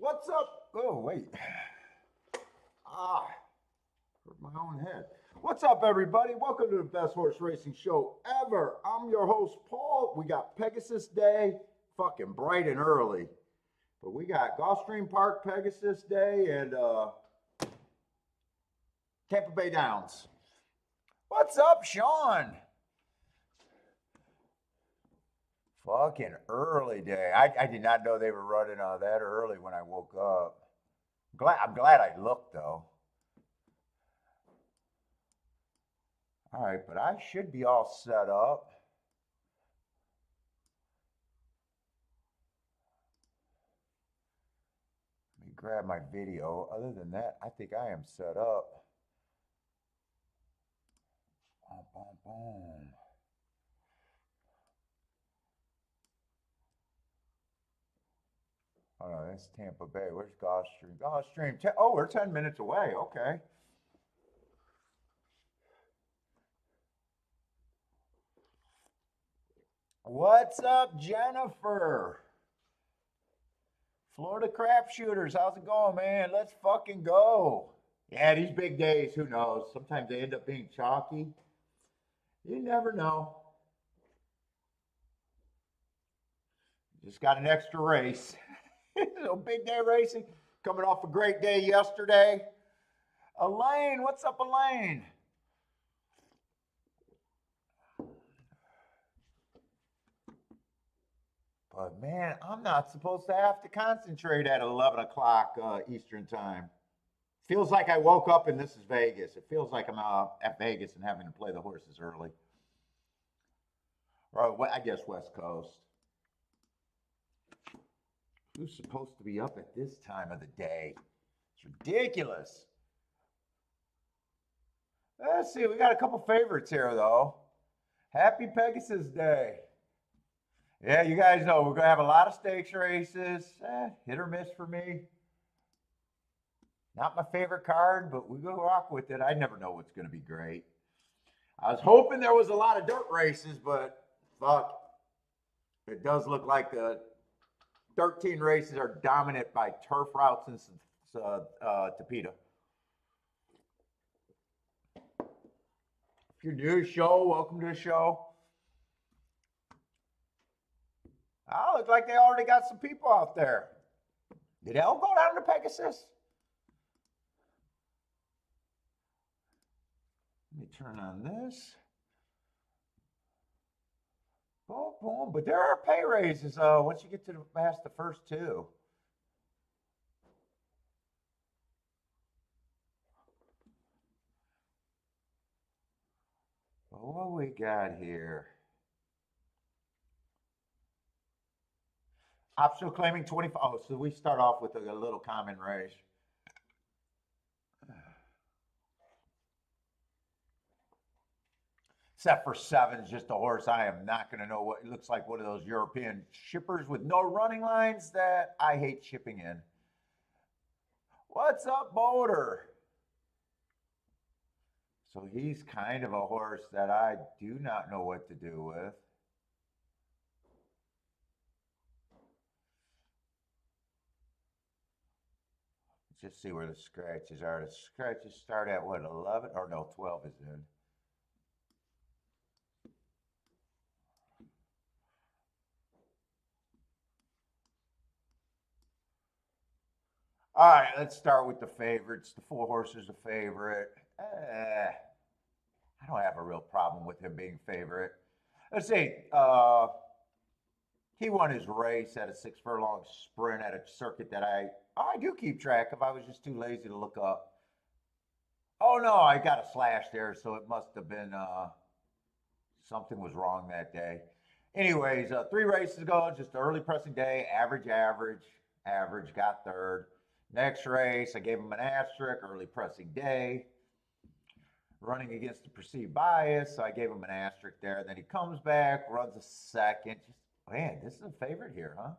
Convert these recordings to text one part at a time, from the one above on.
What's up? Oh, wait. Ah, hurt my own head. What's up, everybody? Welcome to the best horse racing show ever. I'm your host, Paul. We got Pegasus Day, fucking bright and early. But we got Gulfstream Park Pegasus Day and Tampa Bay Downs. What's up, Sean? Fucking early day. I did not know they were running that early when I woke up. I'm glad I looked, though. All right, but I should be all set up. Let me grab my video. Other than that, I think I am set up. Boom, boom, boom. Oh, no, that's Tampa Bay. Where's Gulfstream? Gulfstream. Oh, we're 10 minutes away. Okay. What's up, Jennifer? Florida Crapshooters. How's it going, man? Let's fucking go. Yeah, these big days, who knows? Sometimes they end up being chalky. You never know. Just got an extra race. So big day racing. Coming off a great day yesterday. Elaine, what's up, Elaine? But man, I'm not supposed to have to concentrate at 11 o'clock Eastern time. Feels like I woke up and this is Vegas. It feels like I'm at Vegas and having to play the horses early. Or I guess West Coast. Who's supposed to be up at this time of the day? It's ridiculous. Let's see, we got a couple favorites here, though. Happy Pegasus Day. Yeah, you guys know we're going to have a lot of stakes races. Hit or miss for me. Not my favorite card, but we go rock with it. I never know what's going to be great. I was hoping there was a lot of dirt races, but fuck. It does look like the 13 races are dominant by turf routes and Tapeta. If you're new to the show, welcome to the show. Oh, looks like they already got some people out there. Did Elle go down to Pegasus? Let me turn on this. Boom, boom. But there are pay raises once you get to past the first two. Well, what we got here? Optional claiming 25. Oh, so we start off with a little common race. Except for Seven's just a horse I am not going to know what it looks like. One of those European shippers with no running lines that I hate shipping in. What's up, Boulder? So he's kind of a horse that I do not know what to do with. Let's just see where the scratches are. The scratches start at what, 11? Or no, 12 is in. All right, let's start with the favorites. The 4 horses a favorite. I don't have a real problem with him being favorite. Let's see. He won his race at a 6 furlong sprint at a circuit that I do keep track of. I was just too lazy to look up. Oh no, I got a slash there, so it must have been something was wrong that day. Anyways, 3 races ago, just an early pressing day, average, got third. Next race, I gave him an asterisk, early pressing day. Running against the perceived bias, so I gave him an asterisk there. Then he comes back, runs a second. Man, this is a favorite here, huh?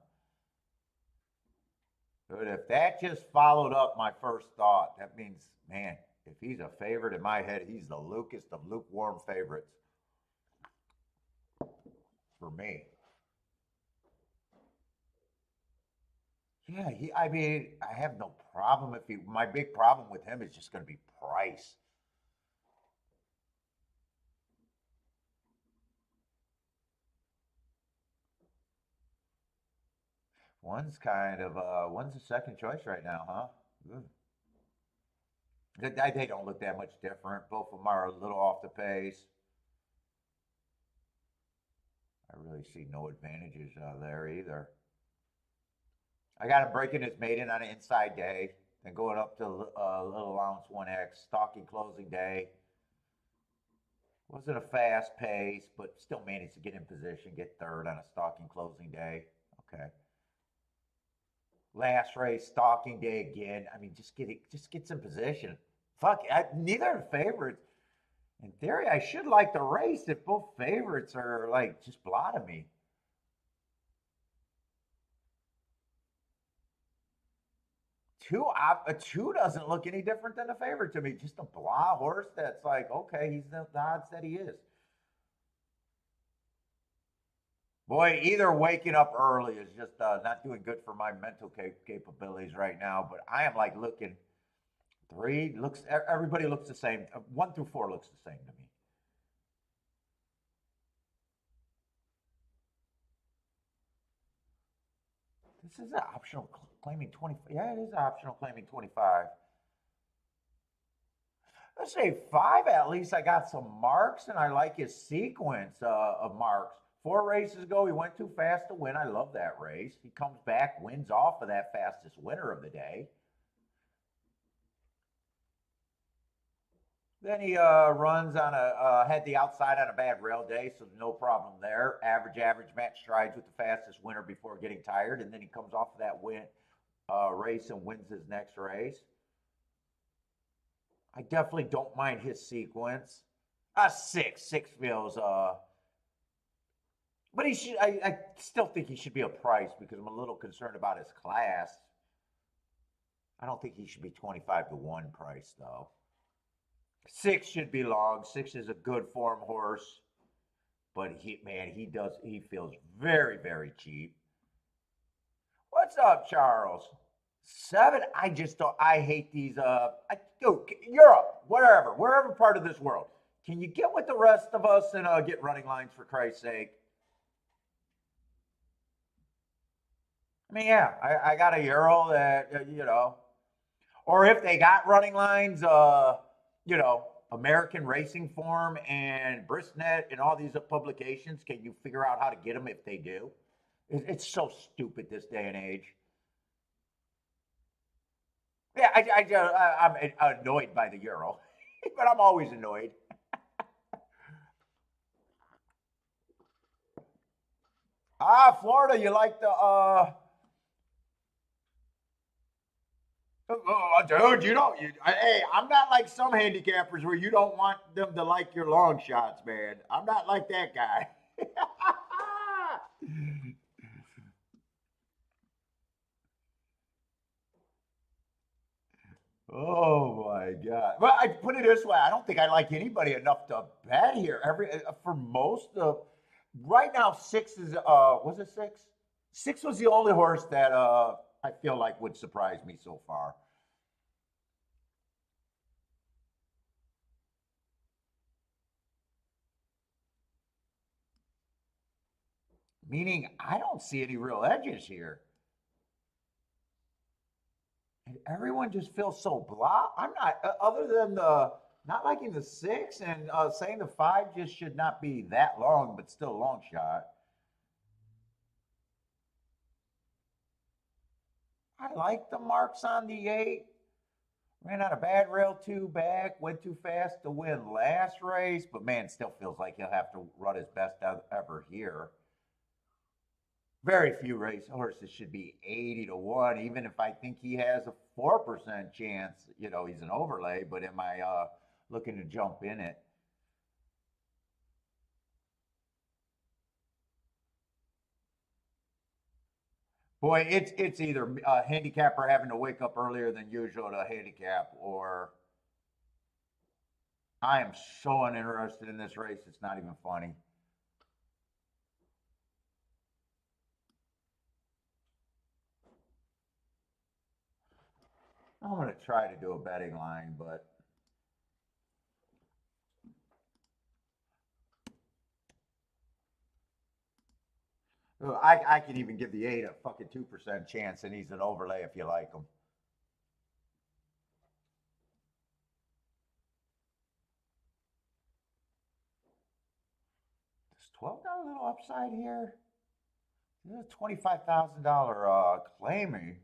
But if that just followed up my first thought, that means, man, if he's a favorite in my head, he's the Lucas of lukewarm favorites for me. Yeah, I mean, I have no problem if he. My big problem with him is just going to be price. One's a second choice right now, huh? Good. They don't look that much different. Both of them are a little off the pace. I really see no advantages there either. I got him breaking his maiden on an inside day, then going up to Little Allowance 1X, stalking closing day. Wasn't a fast pace, but still managed to get in position, get third on a stalking closing day. Okay. Last race, stalking day again. I mean, just get some position. Fuck, neither of the favorites. In theory, I should like the race if both favorites are like just blotting me. A two doesn't look any different than a favorite to me. Just a blah horse that's like, okay, he's the odds that he is. Boy, either waking up early is just not doing good for my mental capabilities right now. But I am like looking three looks. Everybody looks the same. 1 through 4 looks the same to me. This is an optional claiming 20. Yeah, it is optional claiming 25. Let's say 5 at least. I got some marks, and I like his sequence of marks. 4 races ago, he went too fast to win. I love that race. He comes back, wins off of that fastest winner of the day. Then he runs on had the outside on a bad rail day, so no problem there. Average match strides with the fastest winner before getting tired, and then he comes off of that race and wins his next race. I definitely don't mind his sequence. Six feels but he should. I still think he should be a price because I'm a little concerned about his class. I don't think he should be 25 to 1 price though. 6 should be long. 6 is a good form horse, but he feels very cheap. What's up, Charles? 7. I just don't. I hate these. Europe, wherever part of this world. Can you get with the rest of us and get running lines for Christ's sake? I mean, yeah, I got a Euro that or if they got running lines, American Racing Form and Bristnet and all these publications, can you figure out how to get them if they do? It's so stupid this day and age. Yeah, I'm annoyed by the Euro, but I'm always annoyed. Florida, you like the dude, hey, I'm not like some handicappers where you don't want them to like your long shots, man. I'm not like that guy. Oh my god! Well, I put it this way: I don't think I like anybody enough to bet here. For most of right now, 6 is was it 6? 6 was the only horse that I feel like would surprise me so far. Meaning, I don't see any real edges here. And everyone just feels so blah. I'm not, other than the not liking the 6 and saying the 5 just should not be that long, but still a long shot. I like the marks on the 8. Ran on a bad rail 2 back, went too fast to win last race, but man, still feels like he'll have to run his best ever here. Very few race horses should be 80 to 1, even if I think he has a 4% chance. He's an overlay, but am I looking to jump in it? Boy, it's either a handicapper having to wake up earlier than usual to handicap, or I am so uninterested in this race. It's not even funny. I'm going to try to do a betting line, but I can even give the 8 a fucking 2% chance, and he's an overlay if you like him. Does 12 got a little upside here? There's a $25,000 claiming.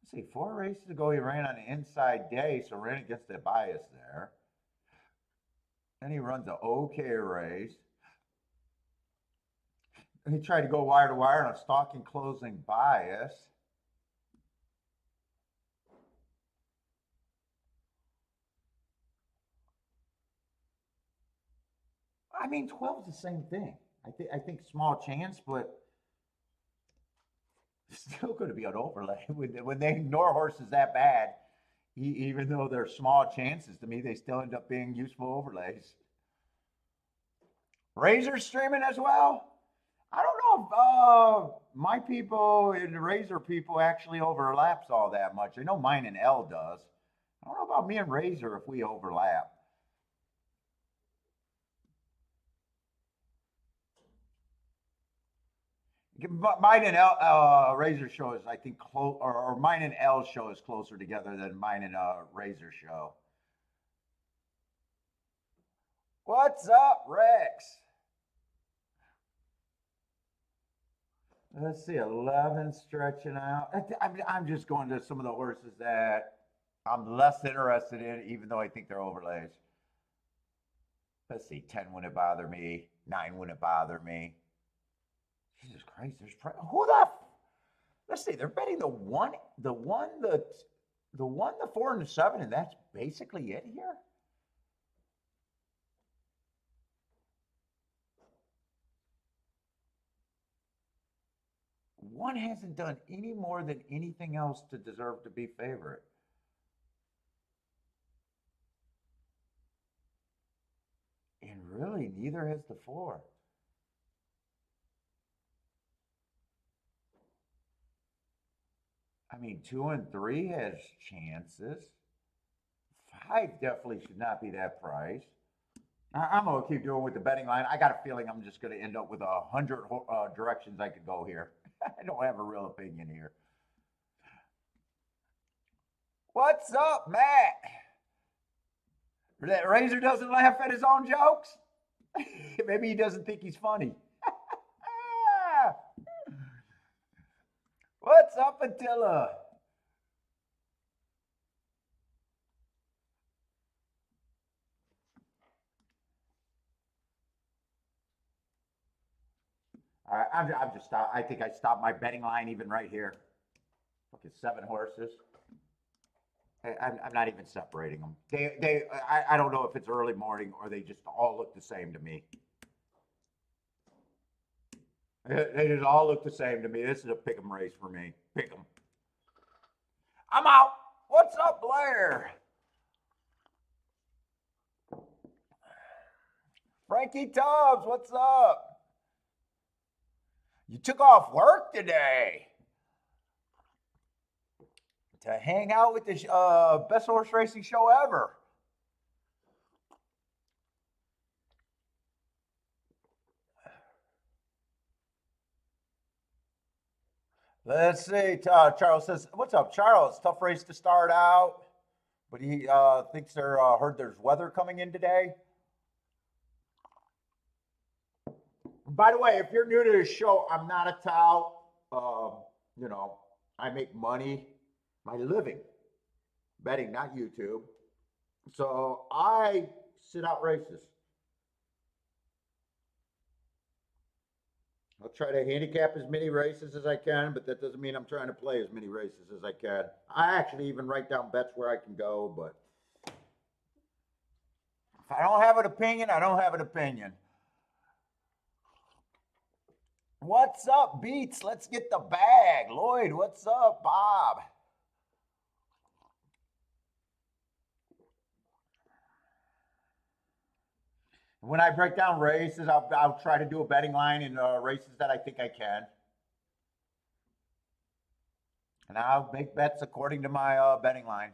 Let's see, 4 races ago he ran on the inside day, so ran against the bias there. Then he runs an okay race. And he tried to go wire to wire on a stalking closing bias. I mean, 12 is the same thing. I think small chance, but still going to be an overlay when they ignore horses that bad. Even though they're small chances, to me, they still end up being useful overlays. Razor streaming as well. I don't know if my people and the Razor people actually overlaps all that much. I know mine and L does. I don't know about me and Razor if we overlap. Mine and Razor show is, I think, close, or mine and L show is closer together than mine and Razor show. What's up, Rex? Let's see, 11 stretching out. I'm just going to some of the horses that I'm less interested in, even though I think they're overlays. Let's see, 10 wouldn't bother me, 9 wouldn't bother me. Jesus Christ, there's who the? Let's see, they're betting the 1, the 4, and the 7, and that's basically it here. One hasn't done any more than anything else to deserve to be favorite. And really, neither has the 4. I mean, 2 and 3 has chances. 5 definitely should not be that price. I'm going to keep doing with the betting line. I got a feeling I'm just going to end up with 100 directions I could go here. I don't have a real opinion here. What's up, Matt? That Razor doesn't laugh at his own jokes? Maybe he doesn't think he's funny. What's up, Attila? All right, I'm just I think I stopped my betting line even right here. Look at 7 horses. I'm not even separating them. I don't know if it's early morning or they just all look the same to me. They just all look the same to me. This is a pick 'em race for me. Pick 'em. I'm out. What's up, Blair? Frankie Tubbs, what's up? You took off work today to hang out with the best horse racing show ever. Let's see. Charles says, "What's up, Charles? Tough race to start out, but he thinks heard there's weather coming in today." By the way, if you're new to the show, I'm not a tout. You know, I make money, my living, betting, not YouTube. So I sit out races. I'll try to handicap as many races as I can, but that doesn't mean I'm trying to play as many races as I can. I actually even write down bets where I can go, but if I don't have an opinion, I don't have an opinion. What's up, Beats? Let's get the bag. Lloyd, what's up, Bob? When I break down races, I'll try to do a betting line in races that I think I can. And I'll make bets according to my betting line.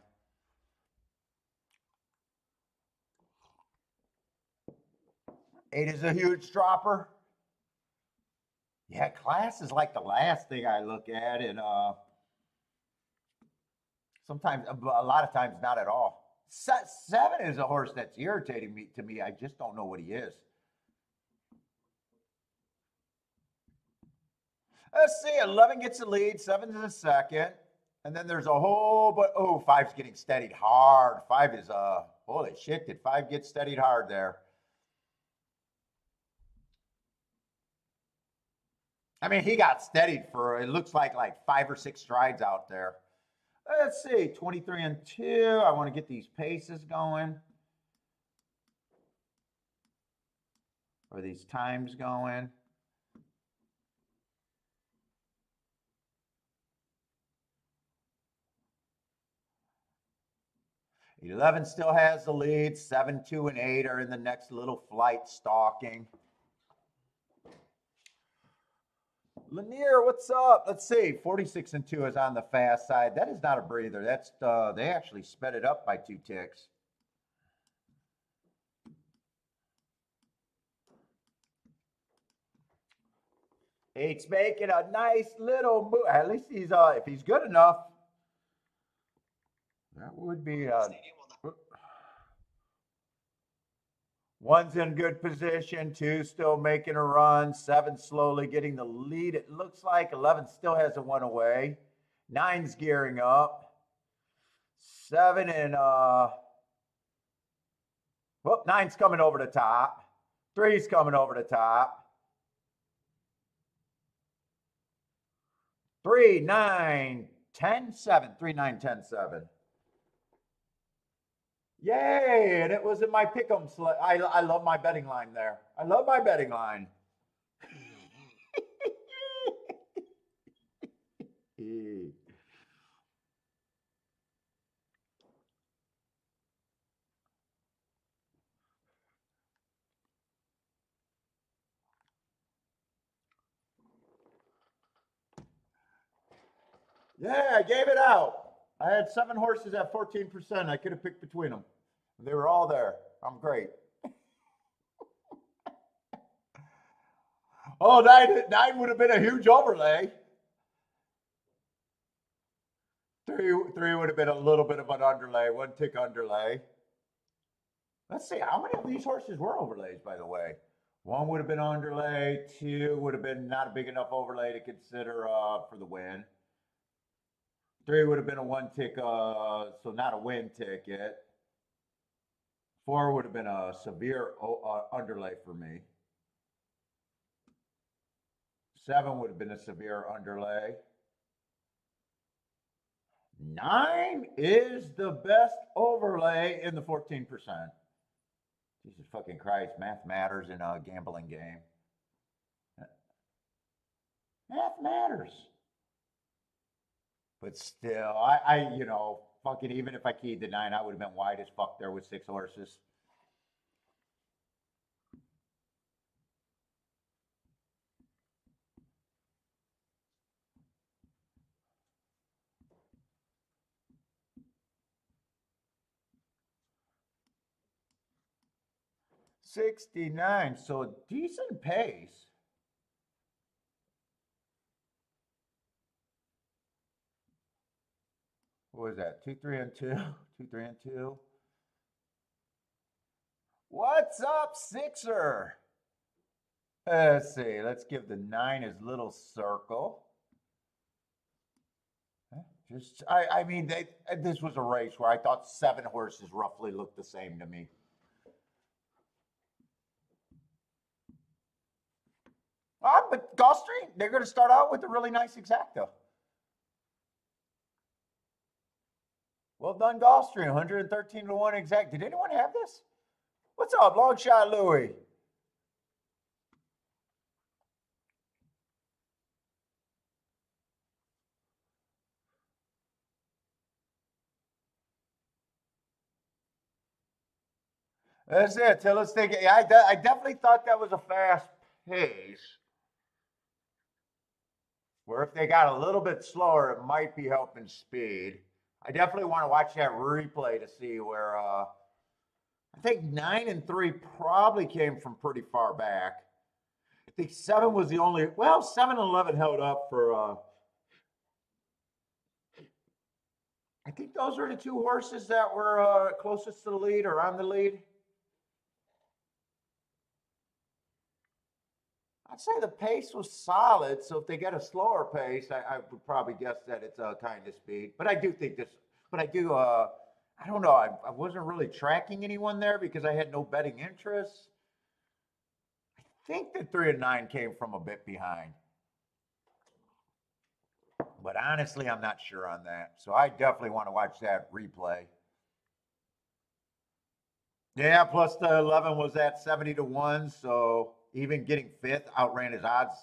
Eight is a huge dropper. Yeah, class is like the last thing I look at, and sometimes, a lot of times, not at all. Seven is a horse that's irritating me to me. I just don't know what he is. Let's see. 11 gets the lead. Seven's in the second, and then there's a whole. But oh, five's getting steadied hard. Five is holy shit! Did five get steadied hard there? I mean, he got steadied for, it looks like 5 or 6 strides out there. Let's see, 23 and 2. I want to get these paces going. Or these times going. $11 still has the lead. 7, 2, and 8 are in the next little flight stalking. Lanier, what's up? Let's see. 46 and 2 is on the fast side. That is not a breather. That's they actually sped it up by 2 ticks. Eight's making a nice little move. At least he's if he's good enough. That would be one's in good position, 2 still making a run, 7 slowly getting the lead. It looks like 11 still has a 1 away. 9's gearing up. 7 and well, 9's coming over the top. 3's coming over the top. 3, 9, 10, 7. 3, 9, 10, 7. Yay! And it was in my pick'em. I love my betting line there. I love my betting line. Yeah, I gave it out. I had 7 horses at 14%. I could have picked between them. They were all there. I'm great. Oh, 9 would have been a huge overlay. 3 would have been a little bit of an underlay, 1 tick underlay. Let's see, how many of these horses were overlays, by the way? 1 would have been underlay, 2 would have been not a big enough overlay to consider for the win. 3 would have been a 1 tick, so not a win ticket. 4 would have been a severe underlay for me. 7 would have been a severe underlay. 9 is the best overlay in the 14%. Jesus fucking Christ, math matters in a gambling game. Math matters. But still, I you know, fucking even if I keyed the 9, I would have been wide as fuck there with 6 horses. $69, so a decent pace. What was that? 2, 3, and 2. 2, 3, and 2. What's up, Sixer? Let's see. Let's give the 9 his little circle. Just, I mean, this was a race where I thought 7 horses roughly looked the same to me. But Gulfstream, they're going to start out with a really nice exacto. Well done, Gulfstream. 113 to 1 exact. Did anyone have this? What's up, Longshot Louie? That's it. So let's take it. I definitely thought that was a fast pace. Where if they got a little bit slower, it might be helping speed. I definitely want to watch that replay to see where I think 9 and 3 probably came from pretty far back. I think 7 was the only, well, 7 and 11 held up for, I think those were the two horses that were closest to the lead or on the lead. I'd say the pace was solid, so if they get a slower pace, I would probably guess that it's a kind of speed. But I do think this, but I do, I don't know, I wasn't really tracking anyone there because I had no betting interest. I think that 3 and 9 came from a bit behind. But honestly, I'm not sure on that. So I definitely want to watch that replay. Yeah, plus the 11 was at 70 to 1, so even getting fifth outran his odds.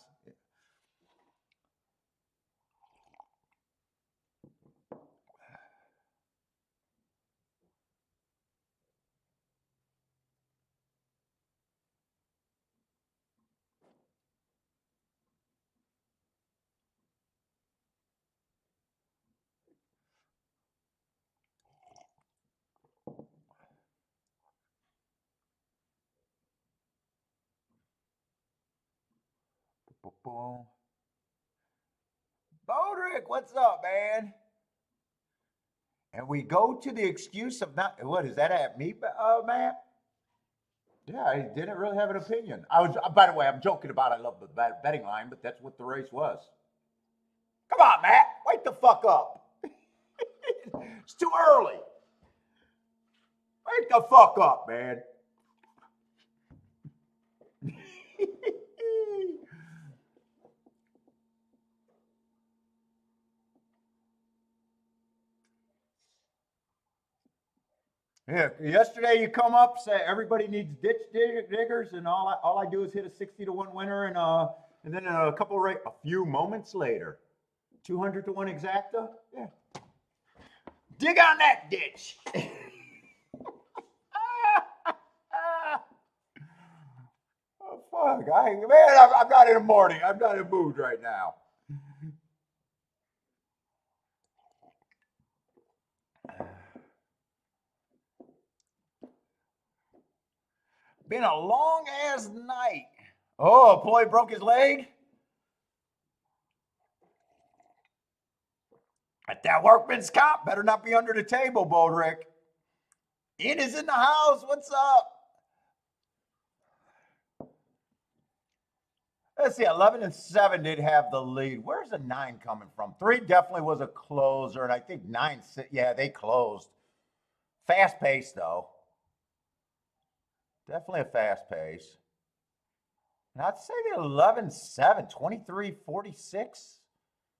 Bodrick, what's up, man? And we go to the excuse of not, what is that at me, Matt? Yeah, I didn't really have an opinion. I was, by the way, I'm joking about I love the betting line, but that's what the race was. Come on, Matt, wake the fuck up. It's too early. Wake the fuck up, man. Yeah, yesterday you come up, say everybody needs ditch diggers, and all I do is hit a 60 to 1 winner, and then a few moments later, 200 to 1 exacta. Yeah, dig on that ditch. Oh fuck, I'm not in the morning. I'm not in the mood right now. Been a long ass night. Oh, Ploy broke his leg? At that workman's comp, better not be under the table, Bodrick. Ian is in the house. What's up? Let's see, 11 and 7 did have the lead. Where's the 9 coming from? 3 definitely was a closer, and I think 9, yeah, they closed. Fast pace, though. Definitely a fast pace. And I'd say the 11 7, 23 46.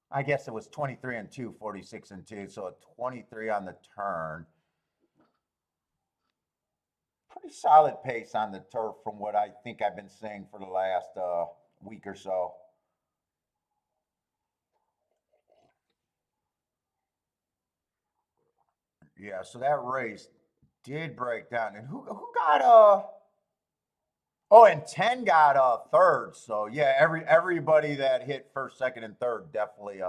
I guess it was 23 and 2, 46 and 2, so a 23 on the turn. Pretty solid pace on the turf from what I think I've been seeing for the last week or so. Yeah, so that race did break down. And who got oh, and 10 got third. So yeah, everybody that hit first, second, and third definitely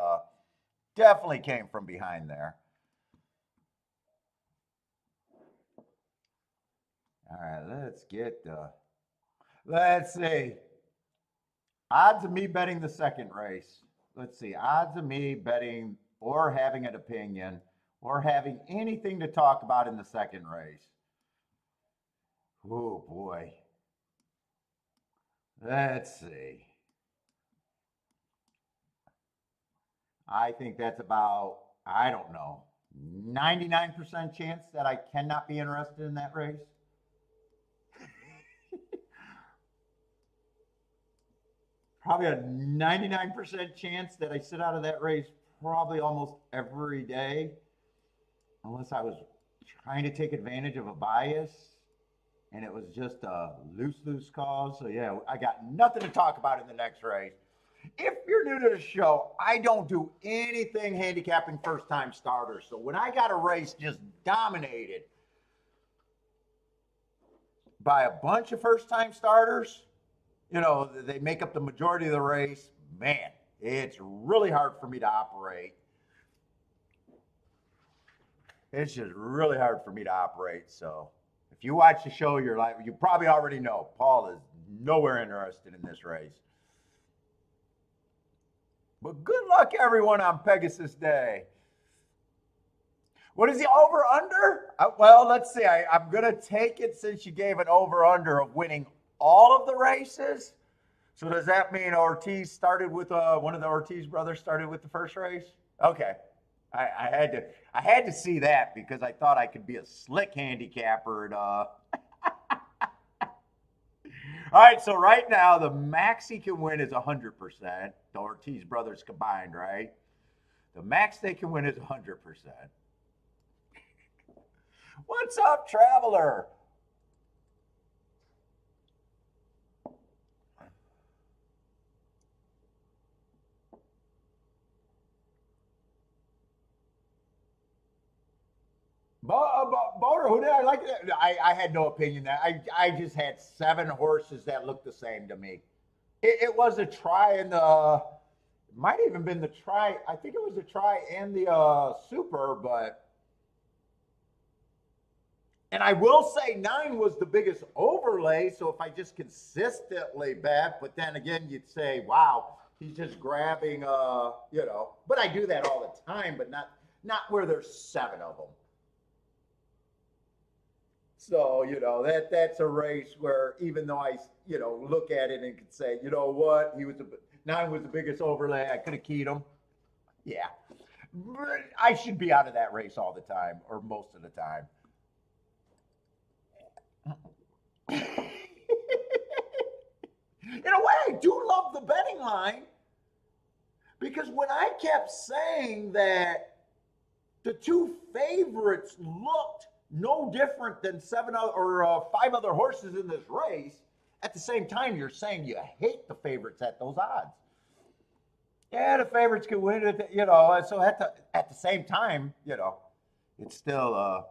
came from behind there. All right, let's see. Odds of me betting the second race. Let's see. Odds of me betting or having an opinion or having anything to talk about in the second race. Oh boy. Let's see. I think that's about, I don't know, 99% chance that I cannot be interested in that race. Probably a 99% chance that I sit out of that race probably almost every day, unless I was trying to take advantage of a bias and it was just a loose cause. So yeah, I got nothing to talk about in the next race. If you're new to the show, I don't do anything handicapping first-time starters. So when I got a race just dominated by a bunch of first-time starters, you know, they make up the majority of the race, man, It's really hard for me to operate. It's just really hard for me to operate. So if you watch the show, you're like, you probably already know Paul is nowhere interested in this race. But good luck, everyone, on Pegasus Day. What is the over-under? Well, let's see. I'm going to take it since you gave an over-under of winning all of the races. So does that mean Ortiz started with one of the Ortiz brothers started with the first race? Okay. I had to see that because I thought I could be a slick handicapper. All right, so right now the max he can win is 100%. The Ortiz brothers combined, right? The max they can win is 100%. What's up, traveler? Boater, who did I like? I had no opinion that. I just had 7 horses that looked the same to me. It was a try in the, might even been the try. I think it was a try and the super, but. And I will say 9 was the biggest overlay. So if I just consistently bet, but then again, you'd say, wow, he's just grabbing, you know. But I do that all the time, but not where there's 7 of them. So, you know, that's a race where even though I, you know, look at it and could say, you know what, 9 was the biggest overlay. I could have keyed him. Yeah. I should be out of that race all the time or most of the time. In a way, I do love the betting line because when I kept saying that the 2 favorites looked no different than 7 or 5 other horses in this race, at the same time, you're saying you hate the favorites at those odds. Yeah, the favorites can win it, you know. So at the same time, you know, it's still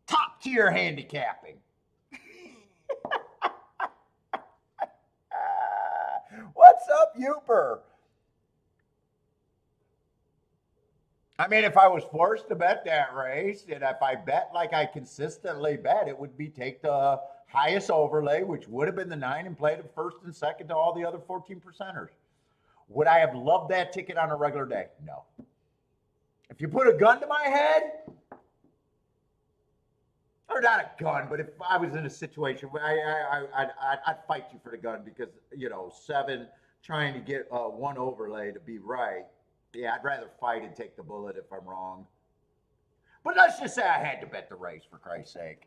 top tier handicapping. What's up, Uper? I mean, if I was forced to bet that race, and if I bet like I consistently bet, it would be take the highest overlay, which would have been the 9, and play it first and second to all the other 14%ers. Would I have loved that ticket on a regular day? No. If you put a gun to my head, or not a gun, but if I was in a situation where I'd fight you for the gun because, you know, 7 trying to get 1 overlay to be right. Yeah, I'd rather fight and take the bullet if I'm wrong. But let's just say I had to bet the race, for Christ's sake.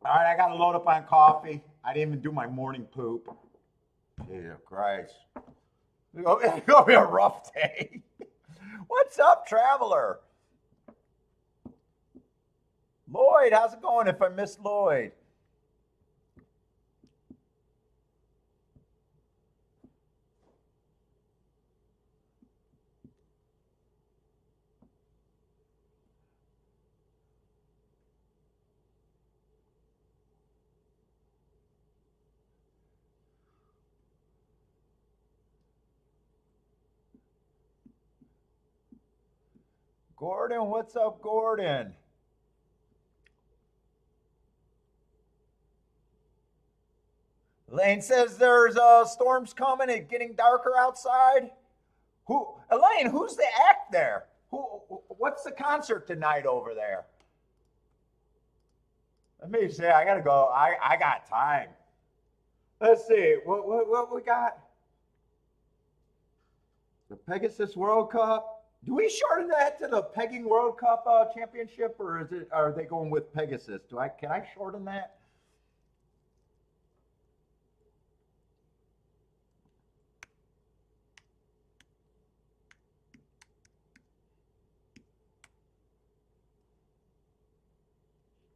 All right, I got to load up on coffee. I didn't even do my morning poop. Jesus Christ. It's going to be a rough day. What's up, traveler? Lloyd, how's it going if I miss Lloyd? Gordon, what's up, Gordon? Elaine says there's storms coming and getting darker outside. Elaine, who's the act there? What's the concert tonight over there? Let me see. I gotta go. I got time. Let's see. What we got? The Pegasus World Cup. Do we shorten that to the Pegging World Cup championship, or are they going with Pegasus? Can I shorten that?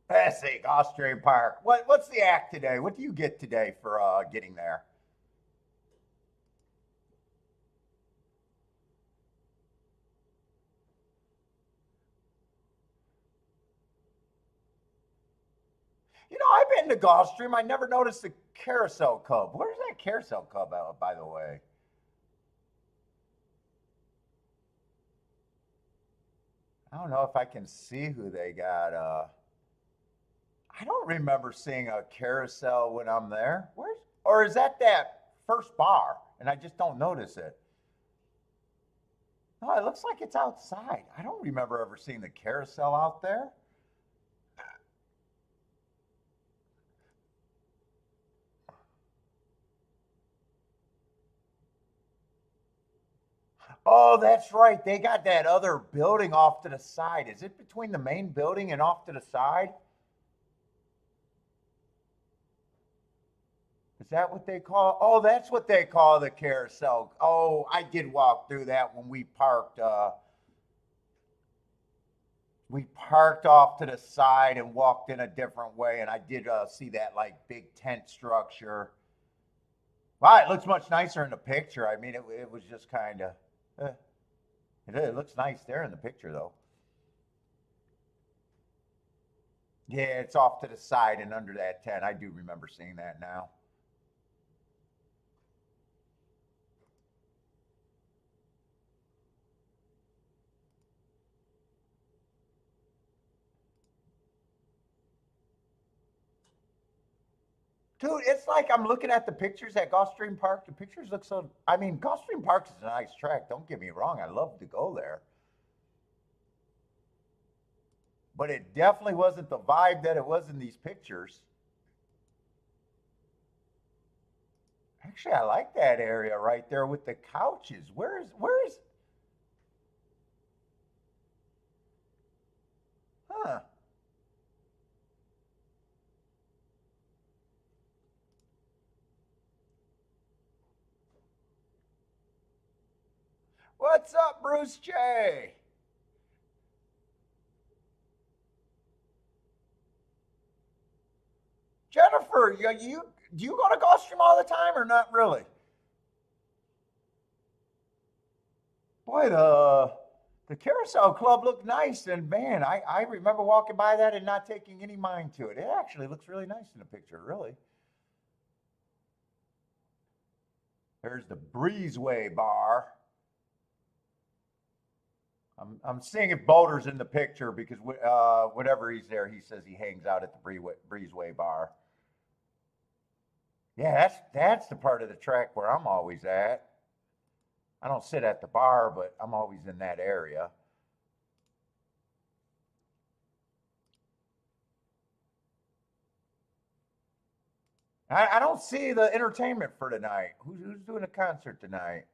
Let's see, Gulfstream Park. What's the act today? What do you get today for getting there? You know, I've been to Gulfstream. I never noticed the Carousel Cub. Where's that Carousel Cub out, by the way? I don't know if I can see who they got. I don't remember seeing a carousel when I'm there. Where's, or is that first bar and I just don't notice it? No, it looks like it's outside. I don't remember ever seeing the carousel out there. Oh, that's right. They got that other building off to the side. Is it between the main building and off to the side? Is that what they call? Oh, that's what they call the carousel. Oh, I did walk through that when we parked. We parked off to the side and walked in a different way, and I did see that like big tent structure. Wow, it looks much nicer in the picture. I mean, it was just kind of. Eh, it looks nice there in the picture, though. Yeah, it's off to the side and under that tent. I do remember seeing that now. Dude, it's like I'm looking at the pictures at Gulfstream Park. The pictures look so. I mean, Gulfstream Park is a nice track. Don't get me wrong. I love to go there. But it definitely wasn't the vibe that it was in these pictures. Actually, I like that area right there with the couches. Where is, huh? What's up, Bruce J? Jennifer, you do you go to Gulfstream all the time or not really? Boy, the Carousel Club looked nice, and man, I remember walking by that and not taking any mind to it. It actually looks really nice in the picture, really. There's the Breezeway Bar. I'm seeing if Boulder's in the picture because whenever he's there, he says he hangs out at the Breezeway Bar. Yeah, that's the part of the track where I'm always at. I don't sit at the bar, but I'm always in that area. I don't see the entertainment for tonight. Who's doing a concert tonight?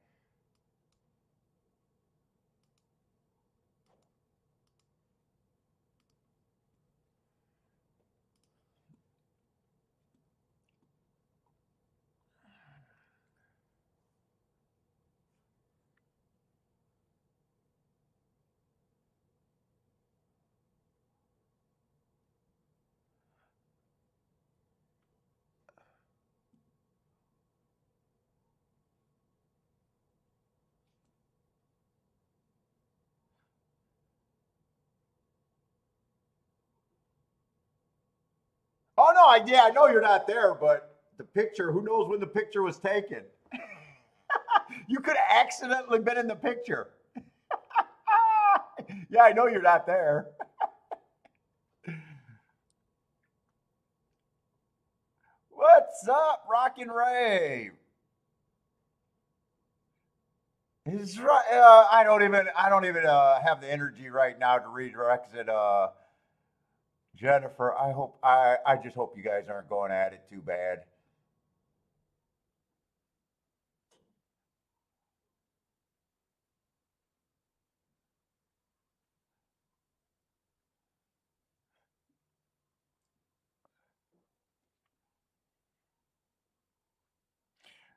Oh no, yeah, I know you're not there, but the picture. Who knows when the picture was taken? You could have accidentally been in the picture. Yeah, I know you're not there. What's up, Rockin' Ray? He's right. I don't even have the energy right now to redirect it. Jennifer, I just hope you guys aren't going at it too bad.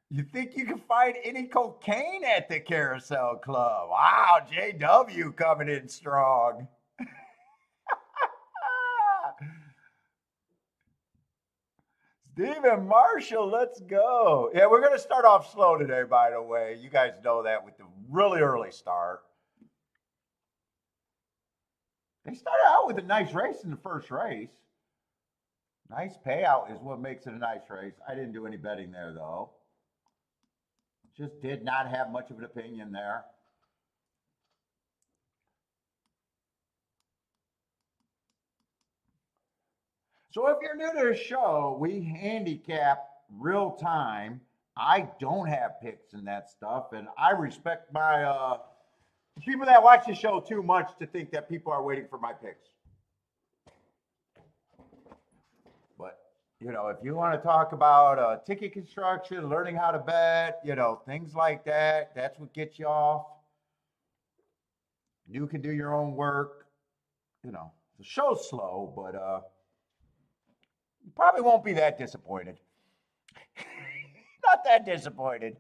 You think you can find any cocaine at the Carousel Club? Wow, JW coming in strong. Stephen Marshall, let's go. Yeah, we're going to start off slow today, by the way. You guys know that with the really early start. They started out with a nice race in the first race. Nice payout is what makes it a nice race. I didn't do any betting there, though. Just did not have much of an opinion there. So if you're new to the show, we handicap real time. I don't have picks and that stuff, and I respect my people that watch the show too much to think that people are waiting for my picks. But you know, if you want to talk about ticket construction, learning how to bet, you know, things like that, that's what gets you off. You can do your own work. You know, the show's slow, but you probably won't be that disappointed. Not that disappointed.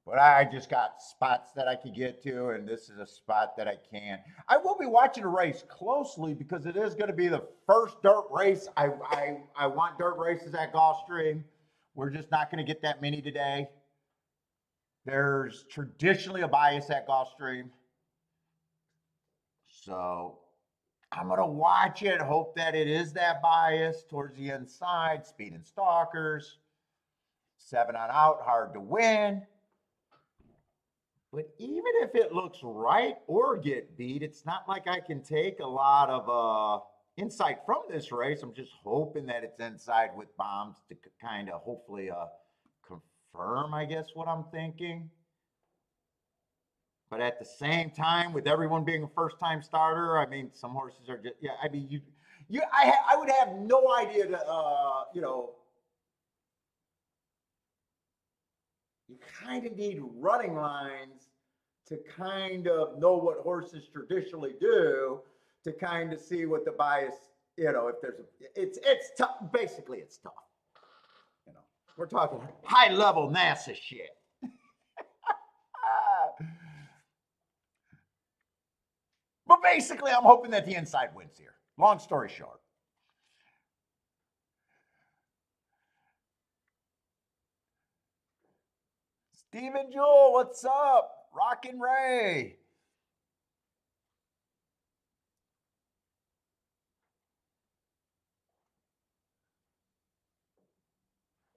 But I just got spots that I could get to, and this is a spot that I can. I will be watching the race closely because it is going to be the first dirt race. I want dirt races at Gulfstream. We're just not going to get that many today. There's traditionally a bias at Gulfstream. So I'm going to watch it, hope that it is that bias towards the inside, speed and stalkers. 7 on out, hard to win. But even if it looks right or get beat, it's not like I can take a lot of insight from this race. I'm just hoping that it's inside with bombs to kind of hopefully confirm, I guess, what I'm thinking. But at the same time, with everyone being a first-time starter, I mean, some horses are just, yeah, I mean, I would have no idea to, you know, you kind of need running lines to kind of know what horses traditionally do to kind of see what the bias, you know, if there's it's tough. Basically, it's tough. You know, we're talking high level NASA shit. But basically, I'm hoping that the inside wins here. Long story short. Stephen Jewell, what's up? Rockin' Ray.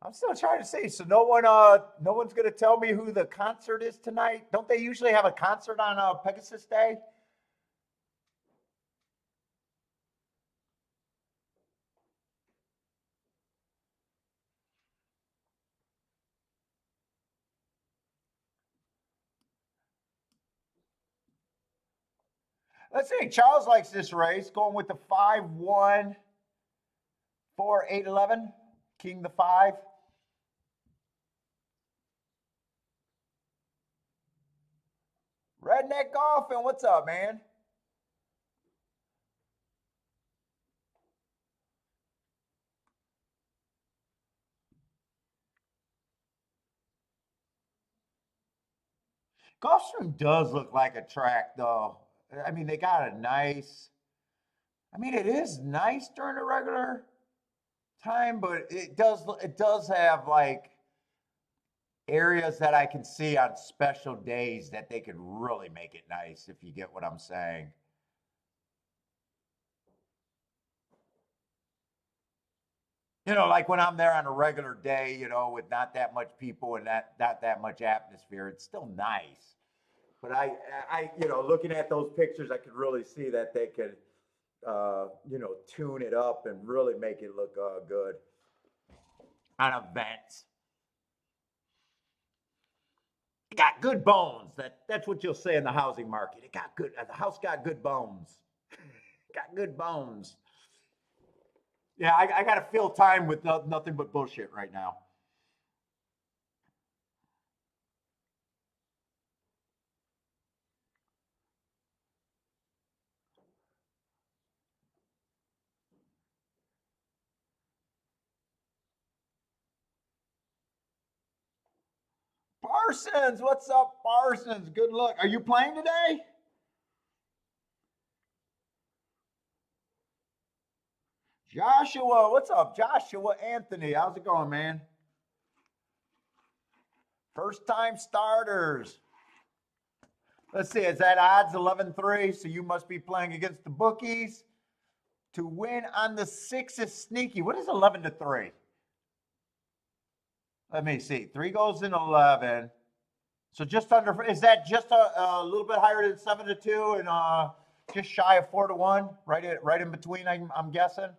I'm still trying to see. So no one's gonna tell me who the concert is tonight. Don't they usually have a concert on Pegasus Day? Let's see. Charles likes this race, going with the 5-1, 4-8-11, King the 5. Redneck Golfing, what's up, man? Gulfstream does look like a track, though. I mean, they got a nice. I mean, it is nice during the regular time, but it does have like areas that I can see on special days that they could really make it nice, if you get what I'm saying. You know, like when I'm there on a regular day, you know, with not that much people and not that much atmosphere, it's still nice. But you know, looking at those pictures, I could really see that they could, you know, tune it up and really make it look good on events. It got good bones. That's what you'll say in the housing market. It got good. The house got good bones. Got good bones. Yeah, I got to fill time with nothing but bullshit right now. Parsons, what's up, Parsons? Good luck. Are you playing today? Joshua, what's up, Joshua Anthony? How's it going, man? First time starters. Let's see, is that odds 11-3? So you must be playing against the bookies. To win on the 6 is sneaky. What is 11-3? Let me see. 3 goes in 11. So just under, is that just a little bit higher than 7-2 and just shy of 4-1? Right in between, I'm guessing.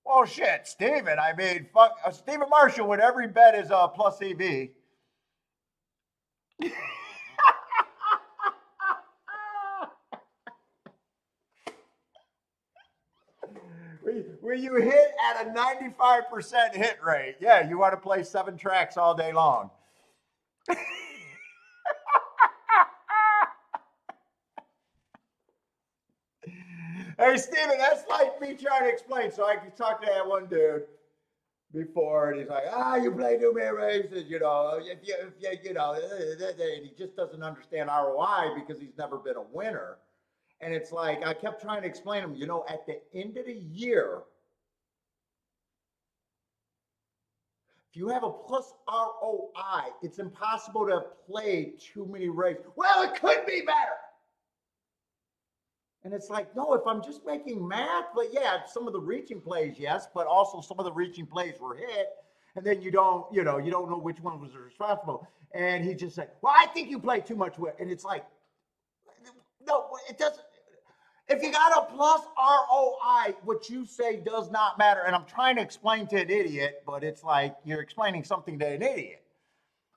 Well, shit, Steven. I mean, fuck, Steven Marshall with every bet is plus EV. Where you hit at a 95% hit rate. Yeah, you want to play 7 tracks all day long. Hey, Steven, that's like me trying to explain. So I talked to that one dude before, and he's like, you play too many races, you know, and he just doesn't understand ROI because he's never been a winner. And it's like, I kept trying to explain to him, you know, at the end of the year, if you have a plus ROI, it's impossible to have played too many races. Well, it could be better. And it's like, no, if I'm just making math, but yeah, some of the reaching plays, yes, but also some of the reaching plays were hit. And then you don't know which one was responsible. And he just said, well, I think you play too much with. And it's like, no, it doesn't. If you got a plus ROI, what you say does not matter. And I'm trying to explain to an idiot, but it's like you're explaining something to an idiot.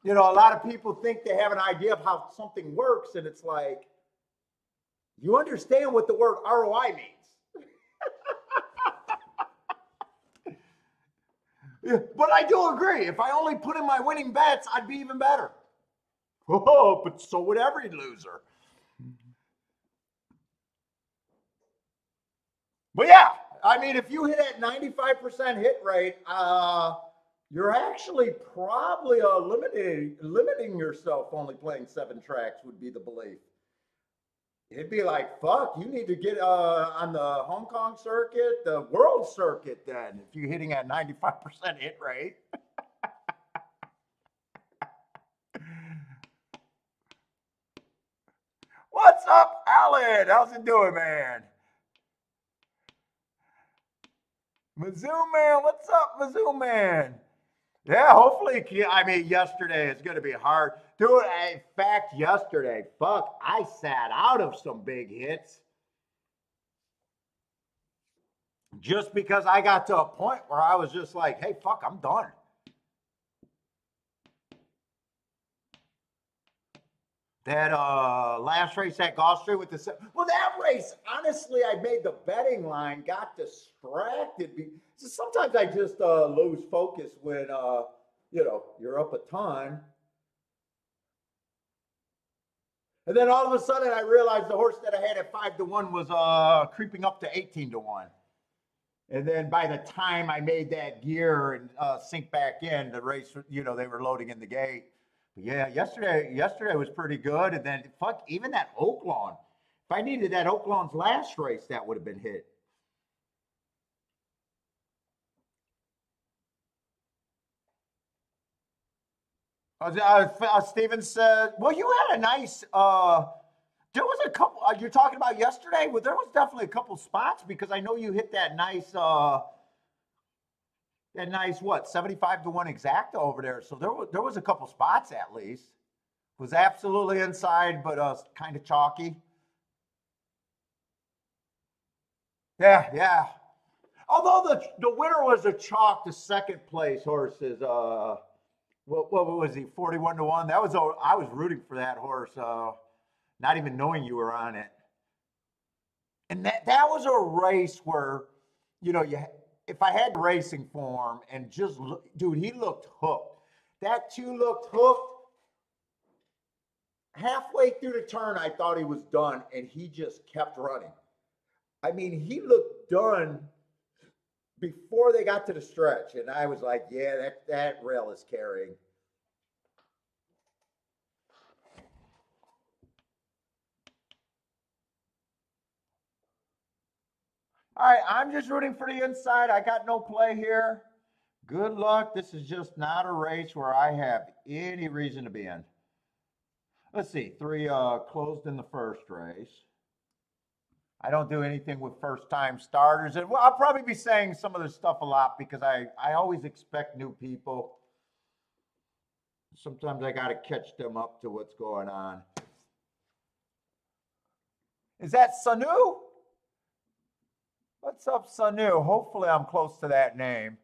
You know, a lot of people think they have an idea of how something works, and it's like, you understand what the word ROI means. Yeah, but I do agree. If I only put in my winning bets, I'd be even better. Oh, but so would every loser. But yeah, I mean, if you hit at 95% hit rate, you're actually probably limiting yourself only playing 7 tracks would be the belief. It'd be like, fuck, you need to get on the Hong Kong circuit, the world circuit then, if you're hitting at 95% hit rate. What's up, Alan? How's it doing, man? Mizzou man, what's up, Mizzou man? Yeah, hopefully, I mean, yesterday is going to be hard. Dude, in fact, yesterday, fuck, I sat out of some big hits just because I got to a point where I was just like, hey, fuck, I'm done. That last race at Gulfstream with the, well, that race, honestly, I made the betting line, got distracted. So sometimes I just lose focus when, you're up a ton. And then all of a sudden I realized the horse that I had at 5-1 was creeping up to 18-1. And then by the time I made that gear and sink back in, the race, they were loading in the gate. But yeah, yesterday was pretty good. And then fuck, even that Oaklawn. If I needed that Oaklawn's last race, that would have been hit. Steven said, well, you had a nice there was a couple you're talking about yesterday. Well, there was definitely a couple spots because I know you hit that nice what 75-1 exacta over there. So there was a couple spots at least. It was absolutely inside, but kind of chalky. Yeah. Although the winner was a chalk, the second place horse is what was he 41-1? That was I was rooting for that horse, not even knowing you were on it. And that was a race where, if I had racing form and just look, dude, he looked hooked. That too looked hooked. Halfway through the turn, I thought he was done, and he just kept running. I mean, he looked done before they got to the stretch, and I was like, yeah, that rail is carrying. All right, I'm just rooting for the inside. I got no play here. Good luck. This is just not a race where I have any reason to be in. Let's see. 3 closed in the first race. I don't do anything with first-time starters. And I'll probably be saying some of this stuff a lot because I always expect new people. Sometimes I got to catch them up to what's going on. Is that Sanu? What's up, Sanu? Hopefully I'm close to that name.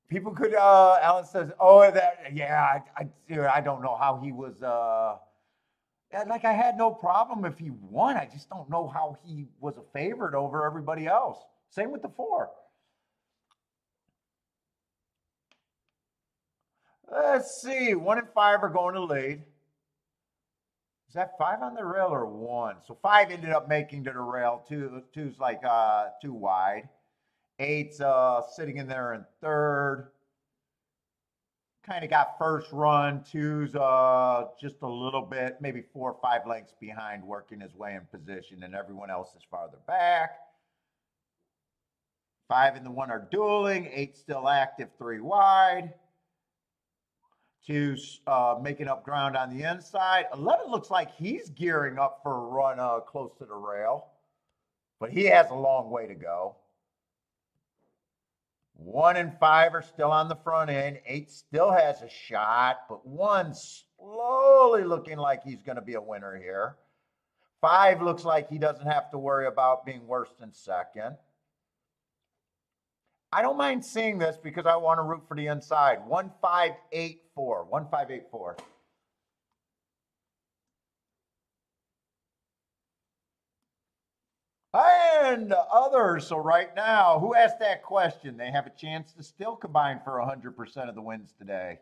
People could, Alan says, oh, that, yeah, I don't know how he was, like I had no problem if he won. I just don't know how he was a favorite over everybody else. Same with the 4. Let's see, 1 and 5 are going to lead. Is that 5 on the rail or 1? So 5 ended up making to the rail. 2's like 2 wide. 8's sitting in there in third. Kind of got first run. 2's just a little bit, maybe 4 or 5 lengths behind, working his way in position, and everyone else is farther back. 5 and the 1 are dueling. 8 still active, 3 wide. 2's making up ground on the inside. 11 looks like he's gearing up for a run close to the rail, but he has a long way to go. 1 and 5 are still on the front end. 8 still has a shot, but 1's slowly looking like he's going to be a winner here. 5 looks like he doesn't have to worry about being worse than second. I don't mind seeing this because I want to root for the inside. 1584. 1584. And others. So right now, who asked that question? They have a chance to still combine for 100% of the wins today.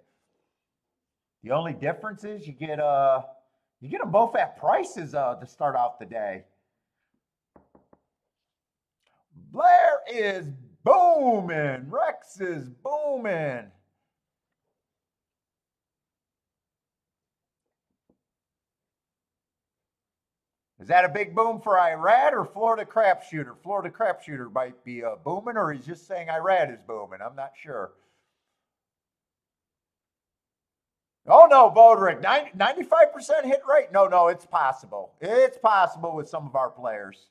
The only difference is you get them both at prices to start out the day. Blair is booming. Rex is booming. Is that a big boom for Irad or Florida Crapshooter? Florida Crapshooter might be booming, or he's just saying Irad is booming. I'm not sure. Oh, no, Bodrick, 95% hit rate? No, it's possible. It's possible with some of our players.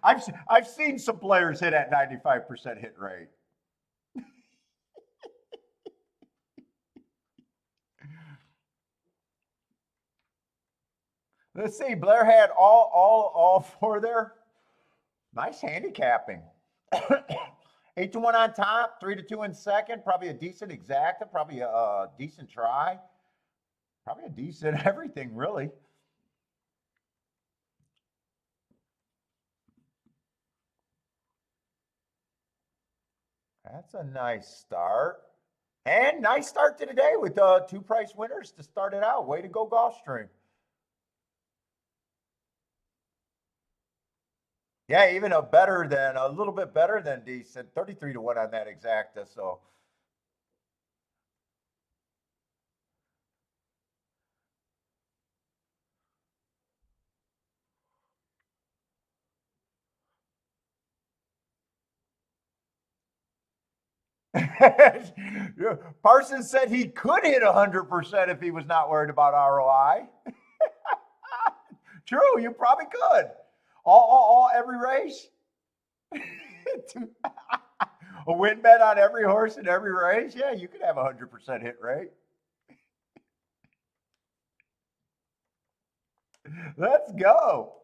I've seen some players hit at 95% hit rate. Let's see. Blair had all 4 there. Nice handicapping. 8-1 on top, 3-2 in second. Probably a decent exacta. Probably a decent try. Probably a decent everything, really. That's a nice start. And nice start to the day with 2 price winners to start it out. Way to go, Gulfstream. Yeah, even a little bit better than decent. 33-1 on that exacta. So Parsons said he could hit 100% if he was not worried about ROI. True, you probably could. All every race. A win bet on every horse in every race. Yeah, you could have 100% hit rate. Let's go.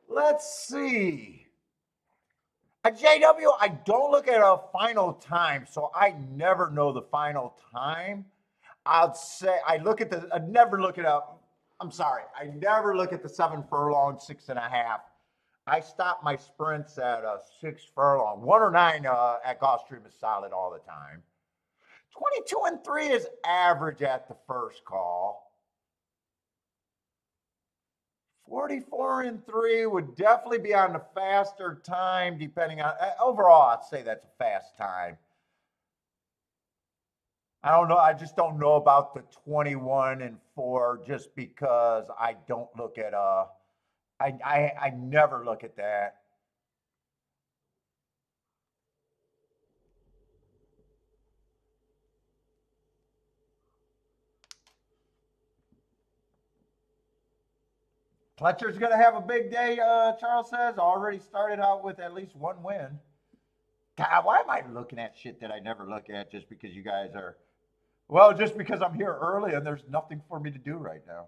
Let's see. A JW, I don't look at a final time, so I never know the final time. I'd say I never look at I never look at the 7 furlong, 6.5. I stop my sprints at 6 furlong. 1 or 9 at Gulfstream is solid all the time. 22-3 is average at the first call. 44-3 would definitely be on the faster time, depending on overall. I'd say that's a fast time. I don't know. I just don't know about the 21-4, just because I don't look at I never look at that. Fletcher's going to have a big day, Charles says. Already started out with at least one win. God, why am I looking at shit that I never look at just because you guys are... Well, just because I'm here early and there's nothing for me to do right now.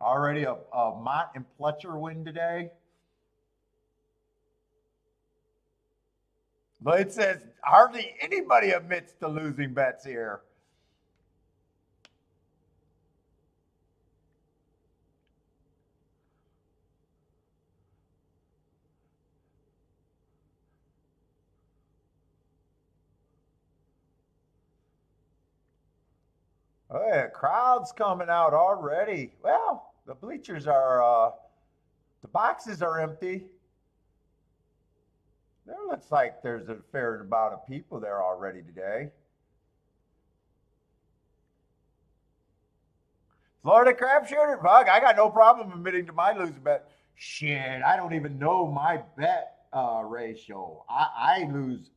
Already a Mott and Fletcher win today. But it says hardly anybody admits to losing bets here. Oh yeah, crowd's coming out already. Well, the bleachers are, the boxes are empty. There looks like there's a fair amount of people there already today. Florida crapshooter? Fuck, I got no problem admitting to my losing bet. Shit, I don't even know my bet ratio. I lose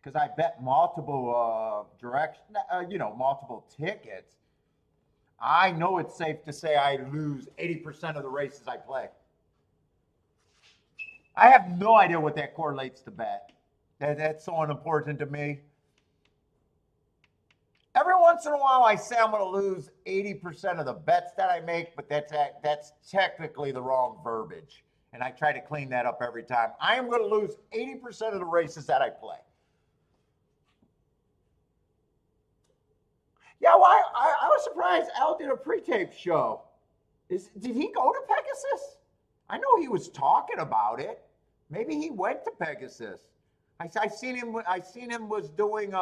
because I bet multiple multiple tickets. I know it's safe to say I lose 80% of the races I play. I have no idea what that correlates to bet. That's so unimportant to me. Every once in a while, I say I'm going to lose 80% of the bets that I make, but that's technically the wrong verbiage. And I try to clean that up every time. I am going to lose 80% of the races that I play. Yeah, well, I was surprised Al did a pre-tape show. Did he go to Pegasus? I know he was talking about it. Maybe he went to Pegasus. I seen him was doing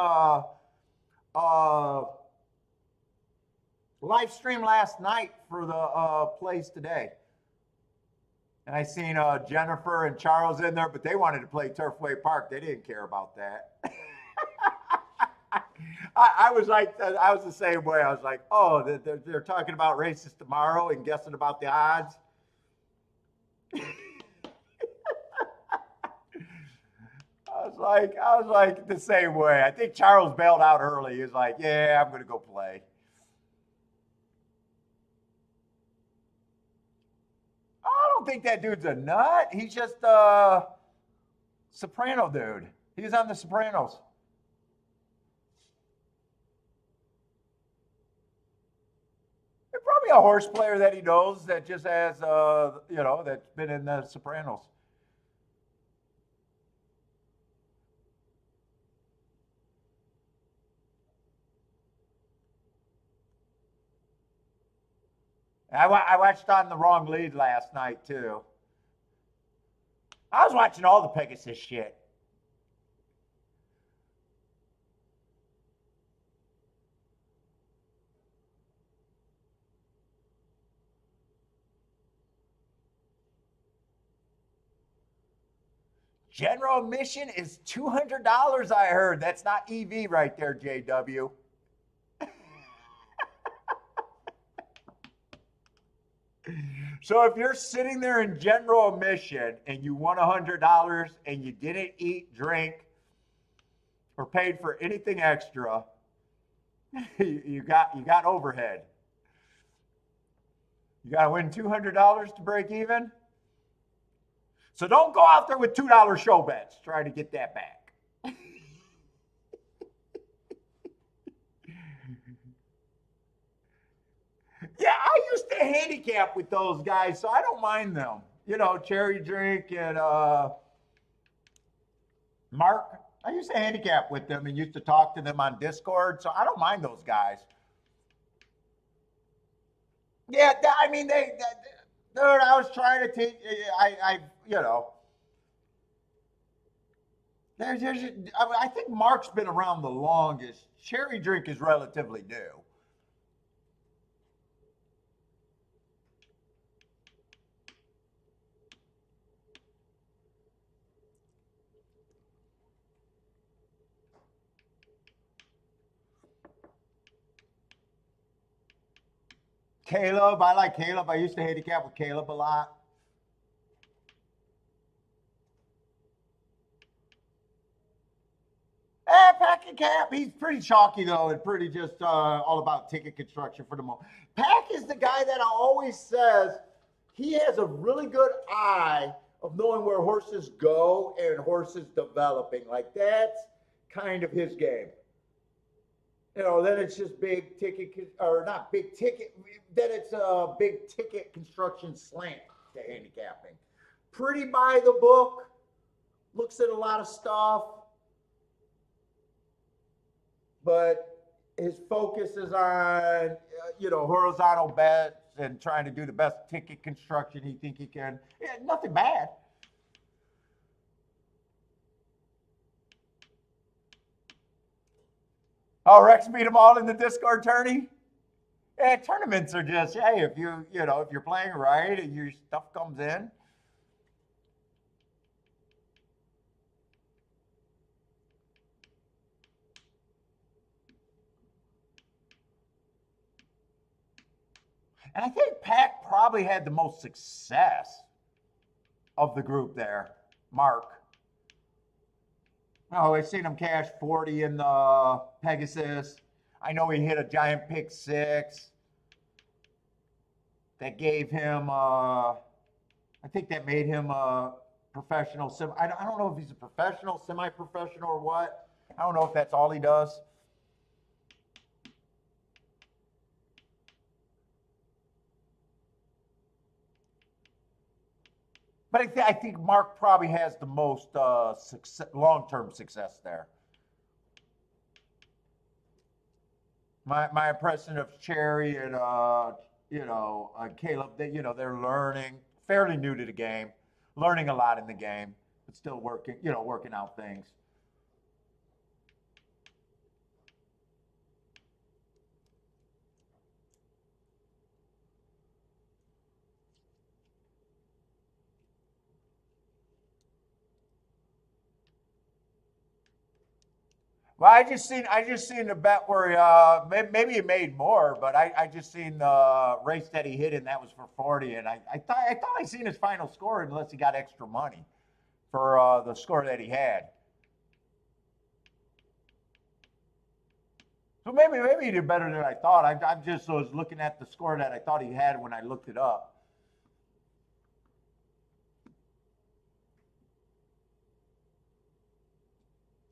live stream last night for the place today. And I seen Jennifer and Charles in there, but they wanted to play Turfway Park. They didn't care about that. I was the same way. I was like, oh, they're talking about races tomorrow and guessing about the odds. I was like the same way. I think Charles bailed out early. He was like, yeah, I'm going to go play. I don't think that dude's a nut. He's just a soprano dude. He's on the Sopranos. Probably a horse player that he knows that just has, that's been in the Sopranos. I watched On the Wrong Lead last night, too. I was watching all the Pegasus shit. General admission is $200, I heard. That's not EV right there, JW. So if you're sitting there in general admission and you won $100 and you didn't eat, drink, or paid for anything extra, you got overhead. You got to win $200 to break even. So don't go out there with $2 show bets. Try to get that back. Yeah, I used to handicap with those guys, so I don't mind them. You know, Cherry Drink and Mark. I used to handicap with them and used to talk to them on Discord, so I don't mind those guys. Yeah, I mean, dude, I was trying to teach, I think Mark's been around the longest. Cherry Drink is relatively new. Caleb, I like Caleb. I used to handicap with Caleb a lot. Pack and Cap, he's pretty chalky though, and pretty just all about ticket construction for the moment. Pack is the guy that I always says he has a really good eye of knowing where horses go and horses developing. Like that's kind of his game. Then it's just big ticket or not big ticket. Then it's a big ticket construction slant to handicapping. Pretty by the book, looks at a lot of stuff, but his focus is on horizontal bets and trying to do the best ticket construction he think he can. Yeah, nothing bad. Oh, Rex beat them all in the Discord tourney. Yeah, tournaments are just hey, if if you're playing right and your stuff comes in. And I think Pack probably had the most success of the group there. Mark. Oh, I've seen him cash 40 in the Pegasus. I know he hit a giant pick six. That gave him, I think that made him a professional. I don't know if he's a professional, semi-professional, or what. I don't know if that's all he does. But I think Mark probably has the most long-term success there. My impression of Cherry and Caleb, they're learning, fairly new to the game, learning a lot in the game, but still working out things. Well, I just seen the bet where maybe he made more, but I just seen the race that he hit in that was for 40, and I thought I seen his final score unless he got extra money for the score that he had. So maybe he did better than I thought. I just was looking at the score that I thought he had when I looked it up.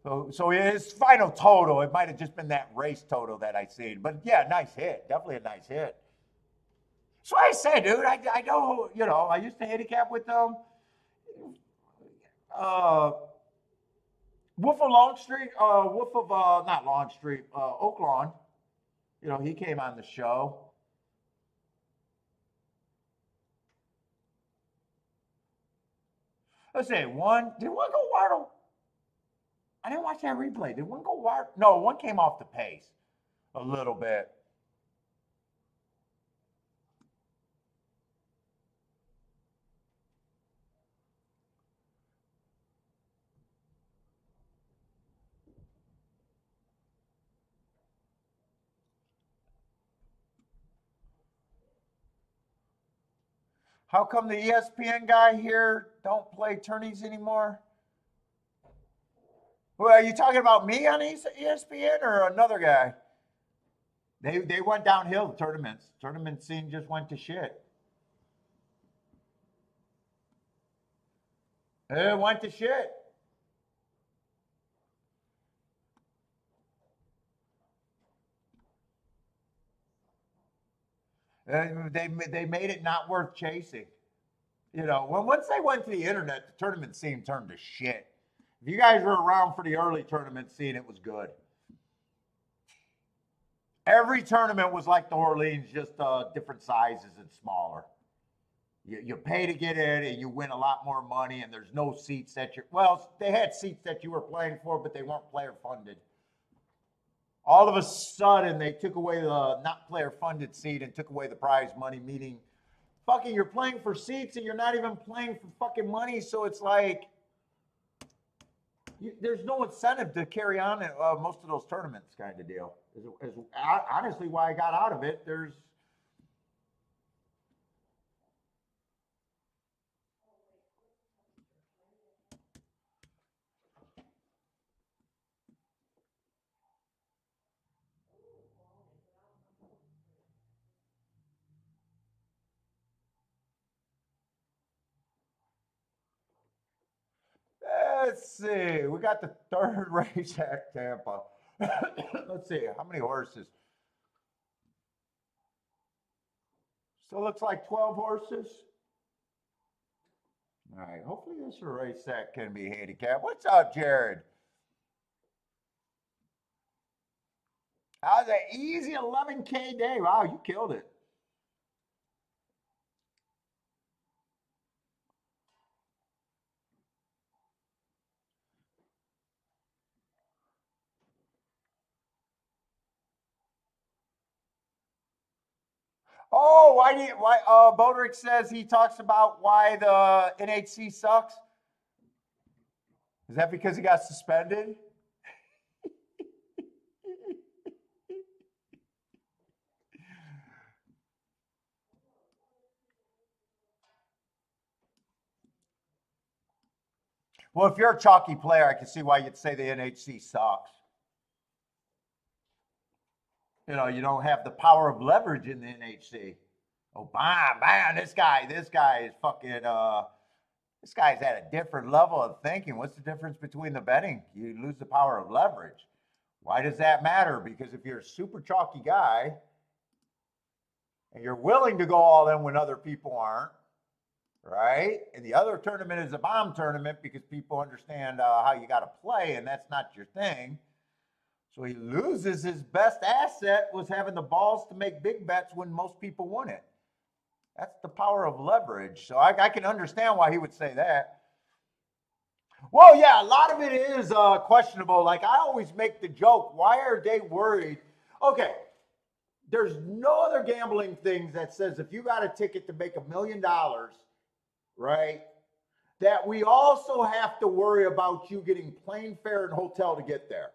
So his final total, it might have just been that race total that I seen. But yeah, nice hit. Definitely a nice hit. So I say, dude, I know, I used to handicap with uh, Wolf of Longstreet, Wolf of, not Longstreet, Oaklawn. He came on the show. Let's say did one go Waddle? I didn't watch that replay. Did one go wide? No, one came off the pace a little bit. How come the ESPN guy here don't play tourneys anymore? Well, are you talking about me on ESPN or another guy? They went downhill, the tournaments. Tournament scene just went to shit. It went to shit. They made it not worth chasing. Once they went to the internet, the tournament scene turned to shit. If you guys were around for the early tournament scene, it was good. Every tournament was like the Orleans, just different sizes and smaller. You pay to get in and you win a lot more money, and there's no seats that you're, well, they had seats that you were playing for, but they weren't player funded. All of a sudden, they took away the not player funded seat and took away the prize money, meaning fucking you're playing for seats and you're not even playing for fucking money. So it's like, there's no incentive to carry on most of those tournaments kind of deal. Is honestly why I got out of it. Let's see. We got the third race at Tampa. Let's see. How many horses? Still looks like 12 horses. All right. Hopefully this is a race that can be handicapped. What's up, Jared? That was an easy 11K day. Wow, you killed it. Oh, Bodrick says he talks about why the NHC sucks? Is that because he got suspended? Well, if you're a chalky player, I can see why you'd say the NHC sucks. You know, you don't have the power of leverage in the NHC. Oh, bam, this guy is fucking, this guy's at a different level of thinking. What's the difference between the betting? You lose the power of leverage. Why does that matter? Because if you're a super chalky guy and you're willing to go all in when other people aren't, right? And the other tournament is a bomb tournament because people understand how you got to play, and that's not your thing. So he loses his best asset was having the balls to make big bets when most people won it. That's the power of leverage. So I can understand why he would say that. Well, yeah, a lot of it is questionable. Like I always make the joke, why are they worried? Okay, there's no other gambling thing that says if you got a ticket to make $1 million, right, that we also have to worry about you getting plane fare and hotel to get there.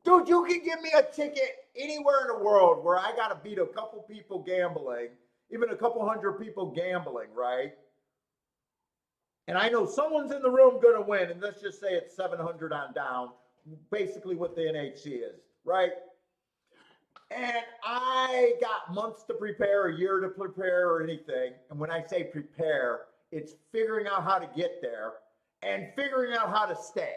Dude, you can give me a ticket anywhere in the world where I got to beat a couple people gambling, even a couple hundred people gambling, right? And I know someone's in the room going to win, and let's just say it's 700 on down, basically what the NHC is, right? And I got months to prepare, a year to prepare, or anything. And when I say prepare, it's figuring out how to get there and figuring out how to stay.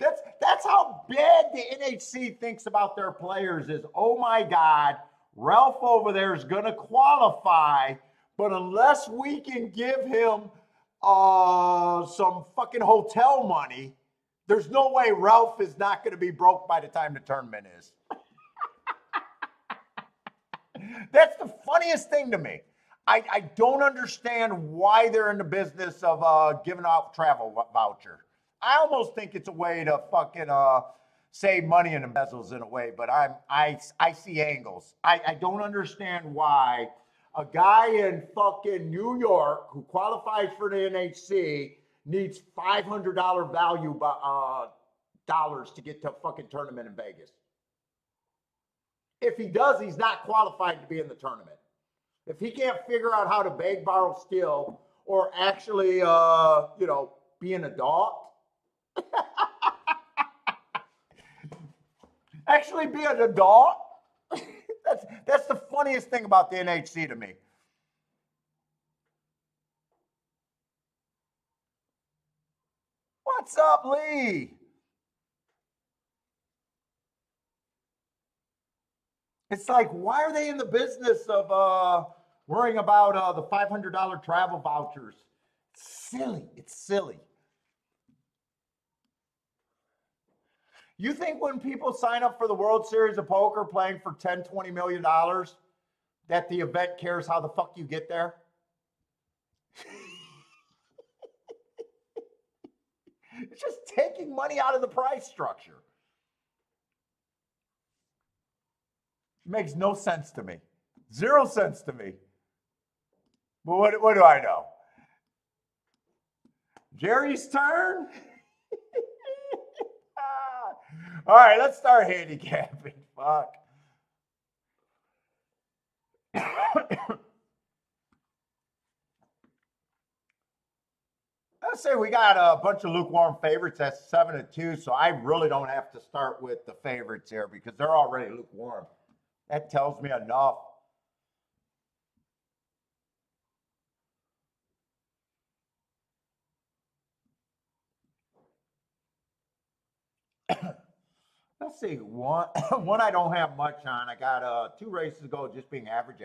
That's how bad the NHC thinks about their players is, oh my God, Ralph over there is going to qualify, but unless we can give him some fucking hotel money, there's no way Ralph is not going to be broke by the time the tournament is. That's the funniest thing to me. I don't understand why they're in the business of giving out travel voucher. I almost think it's a way to fucking save money in embezzles in a way, but I see angles. I don't understand why a guy in fucking New York who qualifies for the NHC needs $500 value dollars to get to a fucking tournament in Vegas. If he does, he's not qualified to be in the tournament. If he can't figure out how to beg, borrow, steal, or actually, be an adult, actually be an adult, that's the funniest thing about the NHC to me. What's up, Lee? It's like, why are they in the business of worrying about the $500 travel vouchers? It's silly. It's silly. You think when people sign up for the World Series of Poker playing for $10, $20 million, that the event cares how the fuck you get there? It's just taking money out of the price structure. It makes no sense to me. 0 cents to me. But what do I know? Jerry's turn? All right, let's start handicapping. Fuck. Let's say we got a bunch of lukewarm favorites. That's 7-2. So I really don't have to start with the favorites here because they're already lukewarm. That tells me enough. Let's see. One I don't have much on. I got 2 races to go, just being average.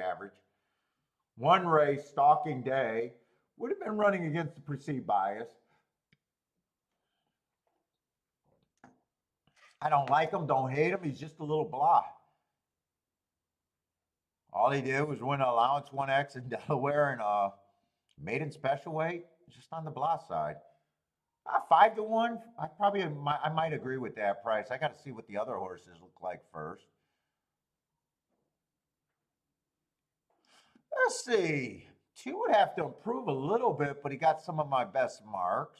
One race, stalking day, would have been running against the perceived bias. I don't like him, don't hate him. He's just a little blah. All he did was win an allowance 1X in Delaware and maiden special weight, just on the blah side. 5-1. I might agree with that price. I got to see what the other horses look like first. Let's see. 2 would have to improve a little bit, but he got some of my best marks.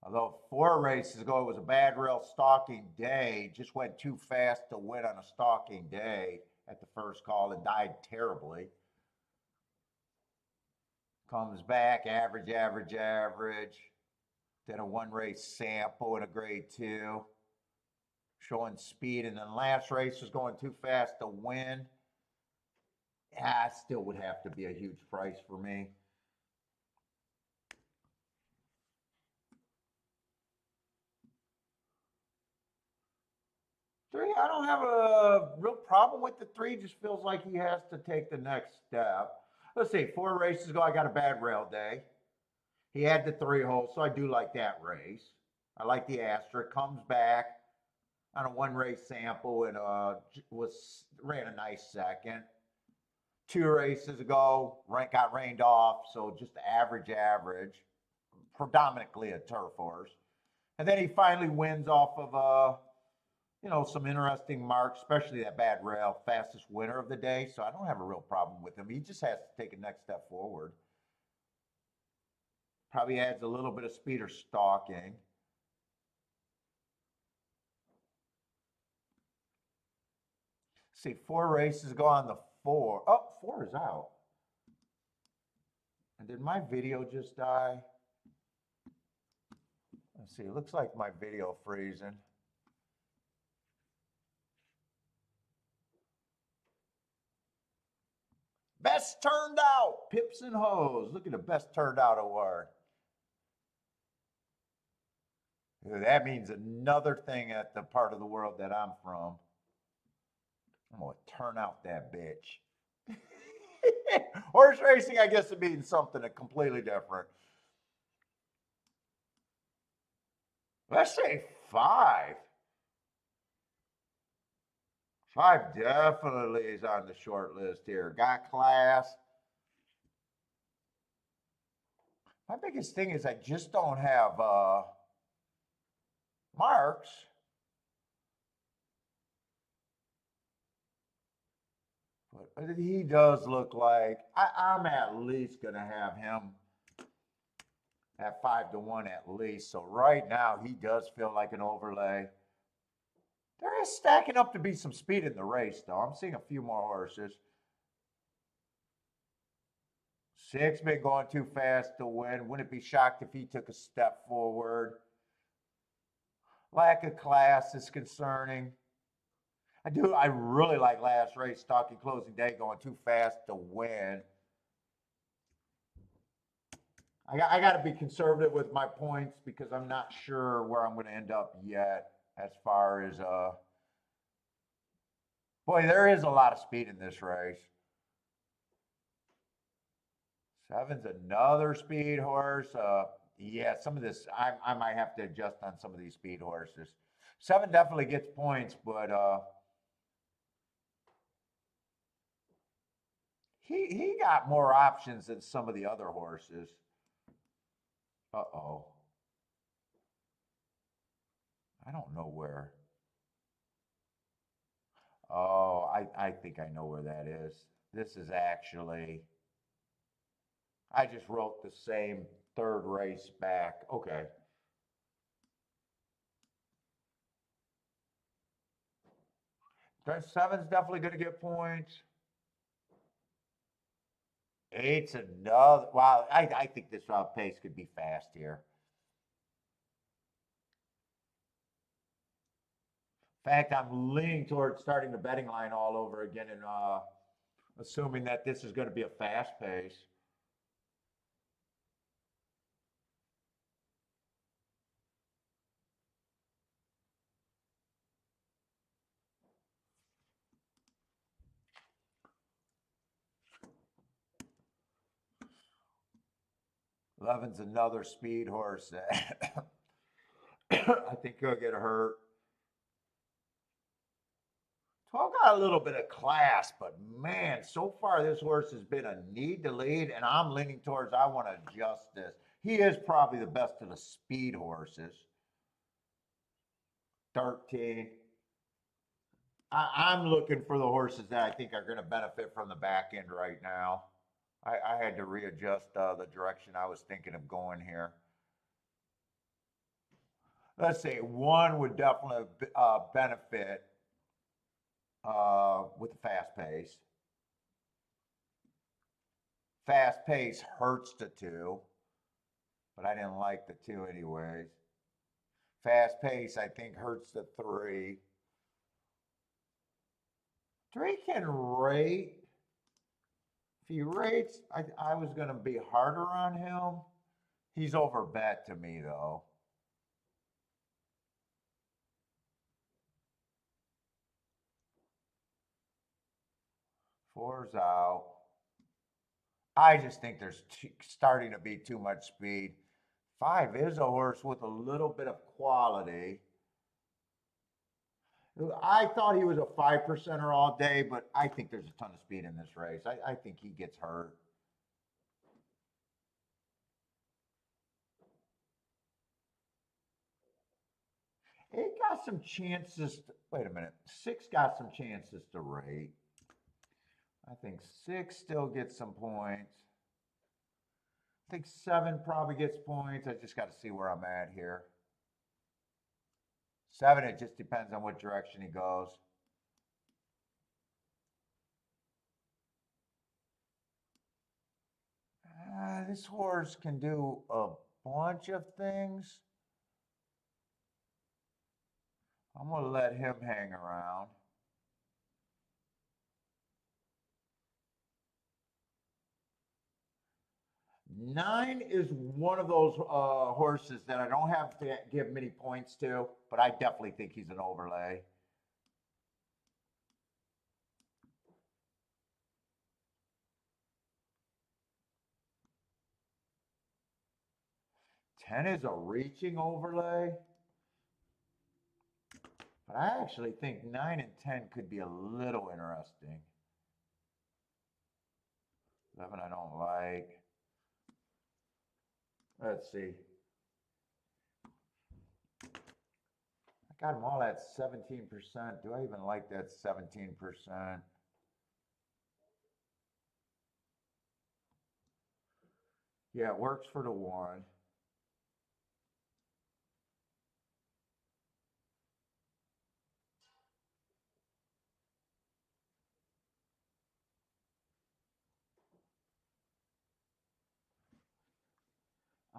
Although 4 races ago, it was a bad rail stalking day. Just went too fast to win on a stalking day at the first call and died terribly. Comes back, average. Then a 1 race sample in a grade 2. Showing speed. And then last race was going too fast to win. Yeah, it still would have to be a huge price for me. Three, I don't have a real problem with the 3. Just feels like he has to take the next step. Let's see, 4 races ago, I got a bad rail day. He had the 3 holes, so I do like that race. I like the asterisk. Comes back on a 1 race sample and ran a nice second. 2 races ago, got rained off, so just average. Predominantly a turf horse. And then he finally wins off of some interesting marks, especially that bad rail, fastest winner of the day. So I don't have a real problem with him. He just has to take a next step forward. Probably adds a little bit of speed or stalking. See, 4 races go on the 4. Oh, 4 is out. And did my video just die? Let's see, it looks like my video freezing. Best turned out, Pips and Hoes. Look at the best turned out award. That means another thing at the part of the world that I'm from. I'm going to turn out that bitch. Horse racing, I guess it means something completely different. Let's say 5. 5 definitely is on the short list here. Got class. My biggest thing is I just don't have marks. But he does look like I'm at least going to have him at 5-1 at least. So right now he does feel like an overlay. There is stacking up to be some speed in the race, though. I'm seeing a few more horses. 6 been going too fast to win. Wouldn't be shocked if he took a step forward. Lack of class is concerning. I really like last race, stalking closing day, going too fast to win. I got to be conservative with my points because I'm not sure where I'm going to end up yet as far as, boy, there is a lot of speed in this race. 7's another speed horse. Yeah, some of this, I might have to adjust on some of these speed horses. 7 definitely gets points, but He got more options than some of the other horses. Uh-oh. I don't know where. Oh, I think I know where that is. This is actually, I just wrote the same third race back. Okay. Seven's definitely going to get points. Eight's another. Wow, I think this pace could be fast here. In fact, I'm leaning towards starting the betting line all over again and assuming that this is going to be a fast pace. Eleven's another speed horse that I think he'll get hurt. 12 got a little bit of class, but man, so far this horse has been a need to lead, and I'm leaning towards I want to adjust this. He is probably the best of the speed horses. 13. I'm looking for the horses that I think are going to benefit from the back end right now. I had to readjust the direction I was thinking of going here. Let's say one would definitely benefit with the fast pace. Fast pace hurts the two, but I didn't like the two anyways. Fast pace, I think, hurts the three. Three can rate. If he rates, I was going to be harder on him. He's over bet to me, though. Four's out. I just think there's starting to be too much speed. Five is a horse with a little bit of quality. I thought he was a 5%er all day, but I think there's a ton of speed in this race. I think he gets hurt. It got some chances. Wait a minute. Six got some chances to rate. I think six still gets some points. I think seven probably gets points. I just got to see where I'm at here. Seven, it just depends on what direction he goes. This horse can do a bunch of things. I'm going to let him hang around. Nine is one of those horses that I don't have to give many points to, but I definitely think he's an overlay. Ten is a reaching overlay. But I actually think 9 and 10 could be a little interesting. 11 I don't like. Let's see. I got them all at 17%. Do I even like that 17%? Yeah, it works for the one.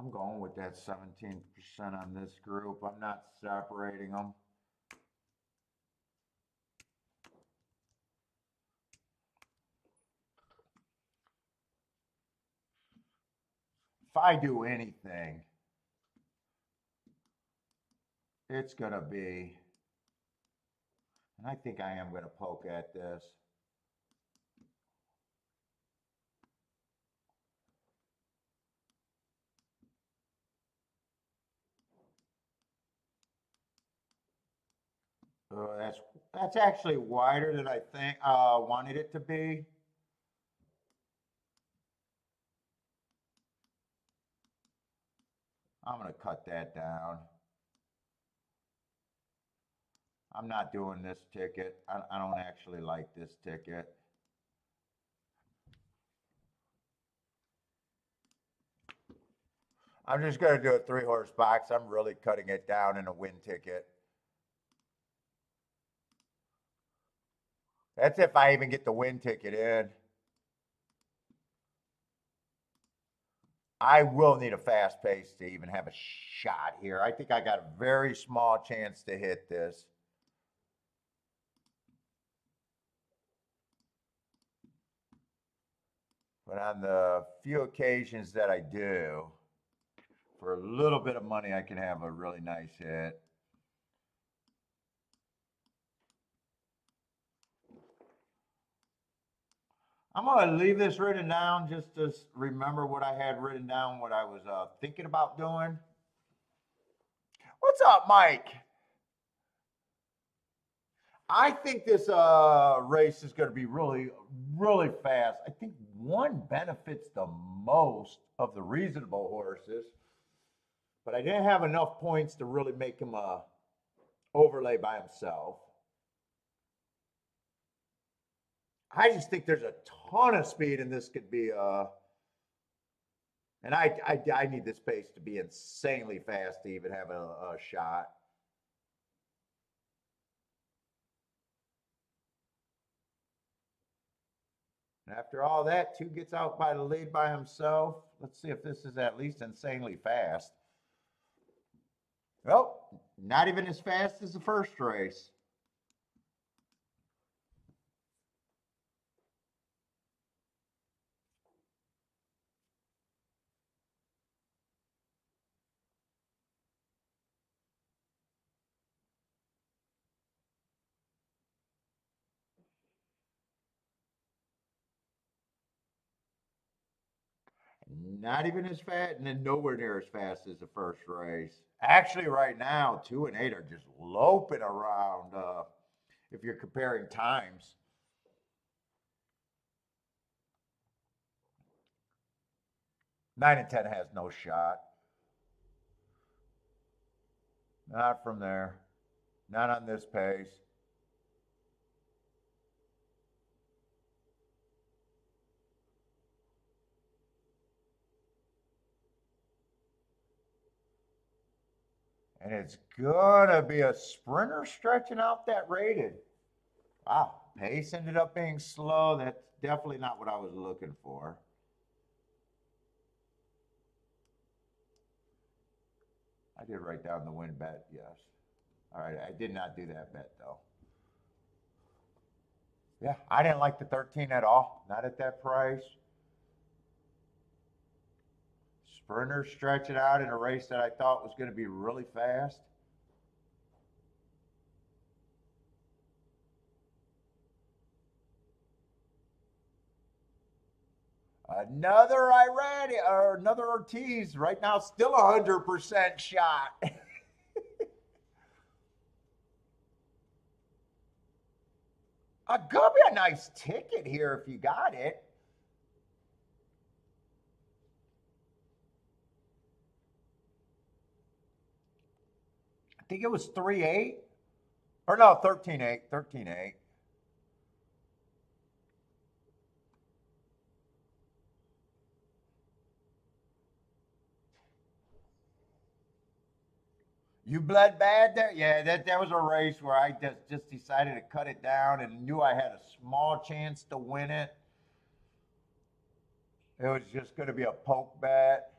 I'm going with that 17% on this group. I'm not separating them. If I do anything, it's going to be, and I think I am going to poke at this. That's actually wider than I think wanted it to be. I'm going to cut that down. I'm not doing this ticket. I don't actually like this ticket. I'm just going to do a 3-horse box. I'm really cutting it down in a win ticket. That's if I even get the win ticket in. I will need a fast pace to even have a shot here. I think I got a very small chance to hit this. But on the few occasions that I do, for a little bit of money, I can have a really nice hit. I'm going to leave this written down just to remember what I had written down, what I was thinking about doing. What's up, Mike? I think this race is going to be really, really fast. I think one benefits the most of the reasonable horses, but I didn't have enough points to really make him a overlay by himself. I just think there's a ton of speed, and this could be and I need this pace to be insanely fast to even have a shot. And after all that, 2 gets out by the lead by himself. Let's see if this is at least insanely fast. Well, not even as fast as the first race. Not even as fast, and then nowhere near as fast as the first race. Actually, right now, 2 and 8 are just loping around if you're comparing times. Nine and 10 has no shot. Not from there. Not on this pace. And it's gonna be a sprinter stretching out that rated. Wow, pace ended up being slow. That's definitely not what I was looking for. I did write down the win bet, yes. All right, I did not do that bet though. Yeah, I didn't like the 13 at all. Not at that price. Sprinter stretch it out in a race that I thought was going to be really fast. Another Irani or another Ortiz right now, still 100% shot. Gonna be a nice ticket here if you got it. I think it was 3-8. Or no, 13-8. 13-8. You bled bad there? Yeah, that was a race where I just decided to cut it down and knew I had a small chance to win it. It was just going to be a poke bet.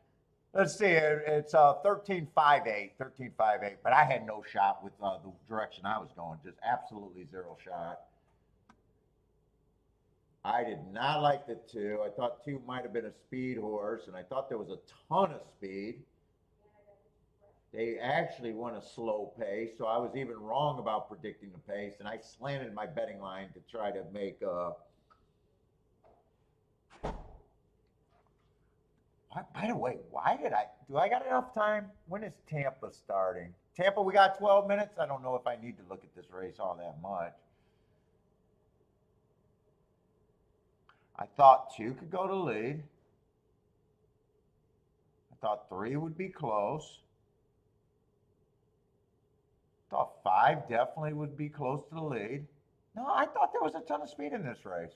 Let's see, it's 13-5-8, 13-5-8, but I had no shot with the direction I was going, just absolutely zero shot. I did not like the 2. I thought 2 might have been a speed horse, and I thought there was a ton of speed. They actually won a slow pace, so I was even wrong about predicting the pace, and I slanted my betting line to try to make by the way, why did do I got enough time? When is Tampa starting? Tampa, we got 12 minutes. I don't know if I need to look at this race all that much. I thought 2 could go to lead. I thought 3 would be close. Thought 5 definitely would be close to the lead. No, I thought there was a ton of speed in this race.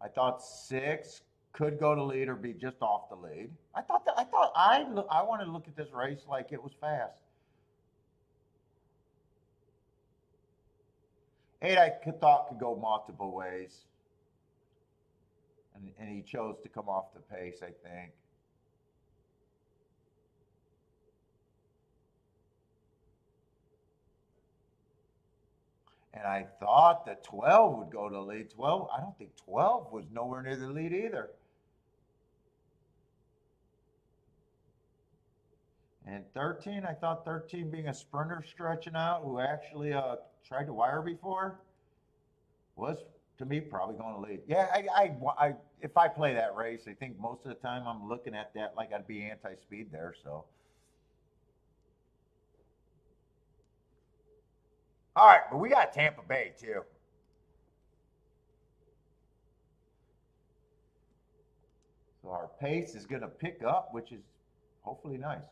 I thought 6 could go to lead or be just off the lead. I wanted to look at this race like it was fast. 8 thought could go multiple ways. And he chose to come off the pace, I think. And I thought that 12 would go to lead. 12, I don't think 12 was nowhere near the lead either. And 13, I thought 13 being a sprinter stretching out who actually tried to wire before was, to me, probably going to lead. Yeah, if I play that race, I think most of the time I'm looking at that like I'd be anti-speed there, so. All right, but we got Tampa Bay too. So our pace is going to pick up, which is hopefully nice.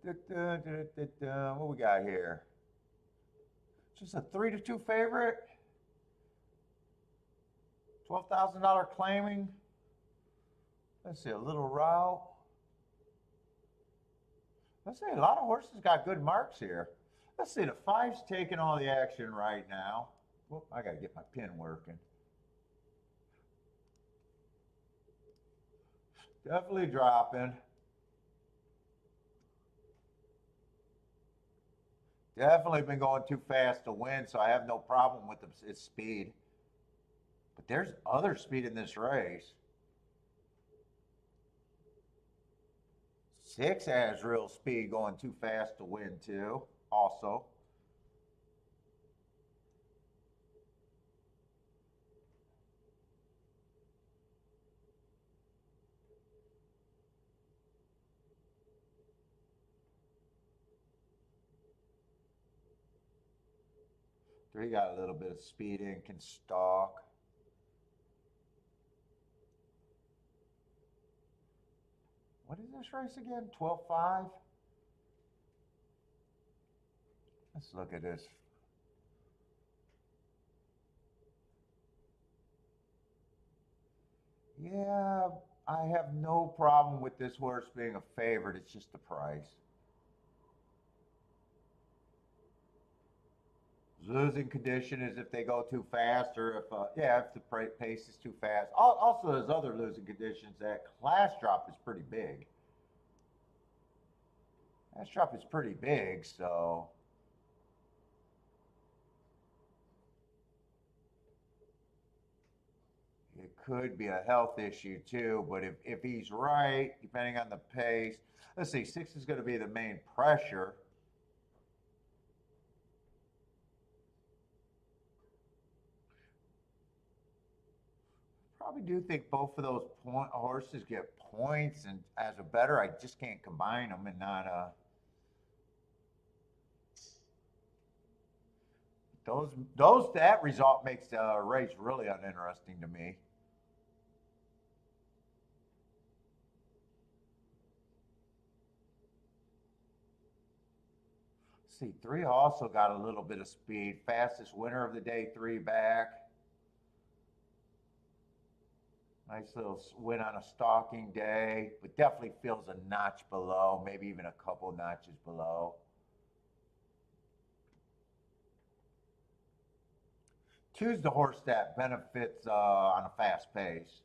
What we got here? Just a 3-2 favorite. $12,000 claiming. Let's see, a little route. Let's see, a lot of horses got good marks here. Let's see, the 5's taking all the action right now. Whoop, I got to get my pin working. Definitely dropping. Definitely been going too fast to win, so I have no problem with its speed. But there's other speed in this race. 6 has real speed going too fast to win too, also. Three got a little bit of speed in, can stalk. What is this race again? 12.5? Let's look at this. Yeah, I have no problem with this horse being a favorite. It's just the price. Losing condition is if they go too fast, or if the pace is too fast. Also, there's other losing conditions. That class drop is pretty big. Class drop is pretty big, so. It could be a health issue too, but if he's right, depending on the pace, let's see, 6 is going to be the main pressure. Probably do think both of those horses get points, and as a bettor, I just can't combine them and not that result makes the race really uninteresting to me. See, 3 also got a little bit of speed. Fastest winner of the day, 3 back. Nice little win on a stalking day, but definitely feels a notch below, maybe even a couple notches below. 2's the horse that benefits on a fast pace.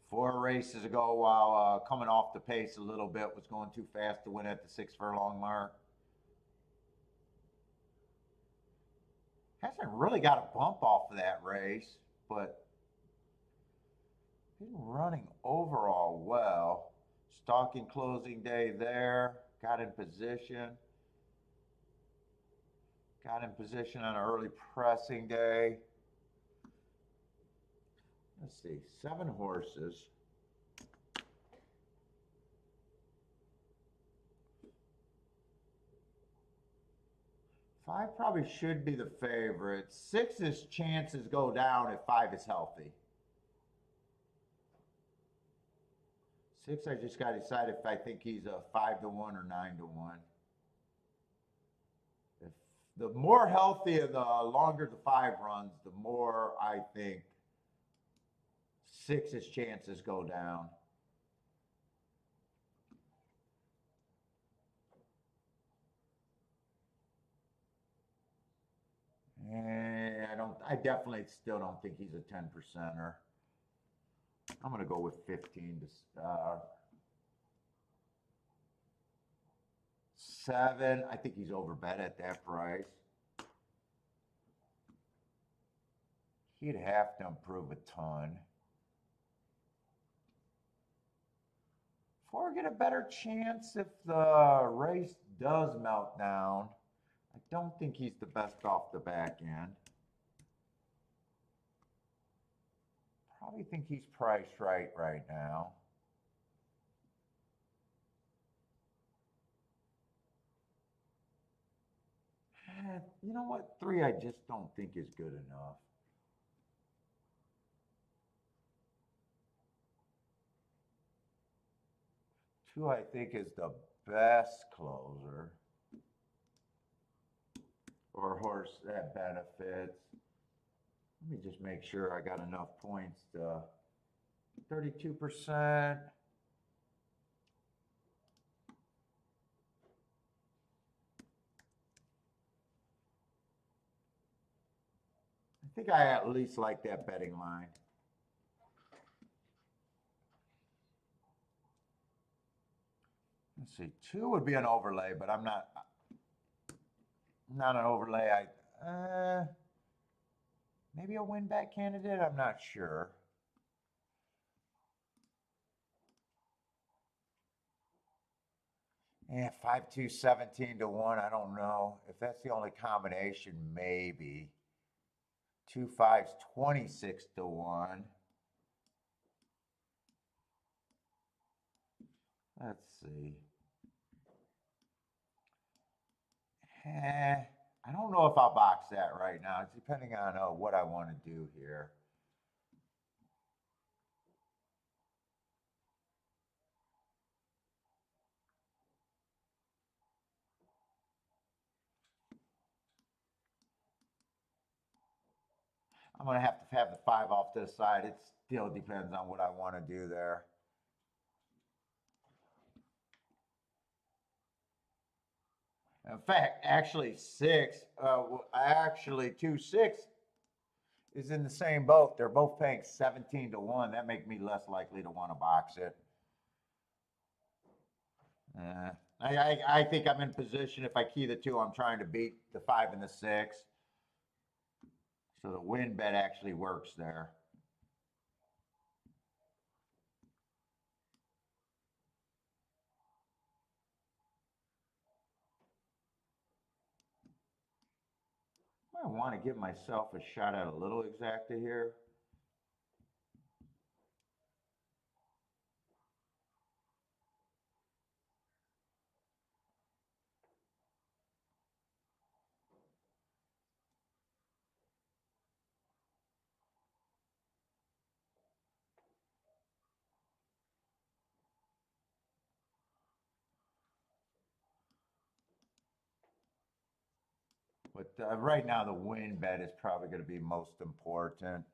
Four races ago, while coming off the pace a little bit, was going too fast to win at the 6 furlong mark. Hasn't really got a bump off of that race, but Been running overall well. Stalking closing day there. Got in position. Got in position on an early pressing day. Let's see, 7 horses. 5 probably should be the favorite. 6's chances go down if 5 is healthy. 6, I just got to decide if I think he's a 5-1 or 9-1. If the more healthy and the longer the 5 runs, the more I think 6's chances go down. And I definitely still don't think he's a 10%er. I'm going to go with 15 to 7. I think he's overbet at that price. He'd have to improve a ton. 4 get a better chance if the race does melt down. I don't think he's the best off the back end. Probably think he's priced right now. You know what? 3 I just don't think is good enough. 2 I think is the best closer. Or horse that benefits. Let me just make sure I got enough points to 32%. I think I at least like that betting line. Let's see, 2 would be an overlay, but I'm not an overlay. Maybe a win back candidate, I'm not sure. Yeah, 5-2, 17-1. I don't know. If that's the only combination, maybe. 2 5s, 26-1. Let's see. I don't know if I'll box that right now. It's depending on what I want to do here. I'm going to have the 5 off to the side. It still depends on what I want to do there. In fact, actually 6, actually 2-6 is in the same boat. They're both paying 17-1. That makes me less likely to want to box it. I think I'm in position. If I key the 2, I'm trying to beat the 5 and the 6. So the win bet actually works there. I want to give myself a shot at a little exacta here. But right now, the win bet is probably going to be most important.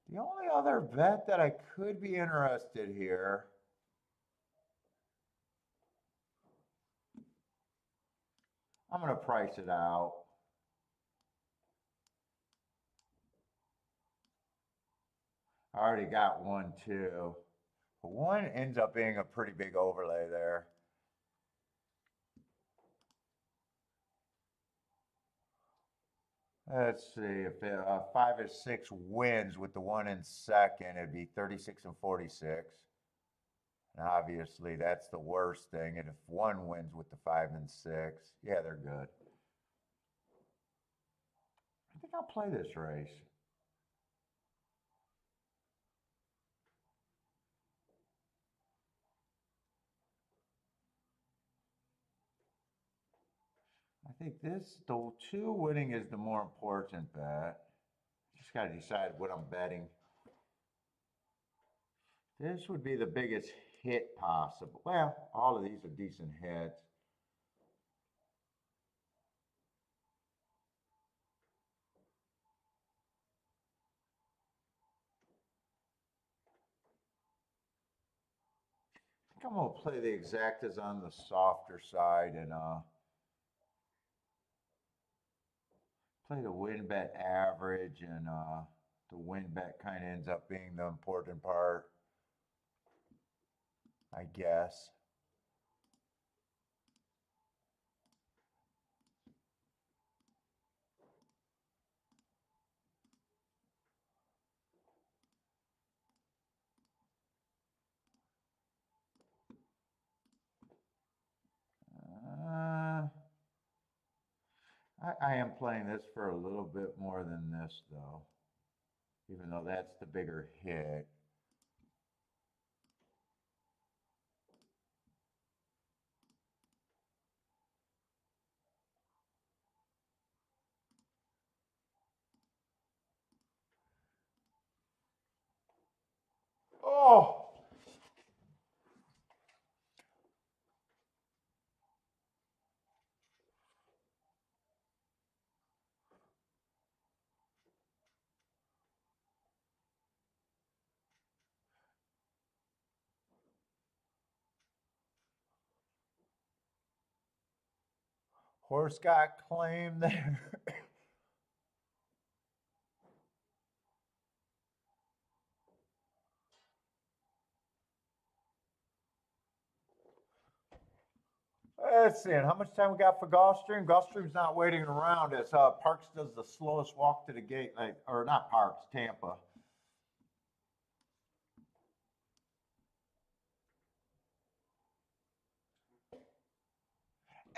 The only other bet that I could be interested here, I'm going to price it out. I already got one, too. One ends up being a pretty big overlay there. Let's see, if 5 is 6 wins with the one in second, it'd be 36 and 46. And obviously, that's the worst thing. And if one wins with the 5 and 6, yeah, they're good. I think I'll play this race. I think the 2 winning is the more important bet. Just got to decide what I'm betting. This would be the biggest hit possible. Well, all of these are decent hits. I think I'm going to play the exactas on the softer side and play the win bet average, and the win bet kind of ends up being the important part, I guess. I am playing this for a little bit more than this, though, even though that's the bigger hit. Oh! Horse got claimed there. Let's see. And how much time we got for Gulfstream? Gulfstream's not waiting around as Parks does the slowest walk to the gate, or not Parks, Tampa.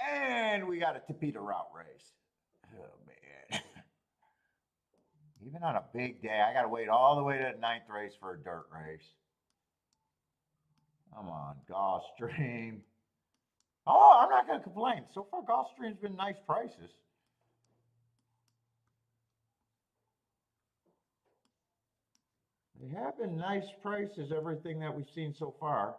And we got a Tapeta route race. Oh, man. Even on a big day, I got to wait all the way to the 9th race for a dirt race. Come on, Gulfstream. Oh, I'm not going to complain. So far, Gulfstream's been nice prices. They have been nice prices, everything that we've seen so far.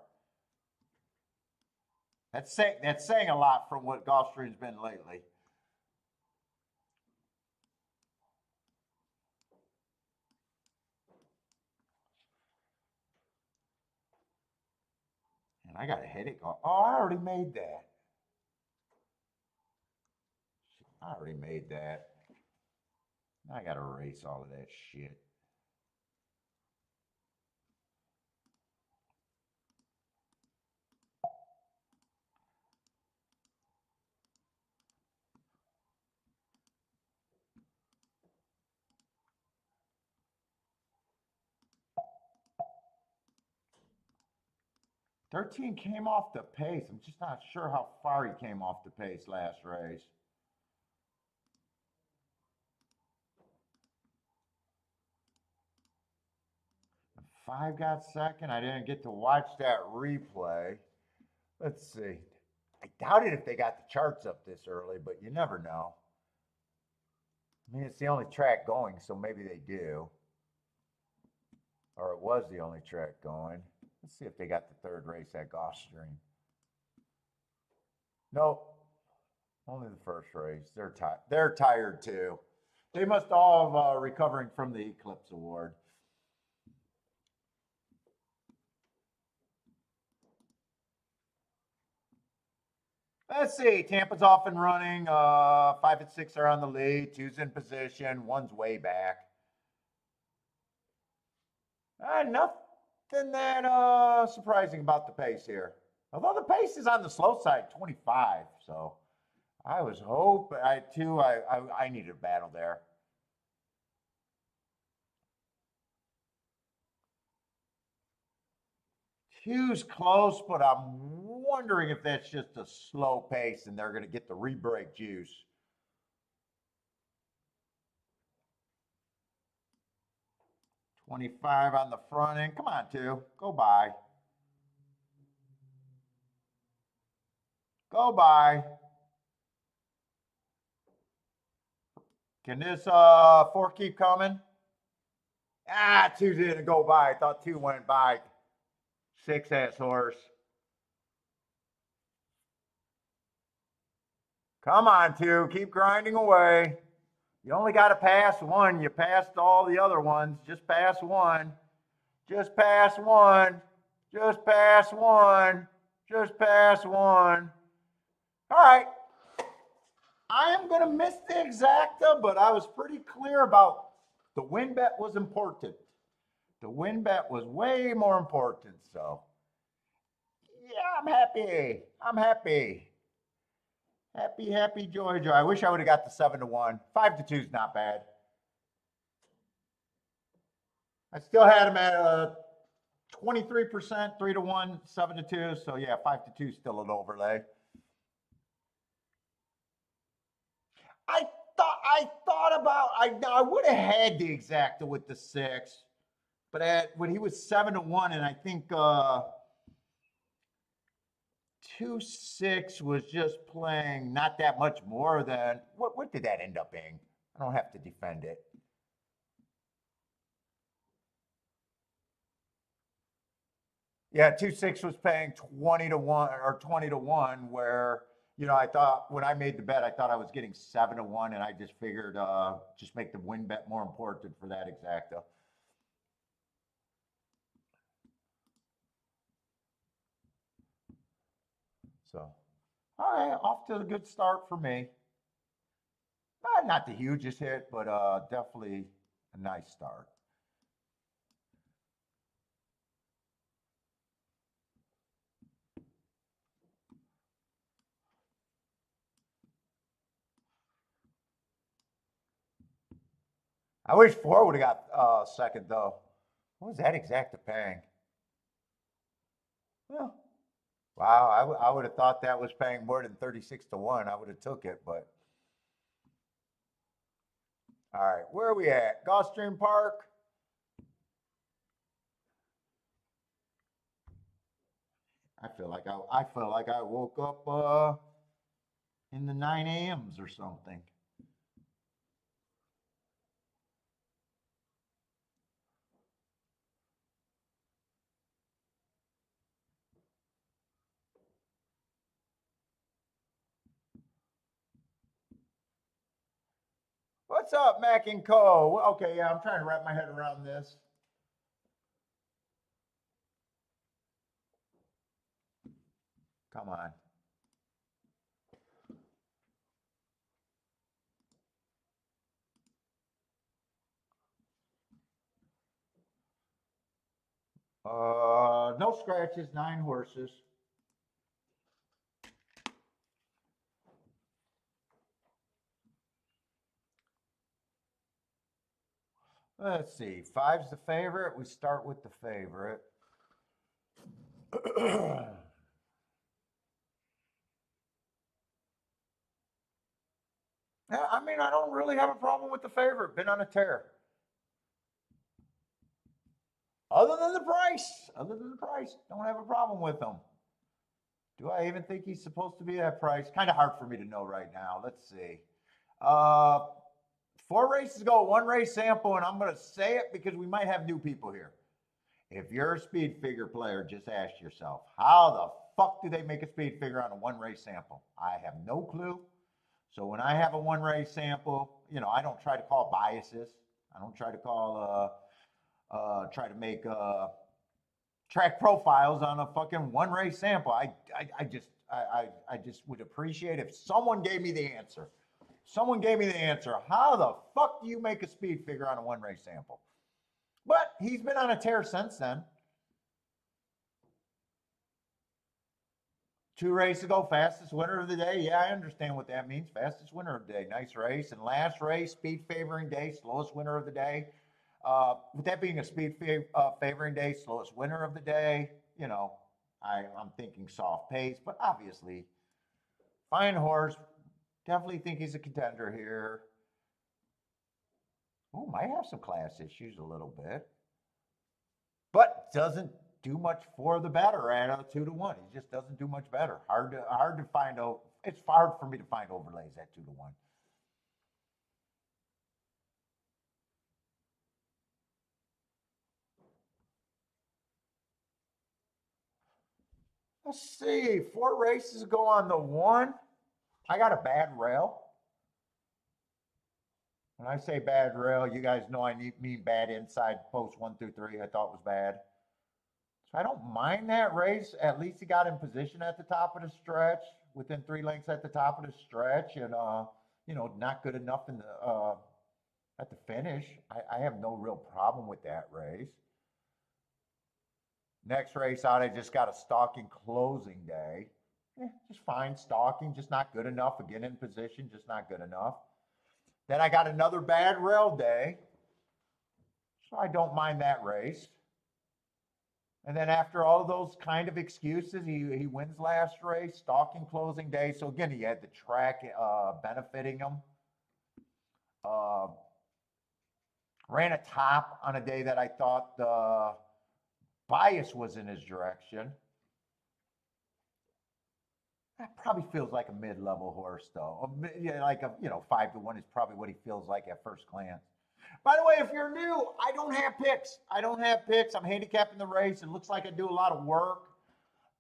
That's saying a lot from what Gulfstream's been lately. And I got a headache. Oh, I already made that. I already made that. I got to erase all of that shit. "13 came off the pace. I'm just not sure how far he came off the pace last race. Five got second. I didn't get to watch that replay. Let's see. I doubt it if they got the charts up this early, but you never know. I mean, it's the only track going, so maybe they do. Or it was the only track going. Let's see if they got the third race at Gulfstream. Nope. Only the first race. They're tired too. They must all have recovering from the Eclipse Award. Let's see. Tampa's off and running. 5 and 6 are on the lead. 2's in position. 1's way back. Nothing that surprising about the pace here. Although the pace is on the slow side, 25. So I was hoping I needed a battle there. Two's close, but I'm wondering if that's just a slow pace and they're going to get the re-break juice. 25 on the front end. Come on, two. Go by. Go by. Can this four keep coming? Ah, two didn't go by. I thought two went by. 6-ass horse. Come on, two. Keep grinding away. You only got to pass one. You passed all the other ones. Just pass one. Just pass one. Just pass one. Just pass one. All right. I am going to miss the exacta, but I was pretty clear about the win bet was important. The win bet was way more important. So, yeah, I'm happy. I'm happy. Happy, happy, joy, joy. I wish I would have got the 7-1. 5-2 is not bad. I still had him at 23%, 3-1, 7-2. So yeah, 5-2 is still an overlay. I would have had the exacta with the 6, but when he was 7-1, and I think 2-6 was just playing not that much more than what did that end up being? I don't have to defend it. Yeah, 2-6 was paying 20-1 or 20-1, where I thought when I made the bet, I thought I was getting 7-1, and I just figured just make the win bet more important for that exacta. So, all right, off to a good start for me. Not the hugest hit, but definitely a nice start. I wish 4 would have got second, though. What was that exacta paying? Well, wow, I would have thought that was paying more than 36-1. I would have took it, but. All right, where are we at? Gulfstream Park. I feel like I woke up in the 9 a.m.s or something. What's up, Mac and Co? Okay, yeah, I'm trying to wrap my head around this. Come on. No scratches, 9 horses. Let's see. 5's the favorite. We start with the favorite. Yeah, I mean, I don't really have a problem with the favorite. Been on a tear. Other than the price. Don't have a problem with him. Do I even think he's supposed to be that price? Kind of hard for me to know right now. Let's see. 4 races ago, 1 race sample, and I'm going to say it because we might have new people here. If you're a speed figure player, just ask yourself, how the fuck do they make a speed figure on a 1 race sample? I have no clue. So when I have a 1 race sample, I don't try to call biases. I don't try to try to make track profiles on a fucking 1 race sample. I just would appreciate if someone gave me the answer. Someone gave me the answer. How the fuck do you make a speed figure on a 1 race sample? But he's been on a tear since then. 2 races ago, fastest winner of the day. Yeah, I understand what that means. Fastest winner of the day. Nice race. And last race, speed favoring day, slowest winner of the day. With that being a speed favoring day, slowest winner of the day, you know, I'm thinking soft pace, but obviously, fine horse. Definitely think he's a contender here. Oh, might have some class issues a little bit, but doesn't do much for the better at a 2-1. He just doesn't do much better. Hard to find out. It's hard for me to find overlays at 2-1. Let's see. 4 races go on the 1. I got a bad rail. When I say bad rail, you guys know I mean bad inside post 1 through 3. I thought was bad. So I don't mind that race. At least he got in position at the top of the stretch, within 3 lengths at the top of the stretch, and you know, not good enough in the at the finish. I have no real problem with that race. Next race out, I just got a stalking closing day. Just fine stalking, just not good enough. Again in position, just not good enough. Then I got another bad rail day, so I don't mind that race. And then after all of those kind of excuses, he wins last race, stalking closing day. So again, he had the track benefiting him. Ran a top on a day that I thought the bias was in his direction. That probably feels like a mid-level horse, though. Yeah, like a 5-1 is probably what he feels like at first glance. By the way, if you're new, I don't have picks. I'm handicapping the race. It looks like I do a lot of work.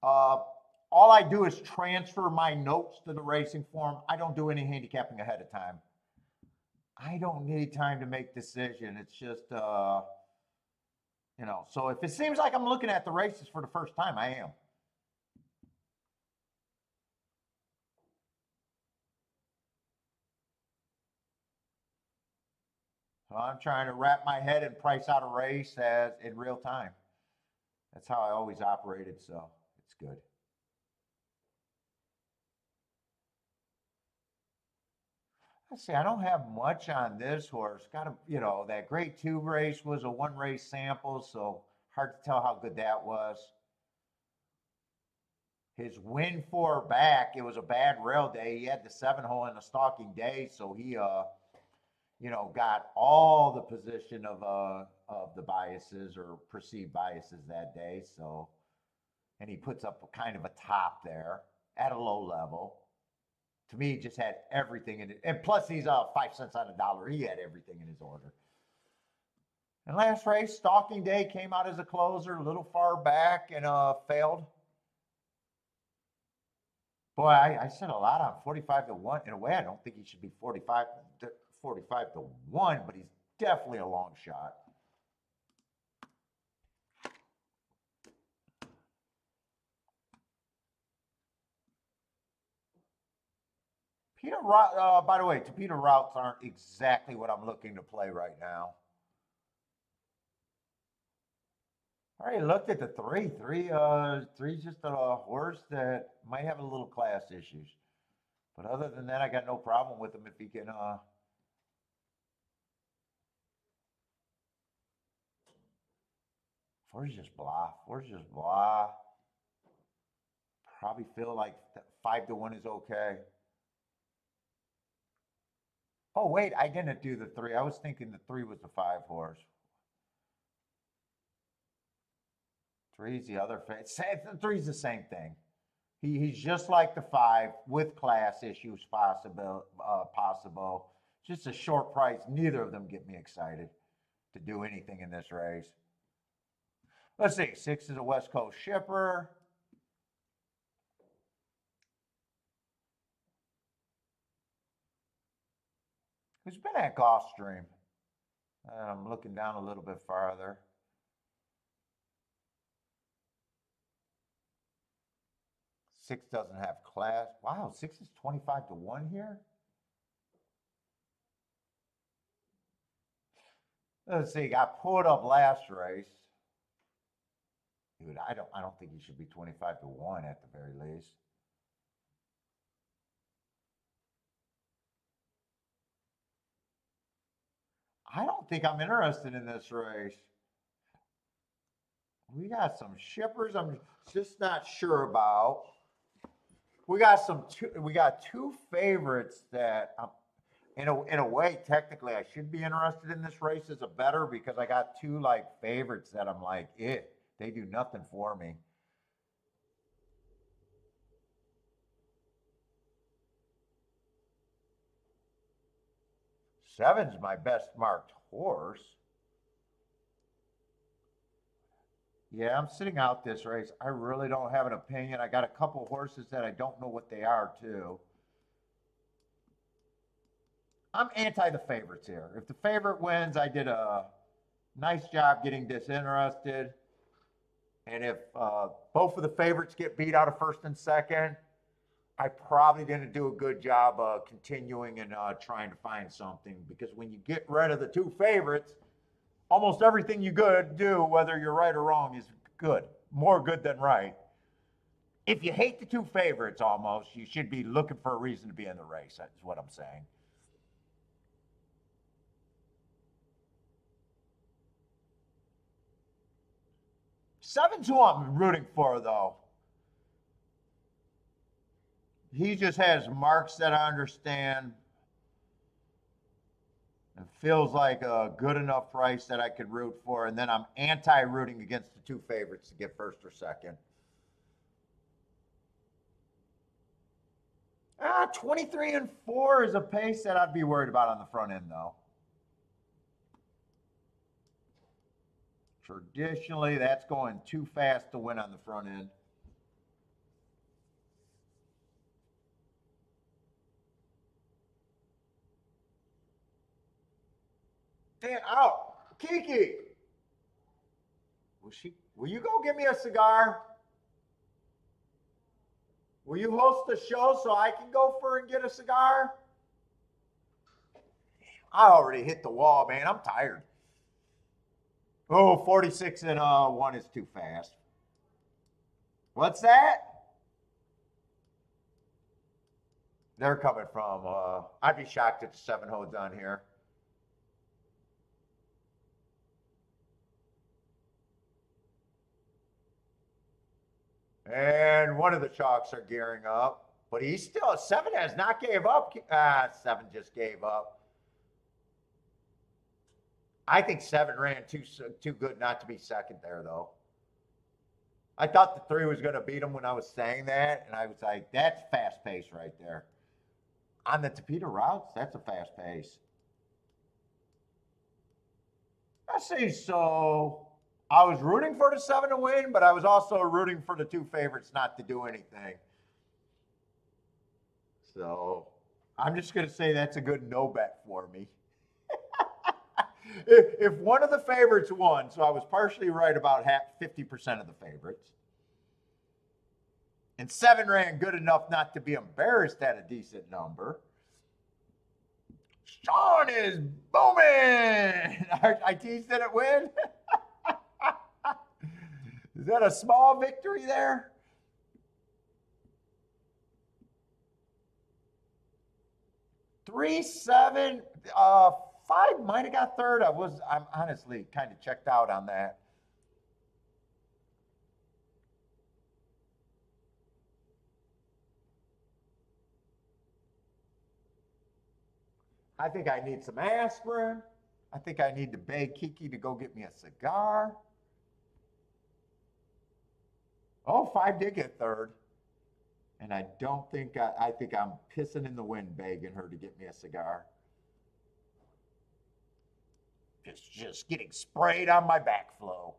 All I do is transfer my notes to the racing form. I don't do any handicapping ahead of time. I don't need time to make decision. It's just, so if it seems like I'm looking at the races for the first time, I am. So I'm trying to wrap my head and price out a race as in real time. That's how I always operated, so it's good. Let's see, I don't have much on this horse. Got a, that grade 2 race was a 1 race sample, so hard to tell how good that was. His win 4 back, it was a bad rail day. He had the 7-hole in a stalking day, so he got all the position of the biases or perceived biases that day. So, and he puts up kind of a top there at a low level. To me, he just had everything in it, and plus he's 5 cents on a dollar. He had everything in his order. And last race, stalking day, came out as a closer, a little far back, and failed. Boy, I said a lot on 45-1. In a way, I don't think he should be 45-1, but he's definitely a long shot. By the way, Peter routes aren't exactly what I'm looking to play right now. I already looked at the 3. Three's just a horse that might have a little class issues. But other than that, I got no problem with him if he can Four's just blah. Four's just blah. Probably feel like 5-1 is okay. Oh, wait, I didn't do the 3. I was thinking the 3 was the 5 horse. 3's the other. The 3's the same thing. He's just like the 5 with class issues possible. Just a short price. Neither of them get me excited to do anything in this race. Let's see. 6 is a West Coast shipper. Who's been at Gulfstream? I'm looking down a little bit farther. 6 doesn't have class. Wow, 6 is 25-1 here. Let's see, got pulled up last race. Dude, I don't think he should be 25 to 1 at the very least. I don't think I'm interested in this race. We got some shippers I'm just not sure about. We got two favorites that in a way, technically, I should be interested in this race as a bettor because I got two like favorites that I'm like, they do nothing for me. Seven's my best marked horse. Yeah, I'm sitting out this race. I really don't have an opinion. I got a couple horses that I don't know what they are, too. I'm anti the favorites here. If the favorite wins, I did a nice job getting disinterested. And if both of the favorites get beat out of first and second, I probably didn't do a good job continuing and trying to find something. Because when you get rid of the two favorites, almost everything you do, whether you're right or wrong, is good. More good than right. If you hate the two favorites almost, you should be looking for a reason to be in the race. That's what I'm saying. Seven's who I'm rooting for, though. He just has marks that I understand and feels like a good enough price that I could root for. And then I'm anti-rooting against the two favorites to get first or second. 23 and 4 is a pace that I'd be worried about on the front end, though. Traditionally, that's going too fast to win on the front end. Dan, out. Kiki. Will you go get me a cigar? Will you host the show so I can go for and get a cigar? I already hit the wall, man. I'm tired. Oh, 46 and 1 is too fast. What's that? They're coming from, I'd be shocked if the 7 holds on here. And one of the chalks are gearing up, but he's still, 7 has not gave up. 7 just gave up. I think 7 ran too good not to be second there, though. I thought the 3 was going to beat him when I was saying that, and I was like, that's fast pace right there. On the Tapeta routes, that's a fast pace. I see. So I was rooting for the 7 to win, but I was also rooting for the 2 favorites not to do anything. So I'm just going to say that's a good no bet for me. If one of the favorites won, so I was partially right about 50% of the favorites, and 7 ran good enough not to be embarrassed at a decent number. Sean is booming. I teased that it win. Is that a small victory there? Three, 7, 5 might have got third. I'm honestly kind of checked out on that. I think I need some aspirin. I think I need to beg Kiki to go get me a cigar. Oh, 5 did get third. And I don't think, I think I'm pissing in the wind begging her to get me a cigar. Just getting sprayed on my backflow.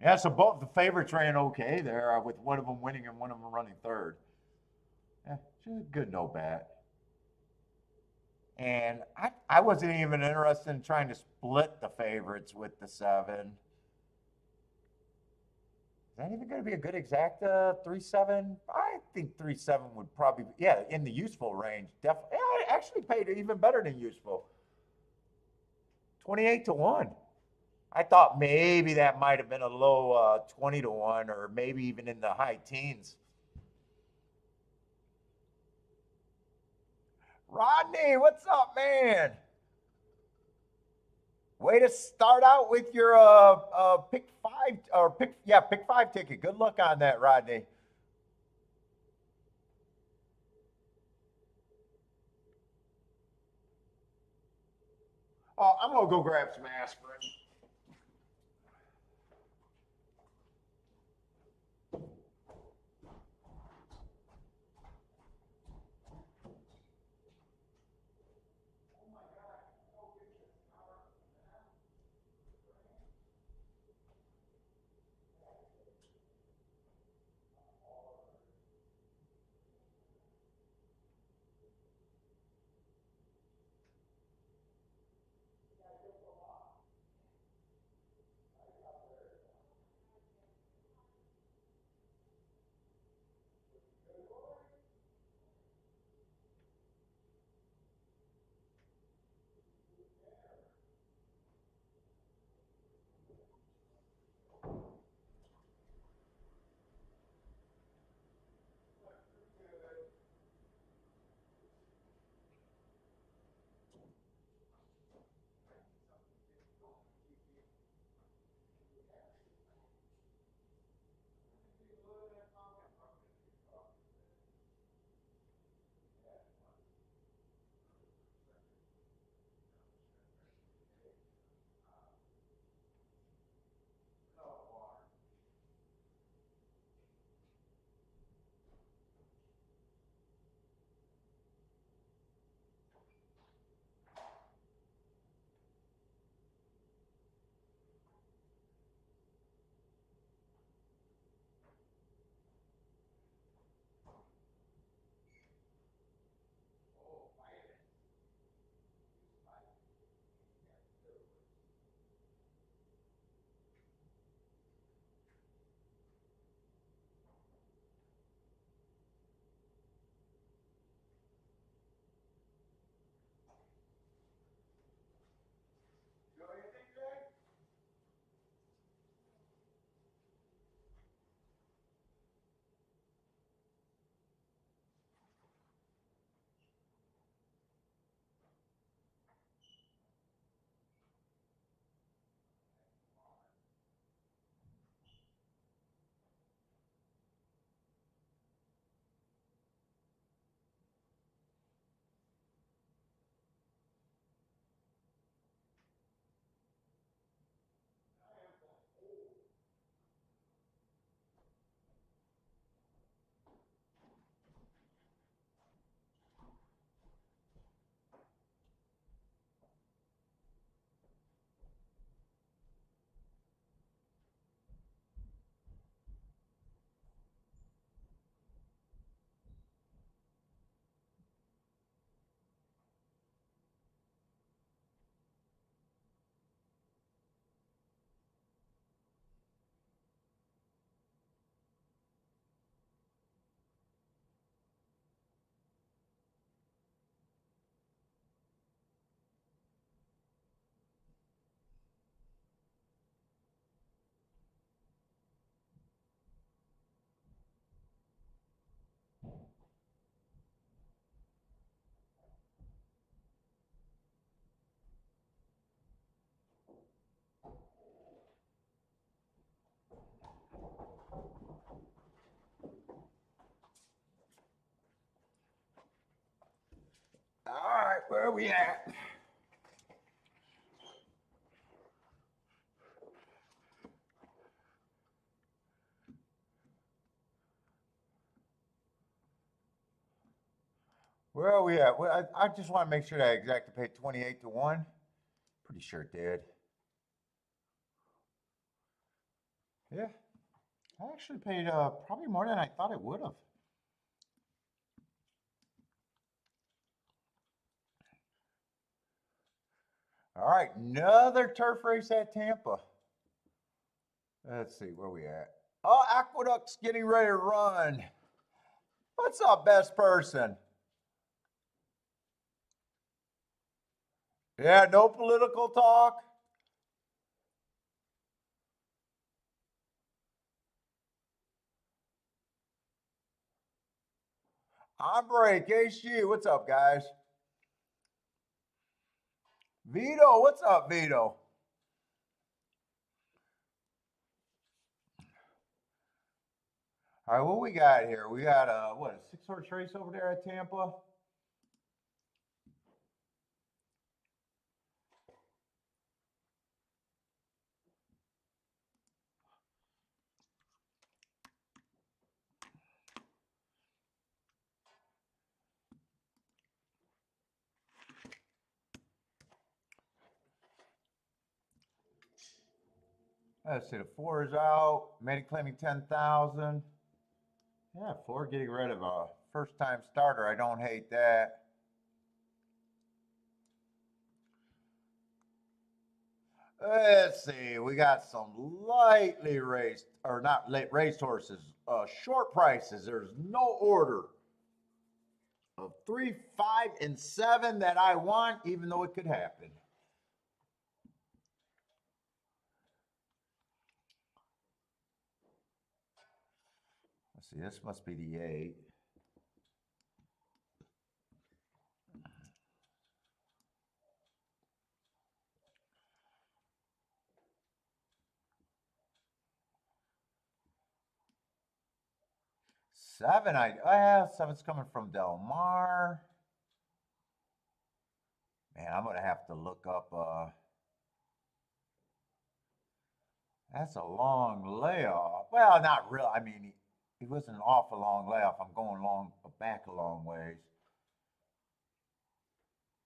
Yeah, so both the favorites ran okay there, with one of them winning and one of them running third. Yeah, just a good no bet. And I wasn't even interested in trying to split the favorites with the 7. Is that even going to be a good exacta 3-7? I think 3-7 would probably, yeah, in the useful range. Definitely, yeah, I actually paid even better than useful. 28-1. I thought maybe that might have been a low 20-1 or maybe even in the high teens. Rodney, what's up, man? Way to start out with your pick five or pick five ticket. Good luck on that, Rodney. Oh, I'm gonna go grab some aspirin. All right, where are we at? Where are we at? Well, I just want to make sure that I exactly paid 28-1. Pretty sure it did. Yeah, I actually paid probably more than I thought it would have. All right, another turf race at Tampa. Let's see where we at. Oh, Aqueduct's getting ready to run. What's up, best person? Yeah, no political talk. Ombre, KC, what's up, guys? Vito, what's up, Vito? All right, what we got here? We got what, a 6-horse race over there at Tampa? Let's see, the 4 is out. Many claiming 10,000. Yeah, 4 getting rid of a first-time starter. I don't hate that. Let's see, we got some lightly raced, or not late race horses, short prices. There's no order of 3, 5, and 7 that I want, even though it could happen. Let's see, this must be the 8. Seven, seven's coming from Del Mar. Man, I'm gonna have to look up. That's a long layoff. Well, not real. I mean, he wasn't an awful long layoff. I'm going back a long ways.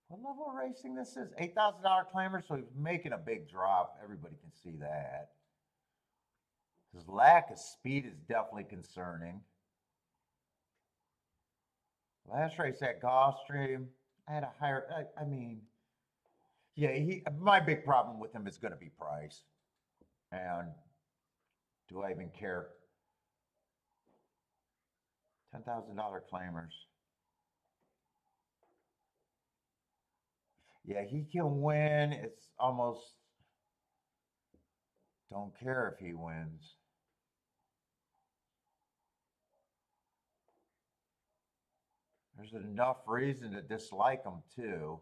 What level of racing this is? $8,000 claimer, so he's making a big drop. Everybody can see that. His lack of speed is definitely concerning. Last race at Gulfstream, I had a higher. I mean, yeah. My big problem with him is going to be price. And do I even care? $10,000 claimers. Yeah, he can win. It's almost don't care if he wins. There's enough reason to dislike him too.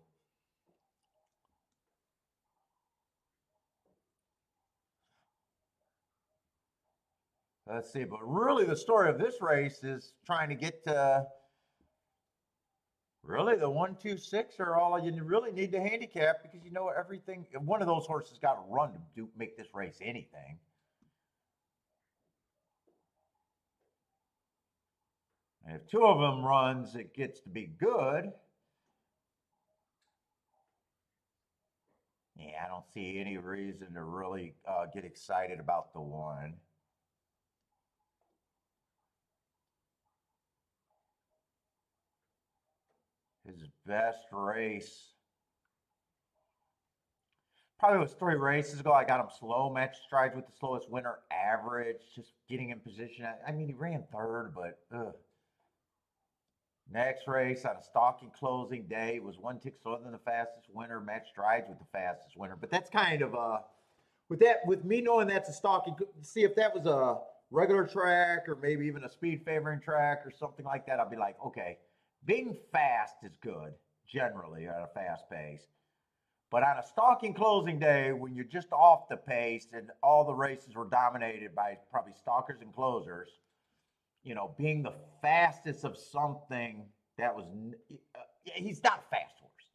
Let's see, but really the story of this race is trying to get to really the 1, 2, 6 are all you really need to handicap because you know everything. One of those horses got to run to make this race anything. And if 2 of them runs, it gets to be good. Yeah, I don't see any reason to really get excited about the 1. His best race probably was 3 races ago. I got him slow, match strides with the slowest winner average, just getting in position. I mean, he ran 3rd, but ugh. Next race on a stalking closing day was 1 tick slower than the fastest winner, match strides with the fastest winner. But that's kind of with me knowing that's a stalking. See if that was a regular track or maybe even a speed favoring track or something like that. I'll be like, okay, being fast is good generally at a fast pace. But on a stalking closing day, when you're just off the pace and all the races were dominated by probably stalkers and closers, being the fastest of something that was, he's not a fast horse.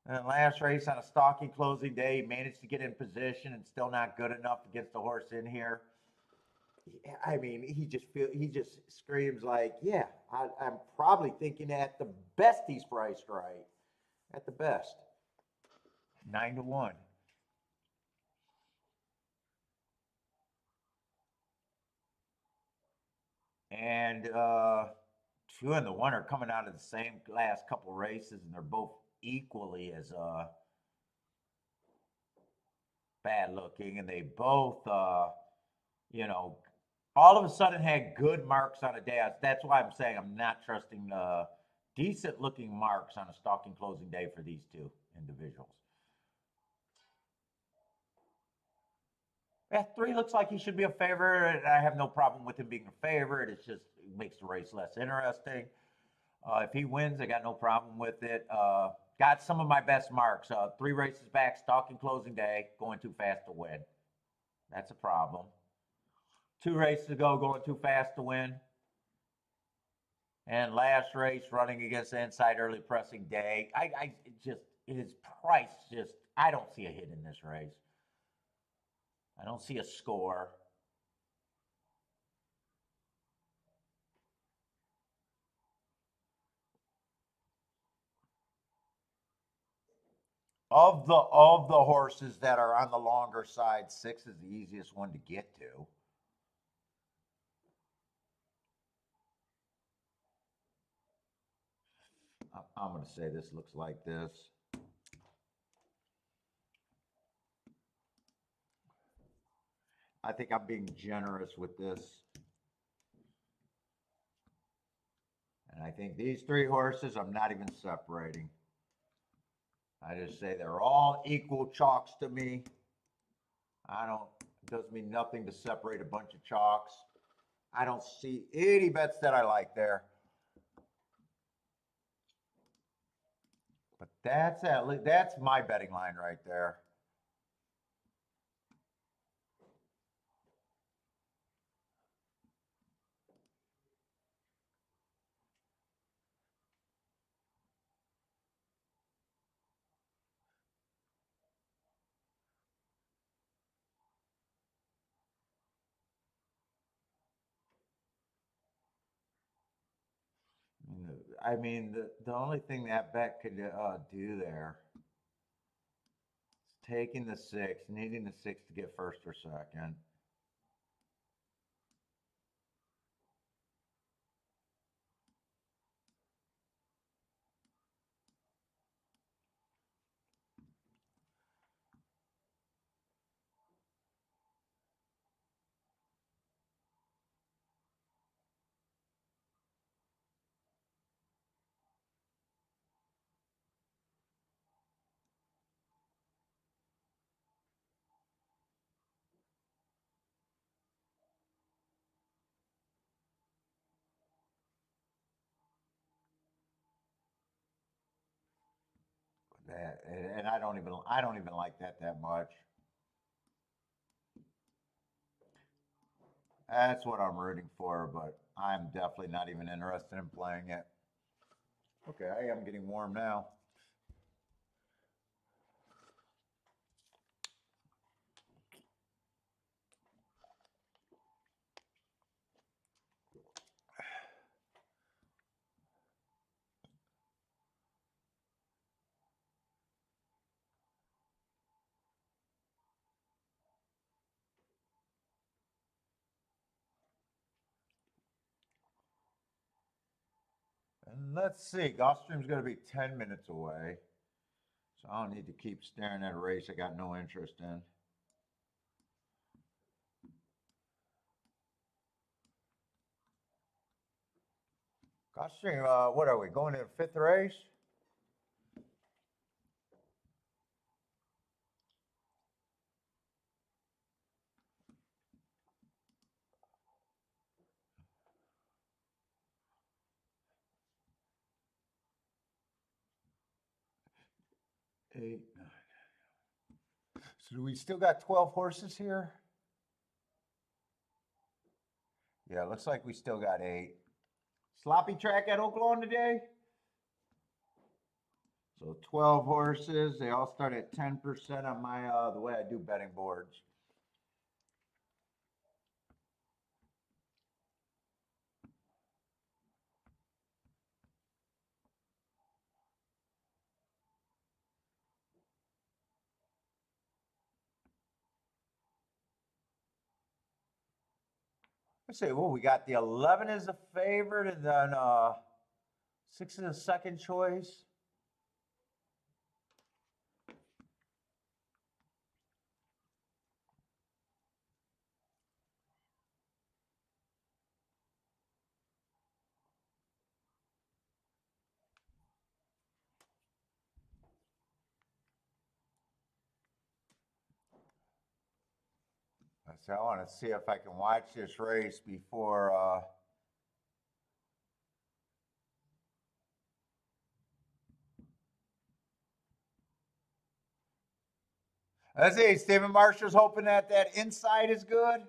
And last race on a stalking closing day, he managed to get in position and still not good enough against the horse in here. I mean, he just screams like, yeah, I'm probably thinking at the best he's priced right. At the best. 9-1. And 2 and the 1 are coming out of the same last couple races, and they're both equally as bad looking, and they both, you know, all of a sudden had good marks on a day. That's why I'm saying I'm not trusting the decent looking marks on a stalking closing day for these two individuals. Yeah, 3 looks like he should be a favorite, and I have no problem with him being a favorite. It's just it makes the race less interesting. If he wins, I got no problem with it. Got some of my best marks. 3 races back, stalking closing day, going too fast to win. That's a problem. 2 races ago, going too fast to win. And last race, running against the inside early pressing day. I just, his price just, I don't see a hit in this race. I don't see a score. Of the horses that are on the longer side, 6 is the easiest one to get to. I'm going to say this looks like this. I think I'm being generous with this. And I think these 3 horses, I'm not even separating. I just say they're all equal chalks to me. It does mean nothing to separate a bunch of chalks. I don't see any bets that I like there. But that's my betting line right there. I mean, the only thing that bet could do there is taking the 6, needing the 6 to get first or second. And I don't even like that much. That's what I'm rooting for, but I'm definitely not even interested in playing it. Okay, I am getting warm now. And let's see, Gulfstream's going to be 10 minutes away. So I don't need to keep staring at a race I got no interest in. Gulfstream, what are we, going to the 5th race? Eight, 9. So do we still got 12 horses here? Yeah, looks like we still got 8. Sloppy track at Oaklawn today? So 12 horses. They all start at 10% on my the way I do betting boards. Let's see. Well, we got the 11 as a favorite, and then 6 is a second choice. So I want to see if I can watch this race before. Let's see. Stephen Marshall's hoping that that inside is good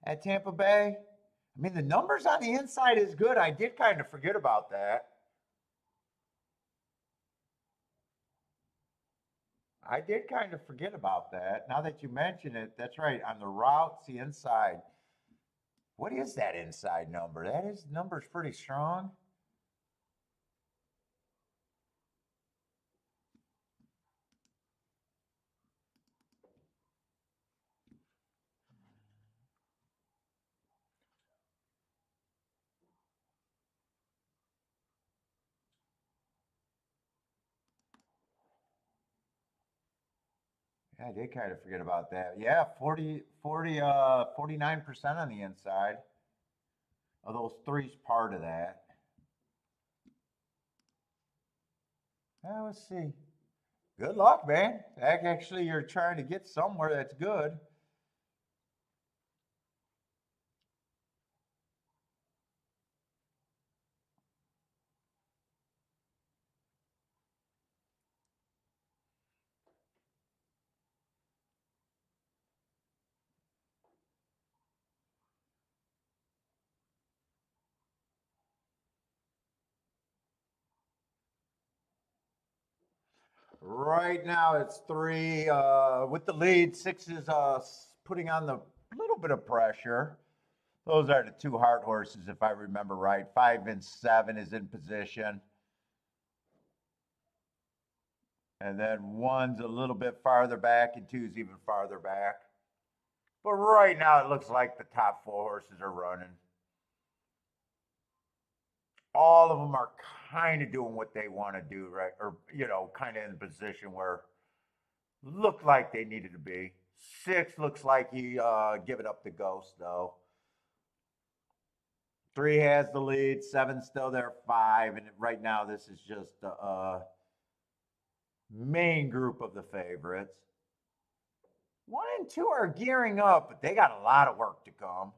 at Tampa Bay. I mean, the numbers on the inside is good. I did kind of forget about that. I did kind of forget about that. Now that you mention it, that's right. On the routes, the inside. What is that inside number? That is number's pretty strong. Yeah, I did kind of forget about that. Yeah, 49% on the inside. Of those three's part of that. Let's see. Good luck, man. Actually, you're trying to get somewhere that's good. Right now, it's three with the lead. Six is putting on the little bit of pressure. Those are the two hard horses, if I remember right. 5 and 7 is in position. And then one's a little bit farther back, and two's even farther back. But right now, it looks like the top four horses are running. All of them are kind of doing what they want to do, right? Or, kind of in a position where looked like they needed to be. Six looks like he give it up to Ghost, though. Three has the lead. Seven's still there. Five, and right now this is just the main group of the favorites. One and two are gearing up, but they got a lot of work to come.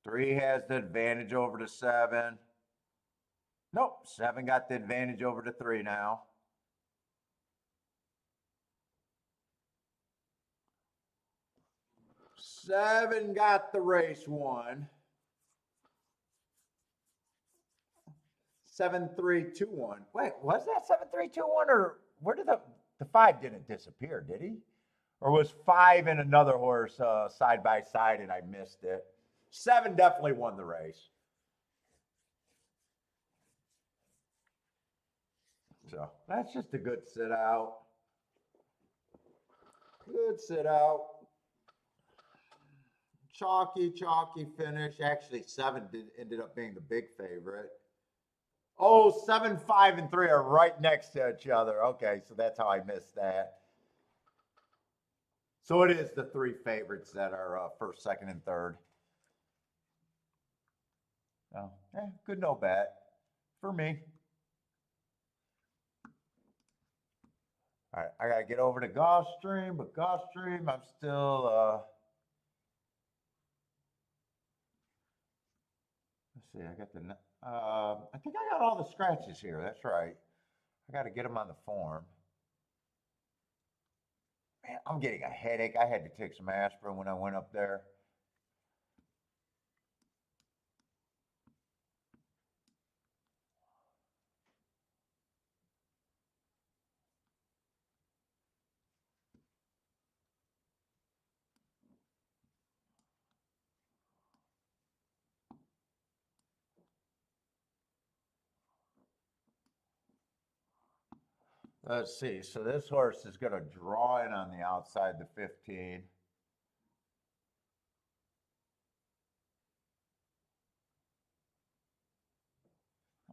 Three has the advantage over the seven. Nope, seven got the advantage over the three now. Seven got the race won. 7-3-2-1. Wait, was that 7-3-2-1 or where did the five didn't disappear, did he? Or was five and another horse side by side and I missed it? Seven definitely won the race. So that's just a good sit out. Good sit out. Chalky finish. Actually, seven ended up being the big favorite. Oh, 7, 5, and 3 are right next to each other. Okay, so that's how I missed that. So it is the three favorites that are first, second, and third. Oh, good no bet for me. All right, I gotta get over to Gulfstream, but Gulfstream, I'm still. Let's see, I got the. I think I got all the scratches here. That's right. I got to get them on the form. Man, I'm getting a headache. I had to take some aspirin when I went up there. Let's see. So this horse is going to draw in on the outside the 15.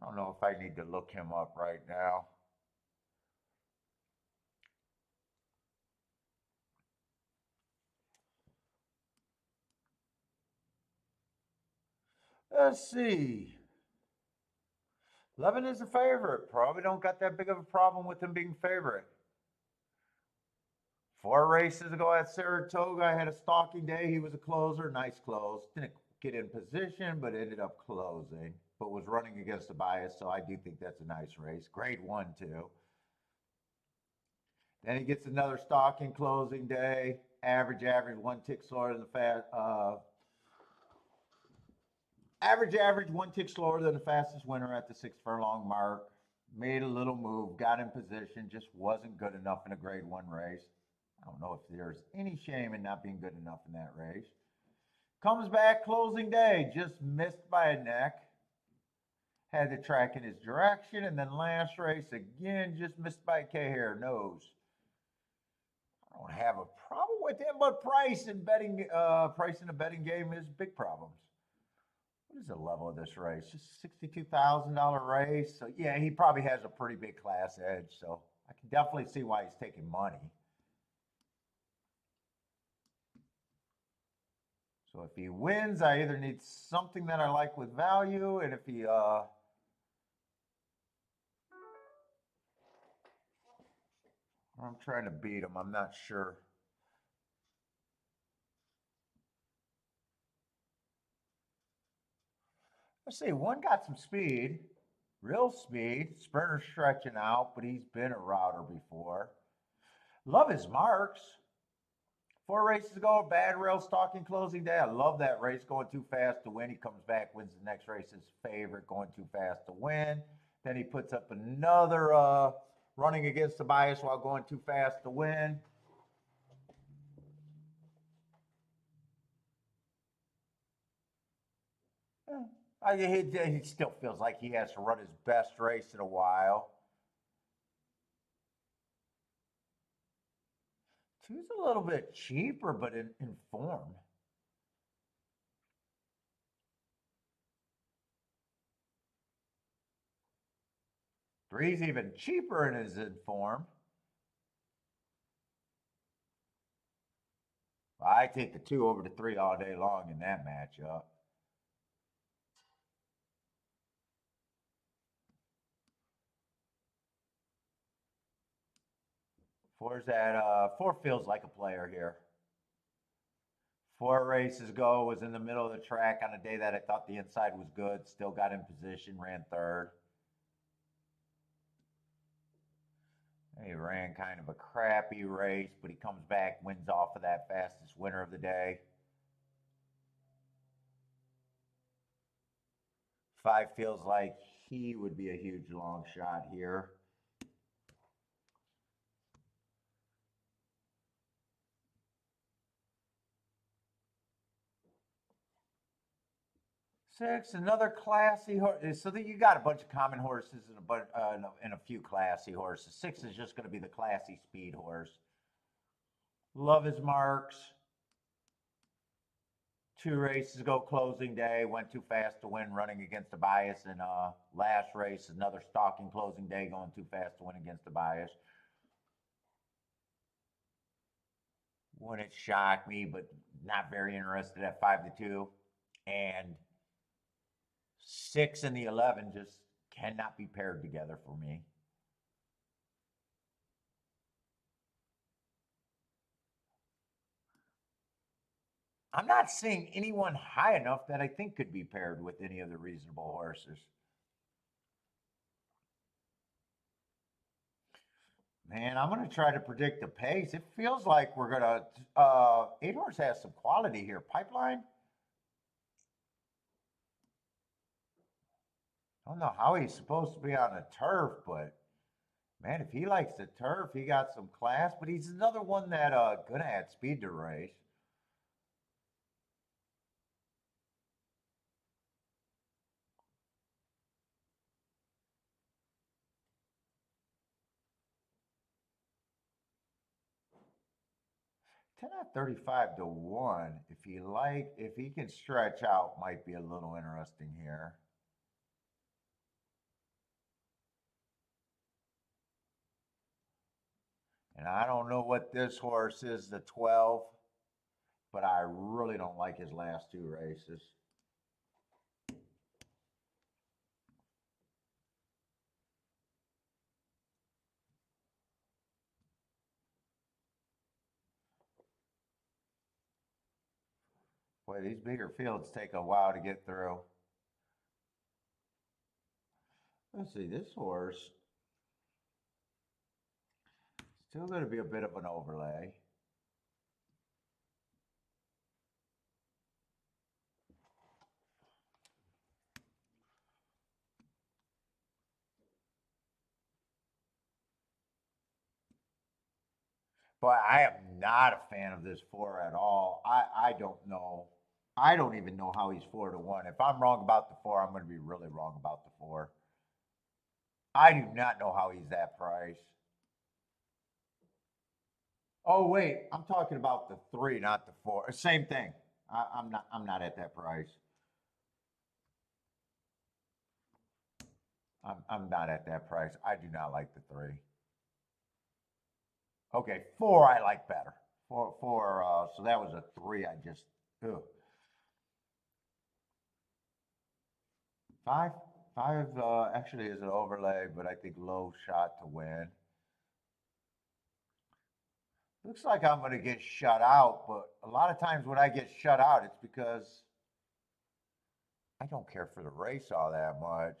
I don't know if I need to look him up right now. Let's see. 11 is a favorite. Probably don't got that big of a problem with him being favorite. 4 races ago at Saratoga, I had a stalking day. He was a closer, nice close. Didn't get in position, but ended up closing. But was running against a bias, so I do think that's a nice race. Grade 1, too. Then he gets another stalking closing day. Average, 1 tick slower than the fast. Average, 1 tick slower than the fastest winner at the 6 furlong mark. Made a little move, got in position, just wasn't good enough in a grade 1 race. I don't know if there's any shame in not being good enough in that race. Comes back closing day, just missed by a neck. Had the track in his direction, and then last race again, just missed by a K-hair nose. I don't have a problem with him, but price in the betting game is big problems. What is the level of this race? Just $62,000 race. So yeah, he probably has a pretty big class edge. So I can definitely see why he's taking money. So if he wins, I either need something that I like with value, and if he I'm trying to beat him, I'm not sure. Let's see, one got some speed, real speed, sprinter stretching out, but he's been a router before. Love his marks. 4 races ago, bad rail stalking closing day. I love that race, going too fast to win. He comes back, wins the next race, his favorite, going too fast to win. Then he puts up another running against the bias while going too fast to win. He still feels like he has to run his best race in a while. 2's a little bit cheaper, but in form. 3's even cheaper and is in form. I take the 2 over the 3 all day long in that matchup. Four feels like a player here. 4 races ago, was in the middle of the track on a day that I thought the inside was good. Still got in position, ran 3rd. He ran kind of a crappy race, but he comes back, wins off of that fastest winner of the day. 5 feels like he would be a huge long shot here. Six, another classy horse. So that you got a bunch of common horses and a few classy horses. 6 is just going to be the classy speed horse. Love his marks. 2 races ago, closing day, went too fast to win, running against a bias. And last race, another stalking closing day, going too fast to win against a bias. Wouldn't shock me, but not very interested at 5-2. And 6 and the 11 just cannot be paired together for me. I'm not seeing anyone high enough that I think could be paired with any of the reasonable horses. Man, I'm going to try to predict the pace. It feels like we're going to, 8 horse has some quality here. Pipeline? I don't know how he's supposed to be on a turf, but man, if he likes the turf, he got some class. But he's another one that gonna add speed to race. Ten at 35-1. If he can stretch out, might be a little interesting here. And I don't know what this horse is, the 12, but I really don't like his last 2 races. Boy, these bigger fields take a while to get through. Let's see, this horse still going to be a bit of an overlay. But I am not a fan of this 4 at all. I don't know. I don't even know how he's 4-1. If I'm wrong about the 4, I'm going to be really wrong about the 4. I do not know how he's that price. Oh wait, I'm talking about the 3, not the 4. Same thing. I'm not at that price. I'm not at that price. I do not like the 3. Okay, 4 I like better. 4. So that was a 3. I just. Ugh. 5 actually is an overlay, but I think low shot to win. Looks like I'm going to get shut out, but a lot of times when I get shut out, it's because I don't care for the race all that much.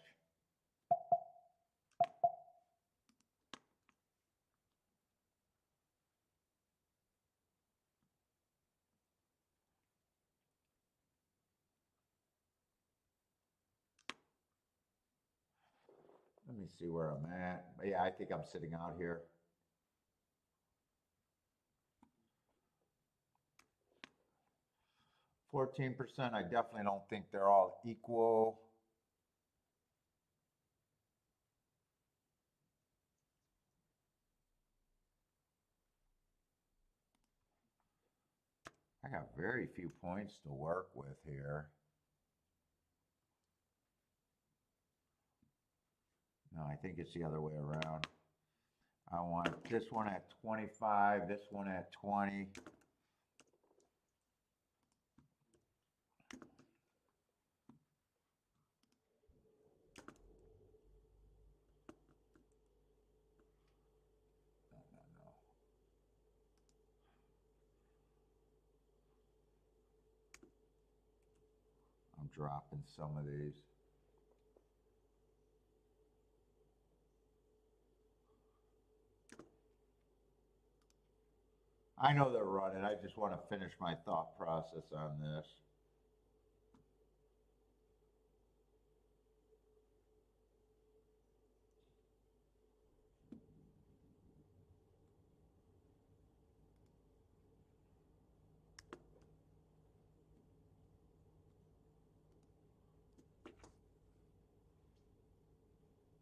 Let me see where I'm at. Yeah, I think I'm sitting out here. %. I definitely don't think they're all equal. I got very few points to work with here. No, I think it's the other way around. I want this one at 25, this one at 20. No. I'm dropping some of these. I know they're running. I just want to finish my thought process on this.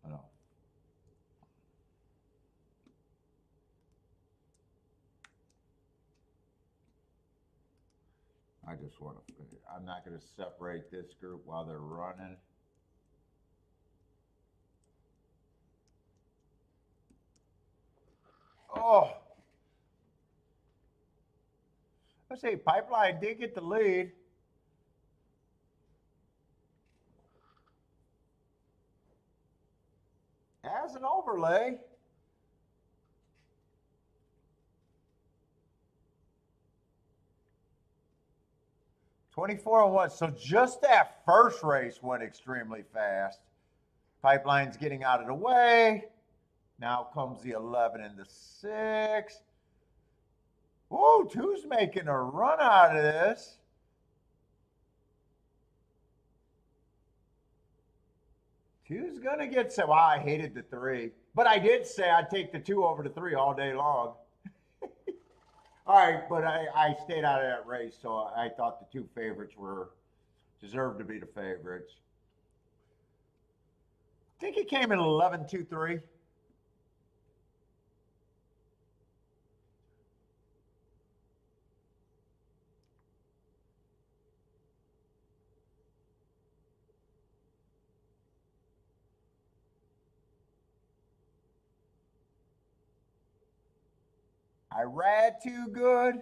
I know. I just want to finish. I'm not going to separate this group while they're running. Oh, let's see. Pipeline did get the lead. As an overlay. $24-1. So just that first race went extremely fast. Pipeline's getting out of the way. Now comes the 11 and the 6. Ooh, 2's making a run out of this. Two's going to get some. Wow, I hated the 3. But I did say I'd take the 2 over the 3 all day long. All right, but I stayed out of that race, so I thought the 2 favorites deserved to be the favorites. I think it came in 11-2-3. I read too good.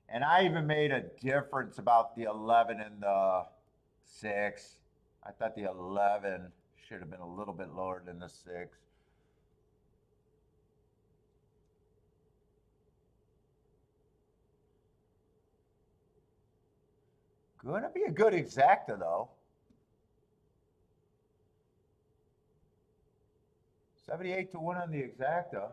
And I even made a difference about the 11 and the 6. I thought the 11 should have been a little bit lower than the 6. Gonna be a good exacta though. 78 to 1 on the exacta.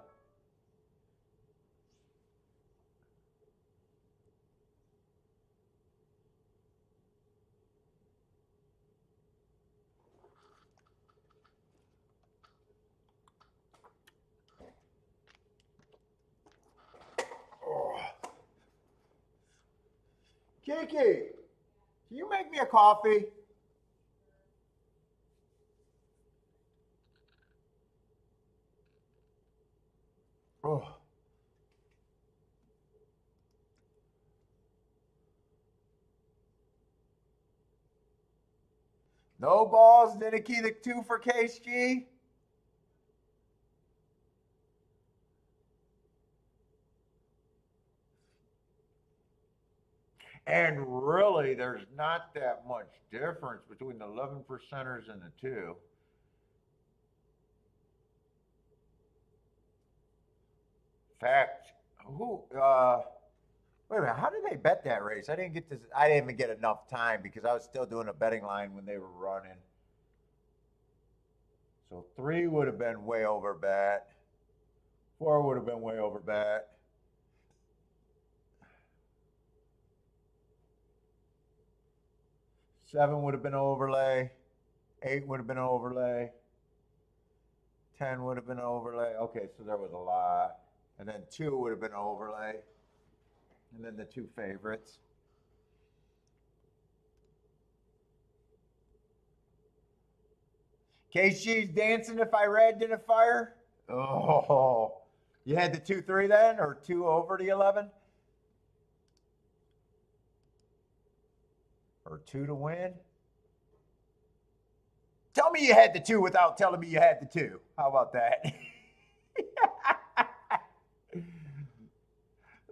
Kiki, can you make me a coffee? Oh. No balls, Nicky the 2 for KSG. And really, there's not that much difference between the 11 percenters and the 2. In fact, wait a minute, how did they bet that race? I didn't get this. I didn't even get enough time because I was still doing a betting line when they were running. So 3 would have been way over bet. 4 would have been way over bet. 7 would have been an overlay. 8 would have been an overlay. 10 would have been an overlay. Okay, so there was a lot. And then 2 would have been an overlay. And then the 2 favorites. KG's dancing if I red didn't fire. Oh, you had the 2-3 then, or 2 over the 11? Or 2 to win? Tell me you had the 2 without telling me you had the 2. How about that?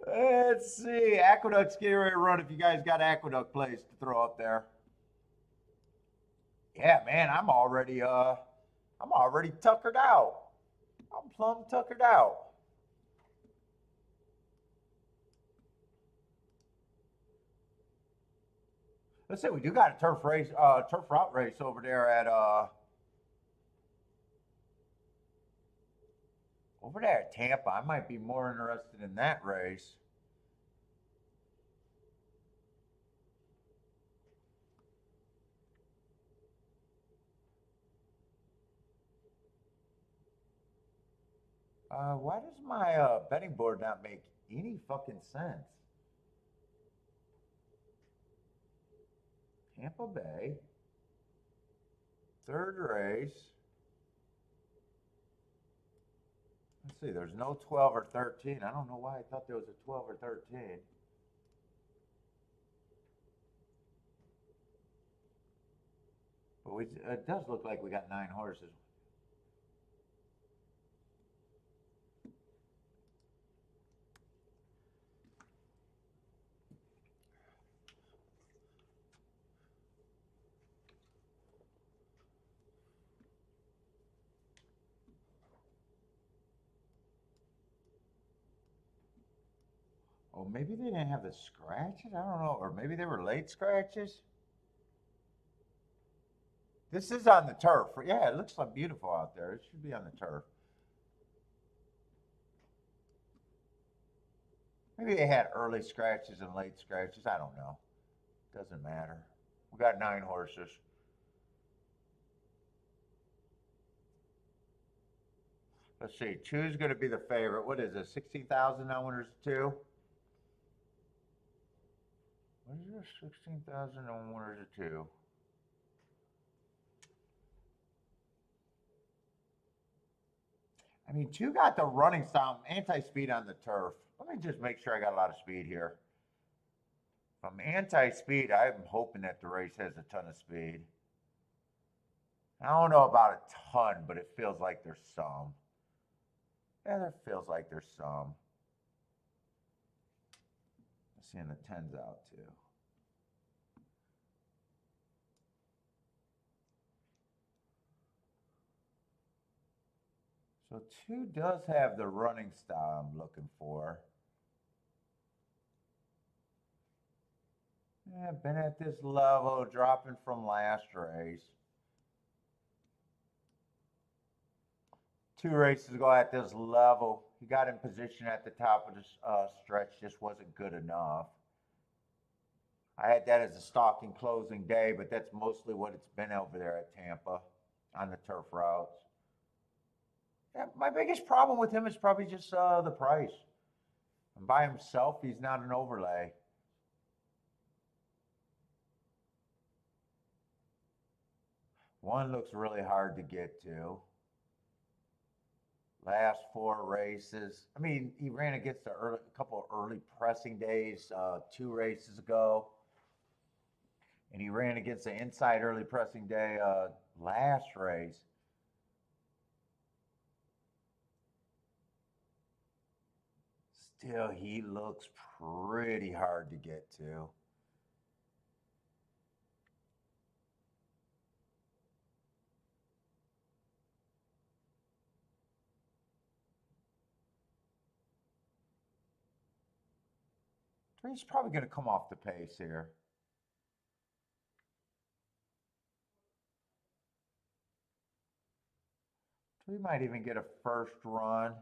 Let's see. Aqueduct's getting ready to run if you guys got Aqueduct plays to throw up there. Yeah, man, I'm already tuckered out. I'm plumb tuckered out. Let's say we do got a turf route race over there at Tampa. I might be more interested in that race. Why does my betting board not make any fucking sense? Tampa Bay, 3rd race. Let's see, there's no 12 or 13. I don't know why I thought there was a 12 or 13. But it does look like we got 9 horses. Oh, maybe they didn't have the scratches? I don't know. Or maybe they were late scratches? This is on the turf. Yeah, it looks like beautiful out there. It should be on the turf. Maybe they had early scratches and late scratches. I don't know. Doesn't matter. We got 9 horses. Let's see. 2 is going to be the favorite. What is it? 16,000 now when there's 2? What is this? 16,000 on winners of 2. I mean, 2 got the running style, anti-speed on the turf. Let me just make sure I got a lot of speed here. If I'm anti-speed, I'm hoping that the race has a ton of speed. I don't know about a ton, but it feels like there's some. Yeah, it feels like there's some. I'm seeing the 10s out too. So 2 does have the running style I'm looking for. Yeah, been at this level, dropping from last race. 2 races ago at this level, he got in position at the top of the stretch, just wasn't good enough. I had that as a stalking closing day, but that's mostly what it's been over there at Tampa on the turf routes. Yeah, my biggest problem with him is probably just the price. And by himself, he's not an overlay. One looks really hard to get to. Last 4 races. I mean, he ran against a couple of early pressing days 2 races ago. And he ran against the inside early pressing day last race. Still, he looks pretty hard to get to. He's probably going to come off the pace here. We might even get a first run.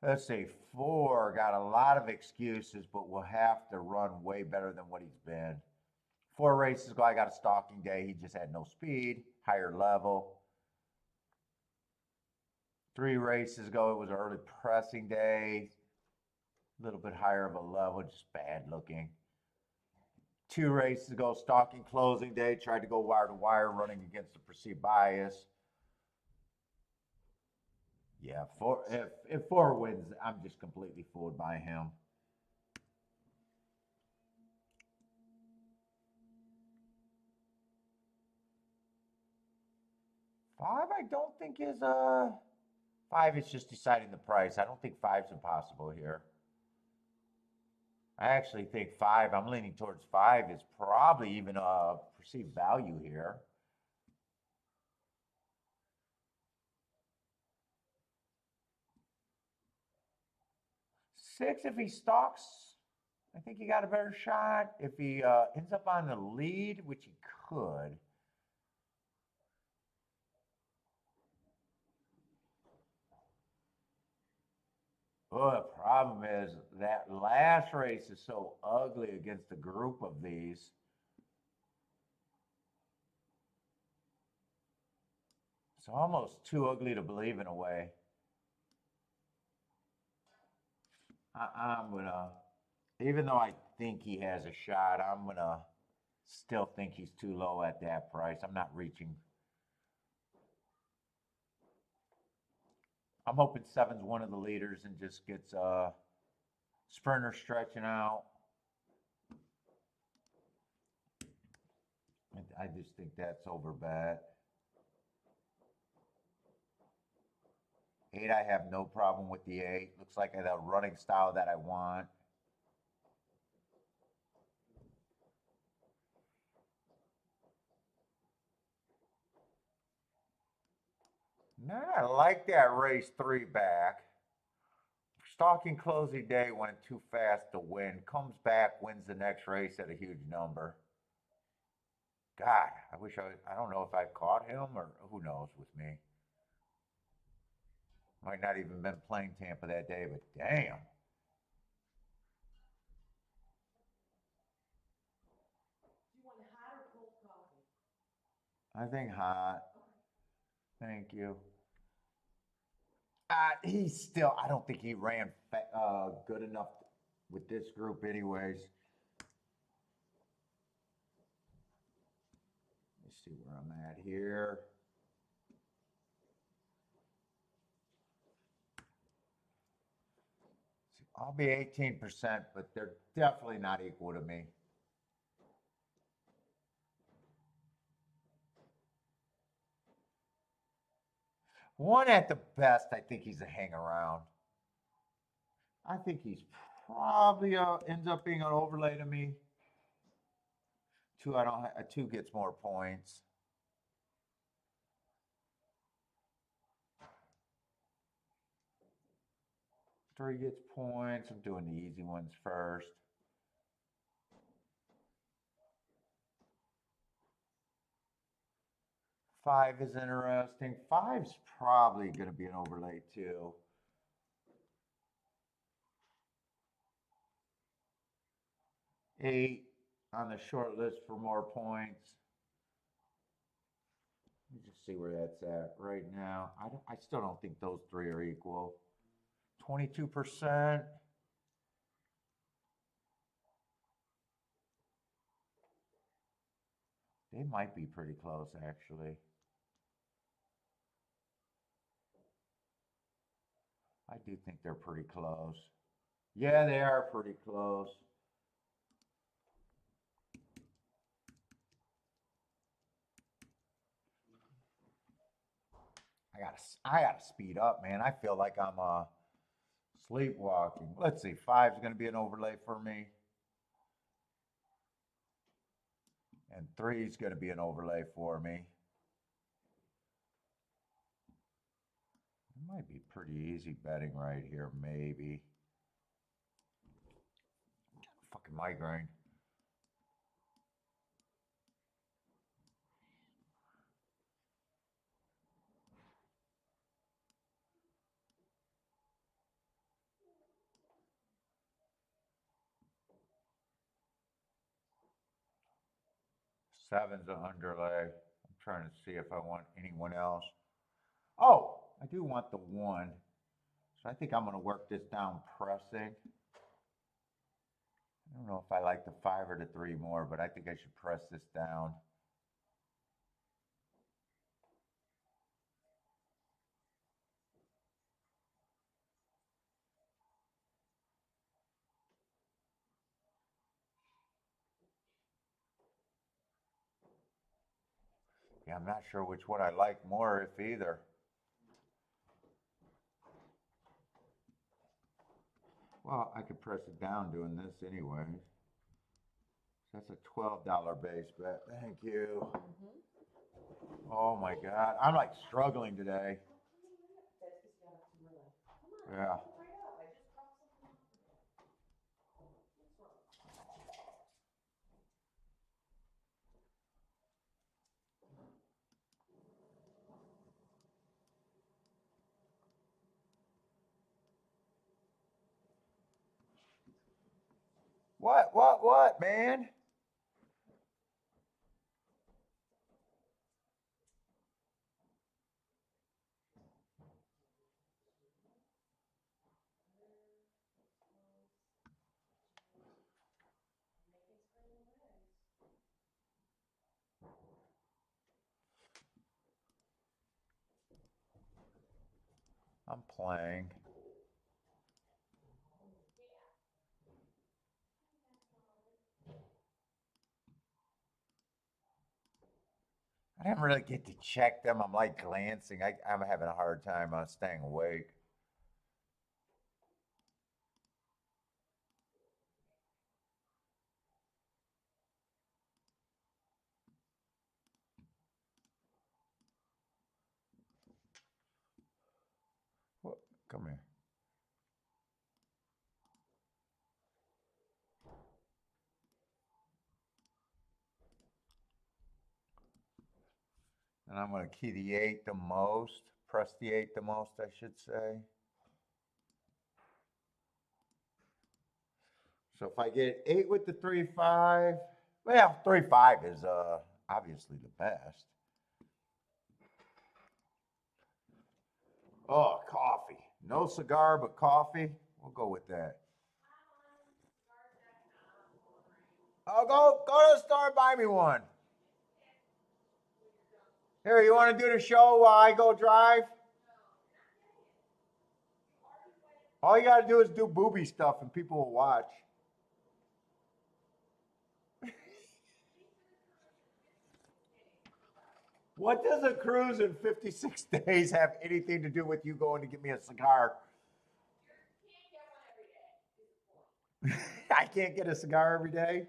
Let's see, 4 got a lot of excuses, but will have to run way better than what he's been. 4 races ago, I got a stalking day. He just had no speed, higher level. 3 races ago, it was an early pressing day. A little bit higher of a level, just bad looking. 2 races ago, stalking closing day, tried to go wire to wire, running against the perceived bias. Yeah, if 4 wins, I'm just completely fooled by him. 5, I don't think is 5 is just deciding the price. I don't think 5's impossible here. I actually think 5, I'm leaning towards 5 is probably even a perceived value here. 6, if he stalks, I think he got a better shot. If he ends up on the lead, which he could. Oh, the problem is that last race is so ugly against a group of these. It's almost too ugly to believe in a way. I'm gonna, even though I think he has a shot, I'm gonna still think he's too low at that price. I'm not reaching. I'm hoping 7's one of the leaders and just gets sprinter stretching out. I just think that's overbet. 8, I have no problem with the 8. Looks like the running style that I want. No, I like that race 3 back. Stalking closing day went too fast to win. Comes back, wins the next race at a huge number. God, I wish I don't know if I caught him or who knows with me. Might not even been playing Tampa that day, but damn. I think hot. Thank you. He's still, I don't think he ran good enough with this group, anyways. Let's see where I'm at here. I'll be 18%, but they're definitely not equal to me. One at the best, I think he's a hang around. I think he's probably ends up being an overlay to me. 2, I don't. 2 gets more points. 3 gets points. I'm doing the easy ones first. 5 is interesting. 5's probably going to be an overlay too. 8 on the short list for more points. Let me just see where that's at right now. I still don't think those 3 are equal. 22%. They might be pretty close, actually. I do think they're pretty close. Yeah, they are pretty close. I gotta speed up, man. I feel like I'm sleepwalking. Let's see, 5's gonna be an overlay for me. And 3's gonna be an overlay for me. It might be pretty easy betting right here, maybe. Fucking migraine. Seven's an underlay. I'm trying to see if I want anyone else. Oh, I do want the 1. So I think I'm going to work this down pressing. I don't know if I like the 5 or the 3 more, but I think I should press this down. Yeah, I'm not sure which one I like more, if either. Well, I could press it down doing this anyway. That's a $12 base bet. Thank you. Oh my God. I'm like struggling today. Yeah. What, man? I'm playing. I didn't really get to check them. I'm like glancing. I'm having a hard time staying awake. What? Come here. And I'm going to key the 8 the most. Press the 8 the most, I should say. So if I get 8 with the 3-5, well, 3-5 is obviously the best. Oh, coffee. No cigar, but coffee. We'll go with that. Oh, go to the store and buy me one. Here, you want to do the show while I go drive? All you got to do is do booby stuff and people will watch. What does a cruise in 56 days have anything to do with you going to get me a cigar? I can't get a cigar every day?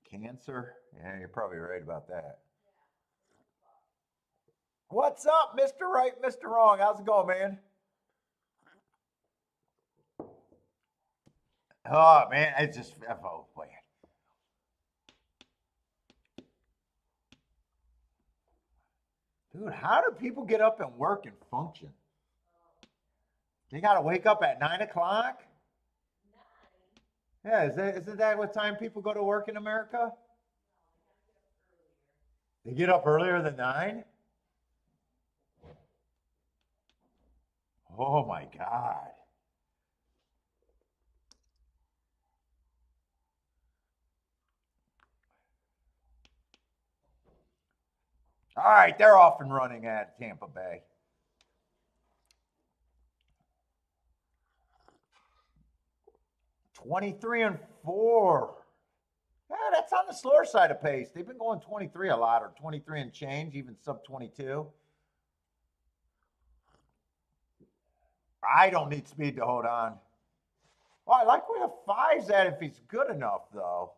Cancer? Yeah, you're probably right about that. What's up, Mr. Right, Mr. Wrong? How's it going, man? Oh, man, it's just, oh, boy. Dude, how do people get up and work and function? They got to wake up at 9 o'clock? Yeah, isn't that what time people go to work in America? They get up earlier than 9? Oh my God. All right, they're off and running at Tampa Bay. $23-4. Yeah, that's on the slower side of pace. They've been going 23 a lot, or 23 and change, even sub 22. I don't need speed to hold on. Well, I like where the 5's at if he's good enough, though.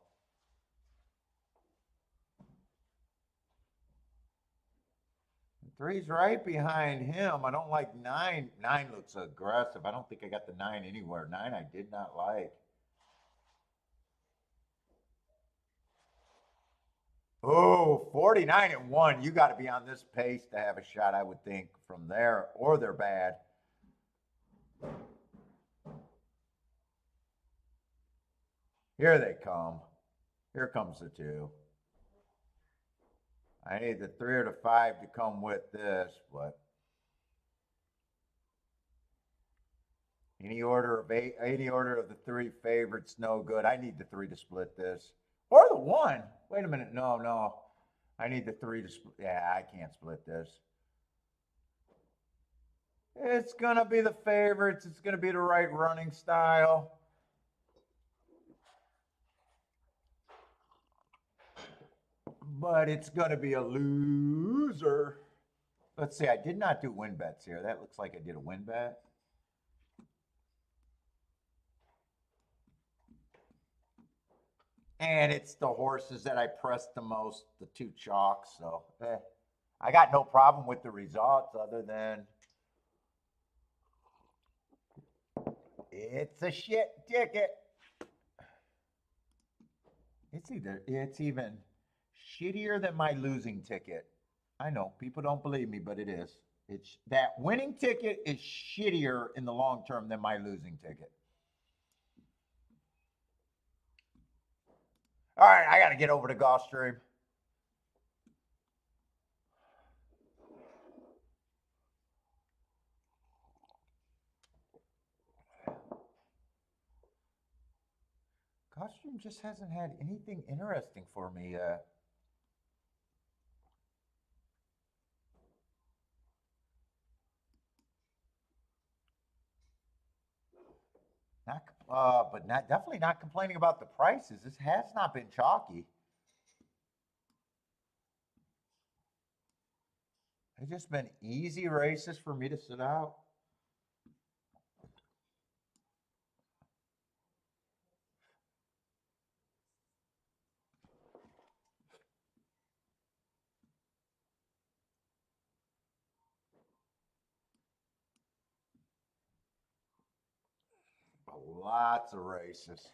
Three's right behind him. I don't like 9. 9 looks aggressive. I don't think I got the 9 anywhere. 9 I did not like. Oh, 49-1. You got to be on this pace to have a shot, I would think, from there, or they're bad. Here they come. Here comes the 2. I need the 3 or the 5 to come with this, but any order of the 3 favorites, no good. I need the 3 to split this. Or the 1. Wait a minute. No. I need the 3 to split. Yeah, I can't split this. It's going to be the favorites. It's going to be the right running style. But it's going to be a loser. Let's see. I did not do win bets here. That looks like I did a win bet. And it's the horses that I pressed the most, the 2 chalks. So I got no problem with the results other than it's a shit ticket. It's even shittier than my losing ticket. I know people don't believe me, but it is. It's that winning ticket is shittier in the long term than my losing ticket. All right, I got to get over to Gulfstream. Gulfstream just hasn't had anything interesting for me yet. But definitely not complaining about the prices. This has not been chalky. It's just been easy races for me to sit out. Lots of races.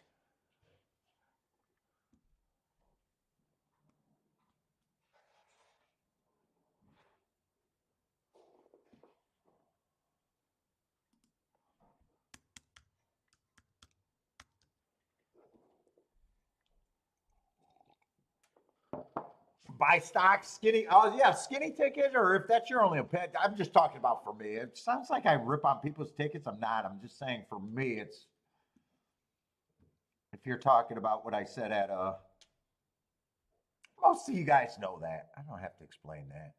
Buy stock, skinny. Oh, yeah, skinny ticket, or if that's your only opinion. I'm just talking about for me. It sounds like I rip on people's tickets. I'm not. I'm just saying for me, it's. If you're talking about what I said at most of you guys know that. I don't have to explain that.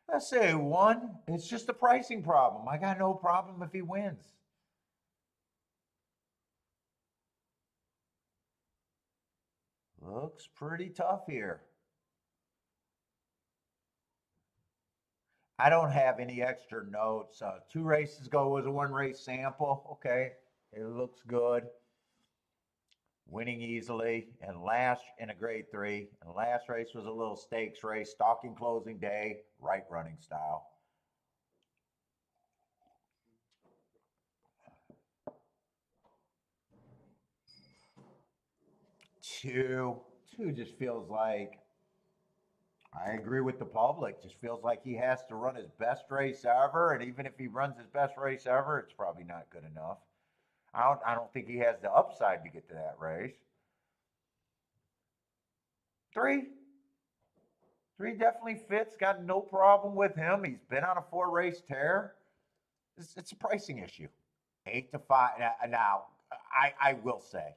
Let's say 1. It's just a pricing problem. I got no problem if he wins. Looks pretty tough here. I don't have any extra notes. 2 races ago was a 1 race sample. Okay, it looks good. Winning easily, and last in a grade 3. And last race was a little stakes race, stalking closing day, right running style. 2. 2 just feels like, I agree with the public, just feels like he has to run his best race ever, and even if he runs his best race ever, it's probably not good enough. I don't think he has the upside to get to that race. 3. 3 definitely fits. Got no problem with him. He's been on a 4-race tear. It's a pricing issue. 8-5. Now, I will say,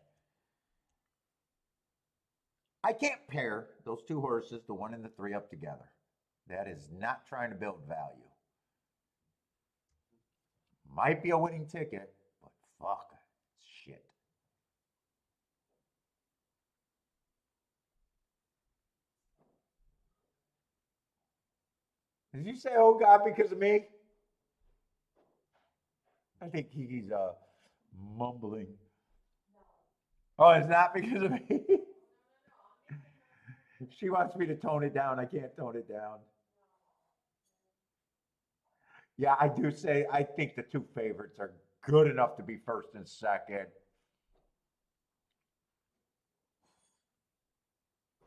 I can't pair those 2 horses, the 1 and the 3, up together. That is not trying to build value. Might be a winning ticket, but fuck, shit. Did you say, oh God, because of me? I think he's mumbling. Oh, it's not because of me? She wants me to tone it down. I can't tone it down. Yeah, I do say I think the 2 favorites are good enough to be first and second.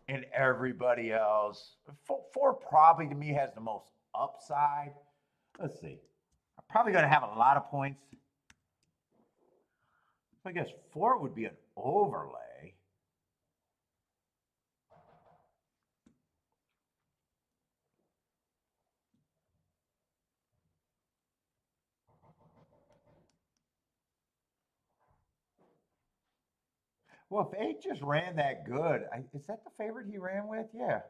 And everybody else, 4 probably to me has the most upside. Let's see. I'm probably going to have a lot of points. I guess 4 would be an overlay. Well, if 8 just ran that good, is that the favorite he ran with? Yeah.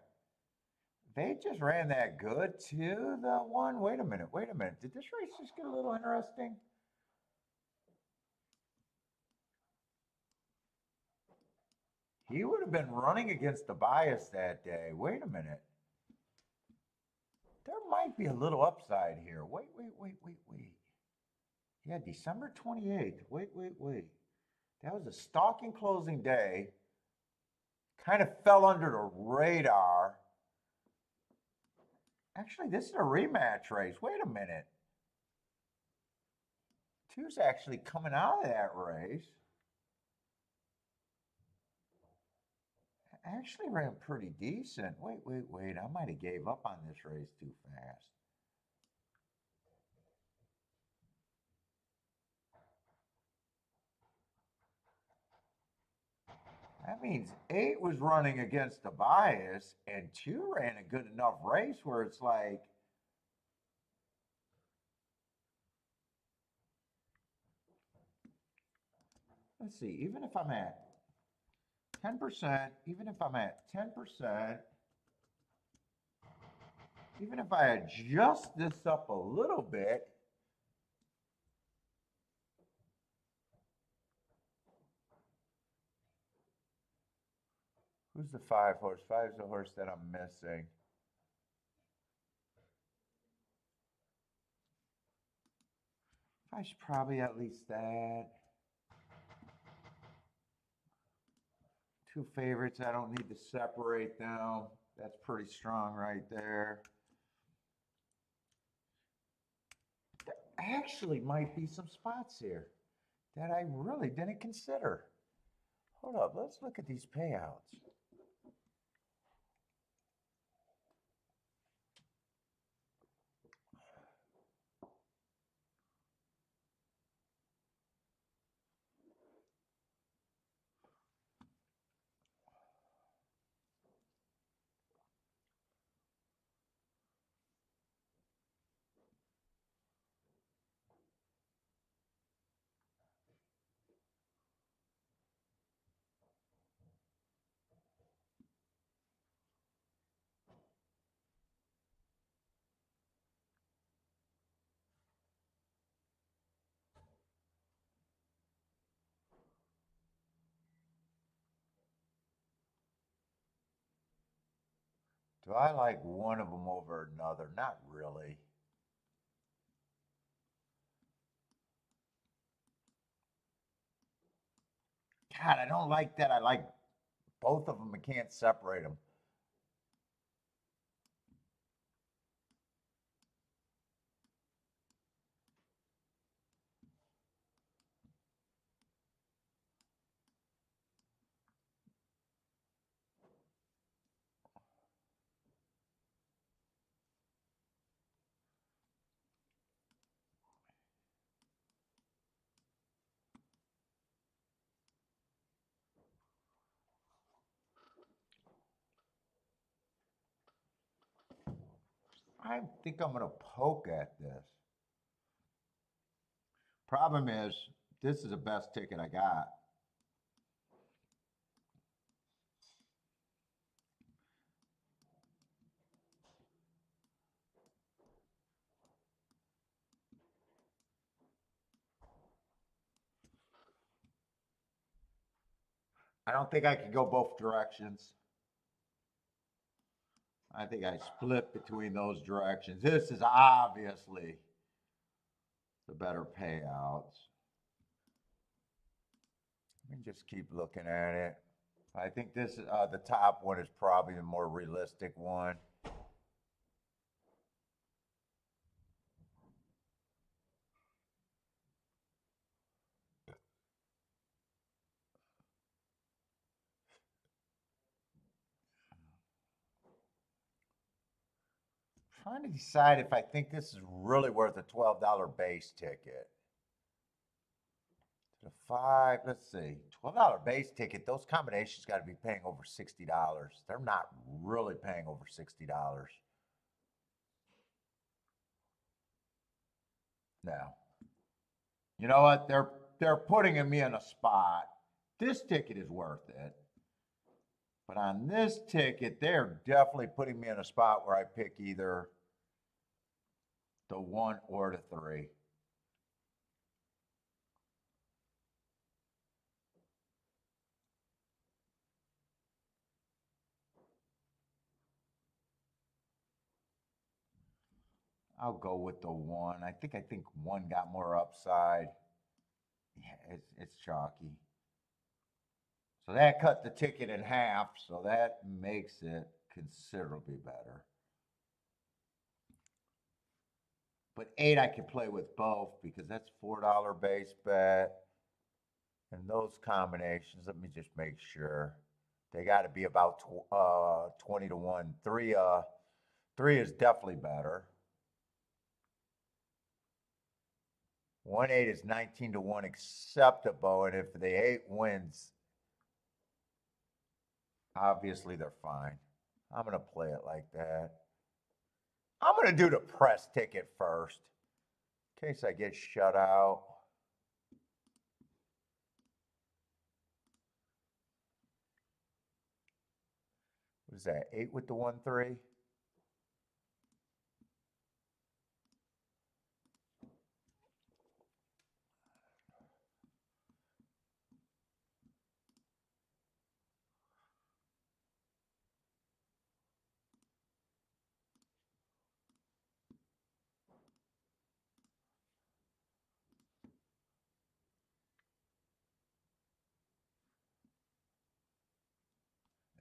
If 8 just ran that good to the 1. Wait a minute. Wait a minute. Did this race just get a little interesting? He would have been running against the bias that day. Wait a minute. There might be a little upside here. Wait. Yeah, December 28th. Wait. That was a stalking closing day. Kind of fell under the radar. Actually, this is a rematch race. Wait a minute. 2's actually coming out of that race. Actually ran pretty decent. Wait. I might have gave up on this race too fast. That means 8 was running against the bias, and 2 ran a good enough race where it's like, let's see, even if I'm at 10%, even if I'm at 10%, even if I adjust this up a little bit, who's the 5 horse? 5's the horse that I'm missing. I should probably at least that. 2 favorites, I don't need to separate them. That's pretty strong right there. There actually might be some spots here that I really didn't consider. Hold up, let's look at these payouts. Do I like one of them over another? Not really. God, I don't like that. I like both of them. I can't separate them. I think I'm going to poke at this. Problem is, this is the best ticket I got. I don't think I can go both directions. I think I split between those directions. This is obviously the better payouts. Let me just keep looking at it. I think this the top one is probably the more realistic one. Trying to decide if I think this is really worth a $12 base ticket. The five, let's see, $12 base ticket, those combinations got to be paying over $60. They're not really paying over $60. Now, you know what? They're putting me in a spot. This ticket is worth it. But on this ticket, they're definitely putting me in a spot where I pick either the 1 or the 3. I'll go with the 1. I think 1 got more upside. Yeah, it's chalky. So that cut the ticket in half, so that makes it considerably better. But 8 I can play with both because that's $4 base bet. And those combinations, let me just make sure. They got to be about 20 to 1. 3 is definitely better. 1-8 is 19 to 1 acceptable, and if the 8 wins, obviously they're fine. I'm going to play it like that. I'm going to do the press ticket first, in case I get shut out. What is that, 8 with the 1-3?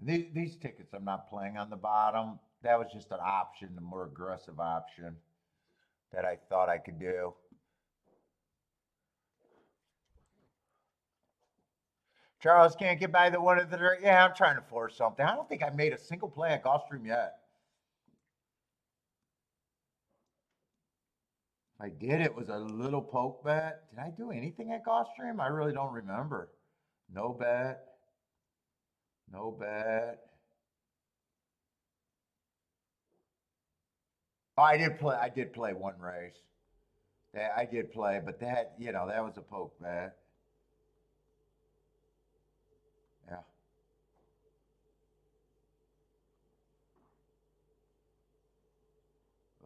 These tickets I'm not playing on the bottom. That was just an option, the more aggressive option that I thought I could do. Charles can't get by the 1 of the 3. Yeah, I'm trying to force something. I don't think I made a single play at Gulfstream yet. If I did, it was a little poke bet. Did I do anything at Gulfstream? I really don't remember. No bet. No bet. Oh, I did play 1 race. I did play, but that, that was a poke bet. Yeah.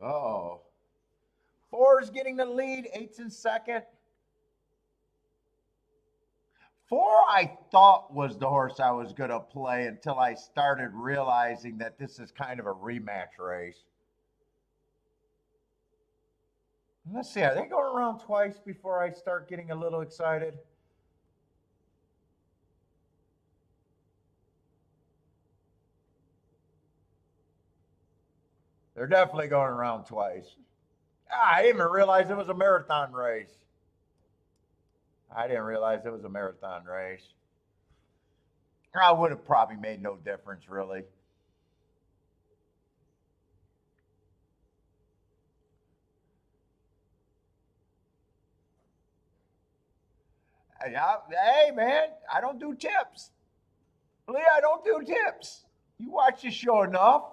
Oh. 4 is getting the lead. 8's in second. 4 I thought was the horse I was going to play until I started realizing that this is kind of a rematch race. Let's see, are they going around twice before I start getting a little excited? They're definitely going around twice. I didn't even realize it was a marathon race. I didn't realize it was a marathon race. I would have probably made no difference, really. Hey, man, I don't do tips. Lee, I don't do tips. You watch the show enough.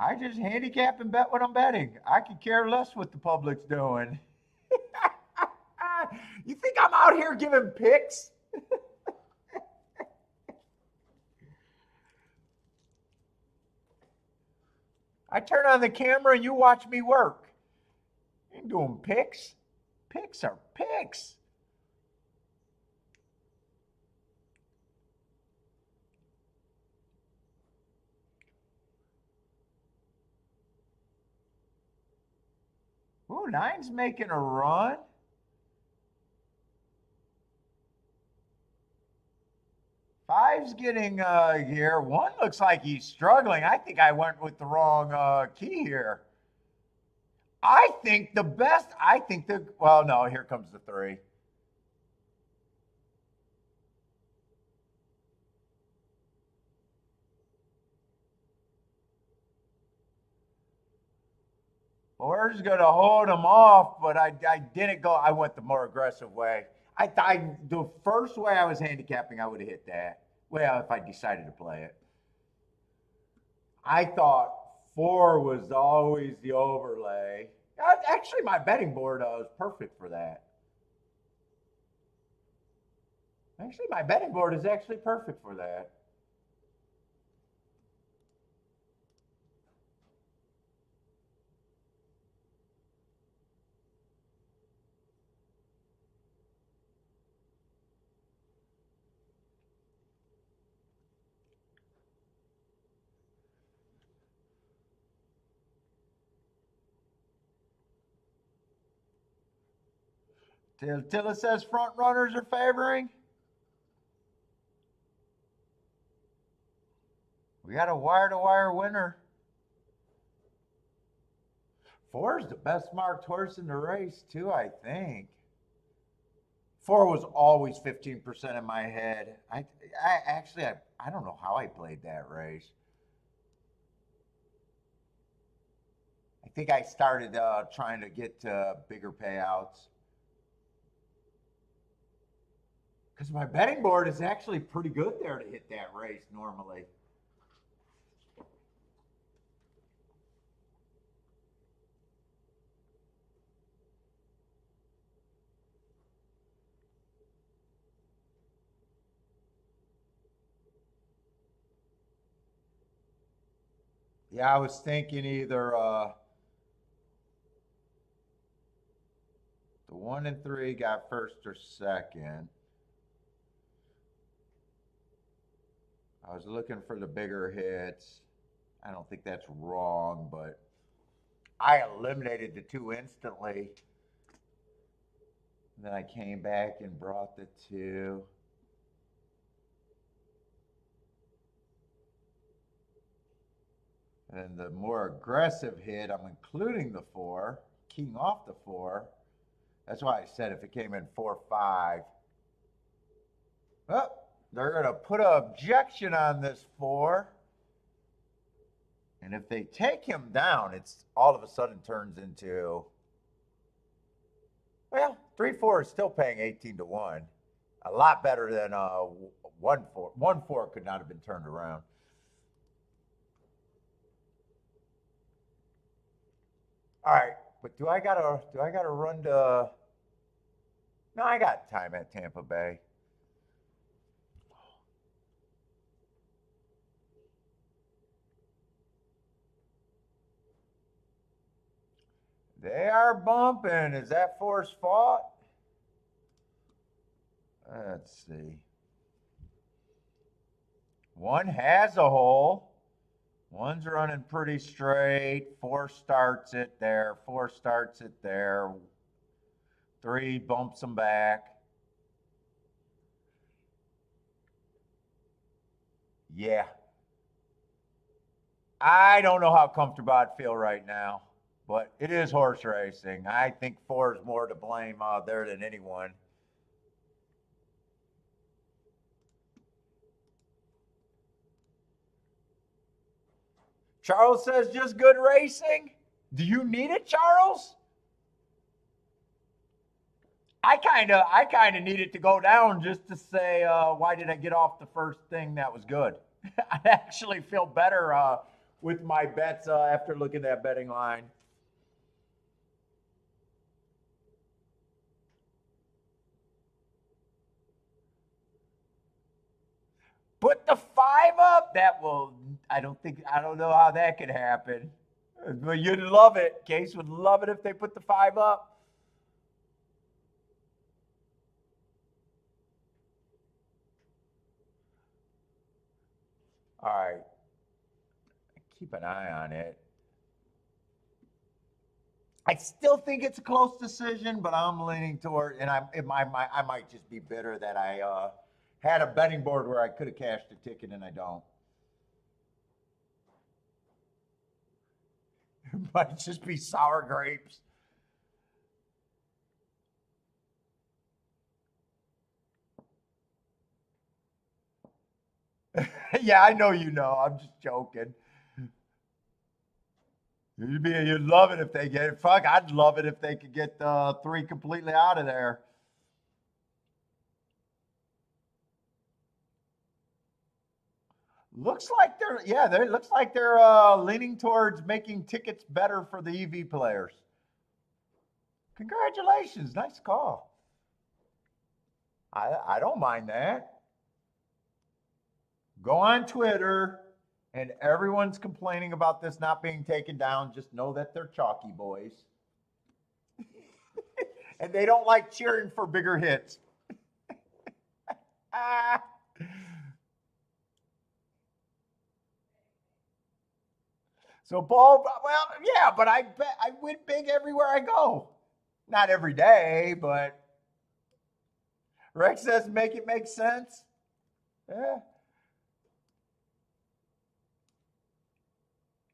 I just handicap and bet what I'm betting. I could care less what the public's doing. You think I'm out here giving picks? I turn on the camera and you watch me work. You ain't doing picks. Picks are picks. Ooh, nine's making a run. Five's getting here. One looks like he's struggling. I think I went with the wrong key here. I think the best, well, no, here comes the three. Four's going to hold him off, but I didn't go. I went the more aggressive way. The first way I was handicapping, I would have hit that. Well, if I decided to play it. I thought four was always the overlay. Actually, my betting board was perfect for that. Actually, my betting board is actually perfect for that. Till it says front runners are favoring. We got a wire-to-wire winner. Four is the best marked horse in the race, too, I think. Four was always 15% in my head. I don't know how I played that race. I think I started trying to get bigger payouts. Because my betting board is actually pretty good there to hit that race normally. Yeah, I was thinking either the 1 and 3 got first or second. I was looking for the bigger hits. I don't think that's wrong, but I eliminated the two instantly. And then I came back and brought the two. And the more aggressive hit, I'm including the four, keying off the four. That's why I said if it came in 4-5. Oh, they're going to put an objection on this four. And if they take him down, it's all of a sudden turns into, well, 3-4 is still paying 18-1. A lot better than 1-4. 1-4 could not have been turned around. All right, but do I gotta run to? No, I got time at Tampa Bay. They are bumping. Is that force fault? Let's see. One has a hole. One's running pretty straight. Four starts it there. Four starts it there. Three bumps them back. Yeah. I don't know how comfortable I'd feel right now, but it is horse racing. I think four is more to blame there than anyone. Charles says just good racing. Do you need it, Charles? I kind of need it to go down just to say why did I get off the first thing that was good. I actually feel better with my bets after looking at that betting line. Put the 5 up. That will. I don't think. I don't know how that could happen. But you'd love it. Case would love it if they put the 5 up. All right. Keep an eye on it. I still think it's a close decision, but I'm leaning toward, and I might just be bitter that I had a betting board where I could have cashed a ticket and I don't. It might just be sour grapes. Yeah, I know you know. I'm just joking. You'd love it if they get it. Fuck, I'd love it if they could get the 3 completely out of there. Looks like looks like they're leaning towards making tickets better for the EV players. Congratulations, nice call. I don't mind that. Go on Twitter, and everyone's complaining about this not being taken down. Just know that they're chalky boys. And they don't like cheering for bigger hits. Ah. So Paul, well, yeah, but I bet I win big everywhere I go. Not every day, but Rex says make it make sense. Yeah.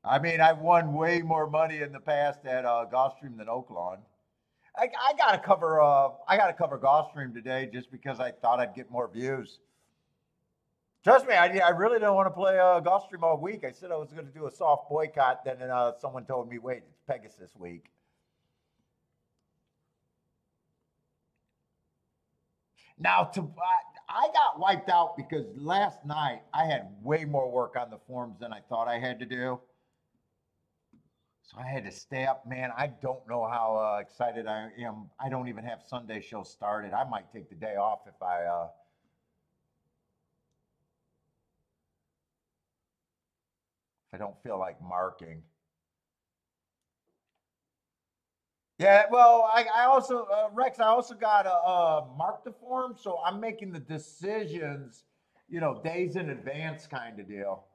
I mean, I've won way more money in the past at Gulfstream than Oaklawn. I gotta cover Gulfstream today just because I thought I'd get more views. Trust me, I really don't want to play Gulfstream all week. I said I was going to do a soft boycott, then someone told me, wait, it's Pegasus week. Now, I got wiped out because last night I had way more work on the forms than I thought I had to do. So I had to stay up, man. I don't know how excited I am. I don't even have Sunday show started. I might take the day off if I don't feel like marking. Yeah, well, I also Rex. I also got to mark the form, so I'm making the decisions, days in advance, kind of deal.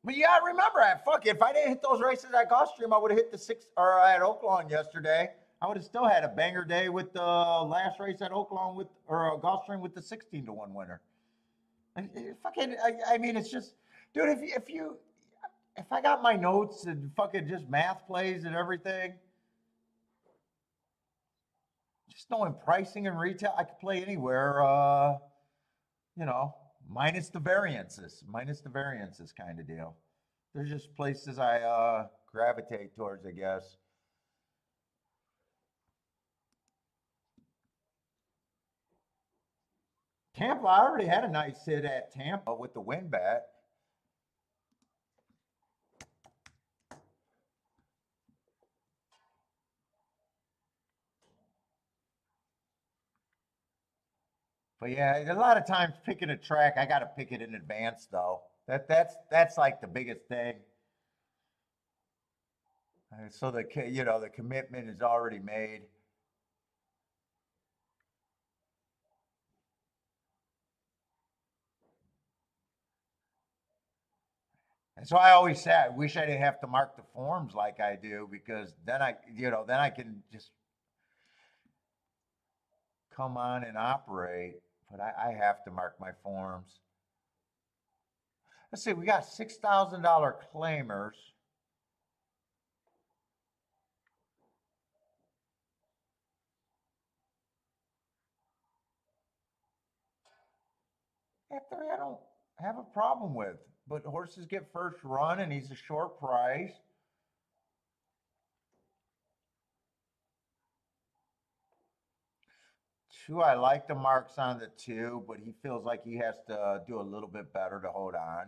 But yeah, remember, fuck, if I didn't hit those races at Gulfstream, I would have hit the 6 or at Oaklawn yesterday. I would have still had a banger day with the last race at Oaklawn Gulfstream with the 16-1 winner. I mean, it's just, dude, if I got my notes and fucking just math plays and everything, just knowing pricing and retail, I could play anywhere. You know, minus the variances kind of deal. There's just places I gravitate towards, I guess. Tampa, I already had a nice hit at Tampa with the win bat. But yeah, a lot of times picking a track, I got to pick it in advance though. That's like the biggest thing. So the commitment is already made. And so I always say I wish I didn't have to mark the forms like I do because then I can just come on and operate. But I have to mark my forms. Let's see, we got $6,000 claimers. After I don't have a problem with, but horses get first run and he's a short price. 2, I like the marks on the 2, but he feels like he has to do a little bit better to hold on.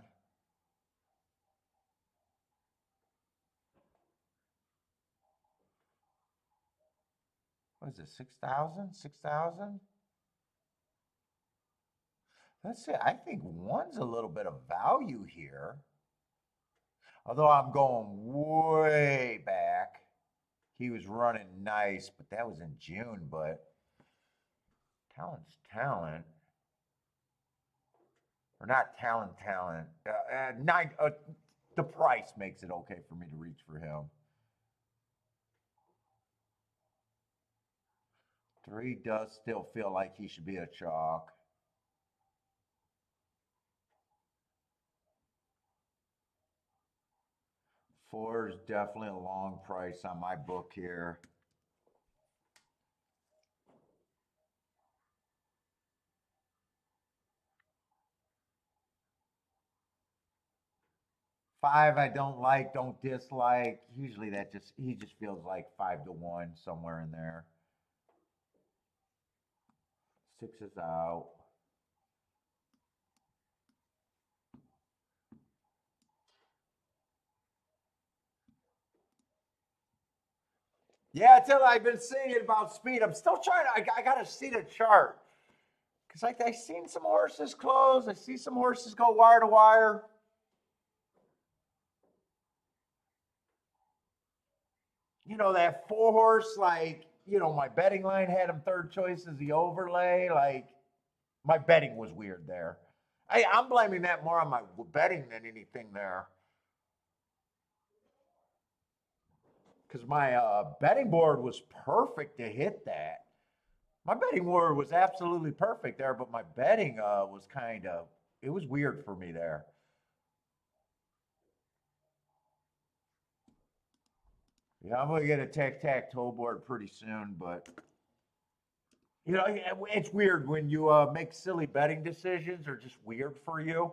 What is it, 6,000? 6,000? Let's see, I think 1's a little bit of value here. Although I'm going way back. He was running nice, but that was in June, but talent's talent. Or not talent. The price makes it okay for me to reach for him. 3 does still feel like he should be a chalk. 4 is definitely a long price on my book here. 5 I don't like, don't dislike. Usually he just feels like 5 to 1 somewhere in there. 6 is out. Yeah, until I've been saying about speed. I'm still trying to, I got to see the chart. Because I've seen some horses close. I see some horses go wire to wire. You know, that 4 horse, like, my betting line had him third choice as the overlay. Like, my betting was weird there. I'm blaming that more on my betting than anything there. Because my betting board was perfect to hit that. My betting board was absolutely perfect there, but my betting was it was weird for me there. Yeah, I'm going to get a tic-tac-toe board pretty soon, but it's weird when you make silly betting decisions are just weird for you.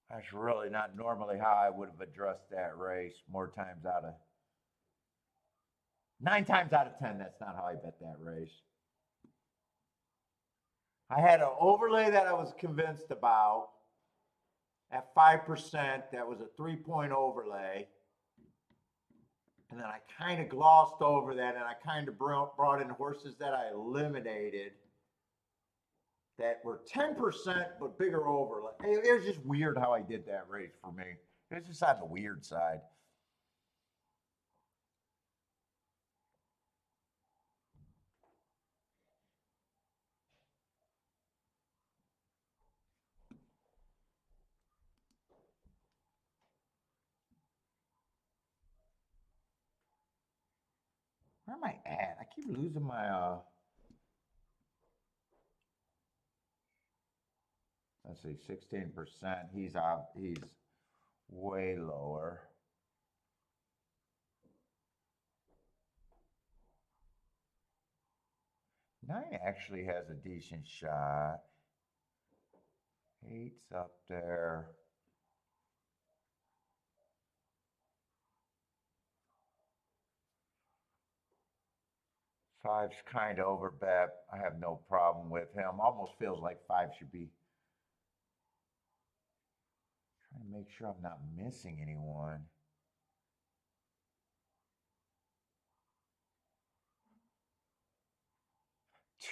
That's really not normally how I would have addressed that race. More times out of 9 times out of 10, that's not how I bet that race. I had an overlay that I was convinced about at 5%. That was a 3-point overlay. And then I kind of glossed over that and I kind of brought in horses that I eliminated that were 10% but bigger overlay. It was just weird how I did that race for me. It was just on the weird side. Where am I at? I keep losing my let's see, 16%. He's way lower. 9 actually has a decent shot. 8's up there. 5's kind of over bet. I have no problem with him. Almost feels like 5 should be. Trying to make sure I'm not missing anyone.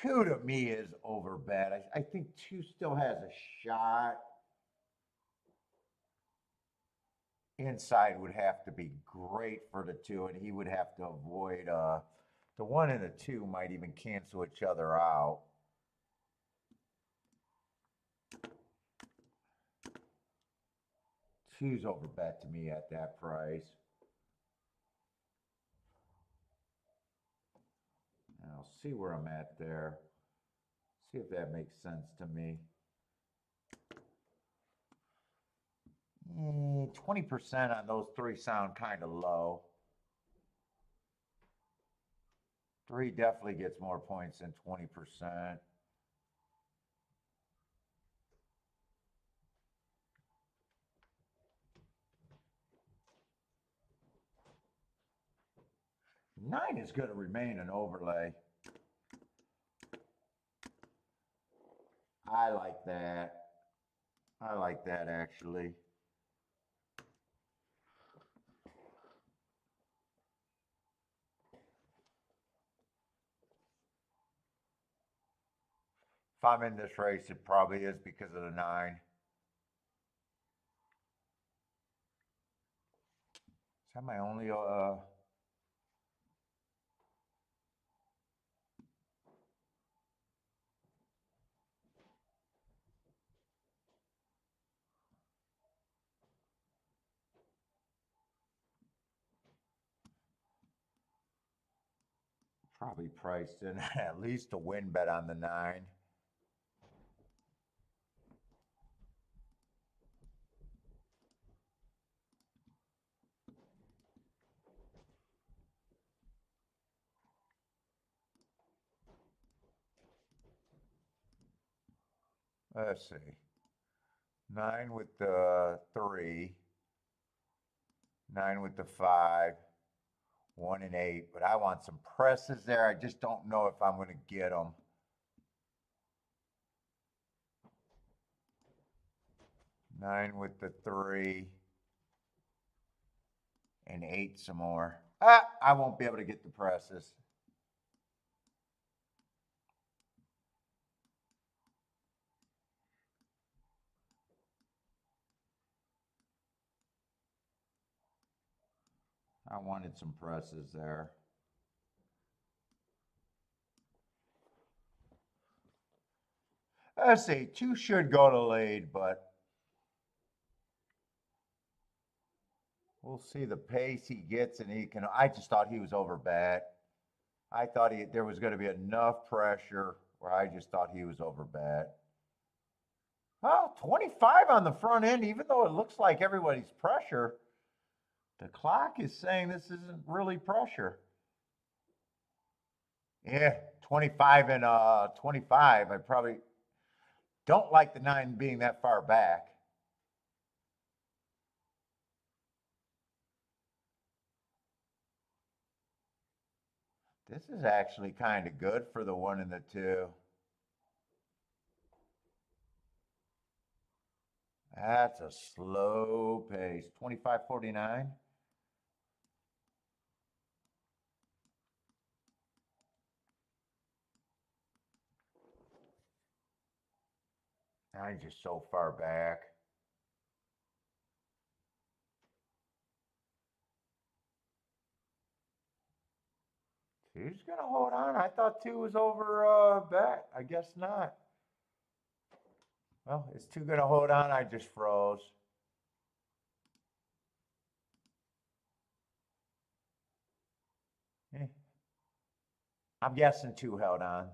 2 to me is over bet. I think 2 still has a shot. Inside would have to be great for the 2, and he would have to avoid the 1 and the 2 might even cancel each other out. Two's over bet to me at that price. And I'll see where I'm at there. See if that makes sense to me. 20% on those 3 sound kind of low. 3 definitely gets more points than 20%. 9 is going to remain an overlay. I like that. I like that actually. If I'm in this race, it probably is because of the 9. Is that my only probably priced in at least a win bet on the 9. Let's see. 9 with the 3. 9 with the 5. 1 and 8. But I want some presses there. I just don't know if I'm going to get them. Nine with the 3. And 8 some more. I won't be able to get the presses. I wanted some presses there. Let's see, 2 should go to lead, but we'll see the pace he gets, and he can. I just thought he was over bet. I thought there was going to be enough pressure where I just thought he was over bet. Oh, 25 on the front end, even though it looks like everybody's pressure. The clock is saying this isn't really pressure. Yeah, 25 and 25. I probably don't like the 9 being that far back. This is actually kind of good for the 1 and the 2. That's a slow pace. 25.49. I'm just so far back. Two's gonna hold on. I thought 2 was over bet. I guess not. Well, is 2 gonna hold on? I just froze. I'm guessing 2 held on.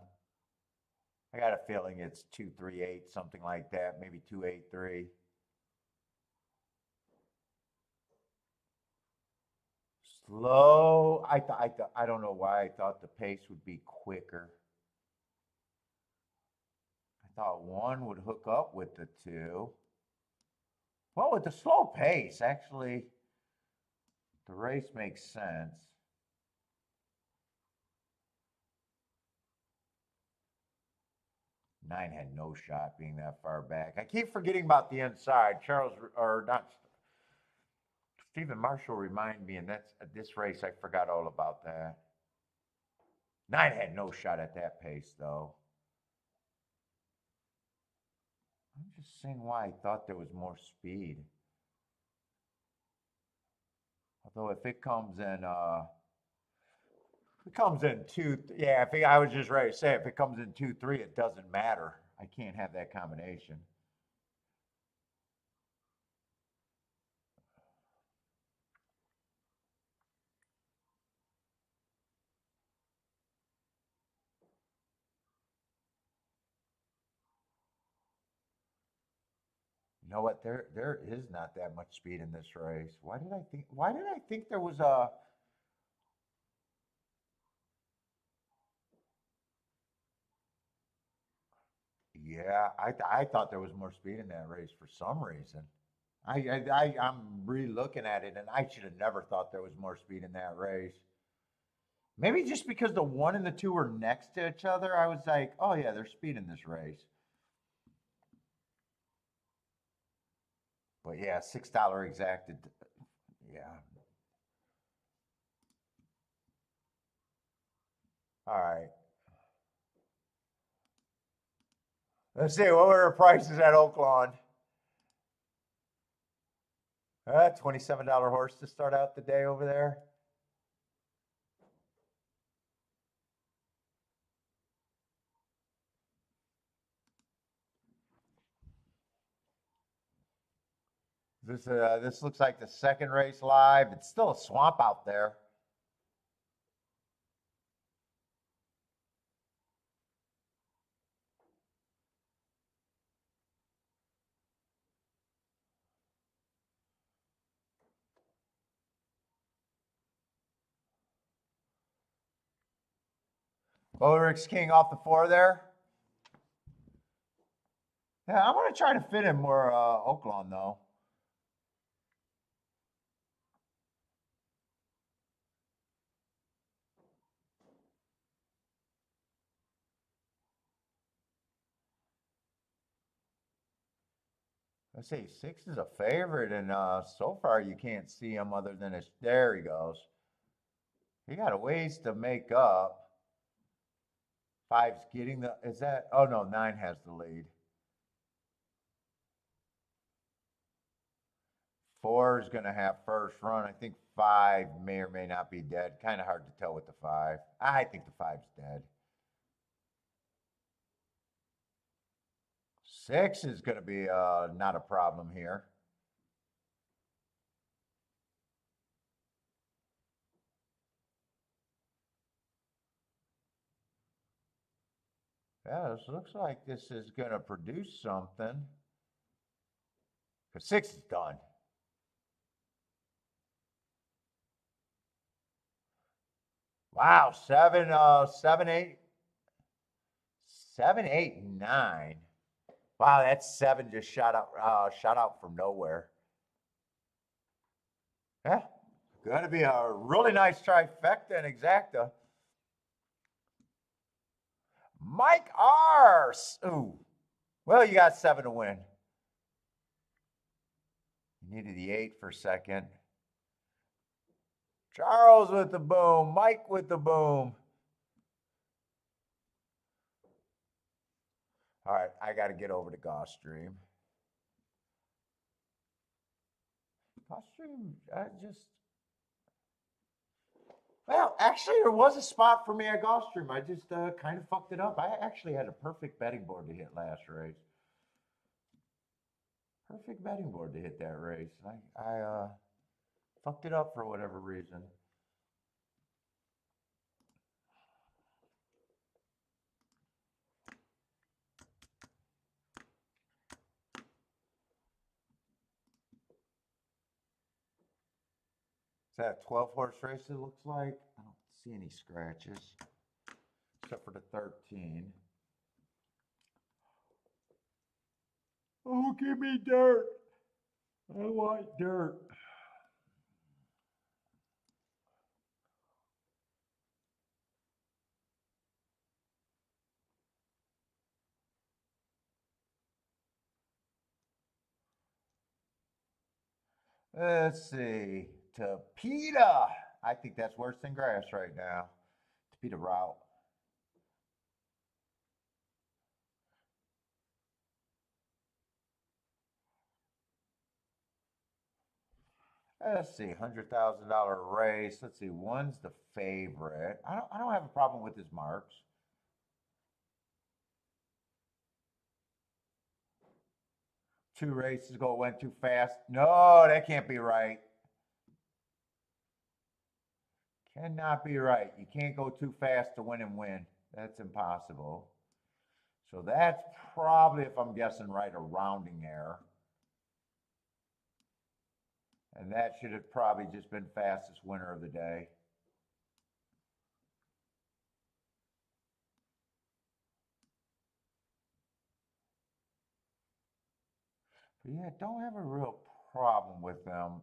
I got a feeling it's 238, something like that, maybe 283. Slow. I don't know why I thought the pace would be quicker. I thought 1 would hook up with the 2. Well, with the slow pace, actually, the race makes sense. Nine had no shot being that far back. I keep forgetting about the inside. Stephen Marshall reminded me, and that's this race, I forgot all about that. 9 had no shot at that pace, though. I'm just seeing why I thought there was more speed. Although if it comes in, two, yeah. I was just ready to say, if it comes in 2-3, it doesn't matter. I can't have that combination. You know what? There is not that much speed in this race. Why did I think? Why did I think there was a? Yeah, I thought there was more speed in that race for some reason. I'm re-looking at it, and I should have never thought there was more speed in that race. Maybe just because the 1 and the 2 were next to each other, I was like, oh yeah, they're speeding this race. But yeah, $6 exacted. Yeah. All right. Let's see. What were the prices at Oaklawn? $27 horse to start out the day over there. This looks like the second race live. It's still a swamp out there. Ulrich's King off the 4 there. Yeah, I'm gonna try to fit in more Oaklawn though. Let's see, 6 is a favorite, and so far you can't see him other than his. There he goes. He got a ways to make up. 5's getting the. Is that? Oh no, 9 has the lead. 4 is gonna have first run. I think 5 may or may not be dead. Kind of hard to tell with the 5. I think the 5's dead. 6 is gonna be not a problem here. Yeah, this looks like this is going to produce something. Because 6 is done. Wow, 7, 7, 8, 7, 8, 9. Wow, that's 7 just shot out from nowhere. Yeah, going to be a really nice trifecta and exacta. Mike Ars. Ooh. Well, you got 7 to win. You needed the 8 for second. Charles with the boom. Mike with the boom. All right, I got to get over to Gulfstream. Gulfstream, well, actually, there was a spot for me at Gulfstream. I just kind of fucked it up. I actually had a perfect betting board to hit last race. Perfect betting board to hit that race. I fucked it up for whatever reason. Is that a 12 horse race it looks like? I don't see any scratches except for the 13. Oh, give me dirt. I want dirt. Let's see. Tapeta. I think that's worse than grass right now. Tapeta route. Let's see, $100,000 race. Let's see, 1's the favorite. I don't have a problem with his marks. Two races ago, went too fast. No, that can't be right. Cannot be right. You can't go too fast to win and win. That's impossible. So that's probably, if I'm guessing right, a rounding error. And that should have probably just been fastest winner of the day. But yeah, don't have a real problem with them.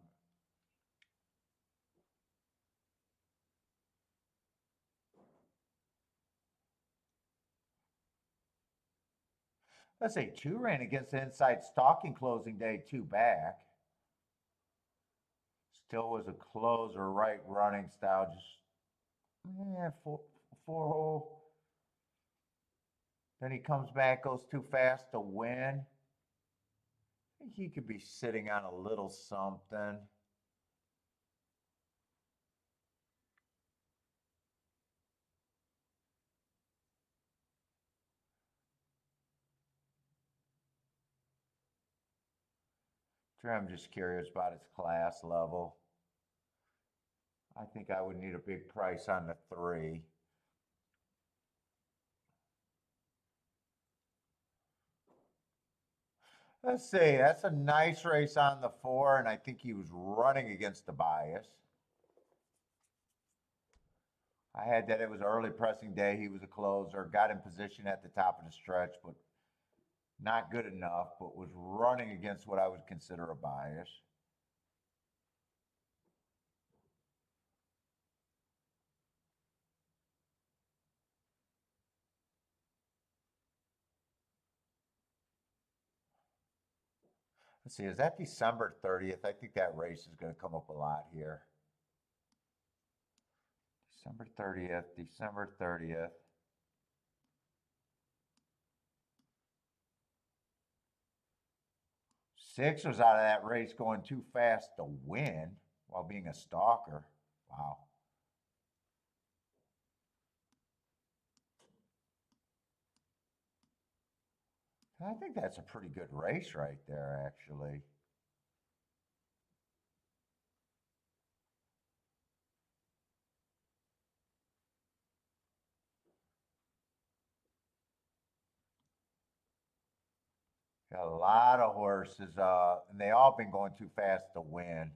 Let's say 2 ran against the inside stalking closing day, 2 back. Still was a closer right running style. Just four hole. Then he comes back, goes too fast to win. I think he could be sitting on a little something. I'm just curious about his class level. I think I would need a big price on the 3. Let's see. That's a nice race on the 4, and I think he was running against the bias. I had that it was early pressing day. He was a closer, got in position at the top of the stretch, but not good enough, but was running against what I would consider a bias. Let's see, is that December 30th? I think that race is going to come up a lot here. December 30th, December 30th. 6 was out of that race going too fast to win while being a stalker. Wow. I think that's a pretty good race right there, actually. Got a lot of horses, and they all been going too fast to win.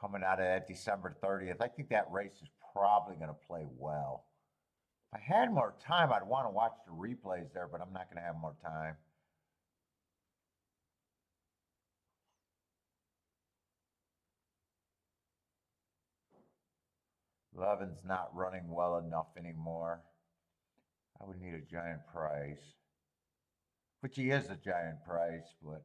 Coming out of that December 30th, I think that race is probably going to play well. If I had more time, I'd want to watch the replays there, but I'm not going to have more time. Levin's not running well enough anymore. I would need a giant price, which he is a giant price, but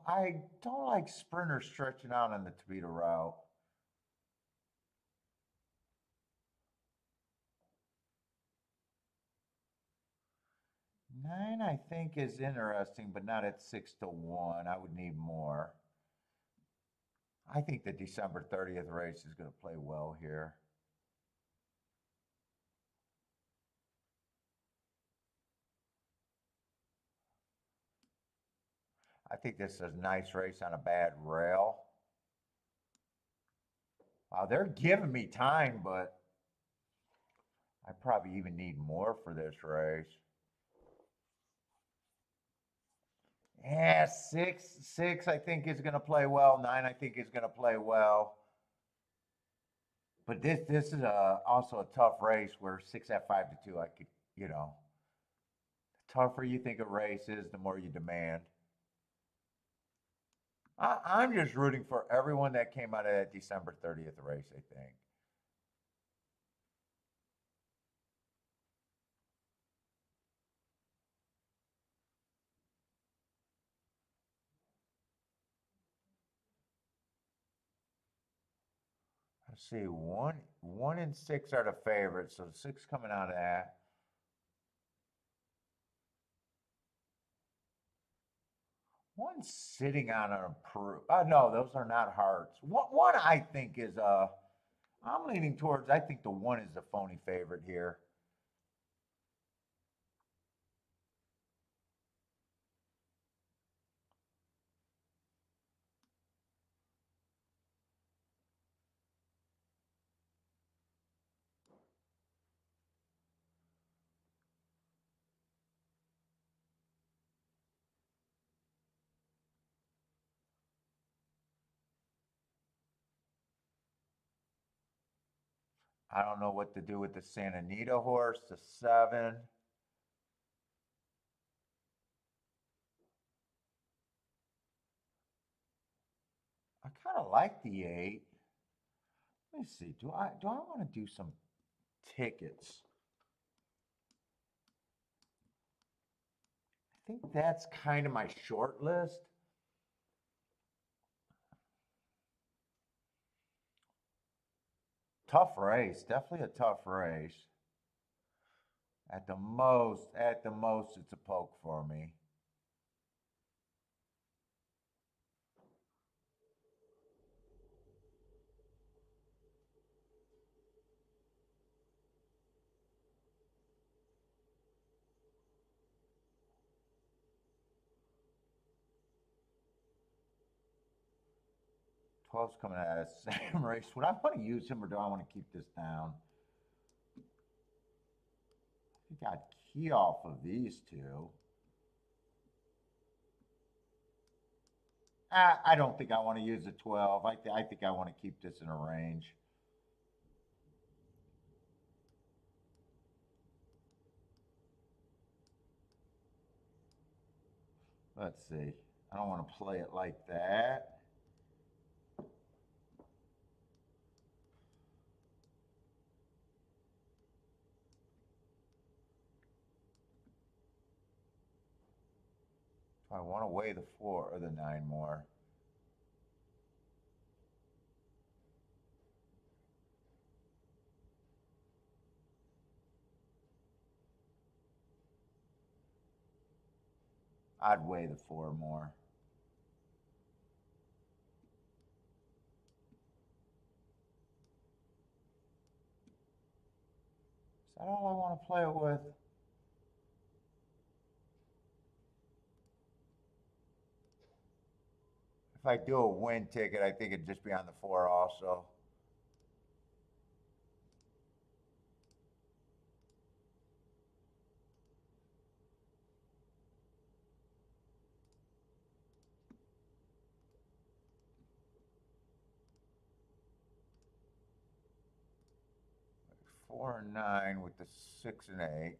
I don't like sprinters stretching out on the Tavita route. 9, I think, is interesting, but not at 6-1. I would need more. I think the December 30th race is going to play well here. I think this is a nice race on a bad rail. Wow, they're giving me time, but I probably even need more for this race. Yeah, 6 I think is going to play well. 9 I think is going to play well. But this is also a tough race where 6 at 5-2, I could, the tougher you think a race is, the more you demand. I'm just rooting for everyone that came out of that December 30th race, I think. Let's see, 1 and 6 are the favorites, so 6 coming out of that. One sitting on an approved. No, those are not hearts. One I think is I'm leaning towards. I think the 1 is the phony favorite here. I don't know what to do with the Santa Anita horse, the 7. I kind of like the 8. Let me see. Do I want to do some tickets? I think that's kind of my short list. Tough race, definitely a tough race. At the most, it's a poke for me. Twelve's coming out of the same race. Would I want to use him or do I want to keep this down? I think I'd key off of these two. I don't think I want to use a 12. I think I want to keep this in a range. Let's see. I don't want to play it like that. I want to weigh the 4 or the 9 more. I'd weigh the 4 more. Is that all I want to play it with? If I do a win ticket, I think it'd just be on the 4 also. Four and 9 with the 6 and 8.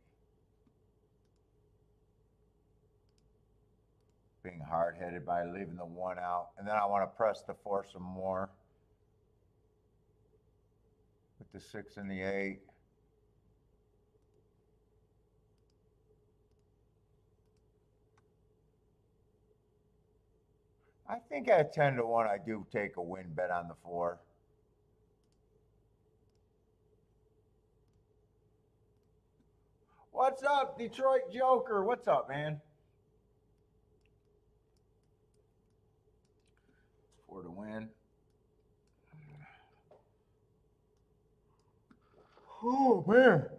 Being hard-headed by leaving the 1 out. And then I want to press the 4 some more. With the 6 and the 8. I think at 10 to 1, I do take a win bet on the 4. What's up, Detroit Joker? What's up, man? 4 to win. Oh, man.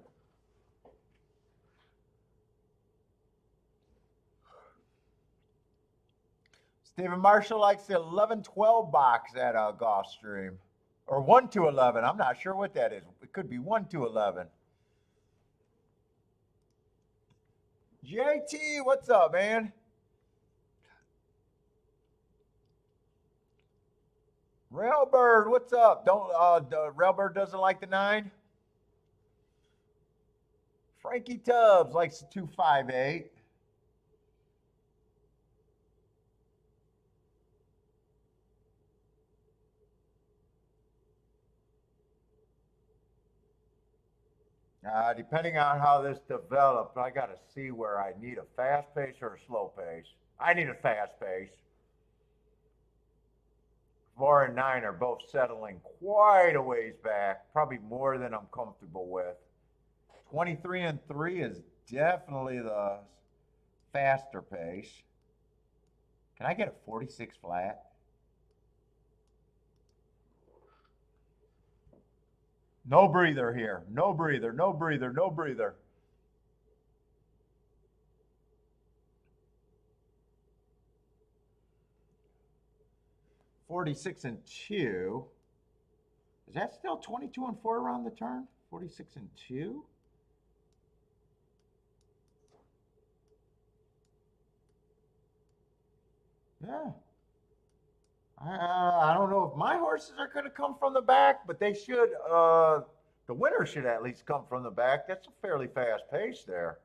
Stephen Marshall likes the 11-12 box at Gulfstream. Or 1 to 11. I'm not sure what that is. It could be 1 to 11. JT, what's up, man? Railbird, what's up? Don't Railbird doesn't like the 9. Frankie Tubbs likes the 258. Depending on how this develops, I got to see where I need a fast pace or a slow pace. I need a fast pace. 4 and 9 are both settling quite a ways back, probably more than I'm comfortable with. 23 and 3 is definitely the faster pace. Can I get a 46 flat? No breather here. No breather, no breather, no breather. $46 and 2. Is that still 22 and 4 around the turn? 46 and 2? Yeah. I don't know if my horses are going to come from the back, but they should. The winner should at least come from the back. That's a fairly fast pace there.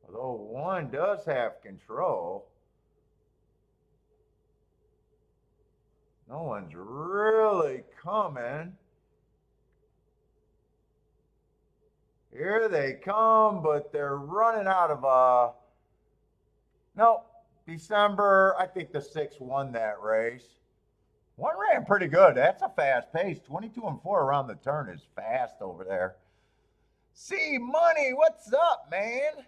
Although one does have control. No one's really coming. Here they come, but they're running out of nope. December, I think the 6 won that race. One ran pretty good. That's a fast pace. 22 and 4 around the turn is fast over there. See, Money, what's up, man?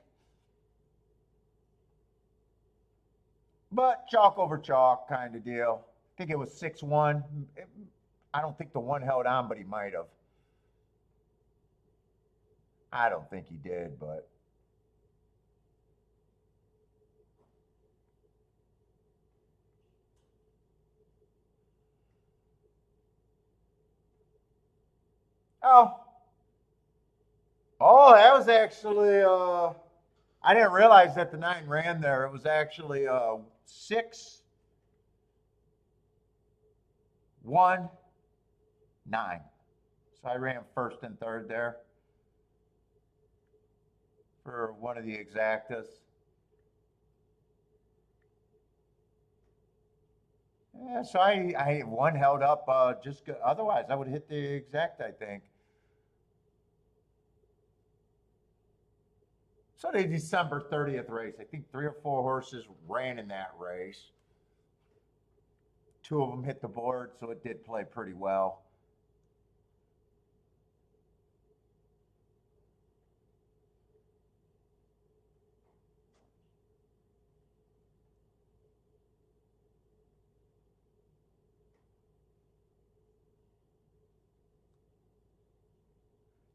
But chalk over chalk kind of deal. I think it was 6-1. I don't think the one held on, but he might have. I don't think he did, but. Oh. Oh, that was actually, I didn't realize that the 9 ran there. It was actually 6, 1, 9. So I ran first and third there for one of the exactas. Yeah, so I one held up just good. Otherwise, I would hit the exact, I think. So the December 30th race, I think 3 or 4 horses ran in that race. 2 of them hit the board, so it did play pretty well.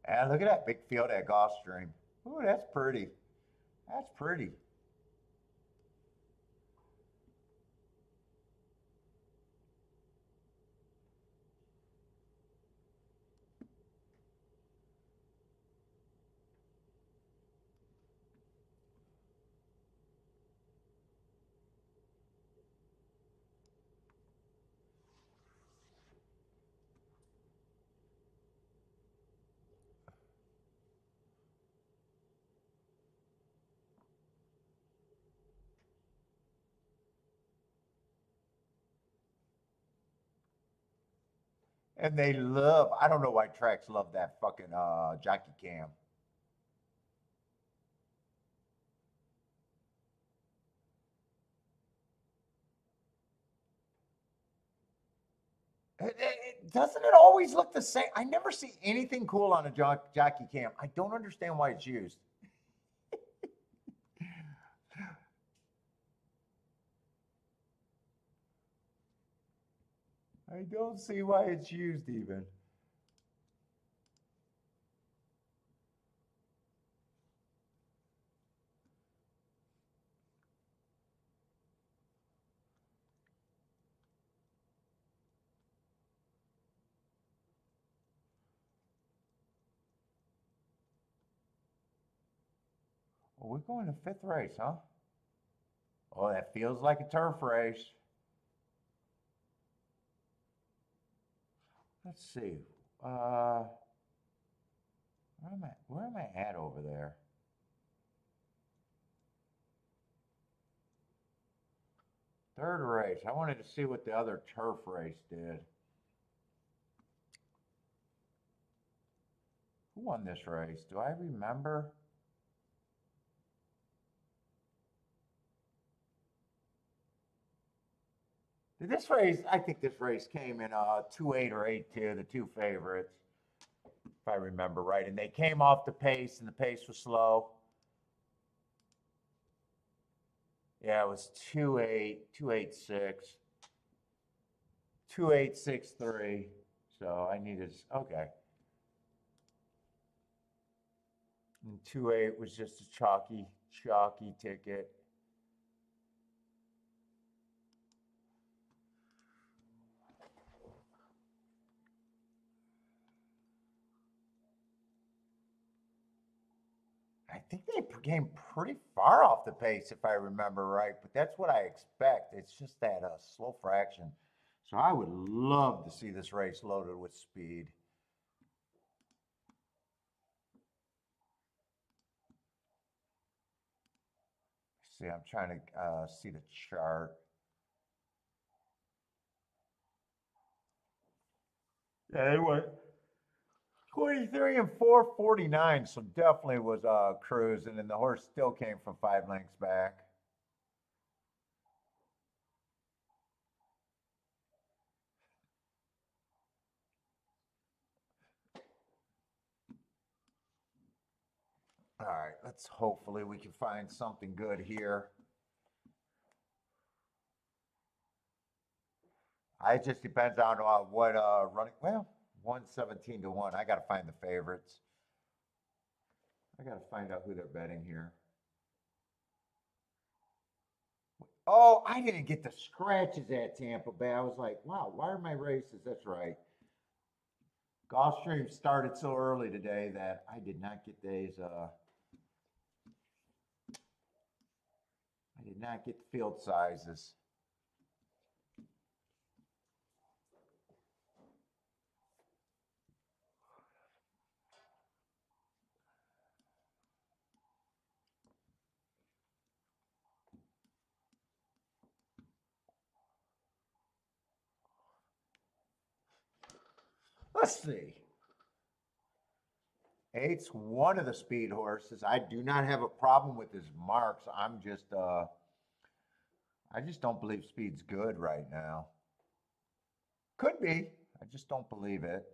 And look at that big field at Gulfstream. Ooh, that's pretty. That's pretty. And they love, I don't know why tracks love that fucking jockey cam. Doesn't it always look the same? I never see anything cool on a jockey cam. I don't understand why it's used. I don't see why it's used even. Well, we're going to 5th race, huh? Oh, that feels like a turf race. Let's see. Where am I at over there? Third race. I wanted to see what the other turf race did. Who won this race? Do I remember? This race, I think this race came in 2-8 or 8-2, the 2 favorites, if I remember right. And they came off the pace, and the pace was slow. Yeah, it was 2-8, 2-8-6, 2-8-6-3. So I needed, okay. And 2-8 was just a chalky ticket. I think they came pretty far off the pace, if I remember right, but that's what I expect. It's just that slow fraction. So I would love to see this race loaded with speed. See, I'm trying to see the chart. Yeah, it went 23 and 449, so definitely was cruising, and the horse still came from 5 lengths back. All right, let's hopefully we can find something good here. It just depends on what running. Well, 117 to 1. I got to find the favorites. I got to find out who they're betting here. Oh, I didn't get the scratches at Tampa Bay. I was like, wow, why are my races? That's right. Gulfstream started so early today that I did not get these. I did not get the field sizes. Let's see. Eight's one of the speed horses. I do not have a problem with his marks. I just don't believe speed's good right now. Could be. I just don't believe it.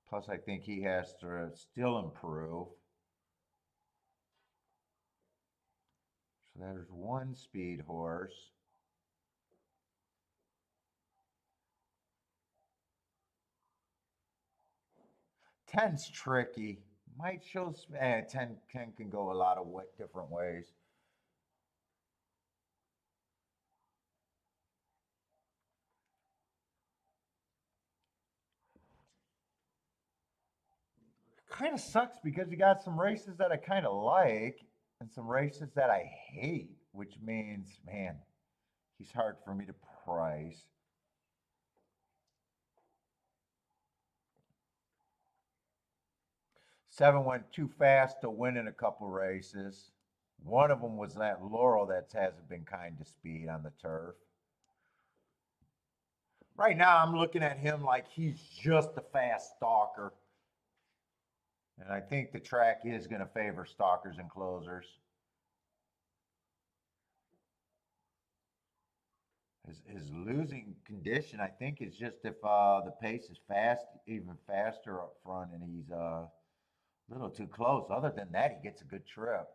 Plus, I think he has to still improve. So there's one speed horse. 10's tricky. Might show 10 can go a lot of different ways. Kind of sucks because you got some races that I kind of like and some races that I hate, which means, man, he's hard for me to price. 7 went too fast to win in a couple races. One of them was that Laurel that hasn't been kind to speed on the turf. Right now, I'm looking at him like he's just a fast stalker. And I think the track is going to favor stalkers and closers. His losing condition, I think, is just if the pace is fast, even faster up front, and he's a little too close. Other than that, he gets a good trip.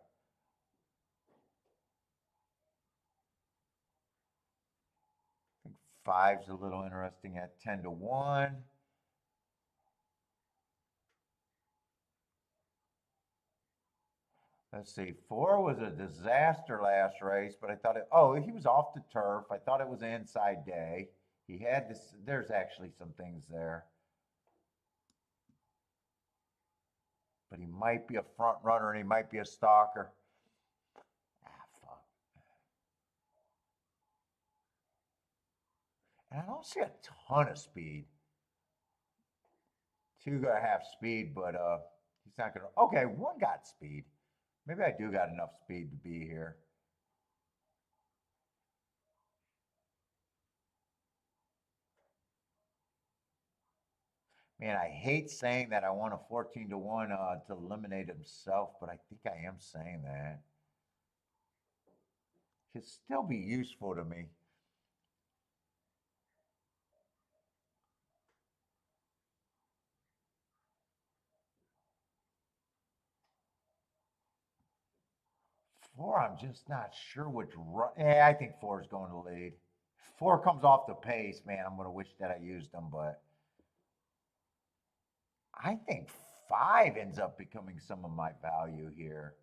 I think five's a little interesting at 10 to 1. Let's see. 4 was a disaster last race, but I thought it. Oh, he was off the turf. I thought it was an inside day. He had this. There's actually some things there, but he might be a front runner and he might be a stalker. Ah, fuck. And I don't see a ton of speed. 2 gonna have speed, but he's not gonna. Okay, 1 got speed. Maybe I do got enough speed to be here. Man, I hate saying that I want a 14 to 1 to eliminate himself, but I think I am saying that. Could still be useful to me. Four, I'm just not sure which run. Yeah, I think four is going to lead. Four comes off the pace, man. I'm going to wish that I used them, but I think five ends up becoming some of my value here.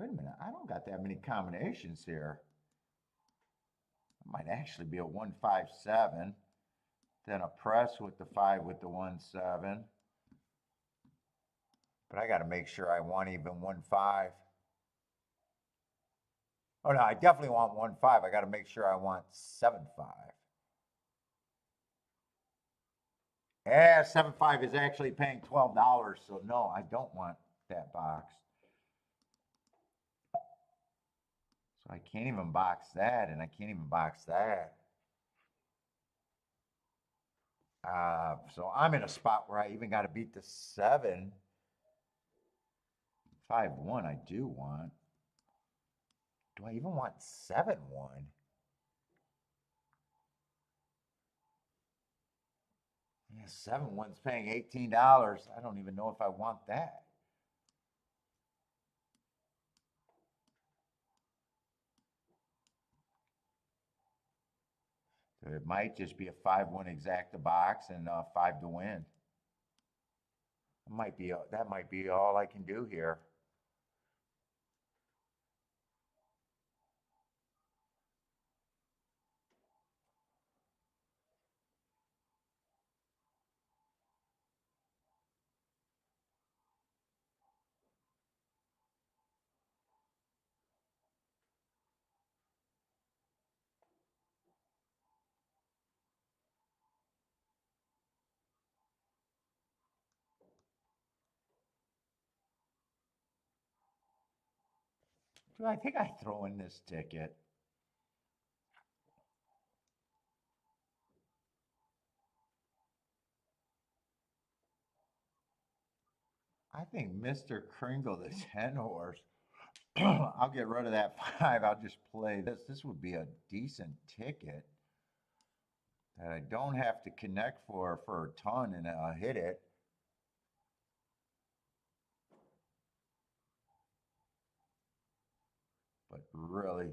Wait a minute, I don't got that many combinations here. It might actually be a 1-5-7, then a press with the 5 with the 1-7. But I got to make sure I want even 1-5. Oh no, I definitely want 1-5. I got to make sure I want 7-5. Yeah, 7-5 is actually paying $12, so no, I don't want that box. So I can't even box that, and I can't even box that. So I'm in a spot where I even got to beat the 7. 5-1 I do want. Do I even want 7-1? Yeah, 7-1's paying $18. I don't even know if I want that. So it might just be a 5-1 exacta box and 5 to win. That might be all I can do here. I think I throw in this ticket. I think Mr. Kringle, the 10 horse, I'll get rid of that 5. I'll just play this. This would be a decent ticket that I don't have to connect for a ton and hit it. But really,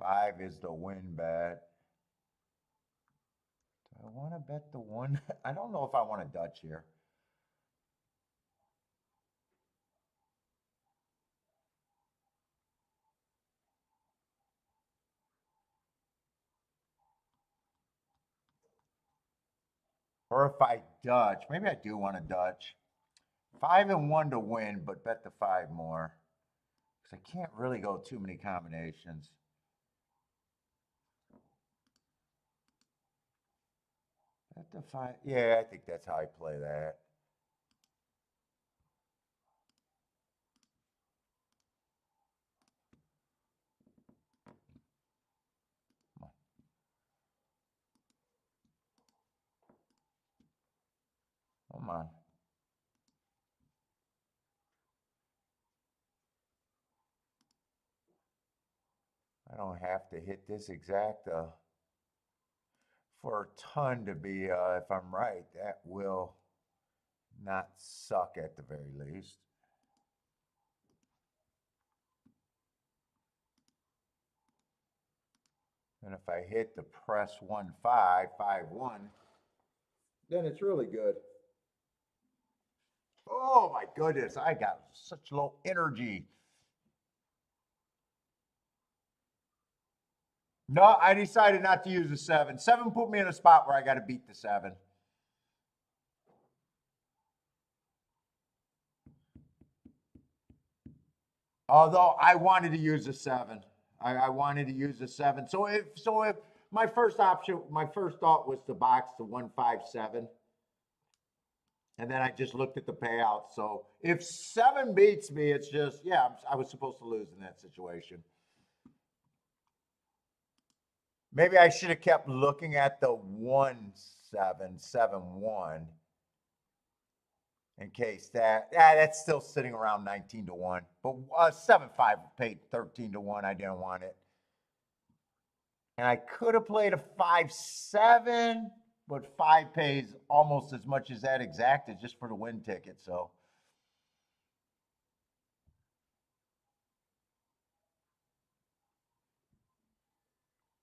5 is the win bet. Do I want to bet the 1? I don't know if I want a Dutch here. Or if I Dutch, maybe I do want a Dutch. 5-1 to win, but bet the 5 more. Because I can't really go too many combinations. Bet the 5. Yeah, I think that's how I play that. Come on. I don't have to hit this exact for a ton to be, if I'm right, that will not suck at the very least. And if I hit the press 1-5, 5-1, then it's really good. Oh my goodness, I got such low energy. No, I decided not to use the 7. 7 put me in a spot where I got to beat the 7. Although I wanted to use the 7. I wanted to use the 7. So if my first thought was to box the 1-5-7. And then I just looked at the payout. So if 7 beats me, it's just, yeah, I was supposed to lose in that situation. Maybe I should have kept looking at the 1-7-7-1 in case that's still sitting around 19 to 1. But 7-5 paid 13 to 1. I didn't want it. And I could have played a 5-7, but 5 pays almost as much as that exacted just for the win ticket. So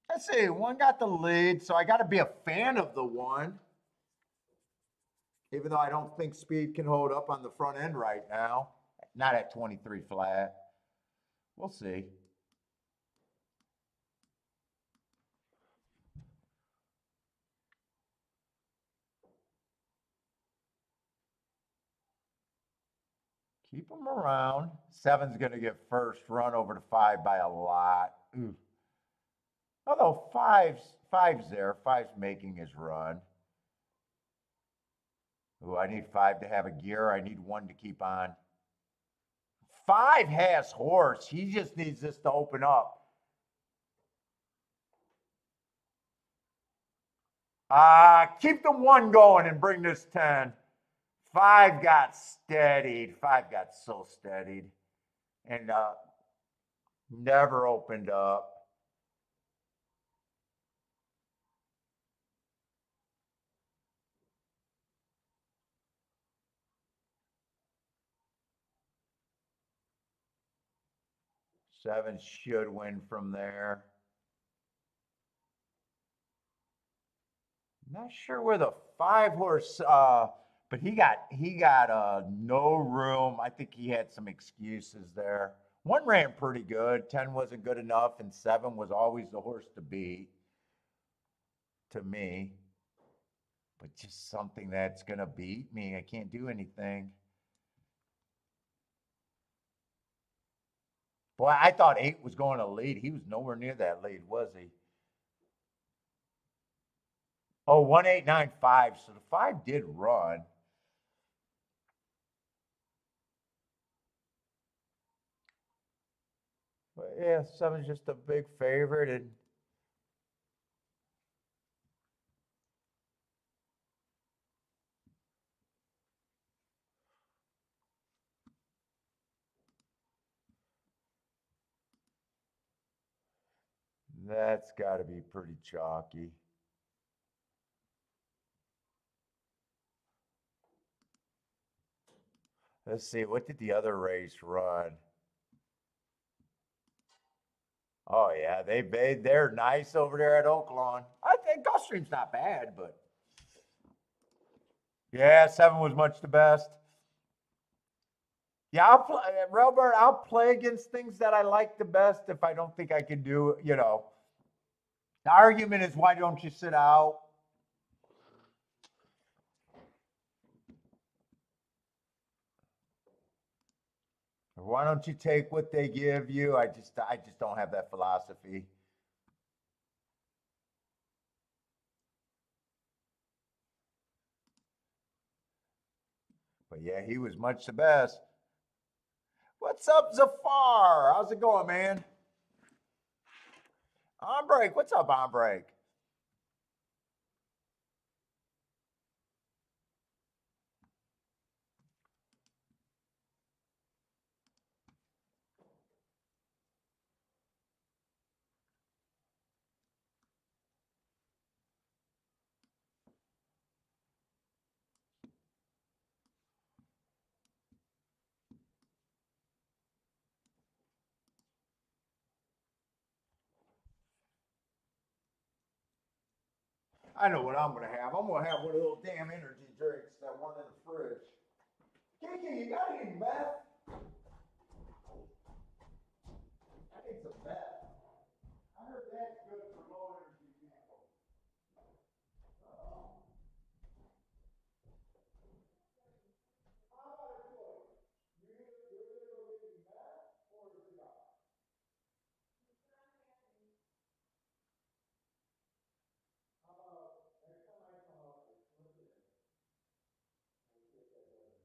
let's see. 1 got the lead, so I got to be a fan of the 1. Even though I don't think speed can hold up on the front end right now. Not at 23 flat. We'll see. Keep them around. Seven's going to get first run over to five by a lot. Ooh. Although five's there. Five's making his run. Ooh, I need five to have a gear. I need one to keep on. Five has horse. He just needs this to open up. Keep the one going and bring this 10. Five got steadied. Five got so steadied. And never opened up. Seven should win from there. Not sure where the five horse, but he got no room. I think he had some excuses there. One ran pretty good. 10 wasn't good enough, and seven was always the horse to beat to me. But just something that's gonna beat me. I can't do anything. Boy, I thought eight was going to lead. He was nowhere near that lead, was he? Oh, 1895. So the five did run. But yeah, seven's just a big favorite. And that's got to be pretty chalky. Let's see, what did the other race run? Oh yeah, they're nice over there at Oaklawn. I think Gulfstream's not bad, but yeah, seven was much the best. Yeah, I'll play, Robert. I'll play against things that I like the best if I don't think I can do. The argument is, why don't you sit out? Why don't you take what they give you? I just don't have that philosophy. But yeah, he was much the best. What's up, Zafar? How's it going, man? On break. What's up, on break? I know what I'm gonna have. I'm gonna have one of those damn energy drinks, that one in the fridge. Kiki, you got any meth? I need some meth. I heard that's good for low energy people. How about a choice? You're either gonna give me meth or a cigar. How about next time I come up, we'll slip it in. We'll get that done.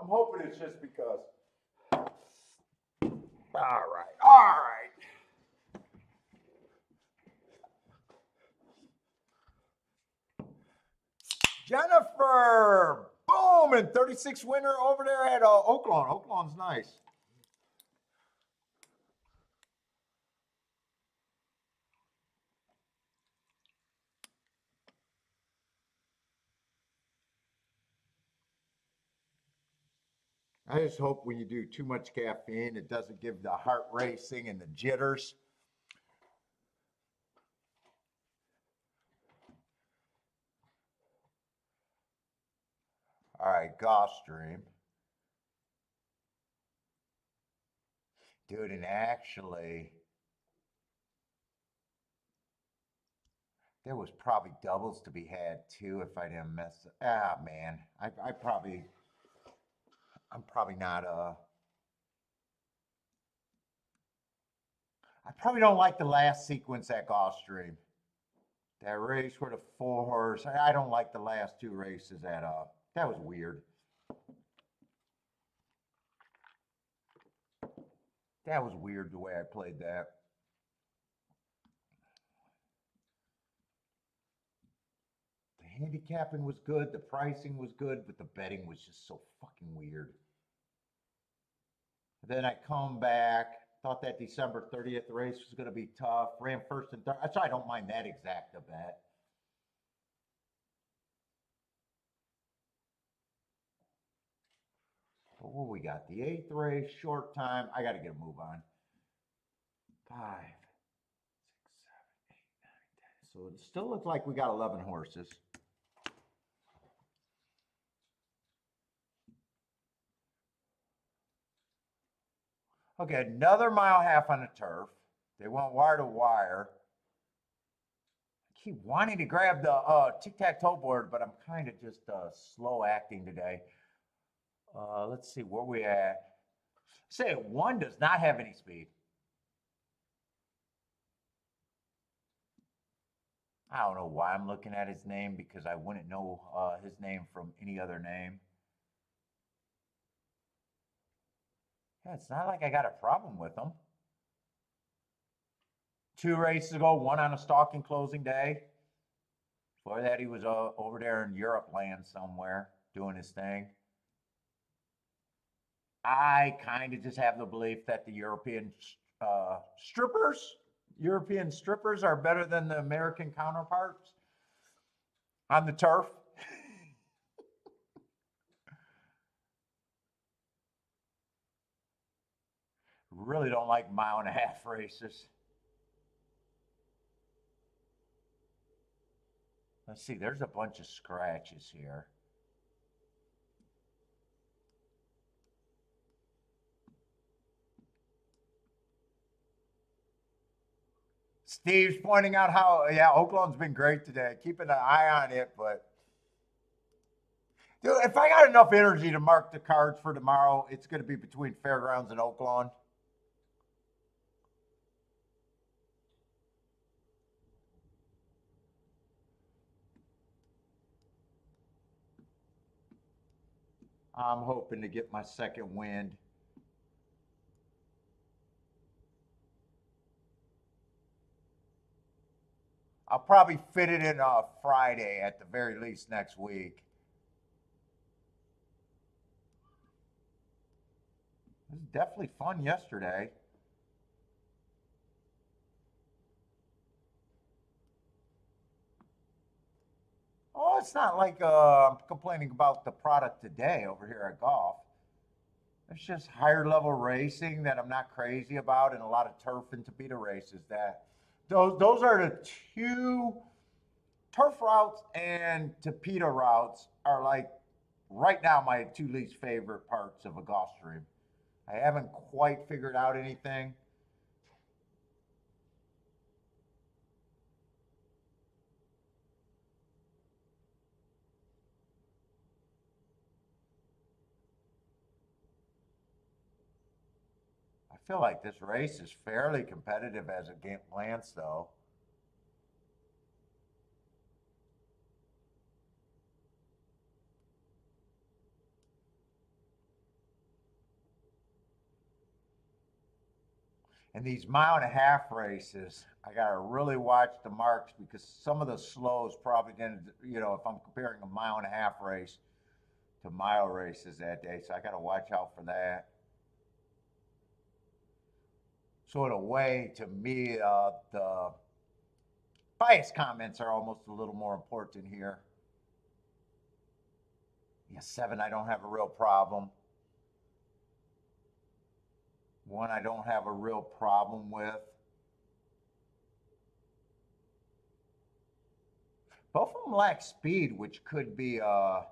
hoping it's just because. All right, all right. Jennifer, boom, and 36 winner over there at Oaklawn. Oaklawn's nice. I just hope when you do too much caffeine, it doesn't give the heart racing and the jitters. All right, Gulfstream. Dude, and actually, there was probably doubles to be had too if I didn't mess it. Ah, man, I'm probably not I probably don't like the last sequence at Gulfstream. That race where the 4 horse. I don't like the last 2 races at that was weird. That was weird the way I played that. The handicapping was good, the pricing was good, but the betting was just so fucking weird. Then I come back, thought that December 30th race was going to be tough. Ran first and third. So I don't mind that exact a bet. But what we got? The 8th race, short time. I got to get a move on. 5, 6, 7, 8, 9, 10. So it still looks like we got 11 horses. Okay, another mile and a half on the turf. They went wire to wire. I keep wanting to grab the tic-tac-toe board, but I'm kind of just slow acting today. Let's see where we at. Say 1 does not have any speed. I don't know why I'm looking at his name because I wouldn't know his name from any other name. Yeah, it's not like I got a problem with him. 2 races ago, 1 on a stalking closing day. Before that, he was over there in Europe land somewhere doing his thing. I kind of just have the belief that the European strippers are better than the American counterparts on the turf. Really don't like mile and a half races. Let's see, there's a bunch of scratches here. Steve's pointing out how, yeah, Oakland's been great today. Keeping an eye on it, but dude, if I got enough energy to mark the cards for tomorrow, it's going to be between Fairgrounds and Oakland. I'm hoping to get my second wind. I'll probably fit it in Friday at the very least next week. It was definitely fun yesterday. Oh, it's not like I'm complaining about the product today over here at golf. It's just higher level racing that I'm not crazy about, and a lot of turf and Tapeta races. That those are the 2 turf routes and Tapeta routes are like right now my 2 least favorite parts of a Gulfstream. I haven't quite figured out anything. I feel like this race is fairly competitive as a glance, though. And these 1.5 mile races, I got to really watch the marks because some of the slows probably didn't, you know, if I'm comparing a 1.5 mile race to mile races that day. So I got to watch out for that. So in a way, to me, the bias comments are almost a little more important here. Yeah, 7, I don't have a real problem. 1, I don't have a real problem with. Both of them lack speed, which could be a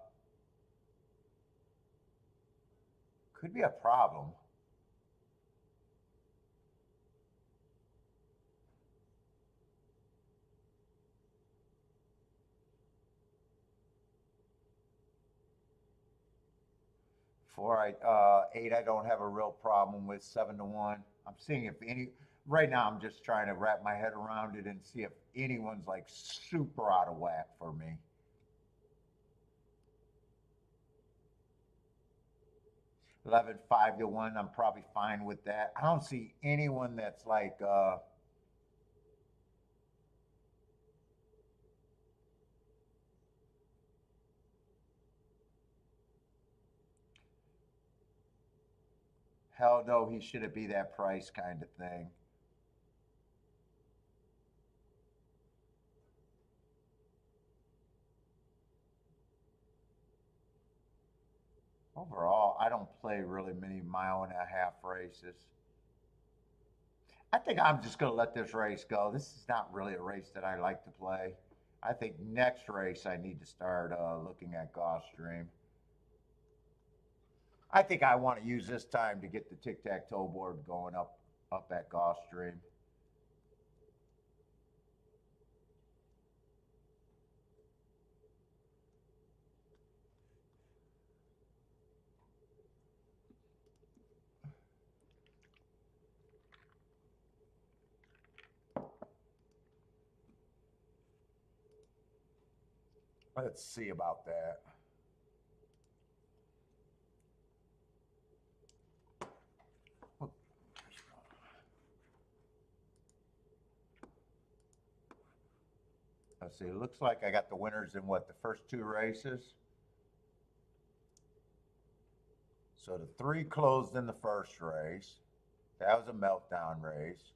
problem. For 8, I don't have a real problem with. 7-1. I'm seeing if any. Right now, I'm just trying to wrap my head around it and see if anyone's like super out of whack for me. 11, 5-1. I'm probably fine with that. I don't see anyone that's like. Hell no, he shouldn't be that price kind of thing. Overall, I don't play really many 1.5 mile races. I think I'm just going to let this race go. This is not really a race that I like to play. I think next race I need to start looking at Gulfstream. I think I want to use this time to get the tic-tac-toe board going up at Gulfstream. Let's see about that. Let's see. It looks like I got the winners in what, the first 2 races? So the 3 closed in the first race. That was a meltdown race.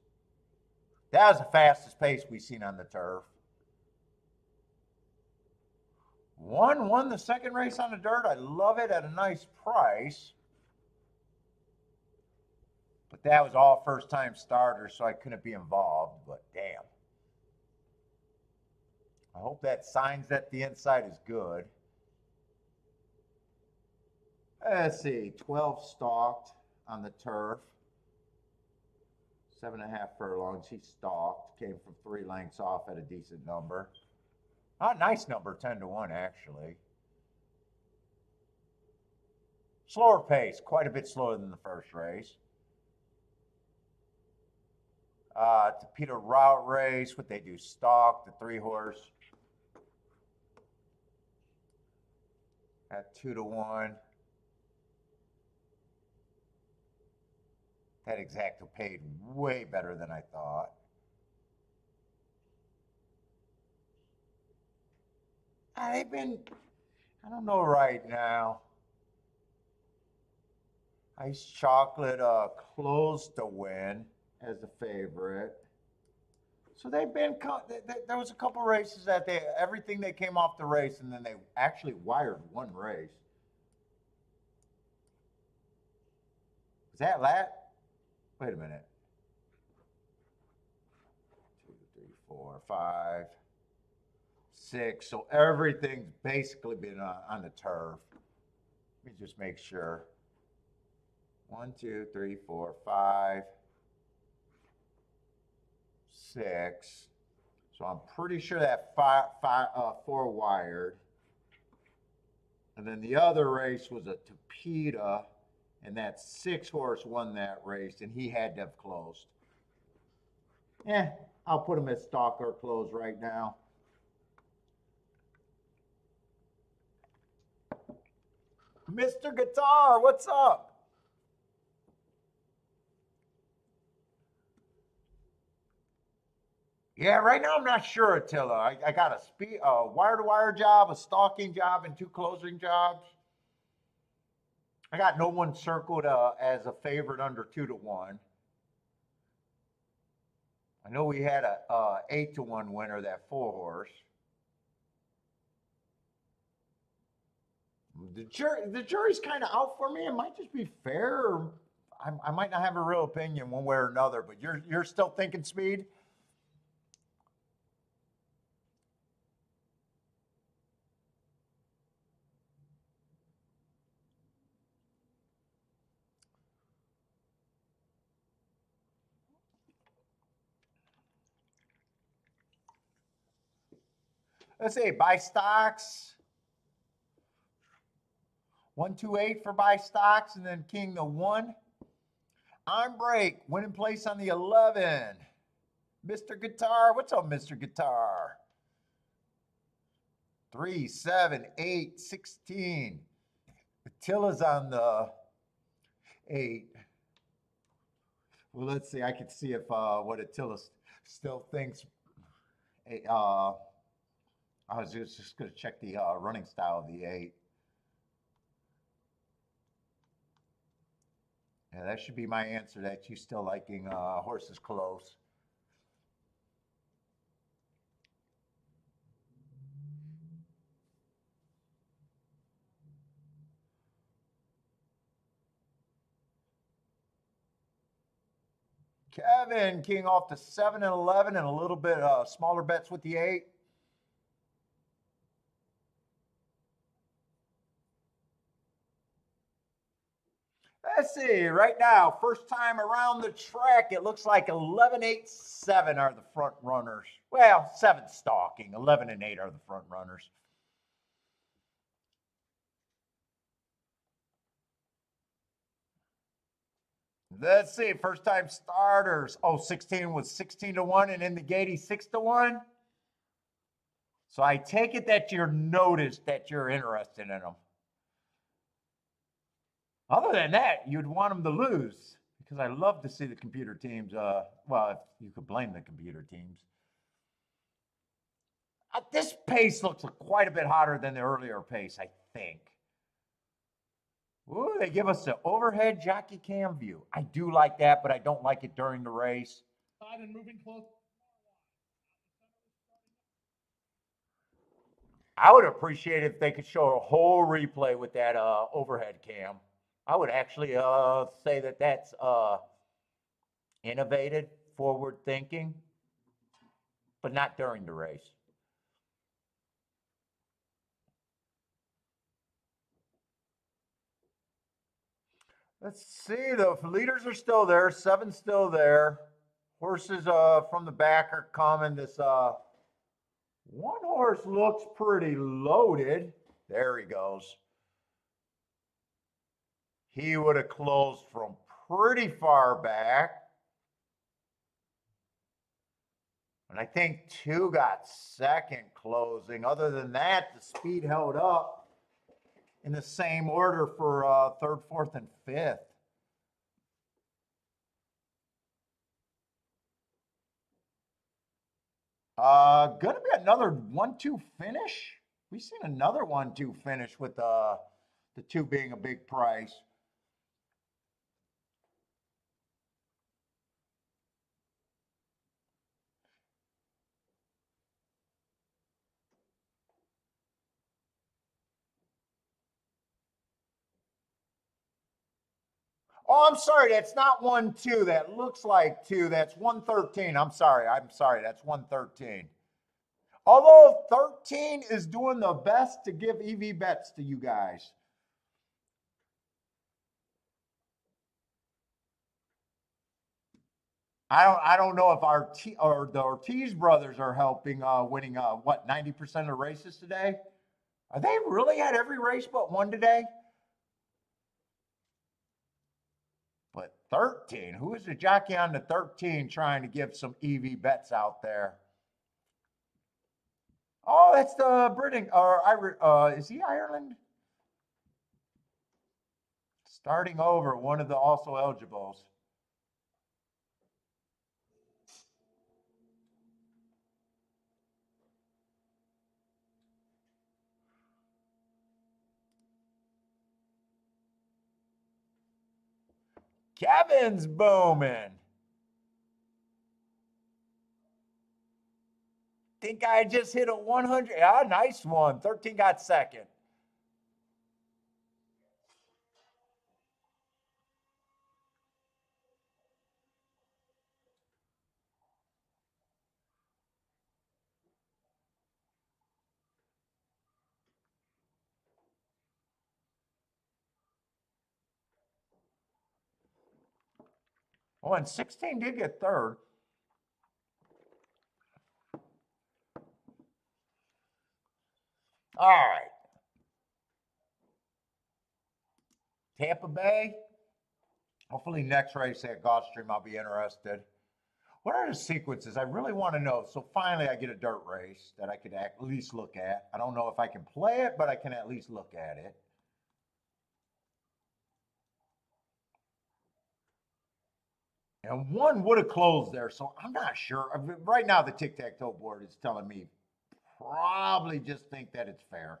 That was the fastest pace we've seen on the turf. 1 won the second race on the dirt. I love it at a nice price. But that was all first-time starters, so I couldn't be involved. But damn. I hope that signs that the inside is good. Let's see, 12 stalked on the turf. 7.5 furlongs. He stalked. Came from 3 lengths off at a decent number. A nice number, 10-1 actually. Slower pace, quite a bit slower than the first race. To Peter Route race, what they do, stalk, the 3-horse. At 2-1. That exacto paid way better than I thought. They've been, I don't know right now. Ice Chocolate close to win as the favorite. So they've been, there was a couple races that everything they came off the race and then they actually wired 1 race. Is that lat? Wait a minute. 2, 3, 4, 5, 6. So everything's basically been on the turf. Let me just make sure. 1, 2, 3, 4, 5, 6. So I'm pretty sure that 4 wired. And then the other race was a Tapeta, and that 6-horse won that race, and he had to have closed. I'll put him at stock or close right now. Mr. Guitar, what's up? Yeah, right now I'm not sure, Attila. I got a wire-to-wire job, a stalking job, and two closing jobs. I got no one circled as a favorite under 2-1. I know we had a 8-1 winner, that 4 horse. The jury's kind of out for me. It might just be fair. Or I might not have a real opinion one way or another. But you're still thinking speed. Let's say buy stocks. 128 for buy stocks, and then king the 1. On break, winning place on the 11. Mr. Guitar, what's up, Mr. Guitar? 3, 7, 8, 16. Attila's on the 8. Well, let's see. I can see if what Attila still thinks. I was just going to check the running style of the 8. Yeah, that should be my answer. That you still liking horses close. Kevin, king off the 7 and 11, and a little bit smaller bets with the 8. Let's see, right now, first time around the track, it looks like 11, 8, 7 are the front runners. Well, 7 stalking, 11 and 8 are the front runners. Let's see, first time starters. Oh, 16 was 16-1, and in the gate, he's 6-1. So I take it that you're noticed that you're interested in them. Other than that, you'd want them to lose because I love to see the computer teams. Well, if you could blame the computer teams. This pace looks quite a bit hotter than the earlier pace, I think. Ooh, they give us the overhead jockey cam view. I do like that, but I don't like it during the race. And moving close. I would appreciate it if they could show a whole replay with that overhead cam. I would actually say that that's innovative, forward thinking, but not during the race. Let's see, the leaders are still there, 7 still there. Horses from the back are coming. This one horse looks pretty loaded. There he goes. He would have closed from pretty far back. And I think 2 got second closing. Other than that, the speed held up in the same order for 3rd, 4th, and 5th. Gonna be another 1-2 finish. We've seen another 1-2 finish with the 2 being a big price. Oh, I'm sorry. That's not 1-2. That looks like 2. That's 113. I'm sorry. That's 113. Although 13 is doing the best to give EV bets to you guys. I don't know if the Ortiz brothers are helping winning what 90% of races today. Are they really at every race but one today? But 13, who is the jockey on the 13 trying to give some EV bets out there? Oh, that's the Britain or is he Ireland? Starting over, one of the also eligibles. Kevin's booming. Think I just hit a 100. Ah, nice one. 13 got second. Oh, and 16 did get third. All right. Tampa Bay. Hopefully next race at Gulfstream, I'll be interested. What are the sequences? I really want to know. So finally, I get a dirt race that I could at least look at. I don't know if I can play it, but I can at least look at it. And one would have closed there, so I'm not sure. I mean, right now, the tic-tac-toe board is telling me probably just think that it's fair.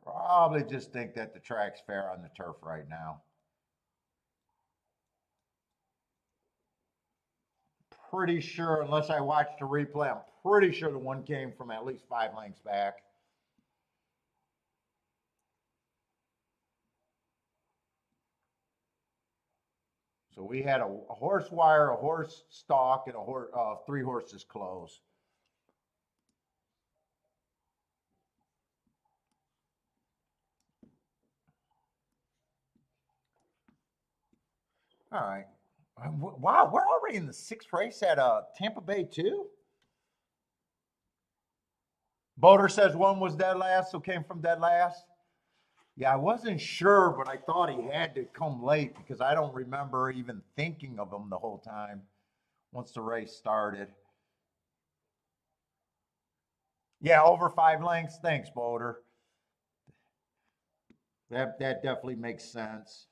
Probably just think that the track's fair on the turf right now. Pretty sure, unless I watched the replay, I'm pretty sure the one came from at least 5 lengths back. So we had a horse wire, a horse stalk, and a 3 horses close. All right. Wow, we're already in the 6th race at Tampa Bay too. Boater says one was dead last, so came from dead last. Yeah, I wasn't sure, but I thought he had to come late because I don't remember even thinking of him the whole time once the race started. Yeah, over 5 lengths. Thanks, Boater. That definitely makes sense.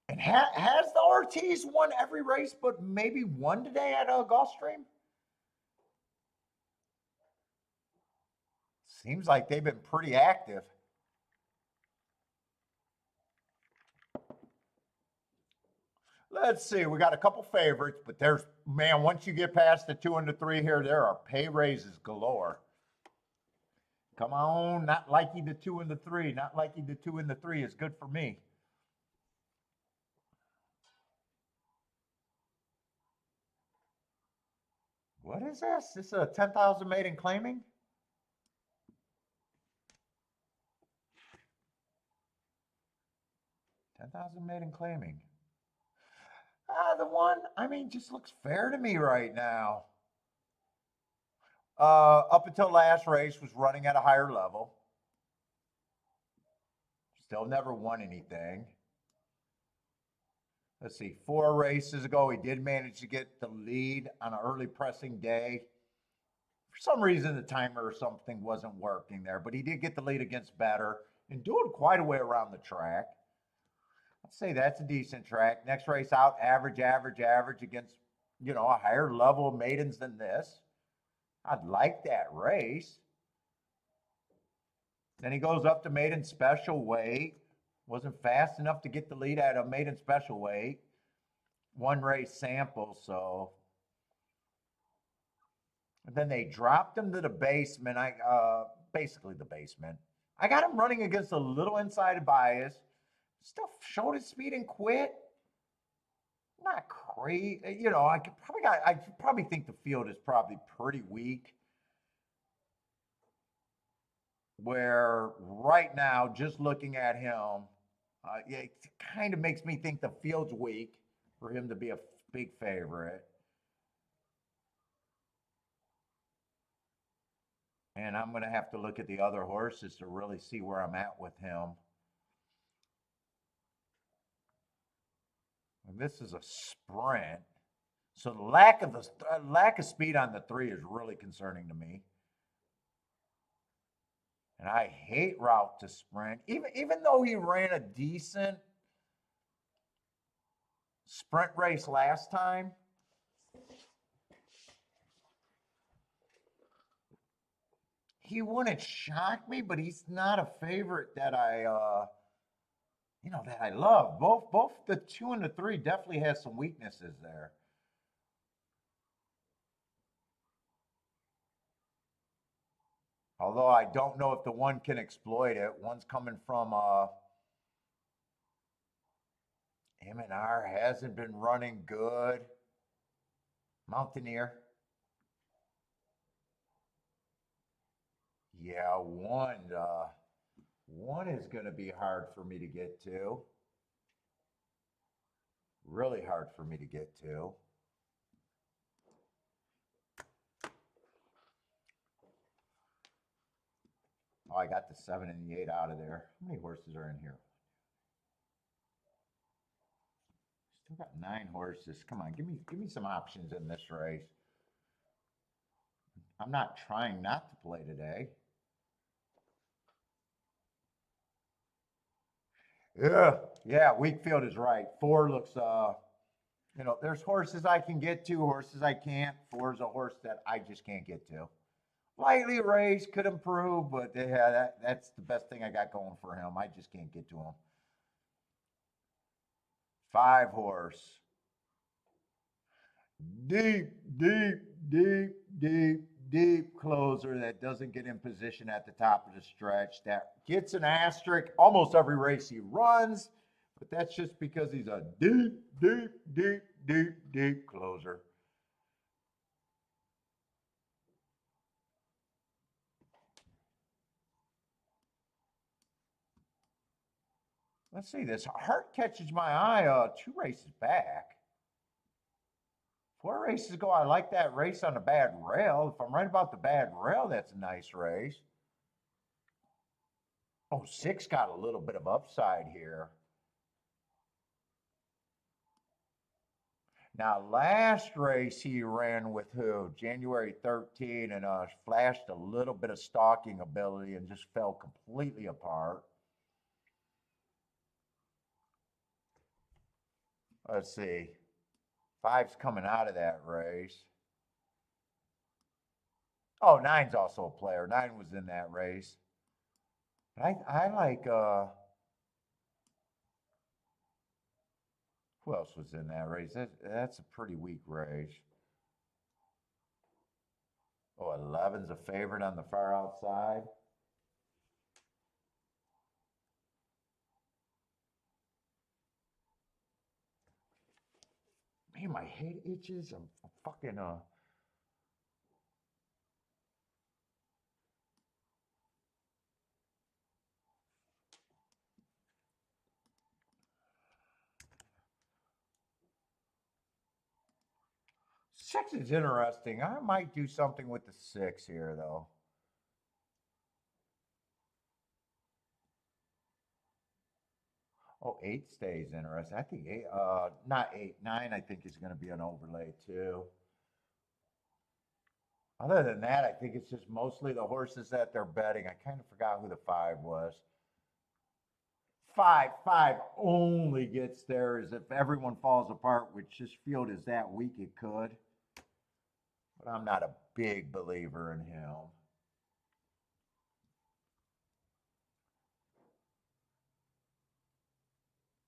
And has the Ortiz won every race but maybe one today at Gulfstream? Seems like they've been pretty active. Let's see. We got a couple favorites, but there's, man, once you get past the 2 and the 3 here, there are pay raises galore. Come on, not likey the 2 and the 3. Not likey the 2 and the 3 is good for me. What is this? This is a 10,000 maiden claiming? $10,000 maiden claiming. The one, I mean, just looks fair to me right now. Up until last race was running at a higher level. Still never won anything. Let's see, 4 races ago, he did manage to get the lead on an early pressing day. For some reason, the timer or something wasn't working there, but he did get the lead against better and doing quite a way around the track. I'd say that's a decent track. Next race out, average against, a higher level of maidens than this. I'd like that race. Then he goes up to maiden special weight. Wasn't fast enough to get the lead at a maiden special weight. 1 race sample, so. And then they dropped him to the basement. Basically the basement. I got him running against a little inside bias. Still showed his speed and quit. Not crazy, I probably think the field is probably pretty weak. Where right now, just looking at him, it kind of makes me think the field's weak for him to be a big favorite. And I'm going to have to look at the other horses to really see where I'm at with him. And this is a sprint. So the lack of speed on the 3 is really concerning to me. And I hate route to sprint. Even though he ran a decent sprint race last time, he wouldn't shock me, but he's not a favorite that that I love. Both the 2 and the 3 definitely has some weaknesses there. Although I don't know if the one can exploit it. One's coming from M&R hasn't been running good. Mountaineer. Yeah, one is going to be hard for me to get to. Really hard for me to get to. Oh, I got the 7 and the 8 out of there. How many horses are in here? Still got 9 horses. Come on, give me some options in this race. I'm not trying not to play today. Yeah, Wakefield is right. 4 looks there's horses I can get to, horses I can't. 4's a horse that I just can't get to. Lightly raced, could improve, but yeah, that's the best thing I got going for him. I just can't get to him. 5 horse. Deep, deep, deep, deep, deep closer that doesn't get in position at the top of the stretch. That gets an asterisk almost every race he runs, but that's just because he's a deep, deep, deep, deep, deep closer. Let's see, this heart catches my eye 2 races back. 4 races ago, I like that race on the bad rail. If I'm right about the bad rail, that's a nice race. Oh, 6 got a little bit of upside here. Now, last race he ran with who? January 13, and flashed a little bit of stalking ability and just fell completely apart. Let's see. 5's coming out of that race. Oh, 9's also a player. 9 was in that race. I like who else was in that race? That's a pretty weak race. Oh, 11's a favorite on the far outside. Man, my head itches. I'm fucking 6 is interesting. I might do something with the 6 here, though. Oh, 8 stays interesting. I think 8, not 8, 9, I think is going to be an overlay too. Other than that, I think it's just mostly the horses that they're betting. I kind of forgot who the 5 was. 5 only gets there as if everyone falls apart, which this field is that weak it could. But I'm not a big believer in him.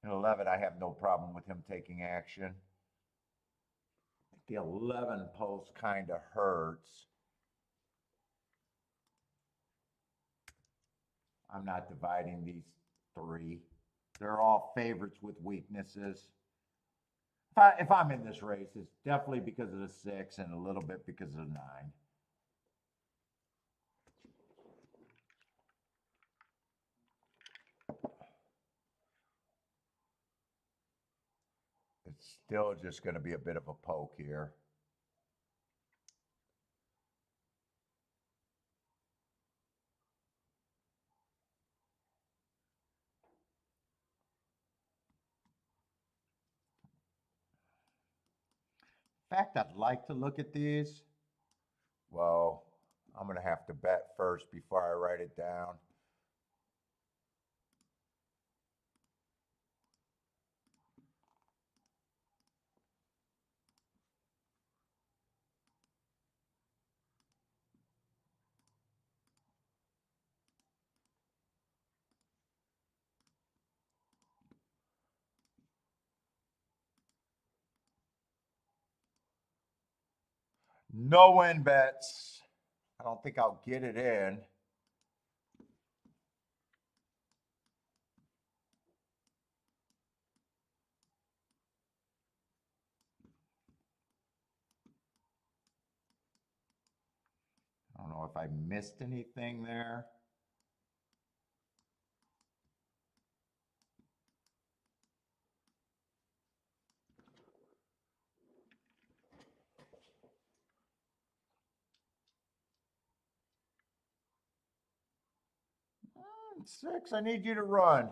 In 11, I have no problem with him taking action. The 11 post kind of hurts. I'm not dividing these 3. They're all favorites with weaknesses. If I'm in this race, it's definitely because of the 6 and a little bit because of the 9. It's still just going to be a bit of a poke here. In fact, I'd like to look at these. Well, I'm going to have to bet first before I write it down. No win bets. I don't think I'll get it in. I don't know if I missed anything there. Six, I need you to run.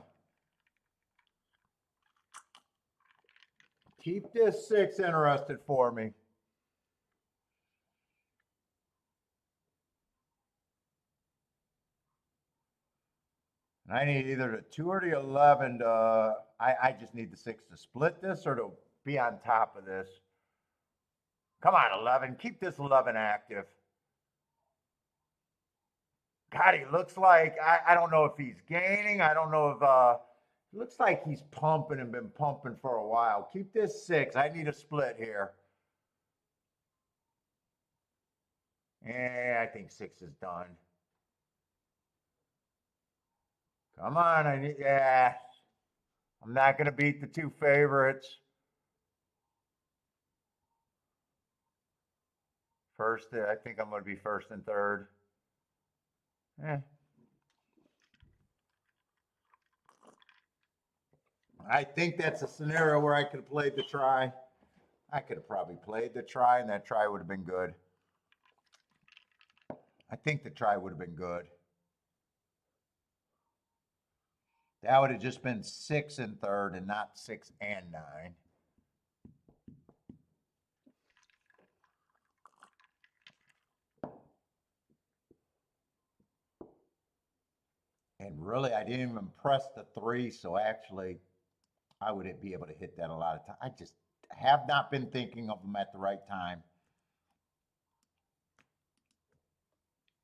Keep this six interested for me. And I need either the 2 or the 11 to, I just need the 6 to split this or to be on top of this. Come on, 11. Keep this 11 active. God, he looks like, I don't know if he's gaining. I don't know if, it looks like he's pumping and been pumping for a while. Keep this 6. I need a split here. Yeah, I think 6 is done. Come on, I need, yeah. I'm not going to beat the 2 favorites. First, I think I'm going to be first and third. I think that's a scenario where I could have played the try. I could have probably played the try, and that try would have been good. I think the try would have been good. That would have just been 6 and third and not 6 and 9. And really, I didn't even press the 3, so actually, I would be able to hit that a lot of times. I just have not been thinking of them at the right time.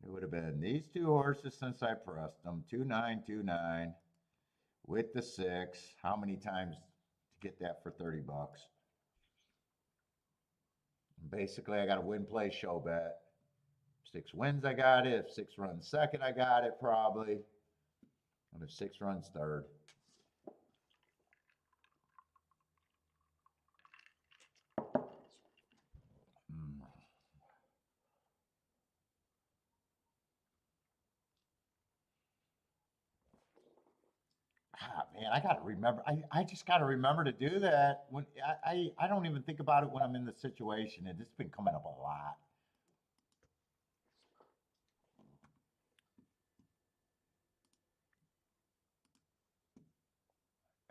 It would have been these 2 horses since I pressed them. 2, 9, 2, 9 with the 6. How many times to get that for 30 bucks? Basically, I got a win, play, show bet. 6 wins, I got it. If 6 runs second, I got it probably. And if 6 runs third. Man, I got to remember. I just got to remember to do that. When I don't even think about it when I'm in the situation. And it's been coming up a lot.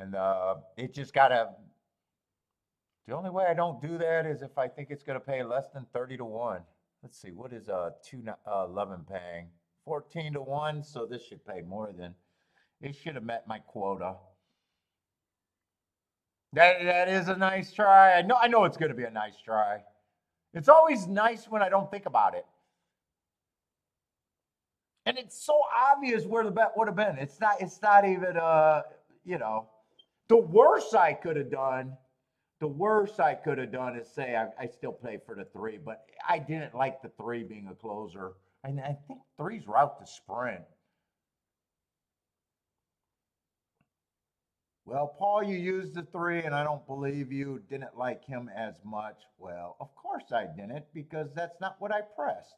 And it just got to. The only way I don't do that is if I think it's going to pay less than 30 to 1. Let's see, what is 11 paying? 14 to 1, so this should pay more than. It should have met my quota. That is a nice try. I know it's going to be a nice try. It's always nice when I don't think about it. And it's so obvious where the bet would have been. It's not even the worst I could have done. The worst I could have done is say I still play for the 3, but I didn't like the 3 being a closer. And I think 3's route to sprint. Well, Paul, you used the 3, and I don't believe you didn't like him as much. Well, of course I didn't, because that's not what I pressed.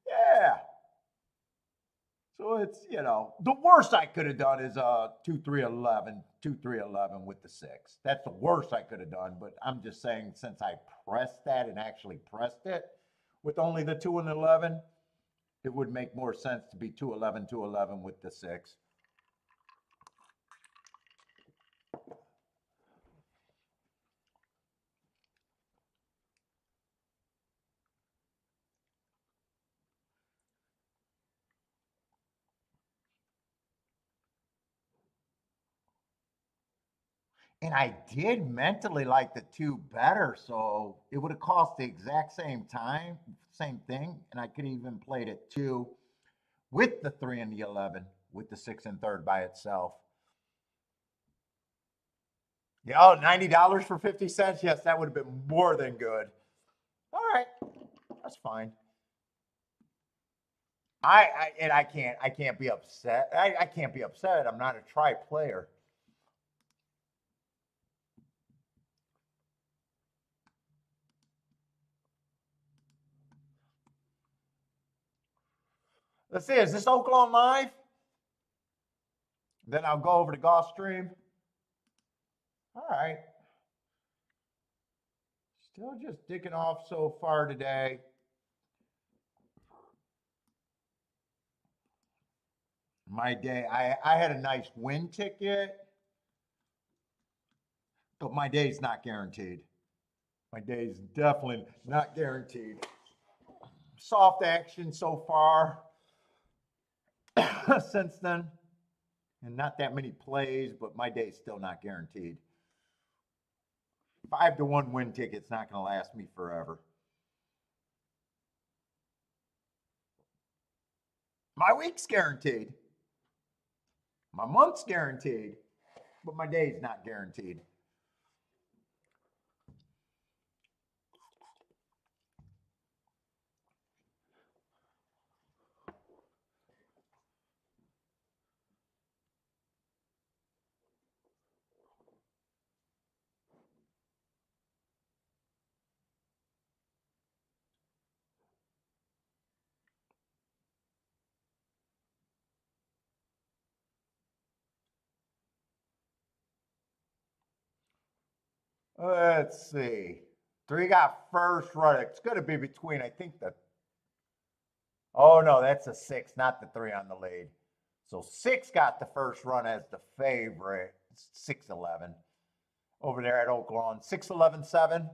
Yeah. So it's, the worst I could have done is 2 3 11, 2 3 11 with the 6. That's the worst I could have done, but I'm just saying since I pressed that and actually pressed it with only the 2 and 11, it would make more sense to be 2 11 2 11 with the 6. And I did mentally like the 2 better, so it would have cost the exact same time, same thing, and I could even played it 2 with the 3 and the 11, with the 6 and third by itself. Yeah, oh, $90 for 50 cents? Yes, that would have been more than good. All right, that's fine. I can't be upset. I can't be upset. I'm not a try player. Let's see, is this Oakland live? Then I'll go over to Gulfstream. All right. Still just digging off so far today. My day, I had a nice win ticket, but my day's not guaranteed. My day's definitely not guaranteed. Soft action so far since then, and not that many plays, but my day's still not guaranteed. 5-1 win ticket's not going to last me forever. My week's guaranteed. My month's guaranteed, but my day's not guaranteed. Let's see. 3 got first run. It's going to be between, I think, the. Oh, no, that's a 6, not the 3 on the lead. So 6 got the first run as the favorite. 6-11 over there at Oakland. 6-11-7.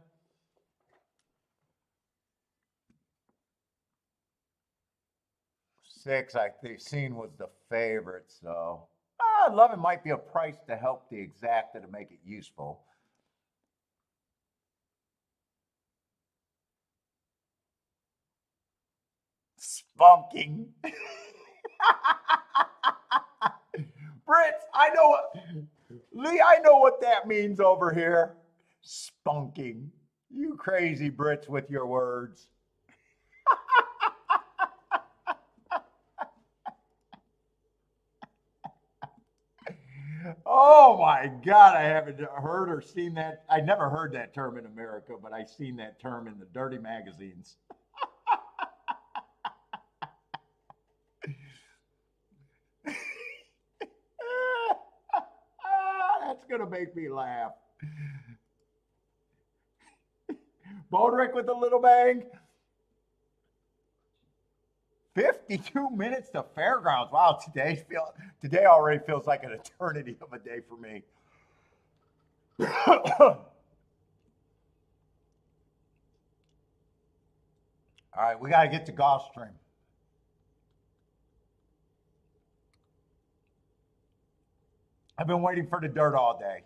6, I think, seen was the favorite. So 11 might be a price to help the exacta to make it useful. Spunking. Brits, I know what Lee, I know what that means over here. Spunking. You crazy Brits with your words. Oh my God, I haven't heard or seen that. I never heard that term in America, but I've seen that term in the dirty magazines. That's going to make me laugh. Bodrick with a little bang. 52 minutes to fairgrounds. Wow, today already feels like an eternity of a day for me. All right, we got to get to Gulfstream. I've been waiting for the dirt all day.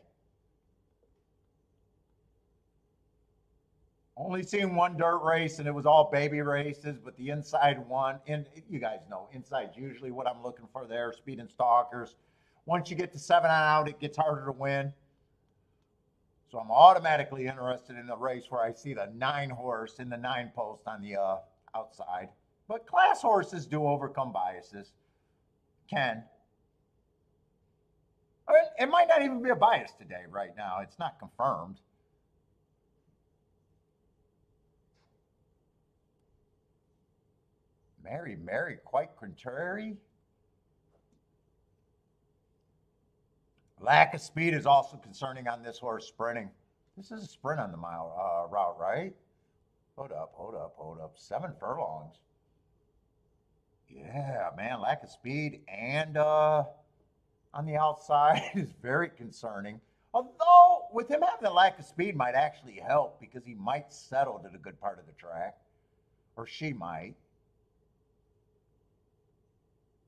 Only seen one dirt race, and it was all baby races, but the inside one, and you guys know, inside's usually what I'm looking for there, speed and stalkers. Once you get to 7 on out, it gets harder to win. So I'm automatically interested in the race where I see the 9 horse in the 9 post on the outside. But class horses do overcome biases. Can. I mean, it might not even be a bias today, right now. It's not confirmed. Mary, quite contrary. Lack of speed is also concerning on this horse sprinting. This is a sprint on the mile route, right? Hold up. 7 furlongs. Yeah, man, lack of speed and on the outside is very concerning. Although, with him having the lack of speed might actually help because he might settle to the good part of the track, or she might.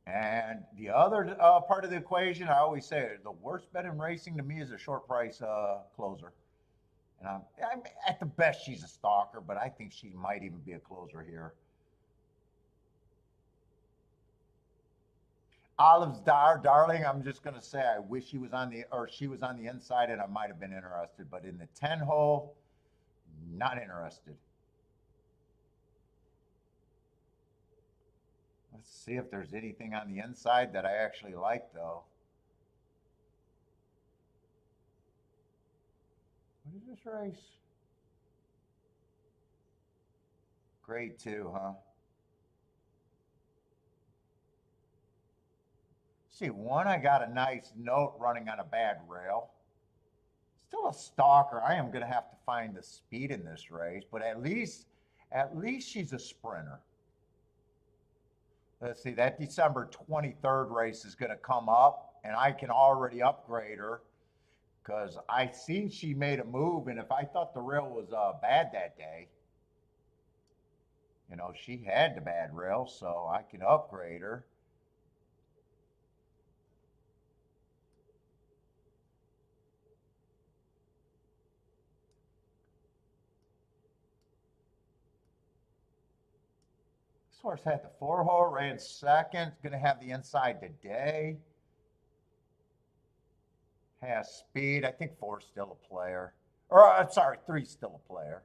And the other part of the equation, I always say, the worst bet in racing to me is a short price closer. And I'm at the best, she's a stalker, but I think she might even be a closer here. Olive's darling. I'm just gonna say I wish he was on the or she was on the inside, and I might have been interested. But in the 10 hole, not interested. Let's see if there's anything on the inside that I actually like, though. What is this race? Grade 2, huh? See, one, I got a nice note running on a bad rail. Still a stalker. I am going to have to find the speed in this race, but at least she's a sprinter. Let's see, that December 23rd race is going to come up, and I can already upgrade her because I seen she made a move, and if I thought the rail was bad that day, you know, she had the bad rail, so I can upgrade her. This horse had the 4-hole, ran second, going to have the inside today. Has speed. I think 4's still a player. Or, sorry, 3's still a player.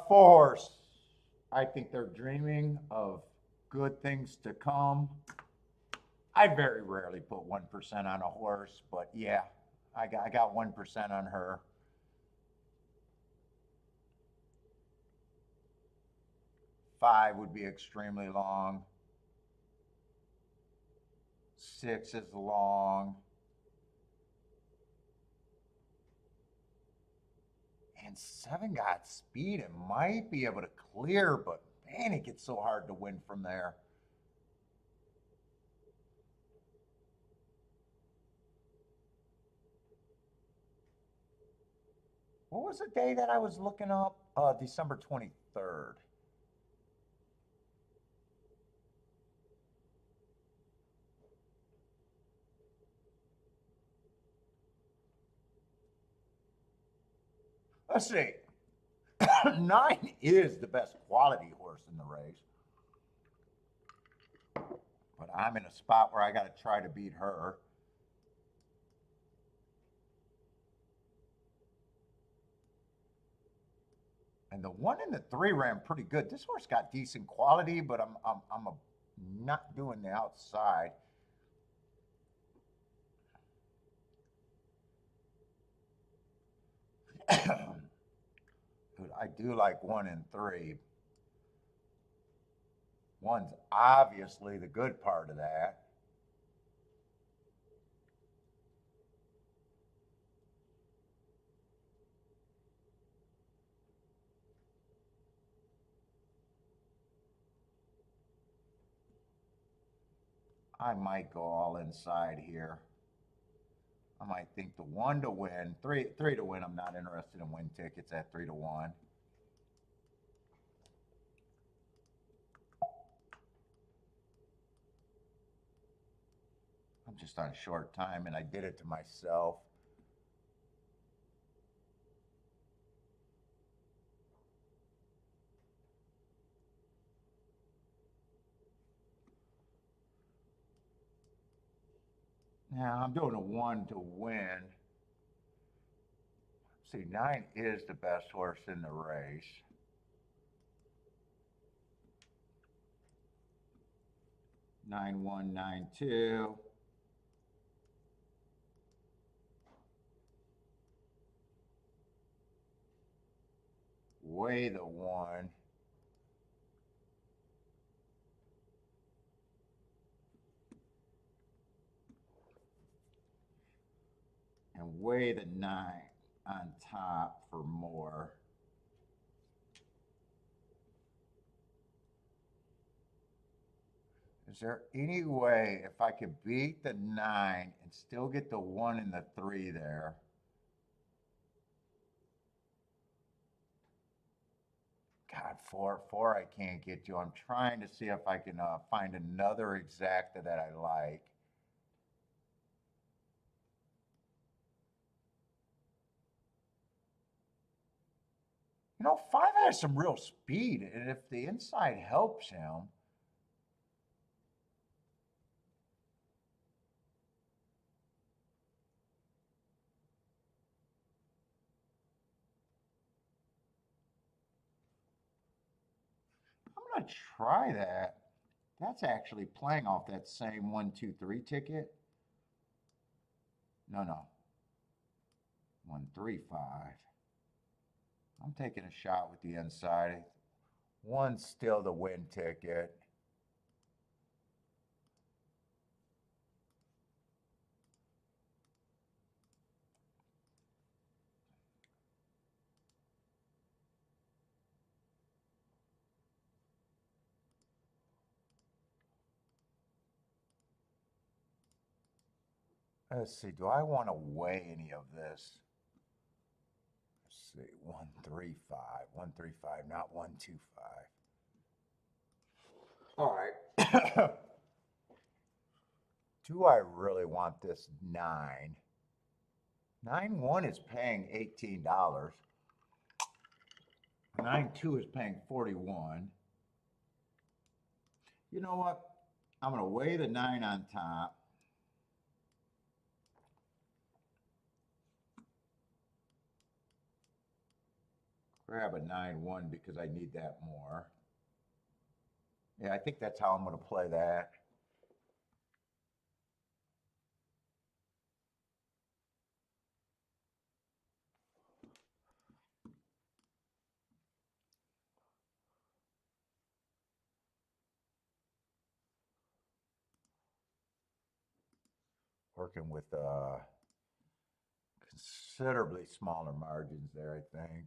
Force. I think they're dreaming of good things to come. I very rarely put 1% on a horse, but yeah, I got 1% on her. 5 would be extremely long. 6 is long. And 7 got speed. It might be able to clear, but man, it gets so hard to win from there. What was the day that I was looking up? December 23rd. Let's see. 9 is the best quality horse in the race. But I'm in a spot where I got to try to beat her. And the 1 and the 3 ran pretty good. This horse got decent quality, but I'm not doing the outside. But I do like 1 and 3. 1's obviously the good part of that. I might go all inside here. I might think the 1 to win, 3 to win. I'm not interested in win tickets at 3 to 1. I'm just on short time, and I did it to myself. Now I'm doing a 1 to win. See, 9 is the best horse in the race. 9-1, 9-2. Way the 1. And way the 9 on top for more. Is there any way if I could beat the 9 and still get the 1 and the 3 there? God, 4 I can't get to. I'm trying to see if I can find another exacta that I like. You know, 5 has some real speed, and if the inside helps him, I'm gonna try that. That's actually playing off that same 1-2-3 ticket. No. 1-3-5. I'm taking a shot with the inside. One's still the win ticket. Let's see, do I want to weigh any of this? Let's see, 1-3-5, 1-3-5, not 1-2-5. All right. Do I really want this 9? 9-1 is paying $18. 9-2 is paying 41. You know what? I'm going to weigh the 9 on top. Grab a 9-1 because I need that more. Yeah, I think that's how I'm going to play that. Working with considerably smaller margins there, I think.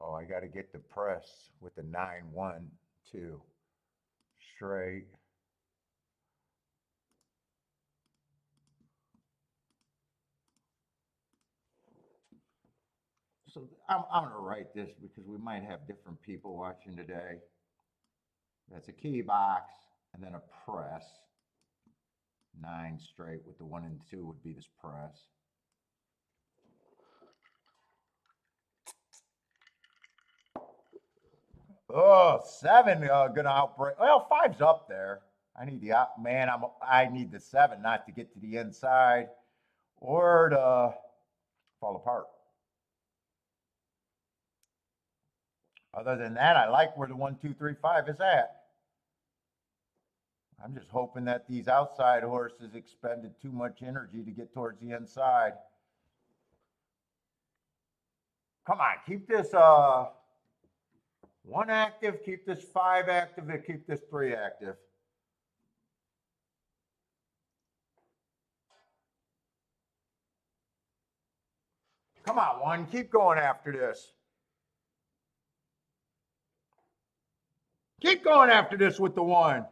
Oh, I got to get the press with the 9-1 too. Straight. So I'm going to write this because we might have different people watching today. That's a key box and then a press. 9 straight with the 1 and 2 would be this press. Oh, 7 gonna outbreak. Well, 5's up there. I need the man. I need the 7 not to get to the inside or to fall apart. Other than that, I like where the 1-2-3-5 is at. I'm just hoping that these outside horses expended too much energy to get towards the inside. Come on, keep this 1 active, keep this 5 active, and keep this 3 active. Come on, 1, keep going after this. Keep going after this with the 1.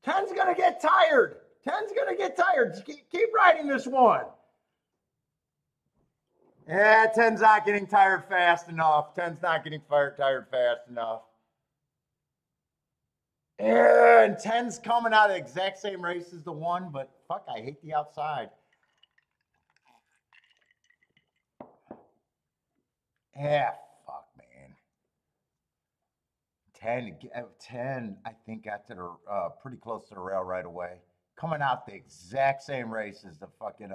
Ten's gonna get tired. 10's gonna get tired. Keep riding this 1. Yeah, 10's not getting tired fast enough. 10's not getting tired fast enough. And 10's coming out of the exact same race as the 1, but fuck, I hate the outside. Yeah, fuck, man. 10, I think got to the pretty close to the rail right away. Coming out the exact same race as the fucking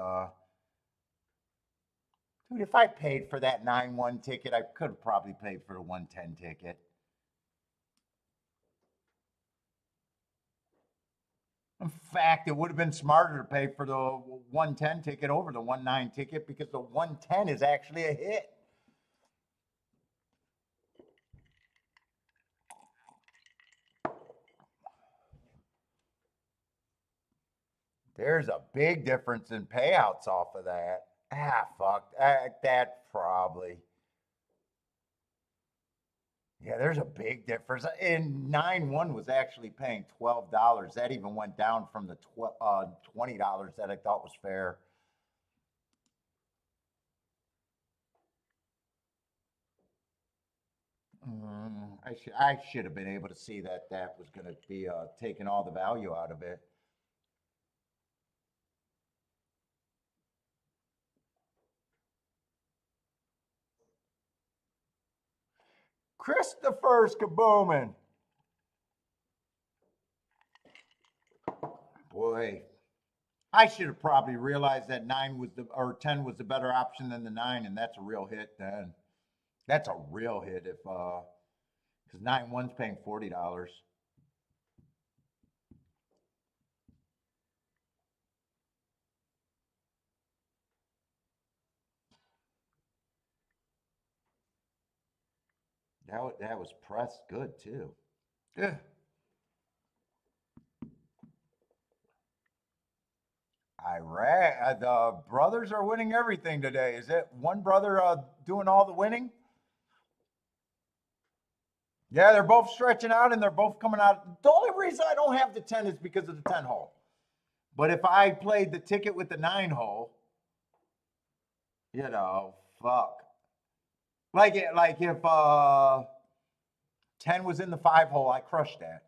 dude, if I paid for that 9-1 ticket, I could have probably paid for the 110 ticket. In fact, it would have been smarter to pay for the 110 ticket over the 19 ticket because the 110 is actually a hit. There's a big difference in payouts off of that. Ah, fuck. That probably. Yeah, there's a big difference. And 9-1 was actually paying $12. That even went down from the $20 that I thought was fair. I should have been able to see that that was going to be taking all the value out of it. Christopher's kabooming. Boy, I should have probably realized that 10 was the better option than the 9, and that's a real hit then. That's a real hit if because 9-1's paying $40. That was pressed good too. Yeah. Iraq, the brothers are winning everything today. Is it one brother doing all the winning? Yeah, they're both stretching out and they're both coming out. The only reason I don't have the 10 is because of the 10 hole. But if I played the ticket with the 9 hole, fuck. Like if 10 was in the 5 hole, I crushed that.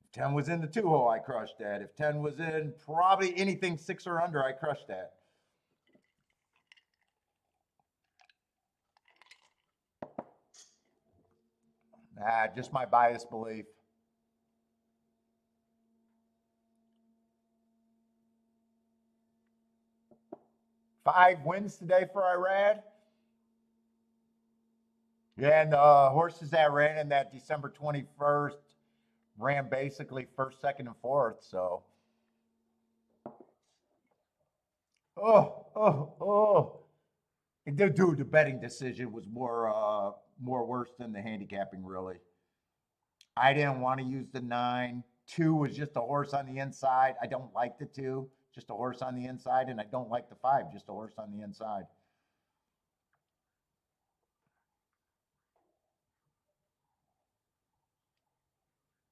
If 10 was in the 2 hole, I crushed that. If 10 was in probably anything 6 or under, I crushed that. Nah, just my biased belief. 5 wins today for Irad. Yeah, and the horses that ran in that December 21st ran basically first, second, and fourth. So, oh. Dude, the betting decision was more worse than the handicapping, really. I didn't want to use the 9. 2 was just a horse on the inside. I don't like the 2, just a horse on the inside, and I don't like the 5, just a horse on the inside.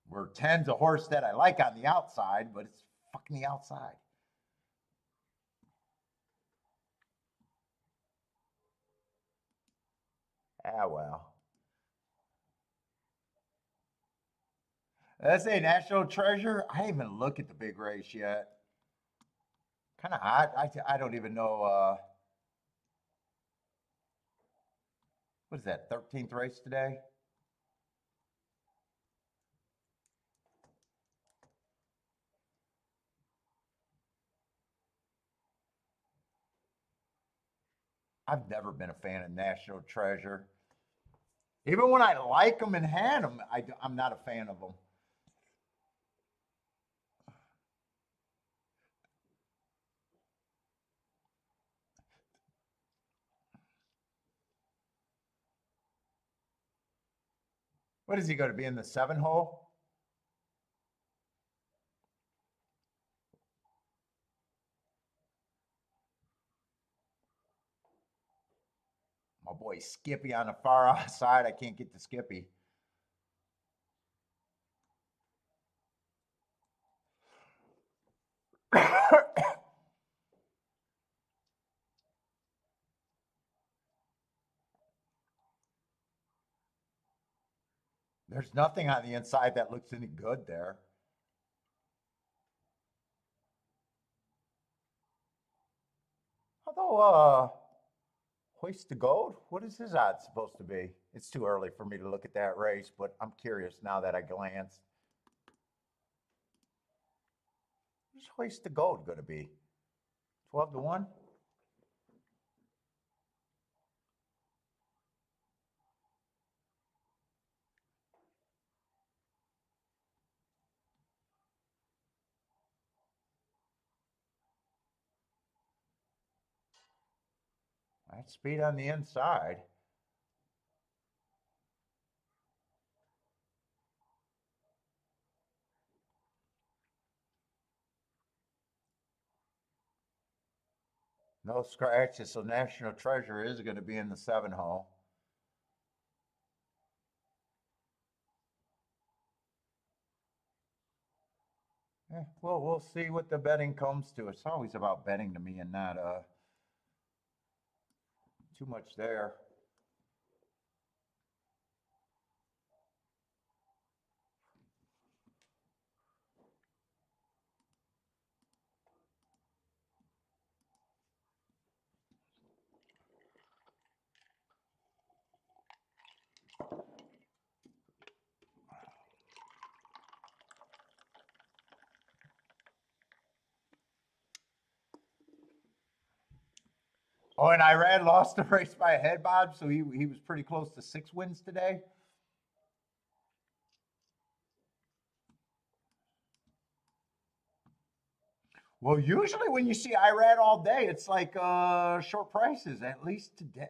Where 10's a horse that I like on the outside, but it's fucking the outside. Ah, well. Let's say National Treasure. I didn't even look at the big race yet. Kind of odd. I don't even know. What is that? 13th race today? I've never been a fan of National Treasure. Even when I like them and had them, I'm not a fan of them. What is he going to be in the 7 hole? My boy Skippy on the far outside. I can't get to Skippy. There's nothing on the inside that looks any good there. Although, Hoist to Gold, what is his odds supposed to be? It's too early for me to look at that race, but I'm curious now that I glanced. What's Hoist to Gold going to be? 12 to 1? That's speed on the inside. No scratches, so National Treasure is going to be in the 7 hole. Yeah, well, we'll see what the betting comes to. It's always about betting to me and not too much there. Oh, and Iran lost the race by a head bob, so he was pretty close to 6 wins today. Well, usually when you see Irad all day, it's like short prices. At least today,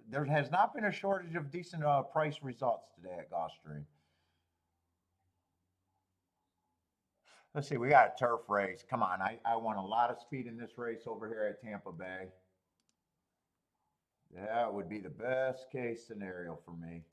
there has not been a shortage of decent price results today at Gulfstream. Let's see, we got a turf race. Come on, I want a lot of speed in this race over here at Tampa Bay. That would be the best case scenario for me.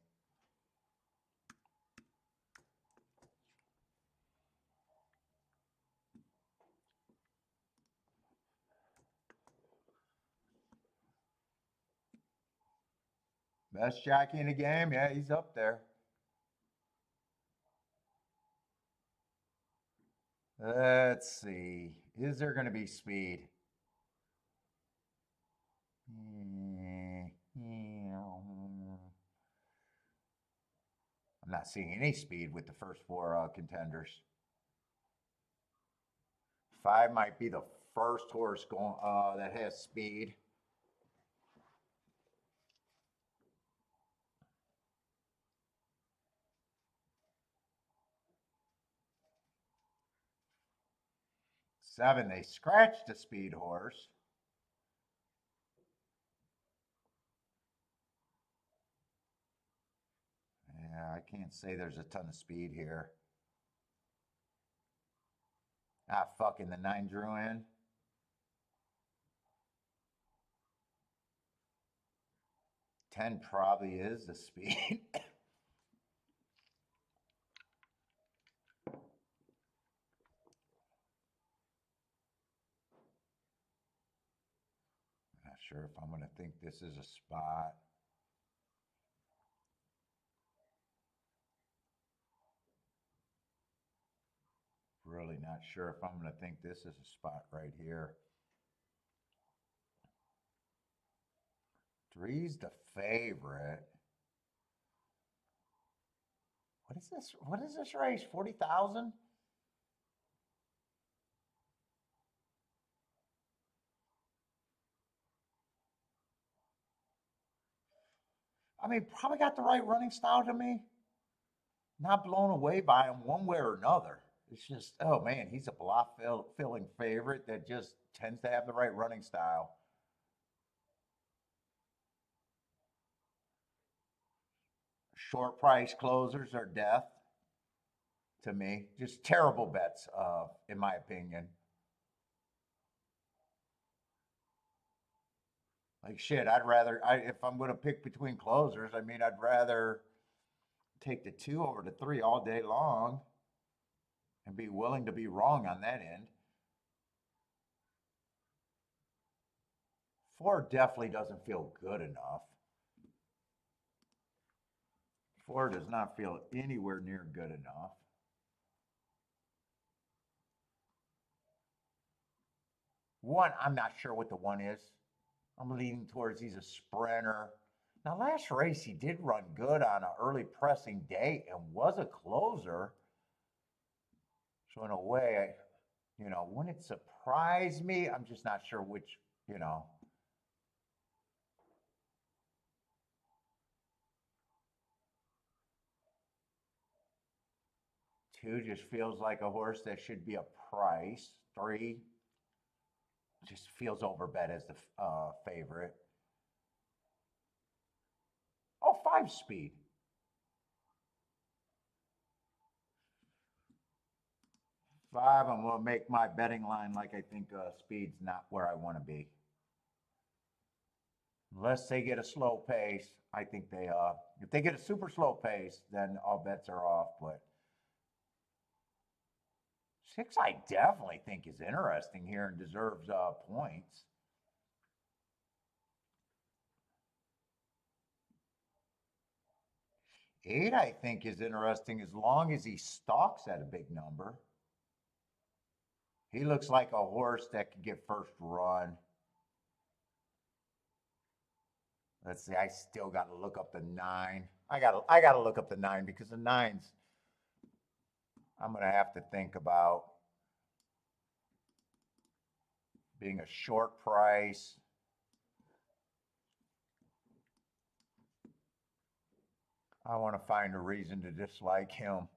Best jockey in the game? Yeah, he's up there. Let's see. Is there going to be speed? I'm not seeing any speed with the first four contenders. 5 might be the first horse going that has speed. Seven, they scratched a speed horse. Yeah, I can't say there's a ton of speed here. Ah, fucking the 9 drew in. 10 probably is the speed. Not sure if I'm going to think this is a spot. Really not sure if I'm going to think this is a spot right here. 3's the favorite. What is this? What is this race? 40,000? I mean, probably got the right running style to me. Not blown away by him one way or another. It's just, oh man, he's a block filling favorite that just tends to have the right running style. Short price closers are death to me. Just terrible bets, in my opinion. Like shit, if I'm going to pick between closers, I mean, I'd rather take the 2 over the 3 all day long and be willing to be wrong on that end. 4 definitely doesn't feel good enough. 4 does not feel anywhere near good enough. 1, I'm not sure what the 1 is. I'm leaning towards he's a sprinter. Now, last race he did run good on an early pressing day and was a closer. So in a way, wouldn't it surprise me? I'm just not sure which, 2 just feels like a horse that should be a price. 3 just feels overbet as the favorite. Oh, 5 speed. 5, I'm going to make my betting line like I think speed's not where I want to be. Unless they get a slow pace, I think if they get a super slow pace, then all bets are off. But 6, I definitely think is interesting here and deserves points. 8, I think, is interesting as long as he stalks at a big number. He looks like a horse that could get first run. Let's see. I still got to look up the 9. I got to look up the 9 because the 9's I'm going to have to think about being a short price. I want to find a reason to dislike him.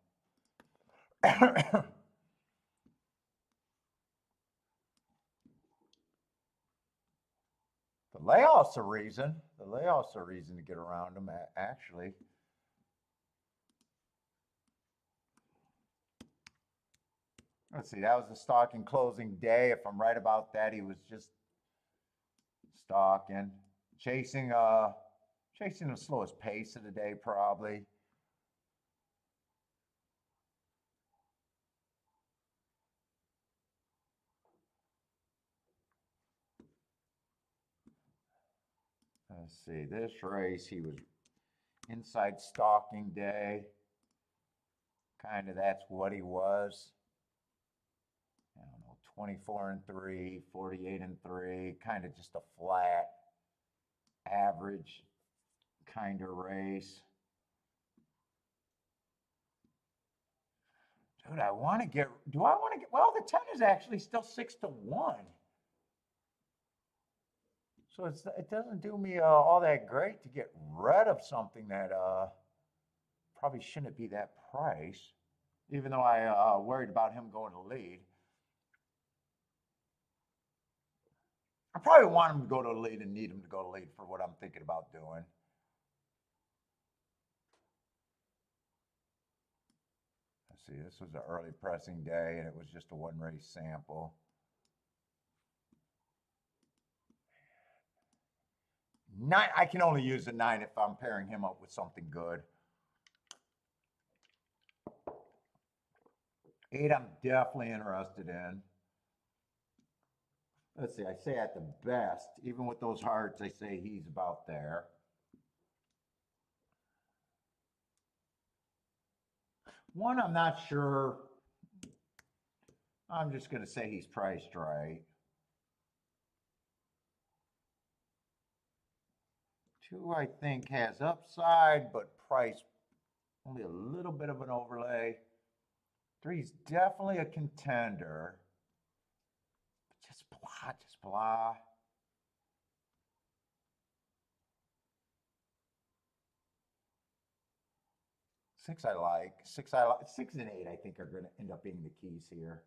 The layoff's a reason. The layoff's a reason to get around him, actually. Let's see, that was the stalking closing day. If I'm right about that, he was just stalking, chasing the slowest pace of the day, probably. Let's see, this race, he was inside stalking day. Kind of that's what he was. I don't know, 24 and 3, 48 and 3, kind of just a flat, average kind of race. Dude, I want to get, do I want to get, well, the 10 is actually still 6-1. So it doesn't do me all that great to get rid of something that probably shouldn't be that price, even though I worried about him going to lead. I probably want him to go to the lead and need him to go to lead for what I'm thinking about doing. Let's see, this was an early pressing day, and it was just a one-race sample. 9, I can only use a 9 if I'm pairing him up with something good. 8, I'm definitely interested in. Let's see, I say at the best, even with those hearts, I say he's about there. 1, I'm not sure. I'm just going to say he's priced right. 2, I think, has upside, but price only a little bit of an overlay. 3 is definitely a contender. Just blah, just blah. 6 I like. 6 I like. 6 and 8 I think are going to end up being the keys here.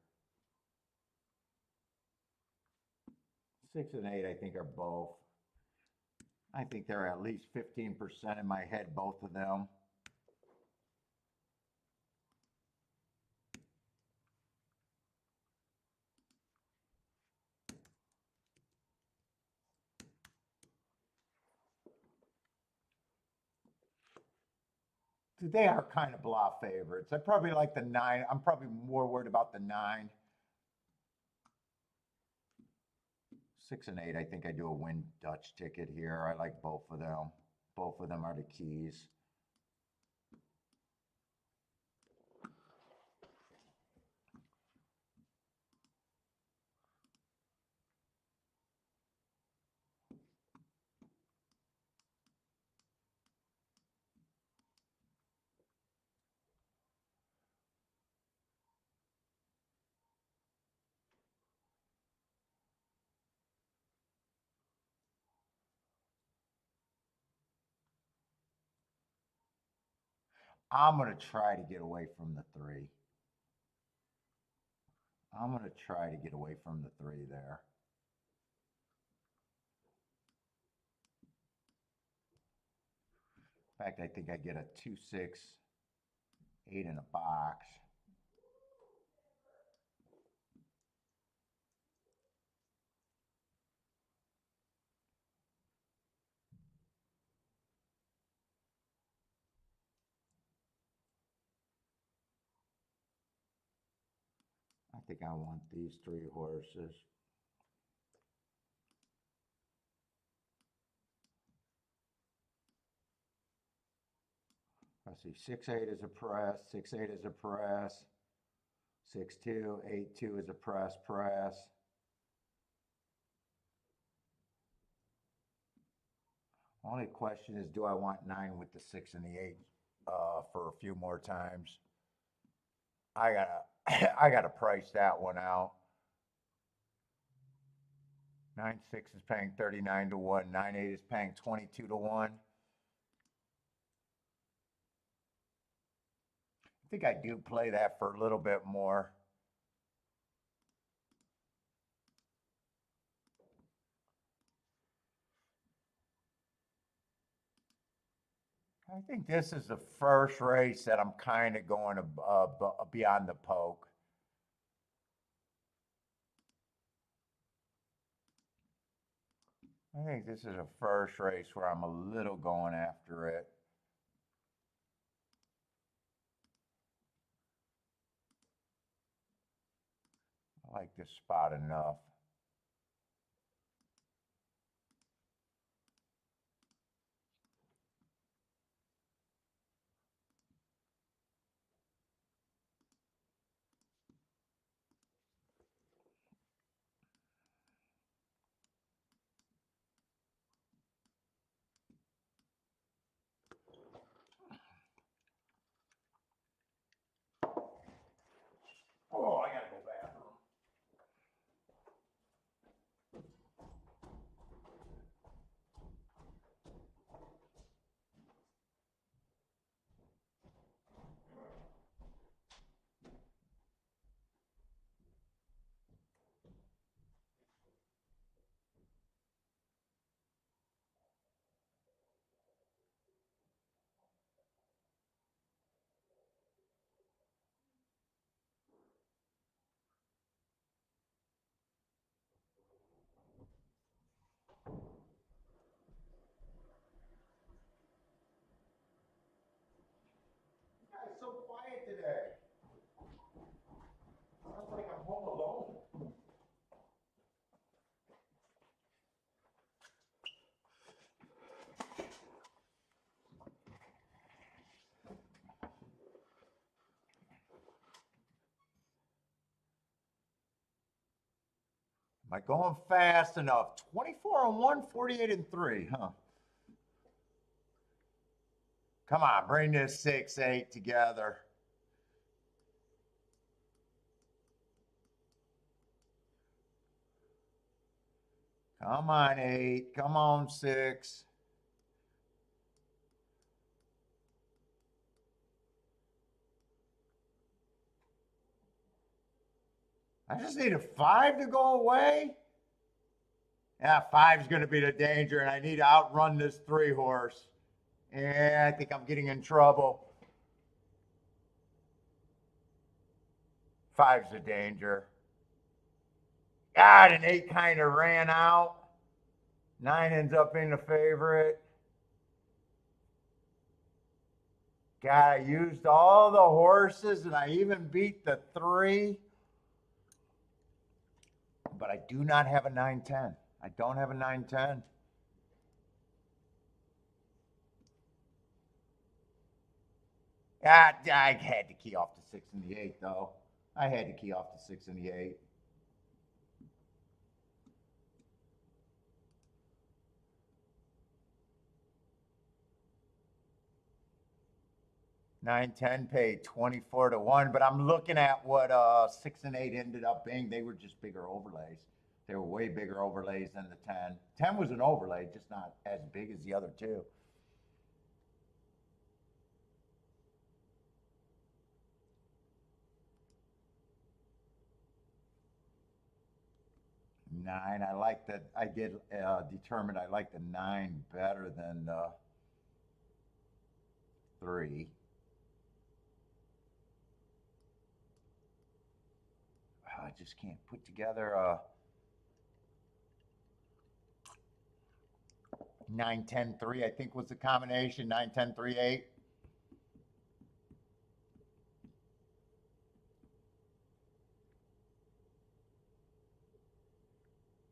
6 and 8 I think are both. I think they're at least 15% in my head, both of them. They are kind of blah favorites. I probably like the 9. I'm probably more worried about the 9. 6 and 8, I think I do a win Dutch ticket here. I like both of them. Both of them are the keys. I'm going to try to get away from the 3. I'm going to try to get away from the 3 there. In fact, I think I get a 2, 6, 8 in a box. I think I want these 3 horses. Let's see, 6, 8 is a press, 6, 8 is a press, 6, 2, 8, 2 is a press, press. Only question is, do I want 9 with the 6 and the 8 for a few more times? I gotta, I gotta price that one out. 9, 6 is paying 39 to 1. 9, 8 is paying 22 to 1. think I do play that for a little bit more. I think this is the first race that I'm kind of going beyond the poke. I think this is the first race where I'm a little going after it. I like this spot enough. Oh, I gotta go bathroom. It's so quiet today. Sounds like I'm home alone. Am I going fast enough? 24 and 1, 48 and 3, huh? Come on, bring this 6-8 together. Come on, 8. Come on, 6. I just need a 5 to go away. Yeah, 5's going to be the danger, and I need to outrun this 3 horse. Yeah, I think I'm getting in trouble. 5's the danger. God, an 8 kind of ran out. 9 ends up being the favorite. God, I used all the horses, and I even beat the 3. But I do not have a 9-10. I don't have a 9-10. I had to key off the 6 and the 8, though. I had to key off the 6 and the 8. Nine, 10 paid 24 to 1, but I'm looking at what 6 and 8 ended up being. They were just bigger overlays. They were way bigger overlays than the 10. 10 was an overlay, just not as big as the other 2. Nine, I like that. I did determine I like the 9 better than the 3. I just can't put together a 9, 10, 3. I think was the combination 9, 10, 3, 8.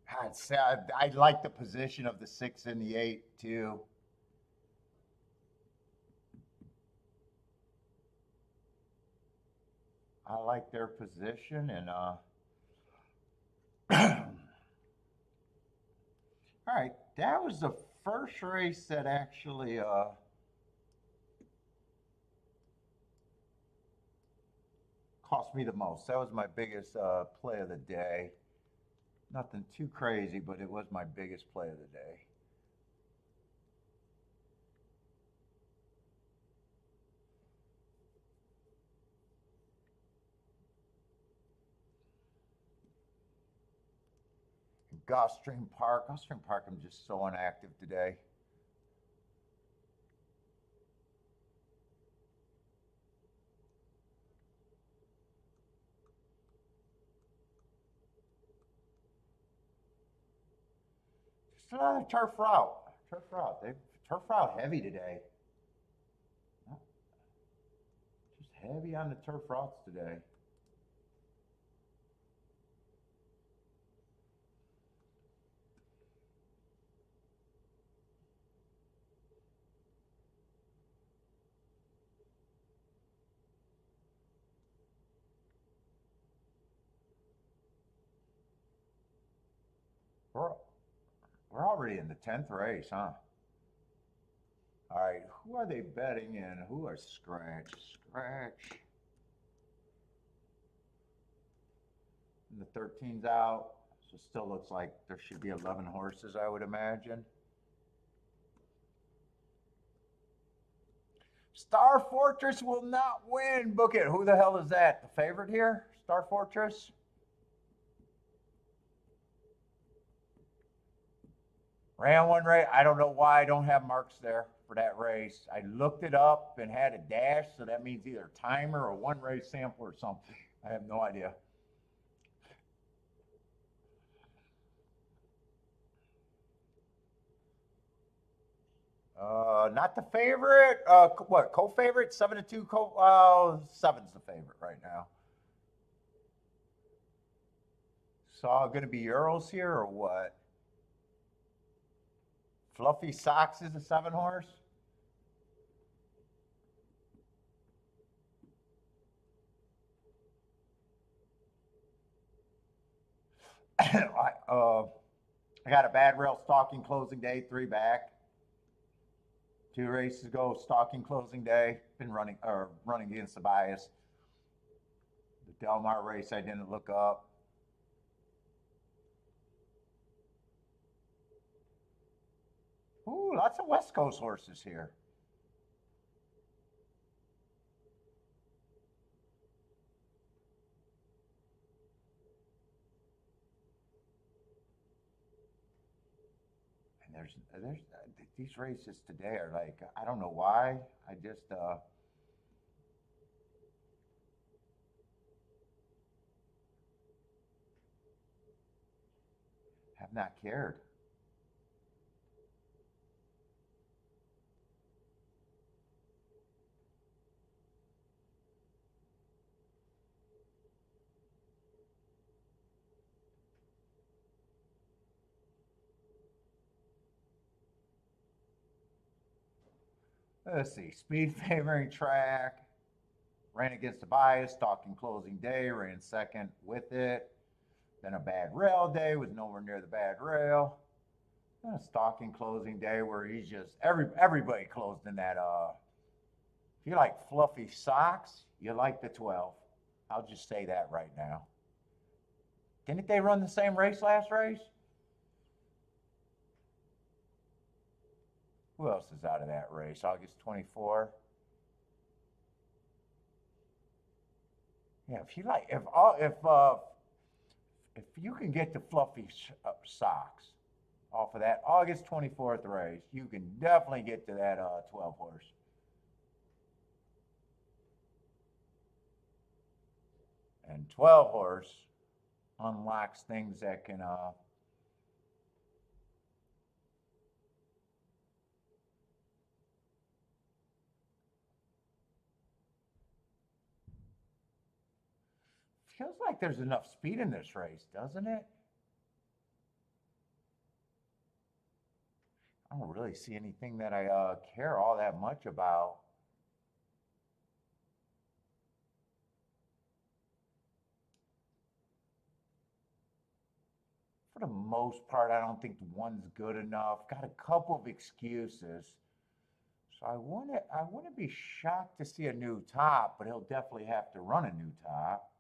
I like the position of the 6 and the 8 too. I like their position and all right, that was the first race that actually cost me the most. That was my biggest play of the day. Nothing too crazy, but it was my biggest play of the day. Gulfstream Park. Gulfstream Park, I'm just so inactive today. Just another turf route. Turf route. They turf route heavy today. Just heavy on the turf routes today. We're, we're already in the 10th race, huh? All right, who are they betting in? Who are scratch? Scratch. And the 13's out. So still looks like there should be 11 horses, I would imagine. Star Fortress will not win. Book it. Who the hell is that? The favorite here? Star Fortress? Ran one race. I don't know why I don't have marks there for that race. I looked it up and had a dash, so that means either timer or one race sample or something. I have no idea. Not the favorite. What co-favorite? 7-2. Seven's the favorite right now. So going to be Euros here or what? Fluffy Socks is a 7 horse. I got a bad rail stalking closing day, 3 back. 2 races ago, stalking closing day. Been running against the bias. The Del Mar race I didn't look up. Ooh, lots of West Coast horses here. And there's these races today are like, I don't know why. I just have not cared. Let's see. Speed favoring track. Ran against the bias, stalking closing day, ran second with it. Then a bad rail day, was nowhere near the bad rail. Then a stalking closing day where he's just everybody closed in that. If you like fluffy socks, you like the 12. I'll just say that right now. Didn't they run the same race last race? Who else is out of that race? August 24. Yeah, if you like, if you can get the fluffy socks off of that August 24th race, you can definitely get to that 12 horse. And 12 horse unlocks things that can feels like there's enough speed in this race, doesn't it? I don't really see anything that I care all that much about. For the most part, I don't think one's good enough. Got a couple of excuses. So I wouldn't be shocked to see a new top, but he'll definitely have to run a new top.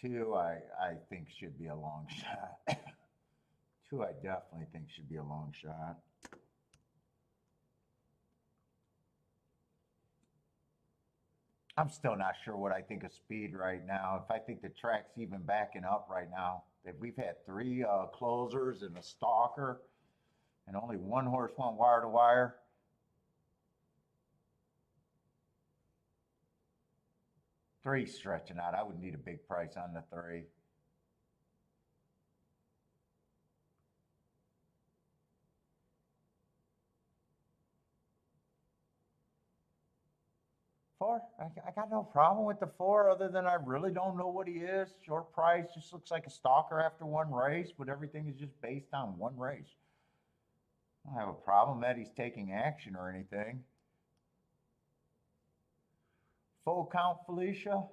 Two, I think should be a long shot. Two, I definitely think should be a long shot. I'm still not sure what I think of speed right now. If I think the track's even backing up right now. If we've had three closers and a stalker, and only one horse went wire to wire. Three stretching out. I would need a big price on the three. Four. I got no problem with the four, other than I really don't know what he is. Short price, just looks like a stalker after one race, but everything is just based on one race. I don't have a problem that he's taking action or anything. Full count, Felicia.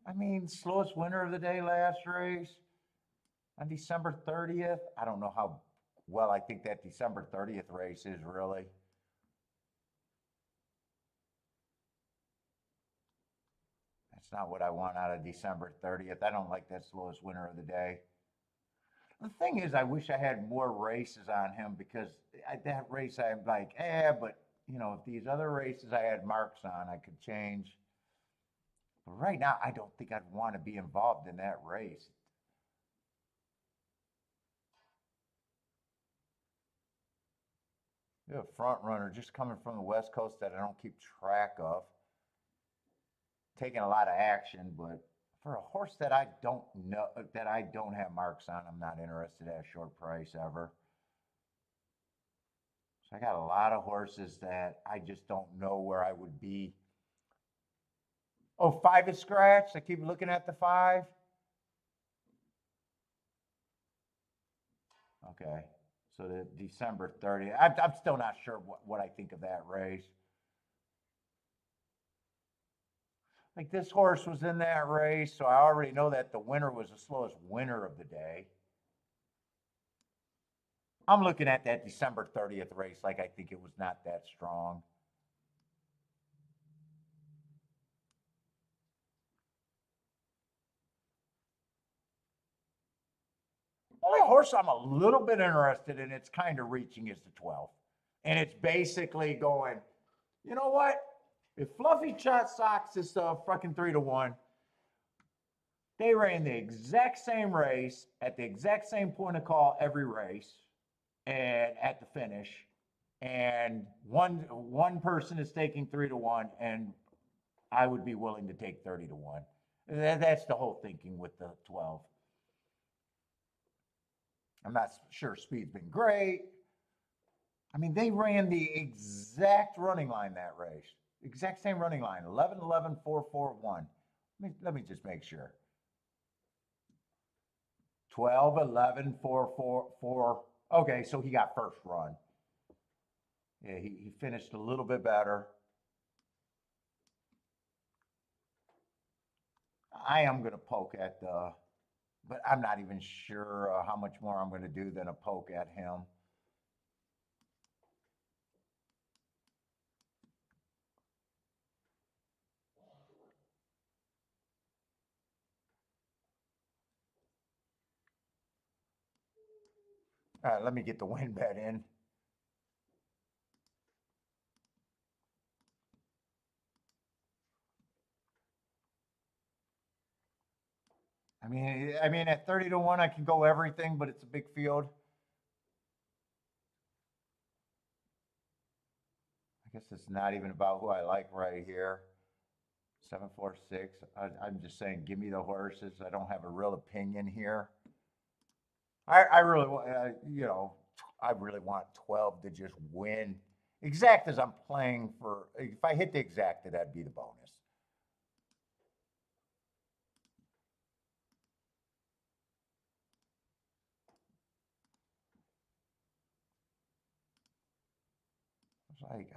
I mean, slowest winner of the day last race on December 30th. I don't know how well I think that December 30th race is really. That's not what I want out of December 30th. I don't like that slowest winner of the day. The thing is, I wish I had more races on him because that race I'm like, but if these other races I had marks on, I could change. But right now, I don't think I'd want to be involved in that race. You're a front runner just coming from the West Coast that I don't keep track of, taking a lot of action, but for a horse that I don't know, that I don't have marks on, I'm not interested at a short price ever. So I got a lot of horses that I just don't know where I would be. Oh, five is scratched. I keep looking at the five. Okay. So the December 30th. I'm still not sure what I think of that race. Like this horse was in that race, so I already know that the winner was the slowest winner of the day. I'm looking at that December 30th race like I think it was not that strong. Only horse I'm a little bit interested in, it's kind of reaching, is the 12. And it's basically going, you know what? If Fluffy Shot Socks is fucking 3-1, they ran the exact same race at the exact same point of call every race and at the finish. And one person is taking 3-1, and I would be willing to take 30-1. That's the whole thinking with the 12. I'm not sure speed's been great. I mean, they ran the exact running line that race. Exact same running line, 11, 11, 4, 4, 1. Let me just make sure. 12, 11, 4, 4, 4. Okay, so he got first run. Yeah, he finished a little bit better. I am going to poke at the, but I'm not even sure how much more I'm going to do than a poke at him. All right, let me get the win bet in. I mean, at 30-1, I can go everything, but it's a big field. I guess it's not even about who I like right here. 746. I'm just saying, give me the horses. I don't have a real opinion here. I really want, I really want 12 to just win. Exact as I'm playing for. If I hit the exacta, that'd be the bonus. It's like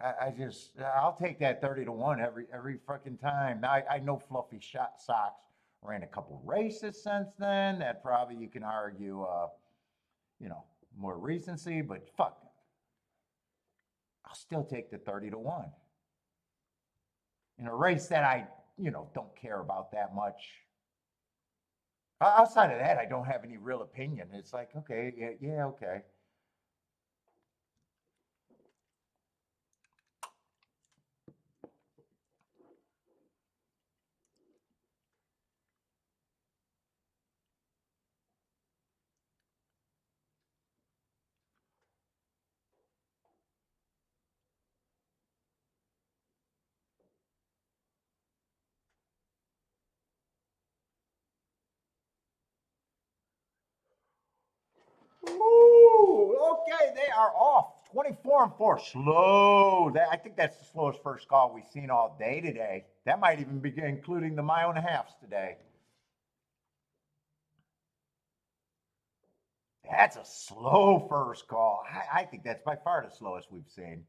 I'll take that 30-1 every fucking time. Now I know Fluffy Shot Socks ran a couple races since then. That probably you can argue, you know, more recency, but fuck, I'll still take the 30-1 in a race that I, don't care about that much. Outside of that, I don't have any real opinion. It's like, okay, yeah, okay. Ooh, okay, they are off. 24-4. Slow. I think that's the slowest first call we've seen all day today. That might even be including the mile and a halves today. That's a slow first call. I think that's by far the slowest we've seen.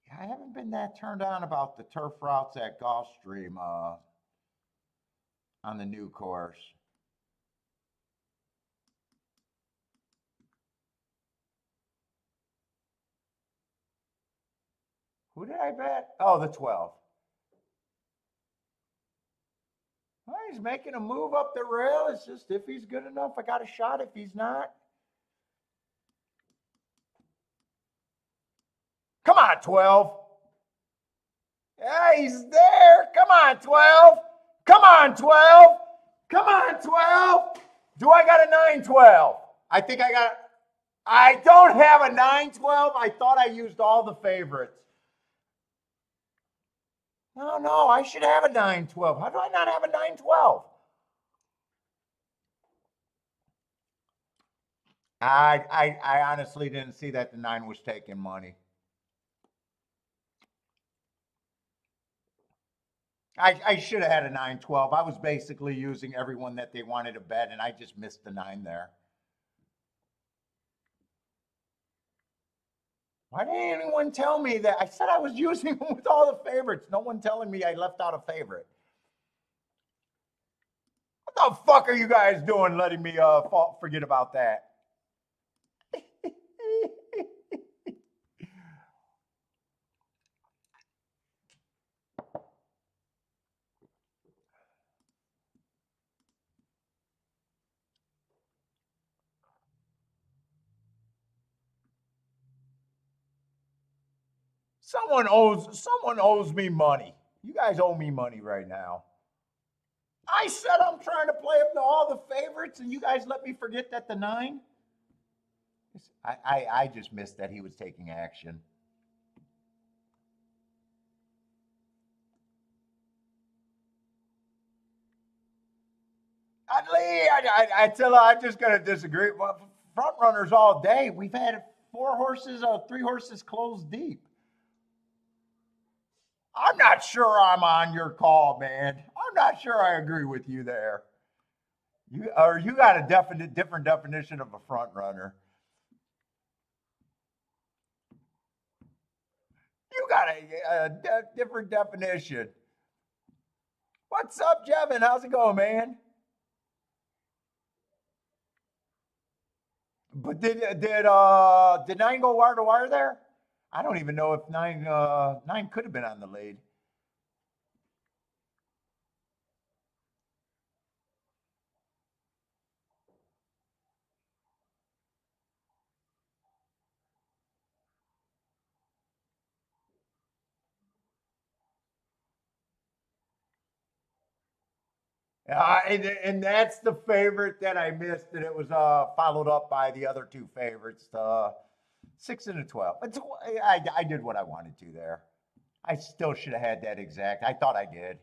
Yeah, I haven't been that turned on about the turf routes at Gulfstream on the new course. Who did I bet? Oh, the 12. Well, he's making a move up the rail. It's just if he's good enough, I got a shot. If he's not, come on, 12. Yeah, he's there. Come on, 12. Come on, 12. Come on, 12. Do I got a 9-12? I think I got. I don't have a 9-12. I thought I used all the favorites. No, I should have a 9-12. How do I not have a 9-12? I honestly didn't see that the 9 was taking money. I should have had a 9-12. I was basically using everyone that they wanted to bet, and I just missed the 9 there. Why didn't anyone tell me that? I said I was using them with all the favorites. No one telling me I left out a favorite. What the fuck are you guys doing letting me forget about that? Someone owes me money. You guys owe me money right now. I said I'm trying to play up to all the favorites, and you guys let me forget that the 9. I just missed that he was taking action. I tell you, I'm just going to disagree. Front runners all day. We've had 3 horses closed deep. I'm not sure I'm on your call, man. I'm not sure I agree with you there. You got a different definition of a front runner. You got a different definition. What's up, Jevin? How's it going, man? But did 9 go wire to wire there? I don't even know if 9 could have been on the lead. And that's the favorite that I missed, and it was followed up by the other 2 favorites, 6 and a 12. I did what I wanted to there. I still should have had that exact. I thought I did.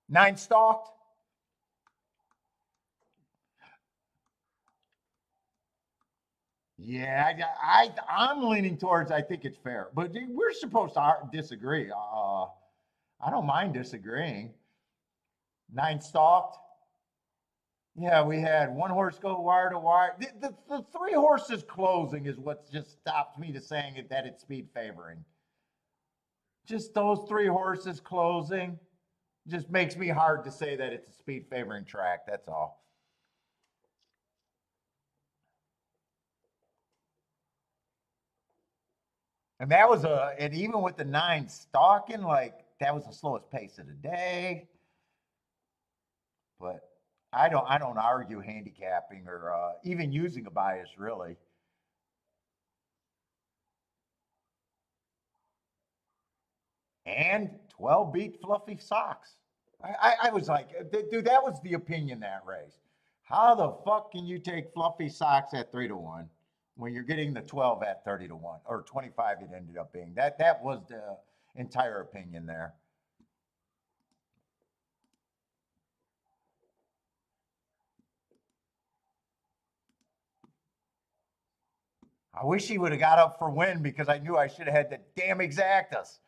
Nine stalked. Yeah, I'm leaning towards. I think it's fair, but we're supposed to disagree. I don't mind disagreeing. 9 stalked. Yeah, we had 1 horse go wire to wire. The 3 horses closing is what just stops me to saying that it's speed favoring. Just those 3 horses closing just makes me hard to say that it's a speed favoring track. That's all. And that was and even with the 9 stalking, like that was the slowest pace of the day. But I don't argue handicapping or even using a bias really. And 12 beat Fluffy Socks. I was like, dude, that was the opinion that race. How the fuck can you take Fluffy Socks at 3-1 when you're getting the 12 at 30-1 or 25? It ended up being that was the entire opinion there. I wish he would have got up for win because I knew I should have had the damn exactas.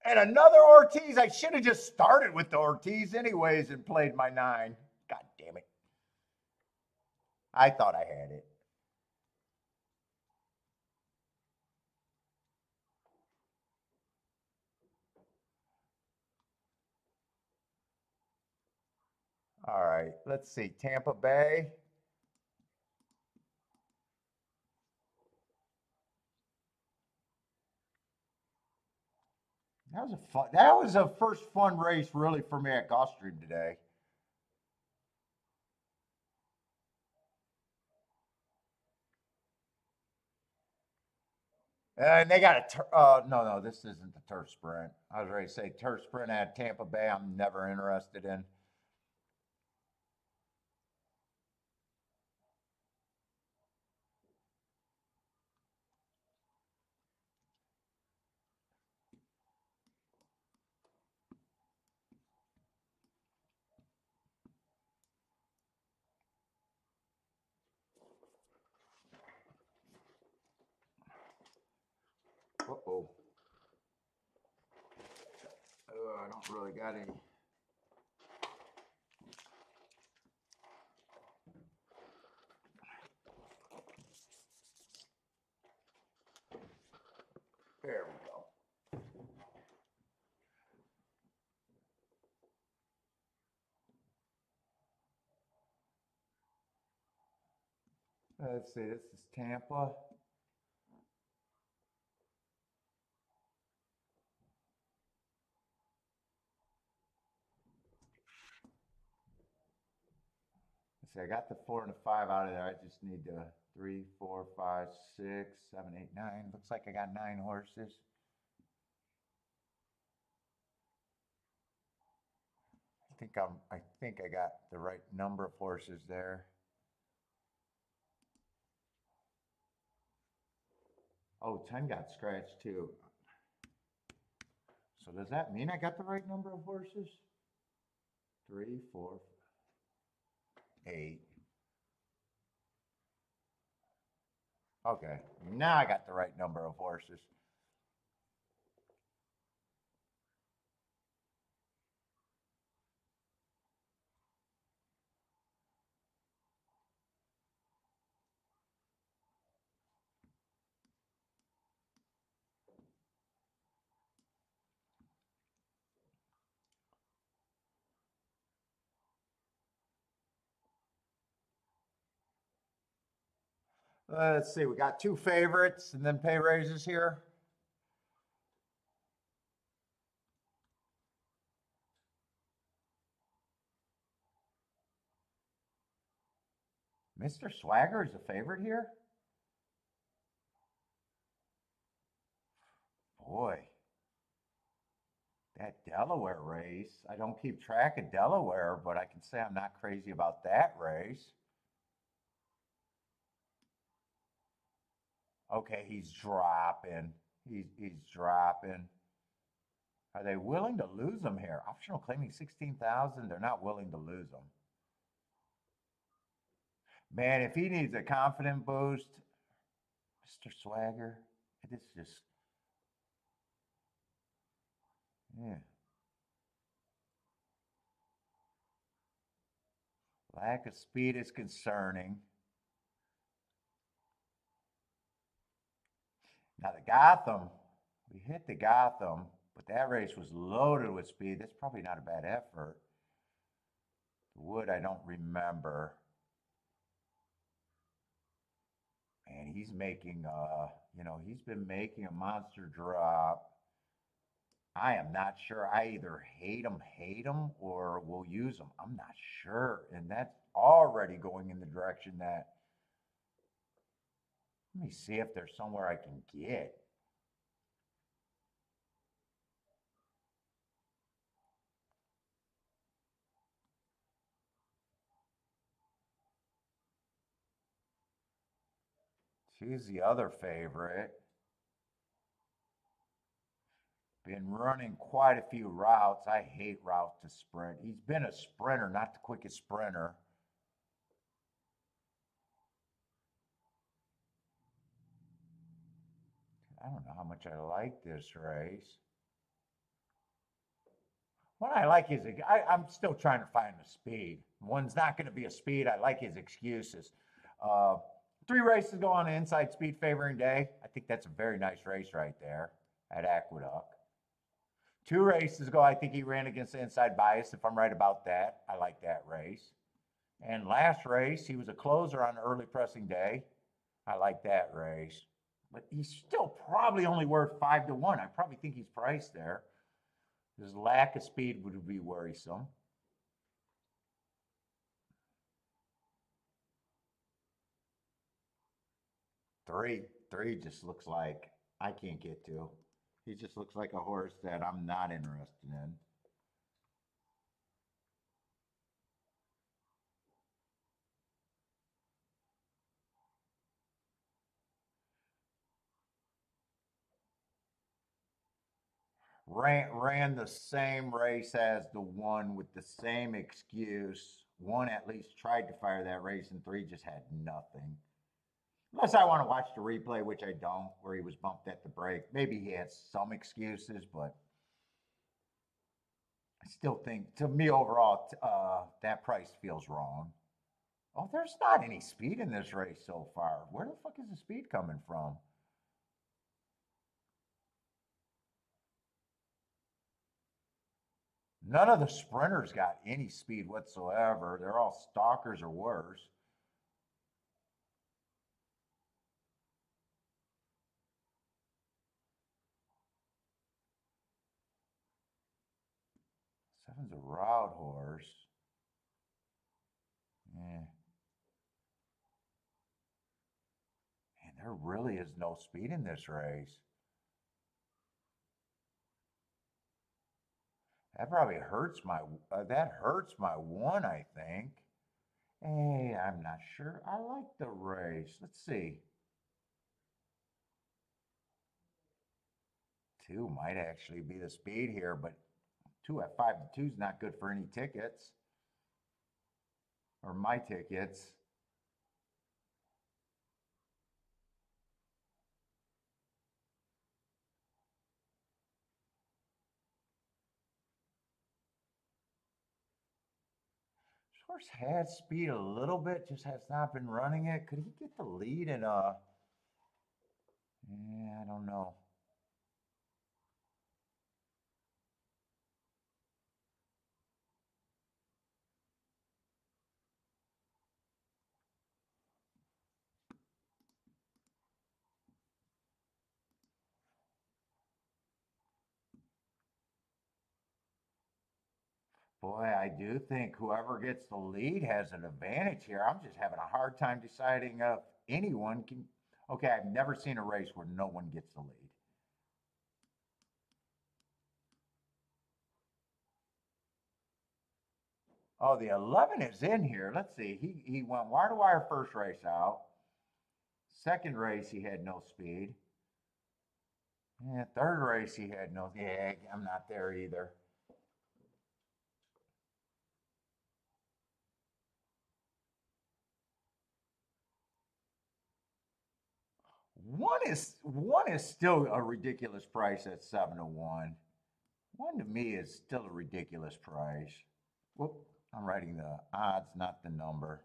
And another Ortiz. I should have just started with the Ortiz anyways and played my 9. God damn it. I thought I had it. All right, let's see. Tampa Bay. That was a first fun race really for me at Gulfstream today. And they got no, this isn't the turf sprint. I was ready to say turf sprint at Tampa Bay. I'm never interested in. Uh-oh. I don't really got any. There we go. Let's see. This is Tampa. Let's see. I got the 4 and the 5 out of there. I just need the 3, 4, 5, 6, 7, 8, 9. Looks like I got 9 horses. I think I got the right number of horses there. Oh, 10 got scratched too. So does that mean I got the right number of horses? 3, 4, 8. Okay, now I got the right number of horses. Let's see, we got 2 favorites and then pay raises here. Mr. Swagger is a favorite here? Boy, that Delaware race. I don't keep track of Delaware, but I can say I'm not crazy about that race. Okay, he's dropping. He's dropping. Are they willing to lose him here? Optional claiming 16,000. They're not willing to lose him. Man, if he needs a confident boost, Mr. Swagger, this just, yeah. Lack of speed is concerning. Now the Gotham, we hit the Gotham, but that race was loaded with speed. That's probably not a bad effort. The Wood, I don't remember. And he's making, he's been making a monster drop. I am not sure. I either hate him, or will use him. I'm not sure. And that's already going in the direction that Let me see if there's somewhere I can get. She's the other favorite. Been running quite a few routes. I hate route to sprint. He's been a sprinter, not the quickest sprinter. I don't know how much I like this race. What I like is I'm still trying to find the speed. One's not going to be a speed. I like his excuses. Uh, 3 races go on the inside speed favoring day. I think that's a very nice race right there at Aqueduct. 2 races ago, I think he ran against the inside bias. If I'm right about that, I like that race. And last race, he was a closer on the early pressing day. I like that race. But he's still probably only worth 5 to 1. I probably think he's priced there. His lack of speed would be worrisome. Three just looks like I can't get to. He just looks like a horse that I'm not interested in. Ran the same race as the one with the same excuse. One at least tried to fire that race, and 3 just had nothing. Unless I want to watch the replay, which I don't, where he was bumped at the break. Maybe he had some excuses, but I still think, to me overall, that price feels wrong. Oh, there's not any speed in this race so far. Where the fuck is the speed coming from? None of the sprinters got any speed whatsoever. They're all stalkers or worse. Seven's a route horse. Yeah. And there really is no speed in this race. That probably hurts my one, I think. Hey, I'm not sure. I like the race. Let's see. 2 might actually be the speed here, but 2 at 5 to 2 is not good for any tickets or my tickets. Horse has speed a little bit, just has not been running it. Could he get the lead in yeah, I don't know. Boy, I do think whoever gets the lead has an advantage here. I'm just having a hard time deciding if anyone can. Okay, I've never seen a race where no one gets the lead. Oh, the 11 is in here. Let's see. He went wire to wire first race out. Second race, he had no speed. Yeah, third race, he had no. Yeah, I'm not there either. One is still a ridiculous price at 7 to 1. One to me is still a ridiculous price. Whoop, I'm writing the odds, not the number.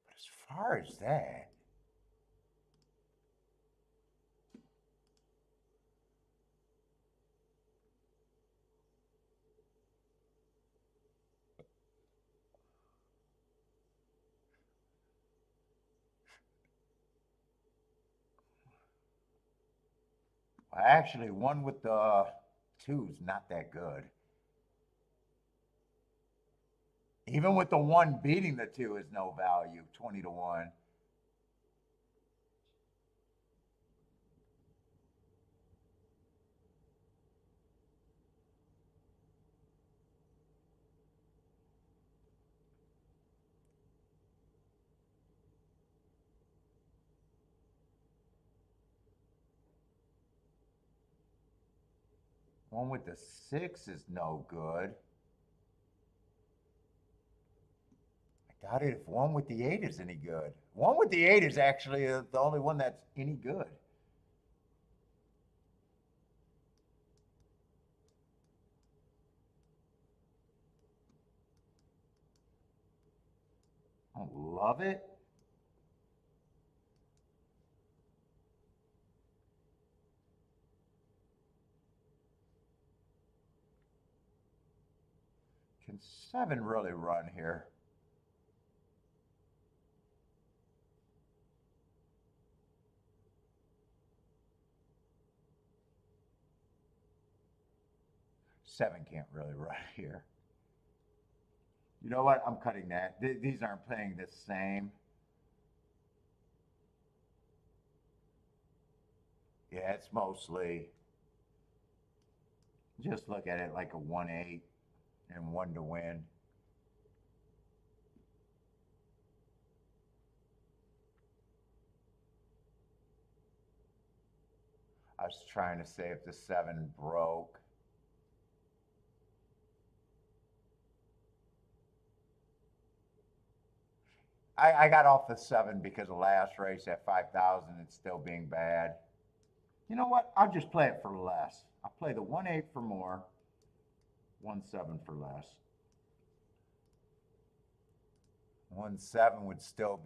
But as far as that, actually, one with the 2 is not that good. Even with the 1 beating the 2 is no value, 20 to 1. One with the 6 is no good. I doubt it if one with the 8 is any good. One with the 8 is actually the only one that's any good. I don't love it. Can 7 really run here? Seven can't really run here. You know what? I'm cutting that. These aren't playing the same. Yeah, it's mostly just look at it like a 1-8 and 1 to win. I was trying to say if the 7 broke. I got off the 7 because of last race at 5,000. It's still being bad. You know what? I'll just play it for less. I'll play the 1-8 for more, 1-7 for less. 1-7 would still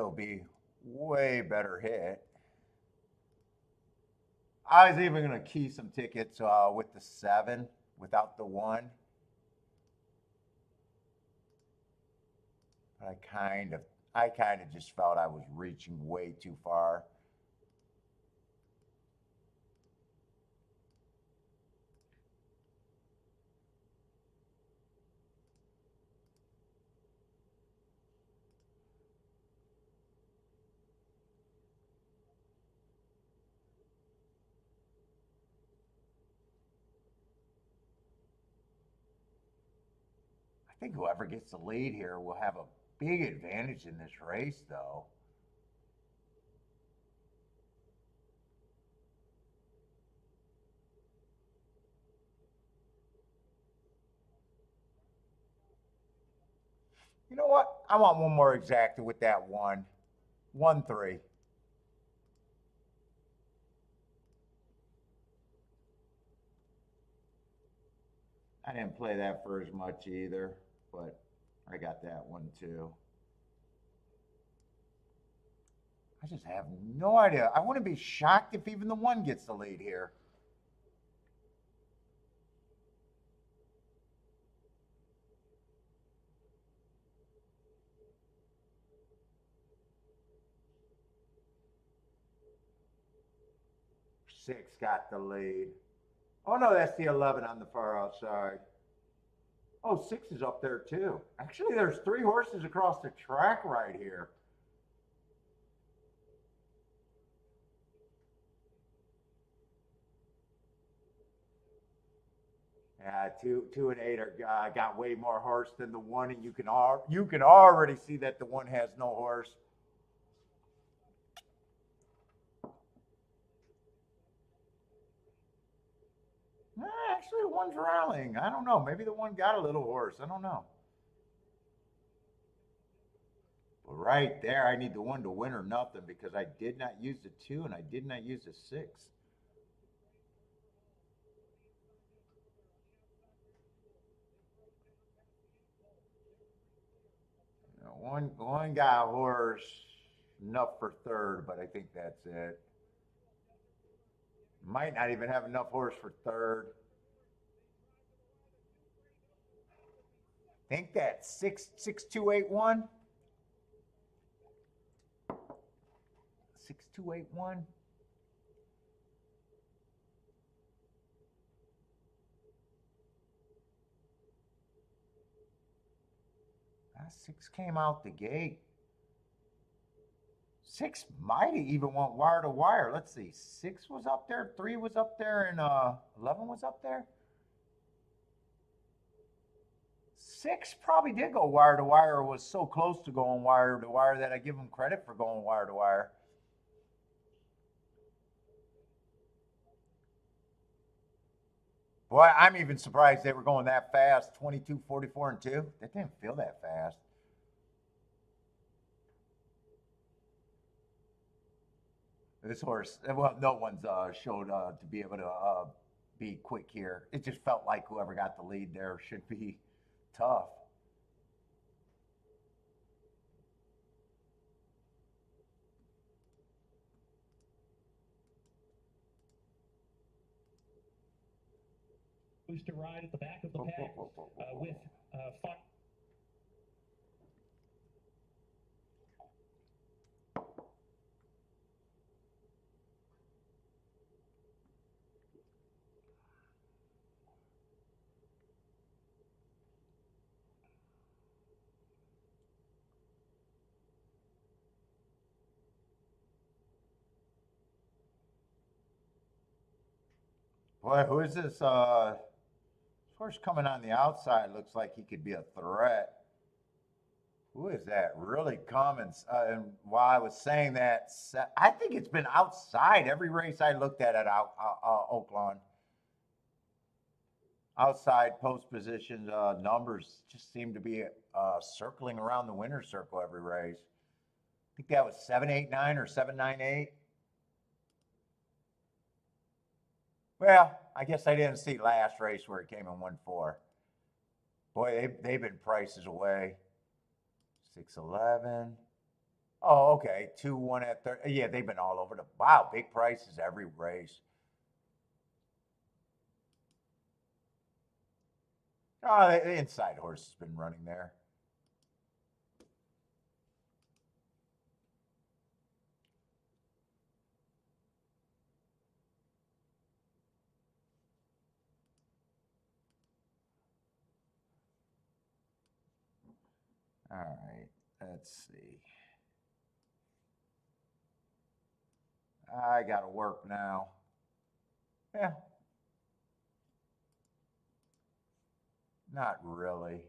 be way better hit. I was even going to key some tickets with the 7 without the 1. But I kind of just felt I was reaching way too far. I think whoever gets the lead here will have a big advantage in this race, though. You know what? I want one more exacta with that 1. 1-3. I didn't play that for as much either, but I got that one too. I just have no idea. I wouldn't be shocked if even the 1 gets the lead here. Six got the lead. Oh no, that's the 11 on the far outside. Oh, 6 is up there too. Actually, there's 3 horses across the track right here. Yeah, 2 and 8 are got way more horse than the 1, and you can already see that the 1 has no horse. Actually, the 1's rallying. I don't know. Maybe the 1 got a little horse. I don't know. But right there, I need the 1 to win or nothing because I did not use the 2 and I did not use the 6. One got a horse enough for third, but I think that's it. Might not even have enough horse for third. Think that 66281. 6281. Six came out the gate. 6 might even went wire to wire. Let's see. 6 was up there, 3 was up there, and 11 was up there. 6 probably did go wire to wire or was so close to going wire to wire that I give him credit for going wire to wire. Boy, I'm even surprised they were going that fast. 22, 44, and 2. That didn't feel that fast. This horse, well, no one's showed to be able to be quick here. It just felt like whoever got the lead there should be tough. To ride at the back of the pack with five. Boy, who is this? Horse coming on the outside looks like he could be a threat. Who is that? Really coming. And while I was saying that, I think it's been outside every race I looked at Oaklawn. Outside post position numbers just seem to be circling around the winner's circle every race. I think that was 789 or 798. Well, I guess I didn't see last race where it came in 1-4. Boy, they've been prices away. 611. Oh, okay. 2-1 at 30. Yeah, they've been all over the. Wow, big prices every race. Oh, the inside horse has been running there. All right, let's see. I got to work now. Yeah. Not really.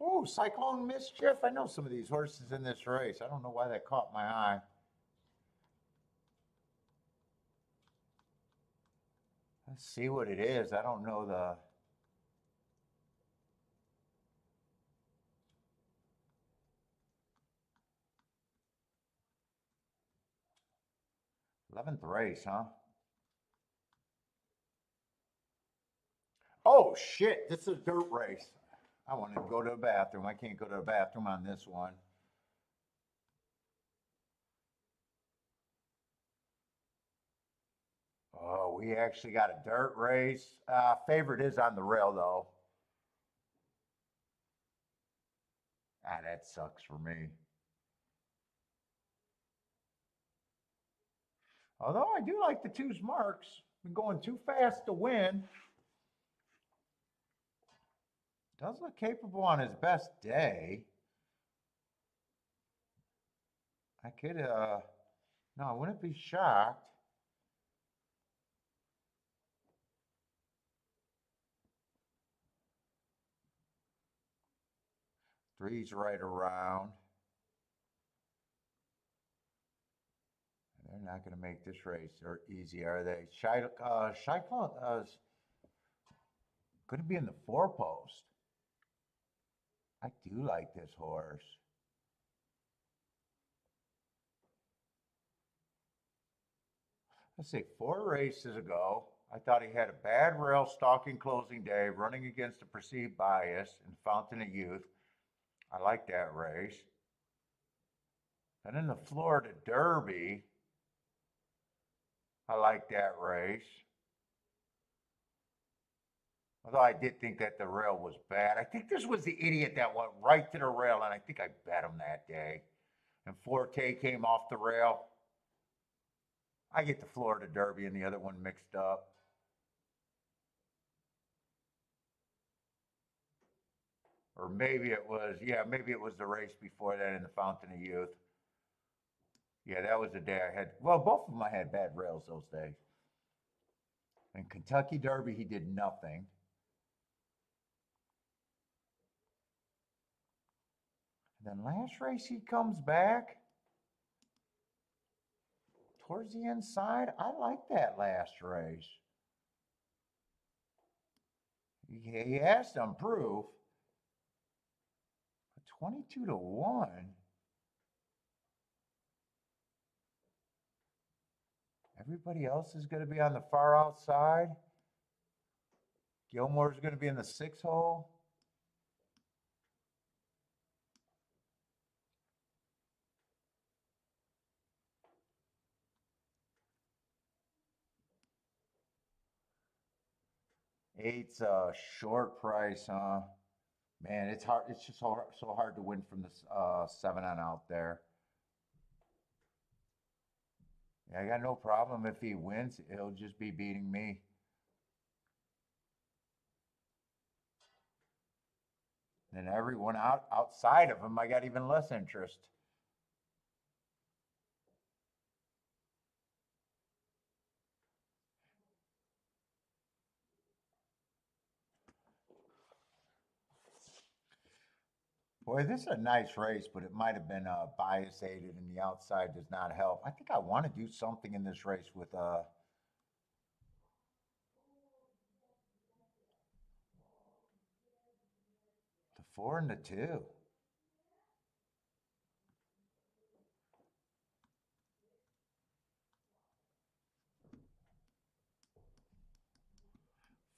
Oh, Cyclone Mischief. I know some of these horses in this race. I don't know why that caught my eye. Let's see what it is. I don't know the. '11th race, huh? Oh, shit. This is a dirt race. I want to go to the bathroom. I can't go to the bathroom on this one. Oh, we actually got a dirt race. Favorite is on the rail, though. Ah, that sucks for me. Although I do like the two's marks. Been going too fast to win. Does look capable on his best day. I could, no, I wouldn't be shocked. Three's right around. They're not going to make this race or easy, are they? Cyclone is going to be in the 4-post. I do like this horse. Let's see, 4 races ago, I thought he had a bad rail stalking closing day, running against a perceived bias in Fountain of Youth. I like that race. And in the Florida Derby, I like that race. Although I did think that the rail was bad. I think this was the idiot that went right to the rail, and I think I bet him that day. And Forte came off the rail. I get the Florida Derby and the other one mixed up. Or maybe it was, yeah, maybe it was the race before that in the Fountain of Youth. Yeah, that was the day I had, well, both of them I had bad rails those days. In Kentucky Derby, he did nothing. And then last race, he comes back towards the inside. I like that last race. He has to improve. 22-1. Everybody else is going to be on the far outside. Gilmore's going to be in the 6-hole. Eight's a short price, huh? Man, it's hard. It's just so hard to win from the 7 on out there. Yeah, I got no problem if he wins. He'll just be beating me. And everyone outside of him, I got even less interest. Boy, this is a nice race, but it might have been bias aided, and the outside does not help. I think I want to do something in this race with the 4 and the 2.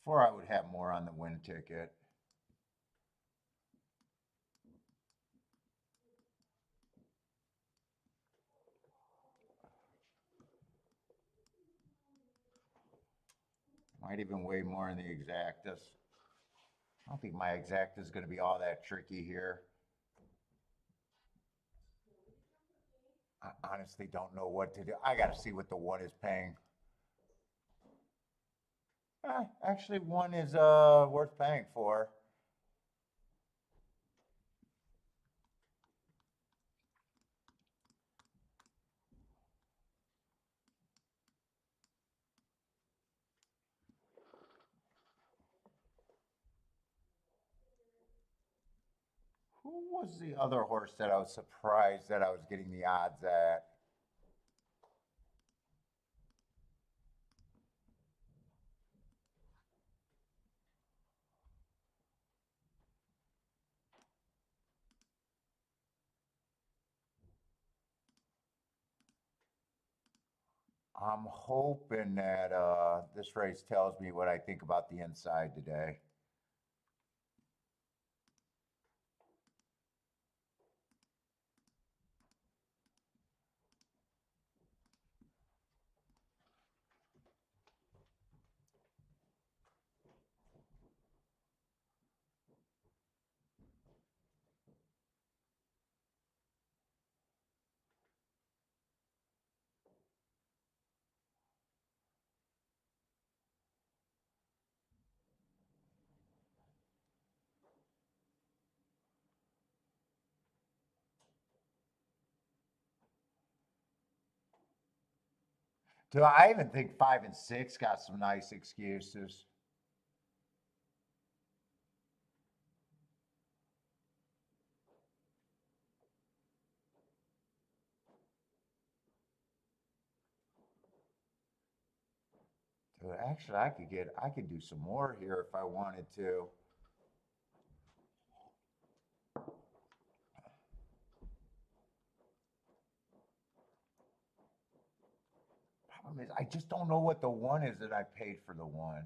Four, I would have more on the win ticket. Might even weigh more in the exactas. I don't think my exacta is going to be all that tricky here. I honestly don't know what to do. I got to see what the 1 is paying. Actually, 1 is worth paying for. Who was the other horse that I was surprised that I was getting the odds at? I'm hoping that this race tells me what I think about the inside today. So I even think 5 and 6 got some nice excuses. Dude, actually, I could do some more here if I wanted to. Problem is, I just don't know what the 1 is that I paid for the 1.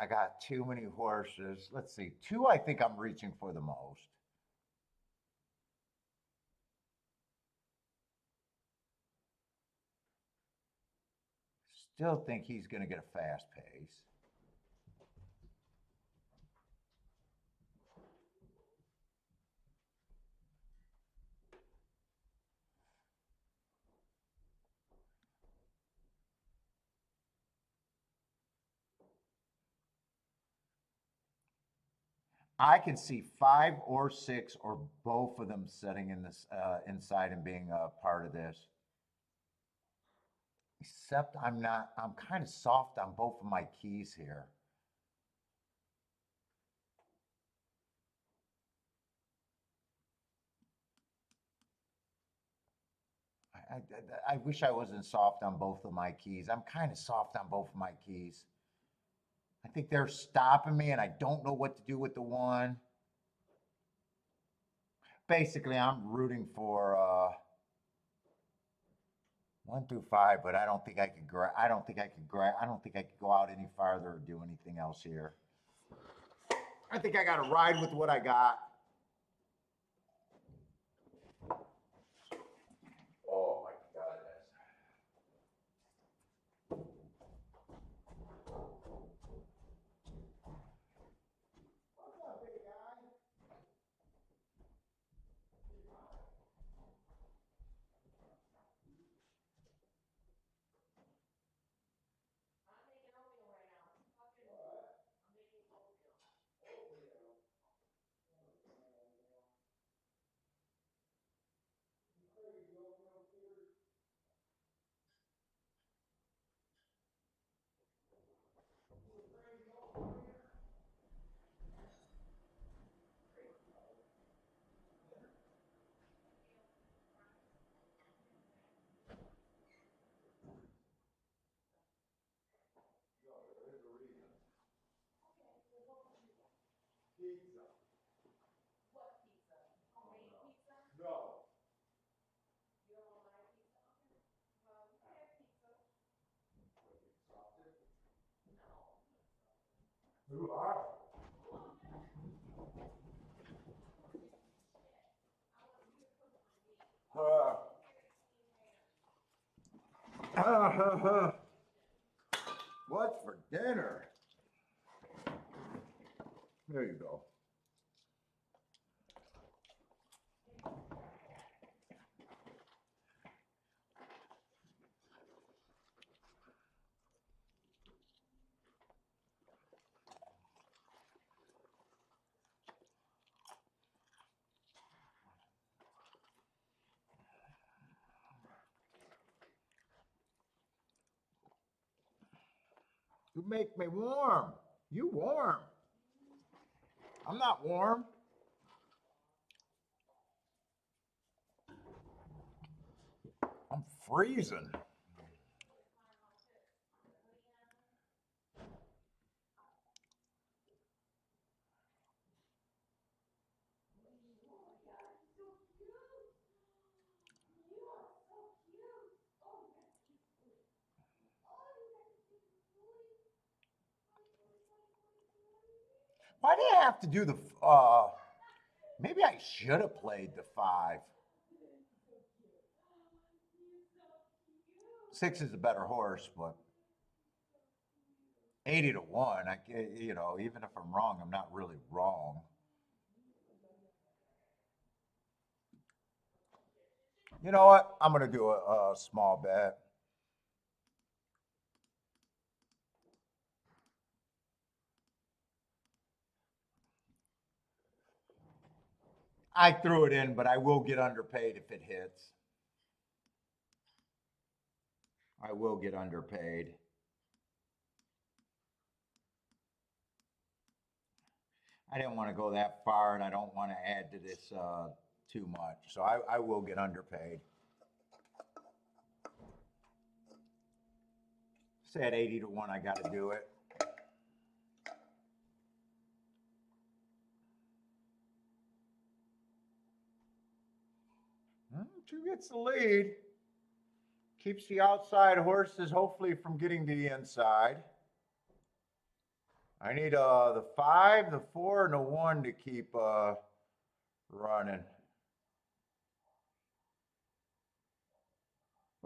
I got too many horses. Let's see. 2, I think I'm reaching for the most. Still think he's going to get a fast pace. I can see 5 or 6 or both of them sitting in this inside and being a part of this. Except I'm kind of soft on both of my keys here. I wish I wasn't soft on both of my keys. I'm kind of soft on both of my keys. I think they're stopping me and I don't know what to do with the one. Basically, I'm rooting for 1 through 5, but I don't think I could I don't think I could I don't think I could go out any farther or do anything else here. I think I got to ride with what I got. Oh my goodness. What's up, big guy? Pizza. What pizza? Homemade pizza? No. You don't want my pizza? Well, you can have pizza. No. Who are? What's for dinner? There you go. You make me warm. You warm. I'm not warm. I'm freezing. Why do you have to do the maybe I should have played the 5. 6 is a better horse, but 80 to 1, you know, even if I'm wrong, I'm not really wrong. You know what? I'm going to do a small bet. I threw it in, but I will get underpaid if it hits. I will get underpaid. I didn't want to go that far, and I don't want to add to this too much. So I will get underpaid. Say at 80 to 1, I got to do it. Two gets the lead. Keeps the outside horses hopefully from getting to the inside. I need the 5, the 4, and the 1 to keep running.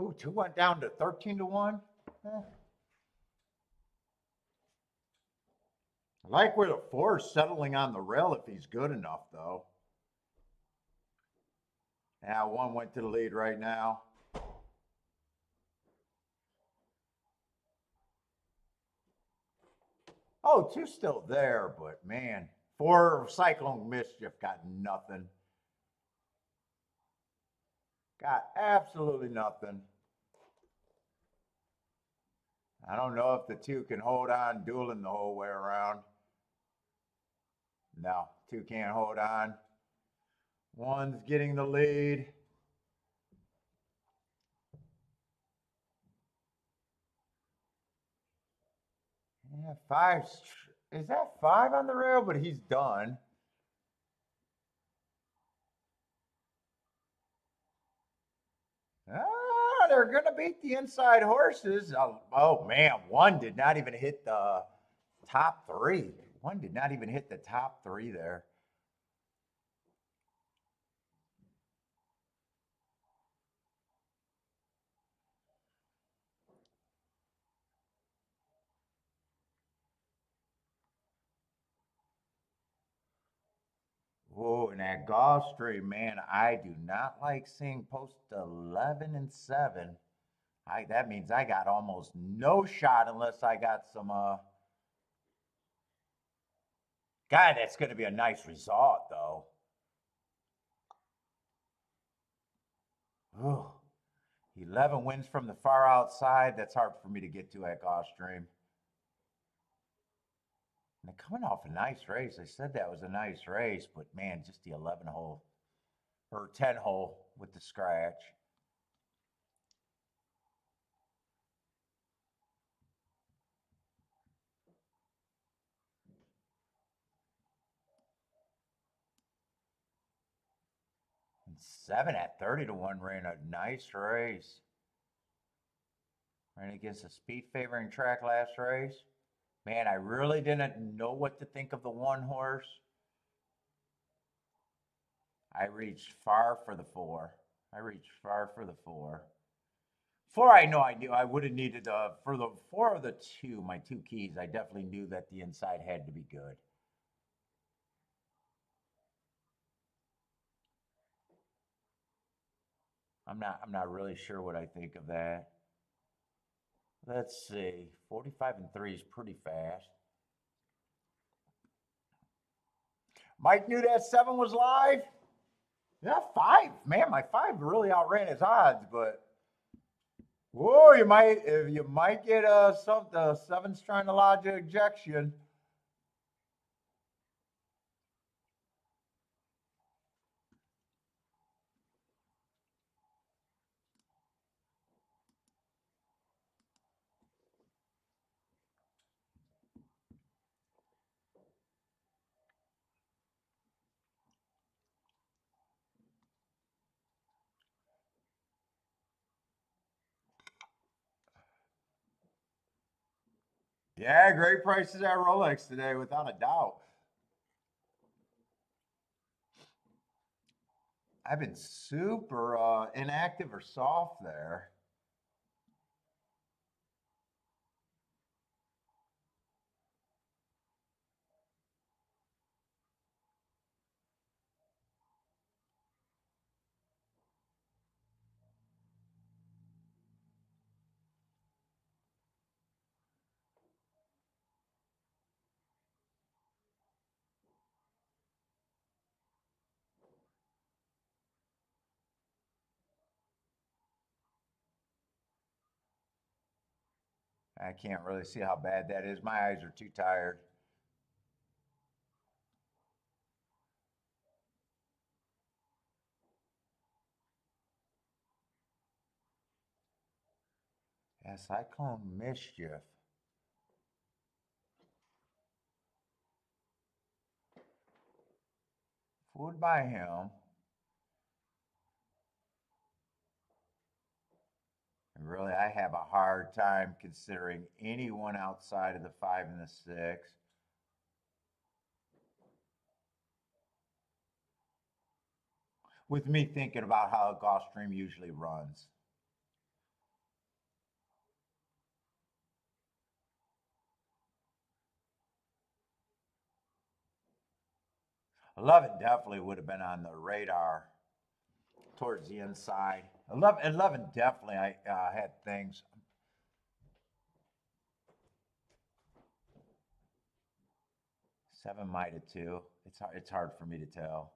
Ooh, 2 went down to 13 to 1. Eh. I like where the 4 is settling on the rail if he's good enough, though. Yeah, 1 went to the lead right now. Oh, 2's still there, but man, 4 Cyclone Mischief got nothing. Got absolutely nothing. I don't know if the 2 can hold on dueling the whole way around. No, 2 can't hold on. 1's getting the lead. Yeah, 5. Is that 5 on the rail? But he's done. Ah, they're going to beat the inside horses. Oh, man, 1 did not even hit the top 3. 1 did not even hit the top 3 there. Whoa, and that Gulfstream, man, I do not like seeing post 11 and 7. That means I got almost no shot unless I got some God, that's going to be a nice result though. Ooh, 11 wins from the far outside. That's hard for me to get to at Gulfstream. And they're coming off a nice race. I said that was a nice race, but man, just the 11 hole or 10 hole with the scratch. And 7 at 30 to 1 ran a nice race. Ran against a speed favoring track last race. Man, I really didn't know what to think of the 1 horse. I reached far for the 4. I reached far for the 4. 4, I know I knew I would have needed for the 4 of the 2, my 2 keys. I definitely knew that the inside had to be good. I'm not really sure what I think of that. Let's see. 45 and 3 is pretty fast. Mike knew that 7 was live. Yeah, 5. Man, my 5 really outran his odds, but whoa, you might get some the 7's trying to lodge an ejection. Yeah, great prices at Rolex today, without a doubt. I've been super inactive or soft there. I can't really see how bad that is. My eyes are too tired. Yeah, Cyclone Mischief. Fooled by him. And really, I have a hard time considering anyone outside of the 5 and the 6. With me thinking about how a Gulfstream usually runs. 11 definitely would have been on the radar towards the inside. 11 definitely I had things. 7 might have too. It's hard for me to tell.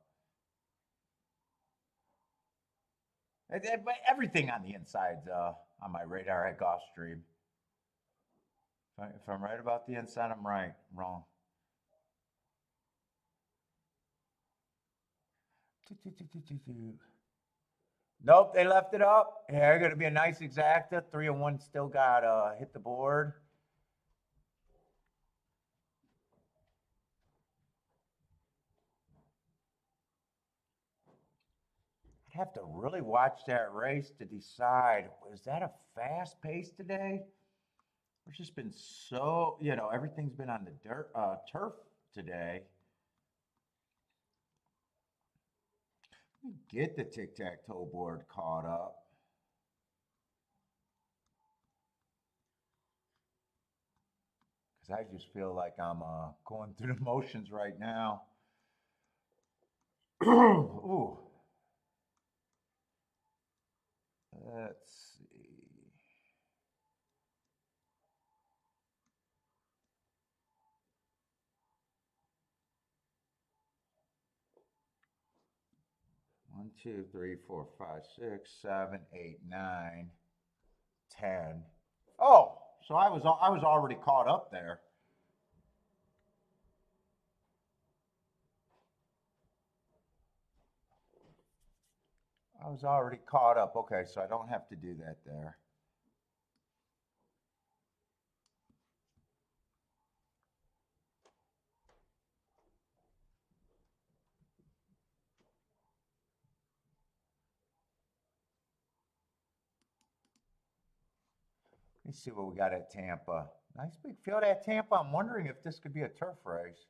But everything on the inside's on my radar at Gulfstream. If I'm right about the inside, I'm right. Wrong. Nope, they left it up. Yeah, going to be a nice exacta. 3-1 still got hit the board. I'd have to really watch that race to decide, was that a fast pace today? It's just been so, everything's been on the turf today. Get the tic-tac-toe board caught up. Because I just feel like I'm going through the motions right now. Ooh. Let's see. One, two, three, four, 5, 6, 7, 8, 9, 10. Oh, so I was already caught up there. I was already caught up. Okay, so I don't have to do that there. Let's see what we got at Tampa. Nice big field at Tampa. I'm wondering if this could be a turf race.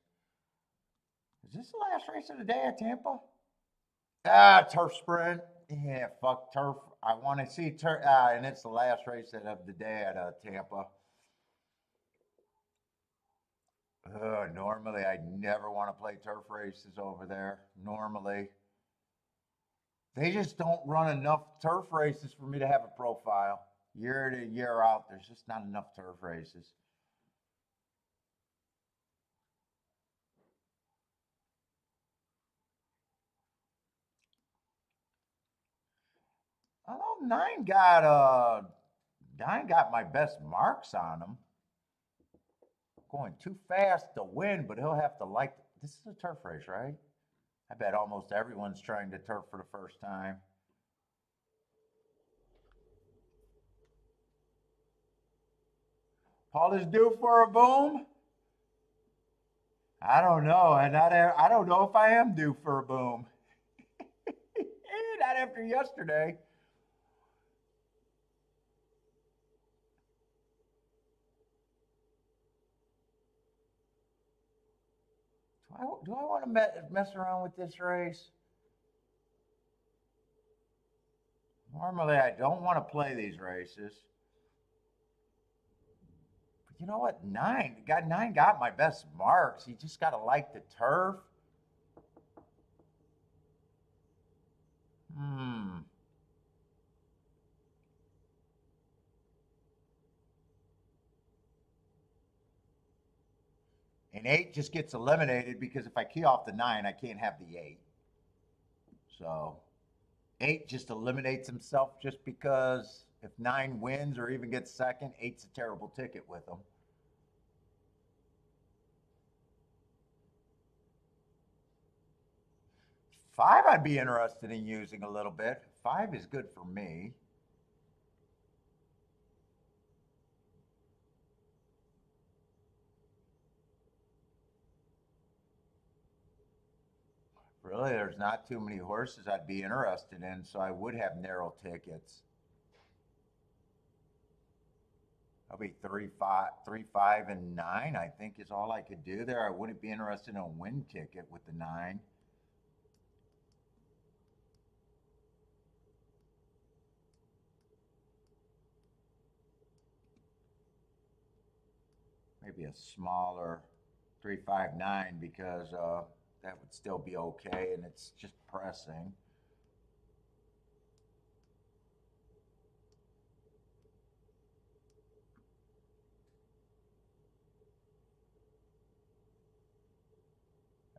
Is this the last race of the day at Tampa? Ah, turf sprint. Yeah, fuck turf. I want to see turf, and it's the last race of the day at Tampa. Normally, I never want to play turf races over there. Normally, they just don't run enough turf races for me to have a profile. Year in, year out, there's just not enough turf races. Oh, nine got my best marks on him. Going too fast to win, but he'll have to like. This is a turf race, right? I bet almost everyone's trying to turf for the first time. Paul is due for a boom. I don't know, and I don't know if I am due for a boom. Not after yesterday. Do I want to mess around with this race? Normally, I don't want to play these races. But you know what? Nine got my best marks. He just got to like the turf. And 8 just gets eliminated because if I key off the 9, I can't have the 8. So 8 just eliminates himself just because if 9 wins or even gets second, 8's a terrible ticket with him. 5 I'd be interested in using a little bit. 5 is good for me. Really, there's not too many horses I'd be interested in, so I would have narrow tickets. I'll be 3, 5, and 9, I think is all I could do there. I wouldn't be interested in a win ticket with the 9. Maybe a smaller 3, 5, 9 because that would still be okay, and it's just pressing.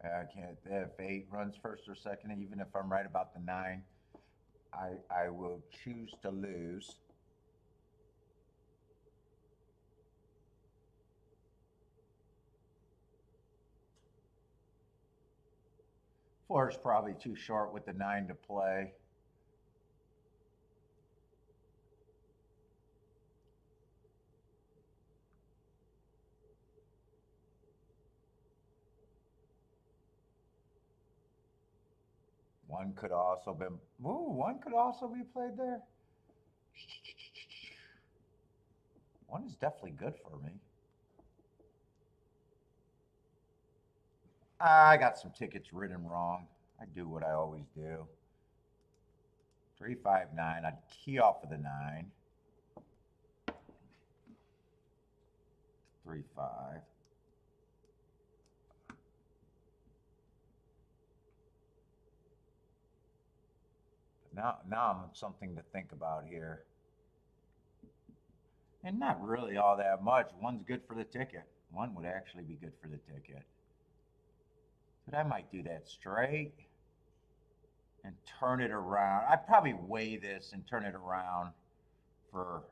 I can't. If 8 runs first or second, even if I'm right about the 9, I will choose to lose. Four is probably too short with the 9 to play. One could also be. Ooh, one could also be played there. One is definitely good for me. I got some tickets written wrong. I do what I always do. 3, 5, 9. I'd key off of the 9. 3, 5. Now I'm something to think about here. And not really all that much. One's good for the ticket. One would actually be good for the ticket. But I might do that straight and turn it around. I'd probably weigh this and turn it around for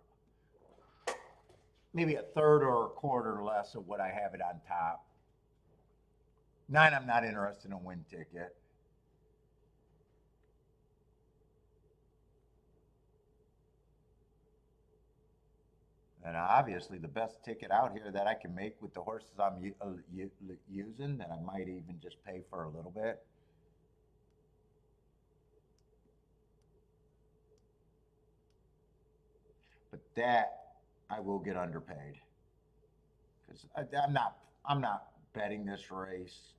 maybe a third or a quarter less of what I have it on top. 9, I'm not interested in a win ticket. And obviously, the best ticket out here that I can make with the horses I'm using, that I might even just pay for a little bit. But that I will get underpaid because I'm not betting this race.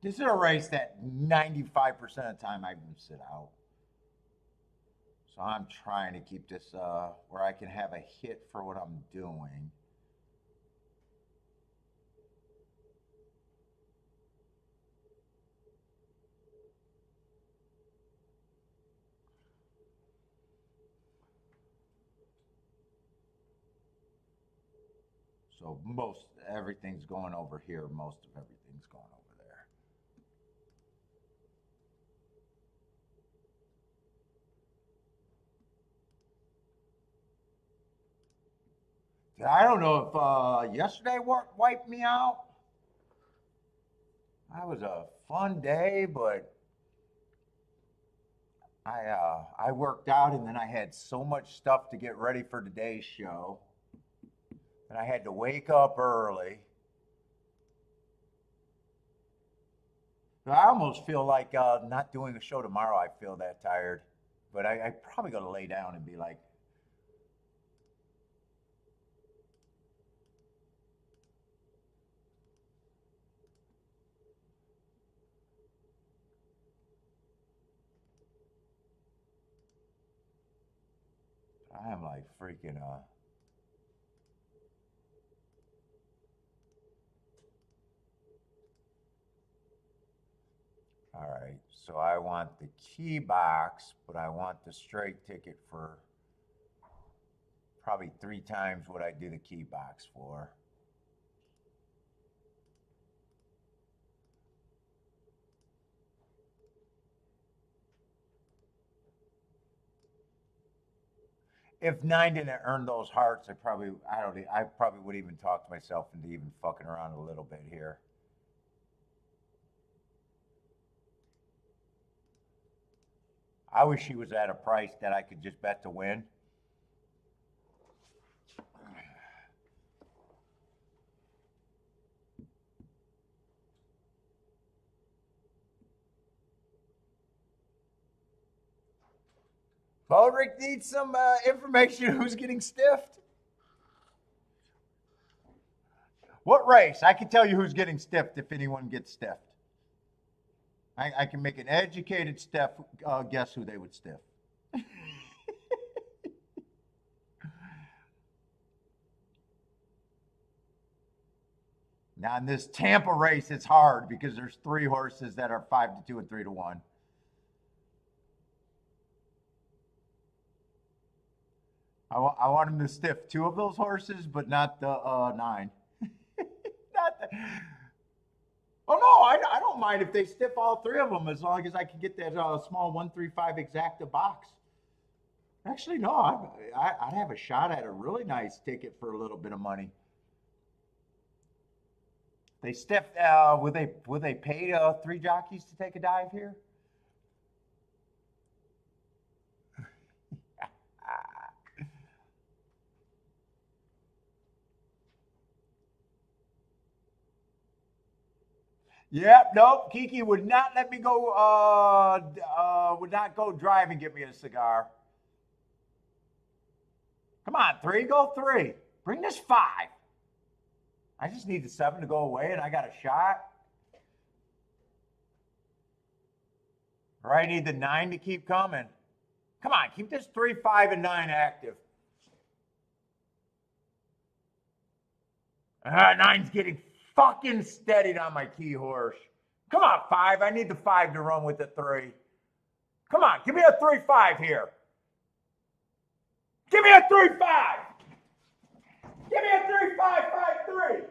This is a race that 95% of the time I can sit out. So I'm trying to keep this where I can have a hit for what I'm doing. So most everything's going over here. Most of everything's going over there. I don't know if yesterday wiped me out. That was a fun day, but I worked out and then I had so much stuff to get ready for today's show. And I had to wake up early. I almost feel like not doing a show tomorrow. I feel that tired. But I probably got to lay down and be like, I am like freaking all right, so I want the key box, but I want the straight ticket for probably 3 times what I do the key box for. If 9 didn't earn those hearts, I probably would even talk to myself into even fucking around a little bit here. I wish he was at a price that I could just bet to win. Bodrick needs some information who's getting stiffed. What race? I can tell you who's getting stiffed if anyone gets stiffed. I can make an educated guess who they would stiff. Now in this Tampa race, it's hard because there's 3 horses that are 5-2 and 3-1. I want him to stiff 2 of those horses, but not the 9. Not the... don't mind if they stiff all three of them as long as I can get that small 135 exacta box. Actually, no, I'd have a shot at a really nice ticket for a little bit of money. They stiff. Would they pay three jockeys to take a dive here? Yep, nope. Kiki would not let me go. Would not go drive and get me a cigar. Come on, three, go three. Bring this five. I just need the seven to go away, and I got a shot. Or I need the nine to keep coming. Come on, keep this 3, 5, and 9 active. Nine's getting fucking steadied on my key horse. Come on, 5. I need the 5 to run with the 3. Come on, give me a 3, 5 here. Give me a 3, 5. Give me a 3, 5, 5, 3.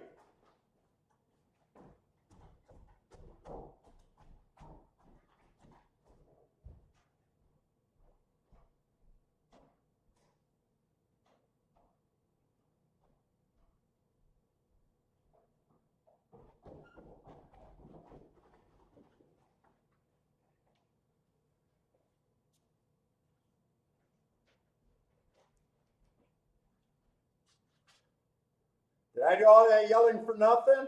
Did I do all that yelling for nothing?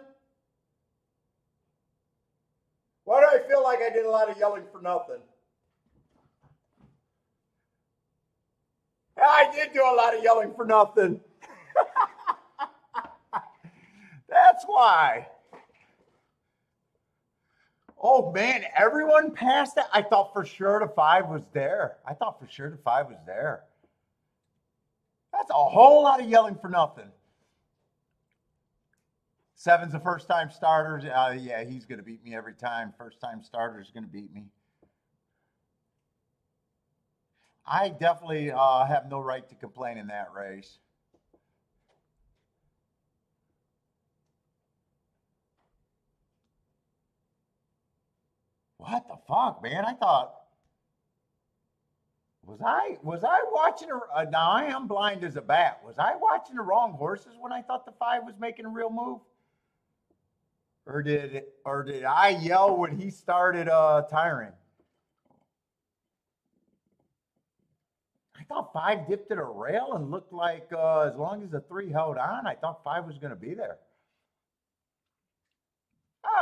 Why do I feel like I did a lot of yelling for nothing? I did do a lot of yelling for nothing. That's why. Oh, man, everyone passed that? I thought for sure the 5 was there. I thought for sure the 5 was there. That's a whole lot of yelling for nothing. 7's the first-time starters. Yeah, he's going to beat me every time. First-time starter's going to beat me. I definitely have no right to complain in that race. What the fuck, man? I thought, was I watching? Now I am blind as a bat. Was I watching the wrong horses when I thought the 5 was making a real move? Or did I yell when he started tiring? I thought 5 dipped at a rail and looked like as long as the 3 held on, I thought 5 was going to be there.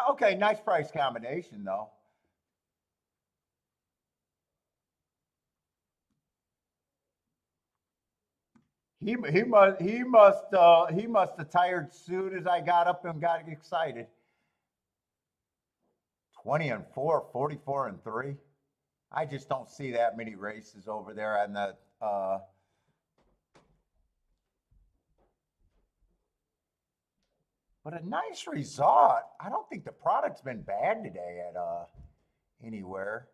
Okay, nice price combination though. He must have tired soon as I got up and got excited. 20-4, 44-3. I just don't see that many races over there on the but a nice result. I don't think the product's been bad today at anywhere.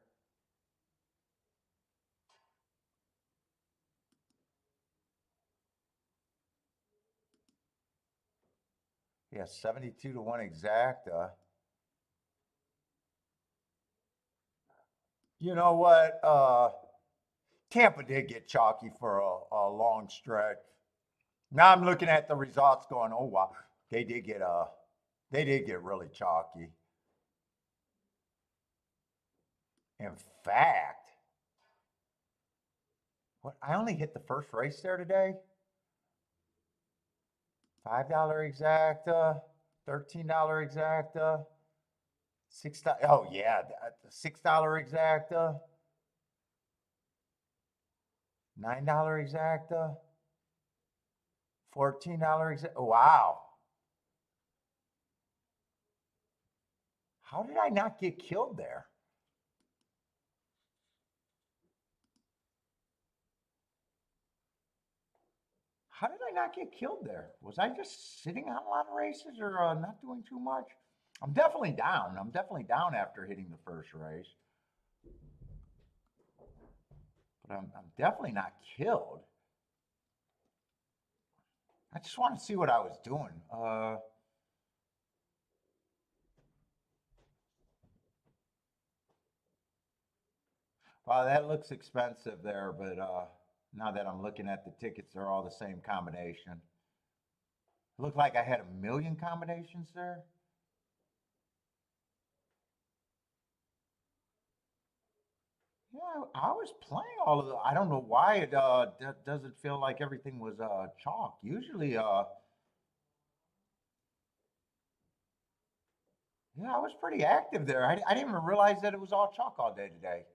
Yeah, 72-1 exacta. You know what? Tampa did get chalky for a long stretch. Now I'm looking at the results going, oh wow, they did get really chalky. In fact, what I only hit the first race there today. $5 exacta, $13 exacta, $6. Oh yeah, $6 exacta, $9 exacta, $14 exacta. Oh, wow. How did I not get killed there? How did I not get killed there? Was I just sitting on a lot of races or not doing too much? I'm definitely down. I'm definitely down after hitting the first race. But I'm definitely not killed. I just want to see what I was doing. Wow, that looks expensive there, but now that I'm looking at the tickets, they're all the same combination. Looked like I had 1,000,000 combinations there. Yeah, I was playing all of the. I don't know why it doesn't feel like everything was chalk. Usually, yeah, I was pretty active there. I didn't even realize that it was all chalk all day today.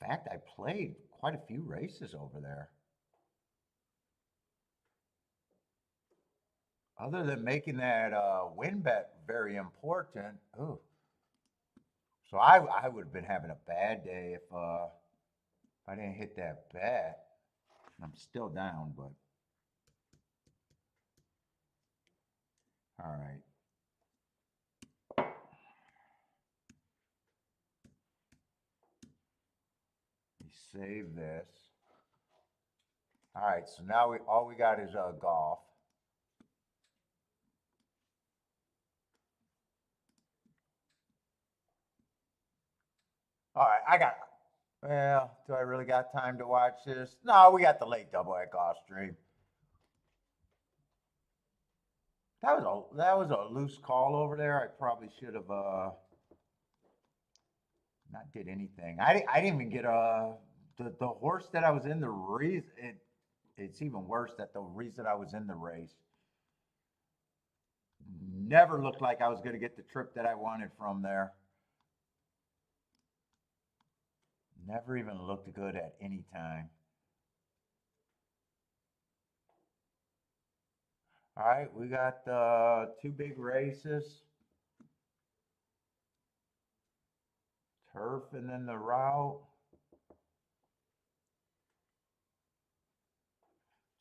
In fact, I played quite a few races over there. Other than making that win bet very important. Ooh, so I would have been having a bad day if I didn't hit that bet. I'm still down, but all right. Let me save this. All right, so now all we got is golf. All right, I got. Well, do I really got time to watch this? No, we got the late double at Gulfstream. That was a loose call over there. I probably should have not did anything. I didn't even get the horse that I was in the race. It's even worse that the reason I was in the race never looked like I was going to get the trip that I wanted from there. Never even looked good at any time. All right, we got two big races. Turf and then the route.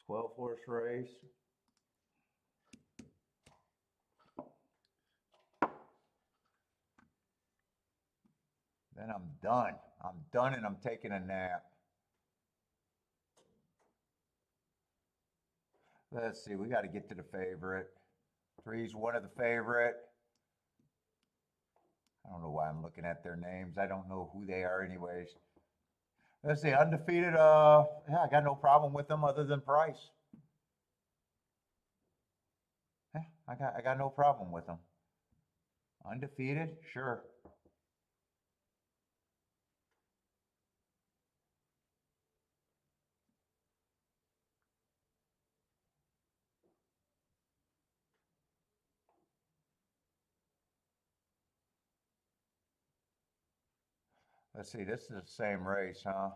12-horse race. Then I'm done. I'm done and I'm taking a nap. Let's see, we got to get to the favorite. Three's one of the favorite. I don't know why I'm looking at their names. I don't know who they are anyways. Let's see, undefeated. Yeah, I got no problem with them other than price. Yeah, I got no problem with them. Undefeated, sure. Let's see, this is the same race, huh?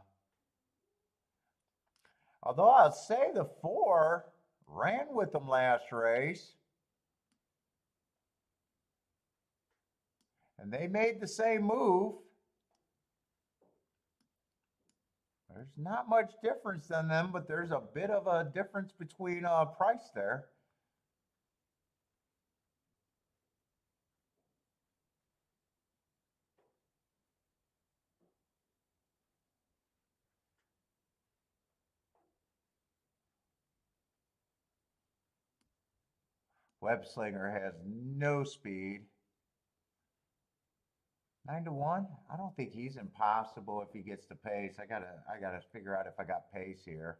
Although I'll say the four ran with them last race, and they made the same move. There's not much difference in them, but there's a bit of a difference between price there. Webslinger has no speed. 9-1. I don't think he's impossible if he gets the pace. I gotta figure out if I got pace here.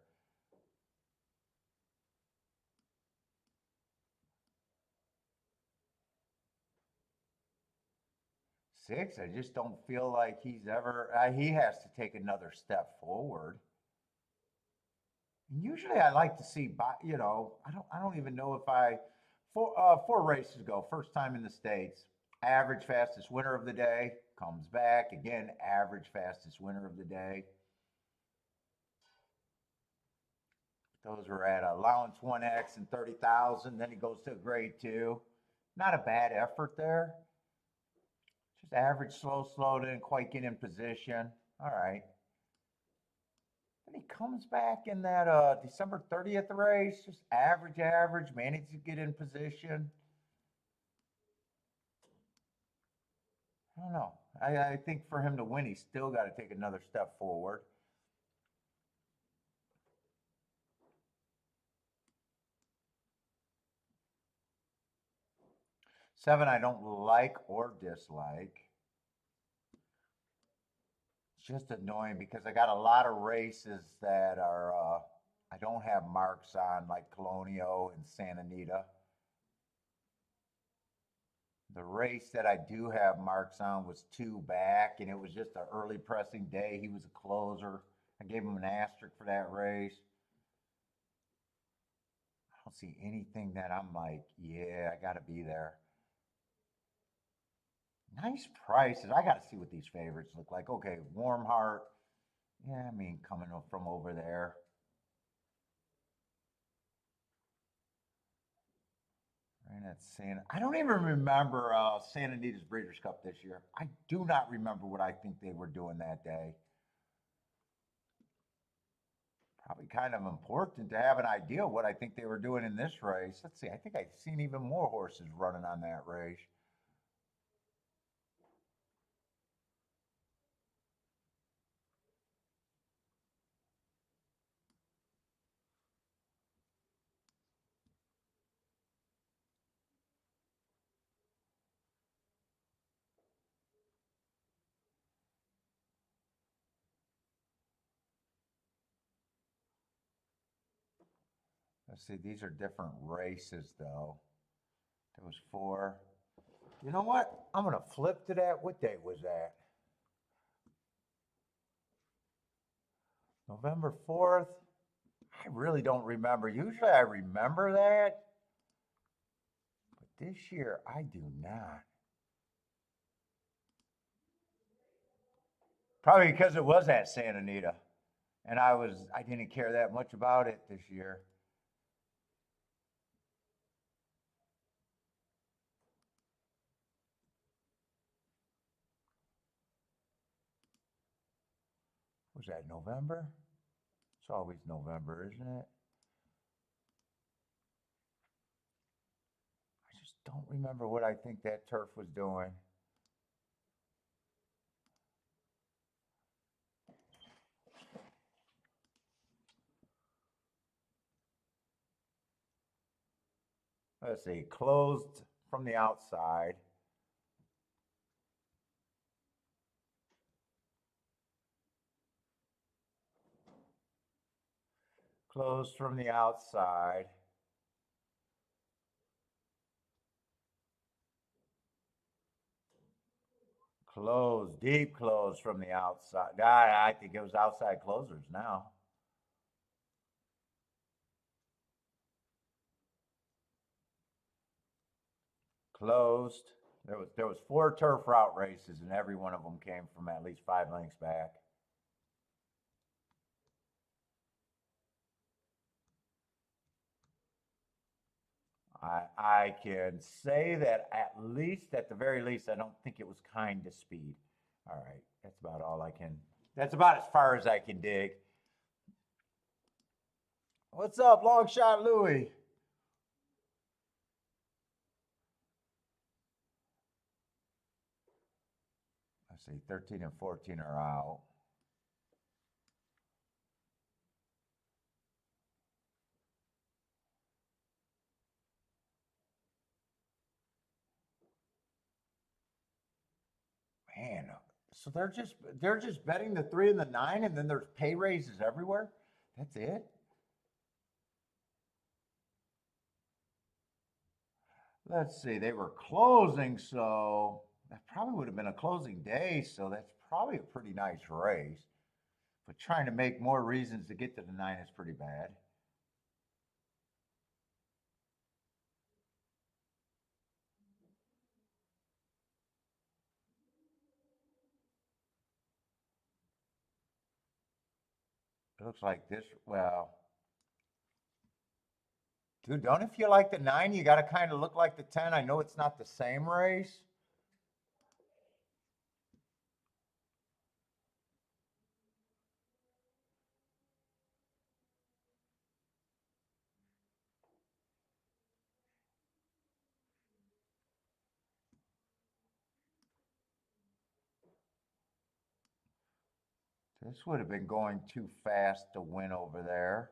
6. I just don't feel like he's ever. He has to take another step forward. And usually, I like to see. I don't even know if I. Four races ago, first time in the states. Average fastest winner of the day comes back again. Average fastest winner of the day. Those were at allowance 1x and 30,000. Then he goes to grade 2. Not a bad effort there. Just average, slow, didn't quite get in position. All right. Then he comes back in that December 30th race, just average, managed to get in position. I don't know. I think for him to win, he's still got to take another step forward. 7 I don't like or dislike. It's just annoying because I got a lot of races that are I don't have marks on, like Colonial and Santa Anita. The race that I do have marks on was 2 back, and it was just an early pressing day. He was a closer. I gave him an asterisk for that race. I don't see anything that I'm like, yeah, I got to be there. Nice prices. I got to see what these favorites look like. Okay, Warm Heart. Yeah, I mean, coming from over there. Right at Santa. I don't even remember Santa Anita's Breeders' Cup this year. I do not remember what I think they were doing that day. Probably kind of important to have an idea of what I think they were doing in this race. Let's see. I think I've seen even more horses running on that race. Let's see. These are different races, though. There was 4. You know what? I'm going to flip to that. What date was that? November 4th? I really don't remember. Usually I remember that. But this year, I do not. Probably because it was at Santa Anita. And I didn't care that much about it this year. Was that November? It's always November, isn't it? I just don't remember what I think that turf was doing. Let's see, closed from the outside. Closed from the outside. Closed, deep closed from the outside. I think it was outside closers now. Closed. There was 4 turf route races, and every one of them came from at least 5 lengths back. I can say that at the very least, I don't think it was kind to speed. All right, that's about all I can. That's about as far as I can dig. What's up, long shot Louie? I see 13 and 14 are out. Man, so they're just betting the 3 and the 9, and then there's pay raises everywhere. That's it. Let's see, they were closing, so that probably would have been a closing day, so that's probably a pretty nice race. But trying to make more reasons to get to the 9 is pretty bad. It looks like this, well, dude, don't it feel like the 9? You got to kind of look like the 10. I know it's not the same race. This would have been going too fast to win over there.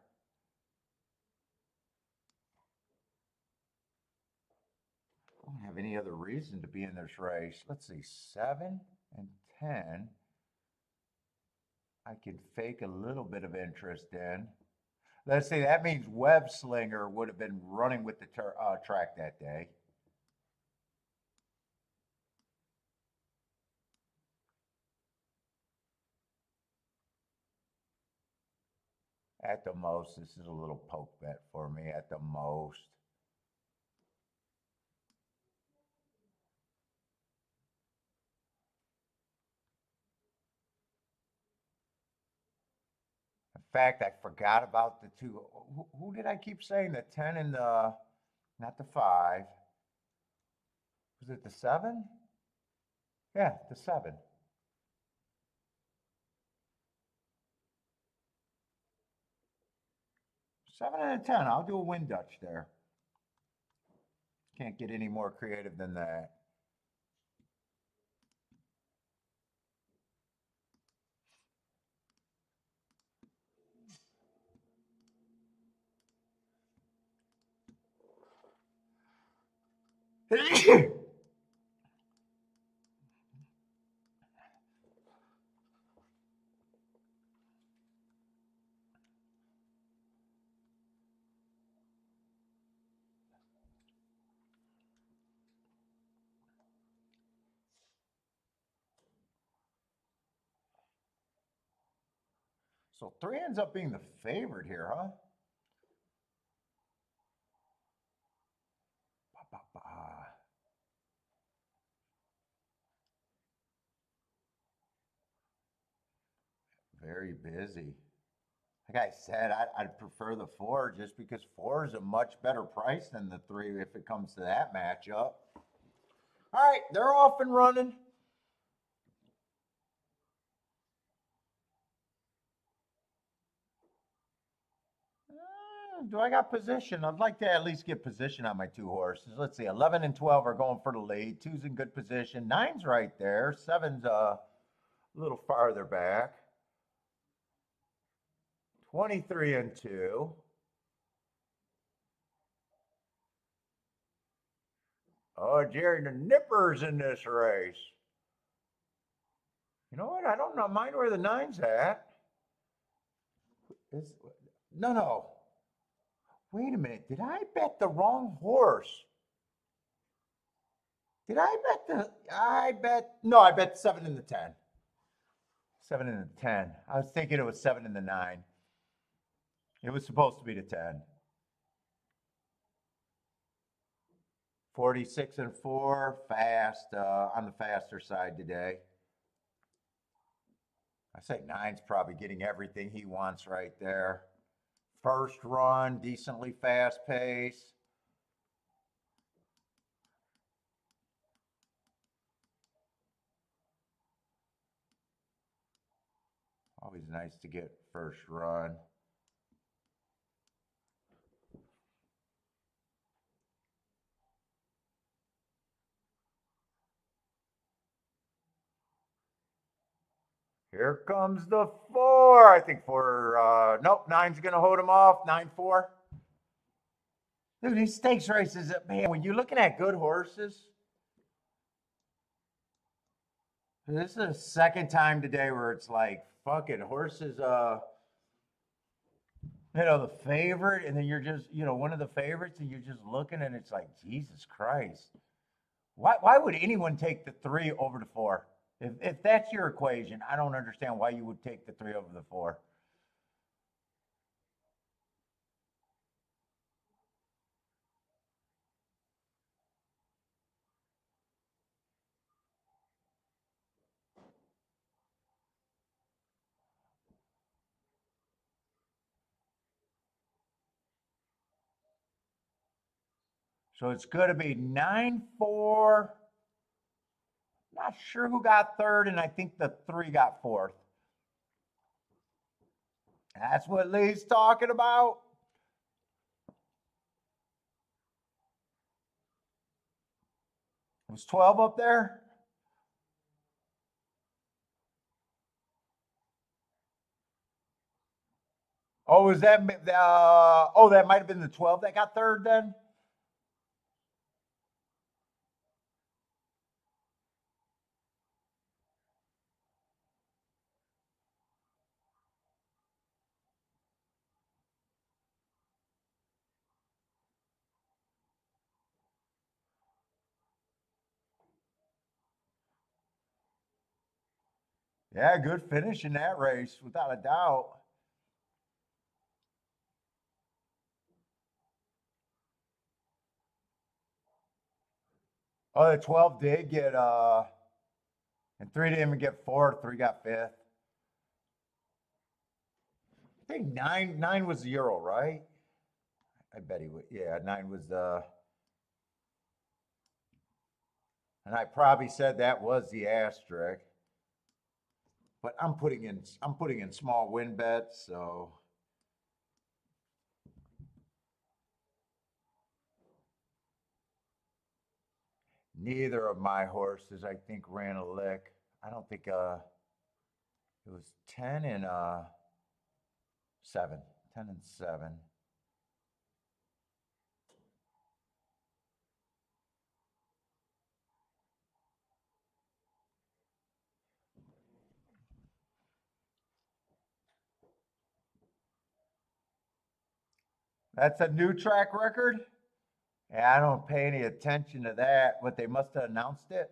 don't have any other reason to be in this race. Let's see, 7 and 10. I can fake a little bit of interest in. Let's see, that means Web Slinger would have been running with the track that day. At the most, this is a little poke bet for me at the most. In fact, I forgot about the two. Who did I keep saying? The 10 and the, not the 5. Was it the 7? Yeah, the 7. Seven and a 10. I'll do a win Dutch there. Can't get any more creative than that. So 3 ends up being the favorite here, huh? Ba, ba, ba. Very busy. Like I said, I'd prefer the 4 just because 4 is a much better price than the 3 if it comes to that matchup. All right, they're off and running. Do I got position? I'd like to at least get position on my 2 horses. Let's see, 11 and 12 are going for the lead. 2's in good position. 9's right there. 7's a little farther back. 23 and 2. Oh, Jerry, the Nipper's in this race. You know what? I don't know. Mind where the 9's at. No. Wait a minute. Did I bet the wrong horse? Did I bet no, I bet 7 and the 10. 7 and the 10. I was thinking it was 7 and the 9. It was supposed to be the 10. 46 and 4, fast, on the faster side today. I say 9's probably getting everything he wants right there. First run, decently fast pace. Always nice to get first run. Here comes the 4. I think 4, nope, 9's going to hold him off. 9-4. Dude, these stakes races, man, when you're looking at good horses, this is the second time today where it's like, fucking horses, the favorite, and then you're just, one of the favorites, and you're just looking, and it's like, Jesus Christ. Why would anyone take the 3 over the 4? If that's your equation, I don't understand why you would take the 3 over the 4. So it's going to be 9-4. Not sure who got 3rd, and I think the 3 got 4th. That's what Lee's talking about. Was 12 up there? Oh, was that? That might have been the 12 that got 3rd then. Yeah, good finish in that race, without a doubt. Oh, the 12 did get and 3 didn't even get 4th, 3 got 5th. I think nine was the Euro, right? I bet he would. Yeah, 9 was and I probably said that was the asterisk. But I'm putting in small win bets, so neither of my horses I think ran a lick. I don't think it was 10 and 7. 10 and 7. That's a new track record? Yeah, I don't pay any attention to that, but they must have announced it.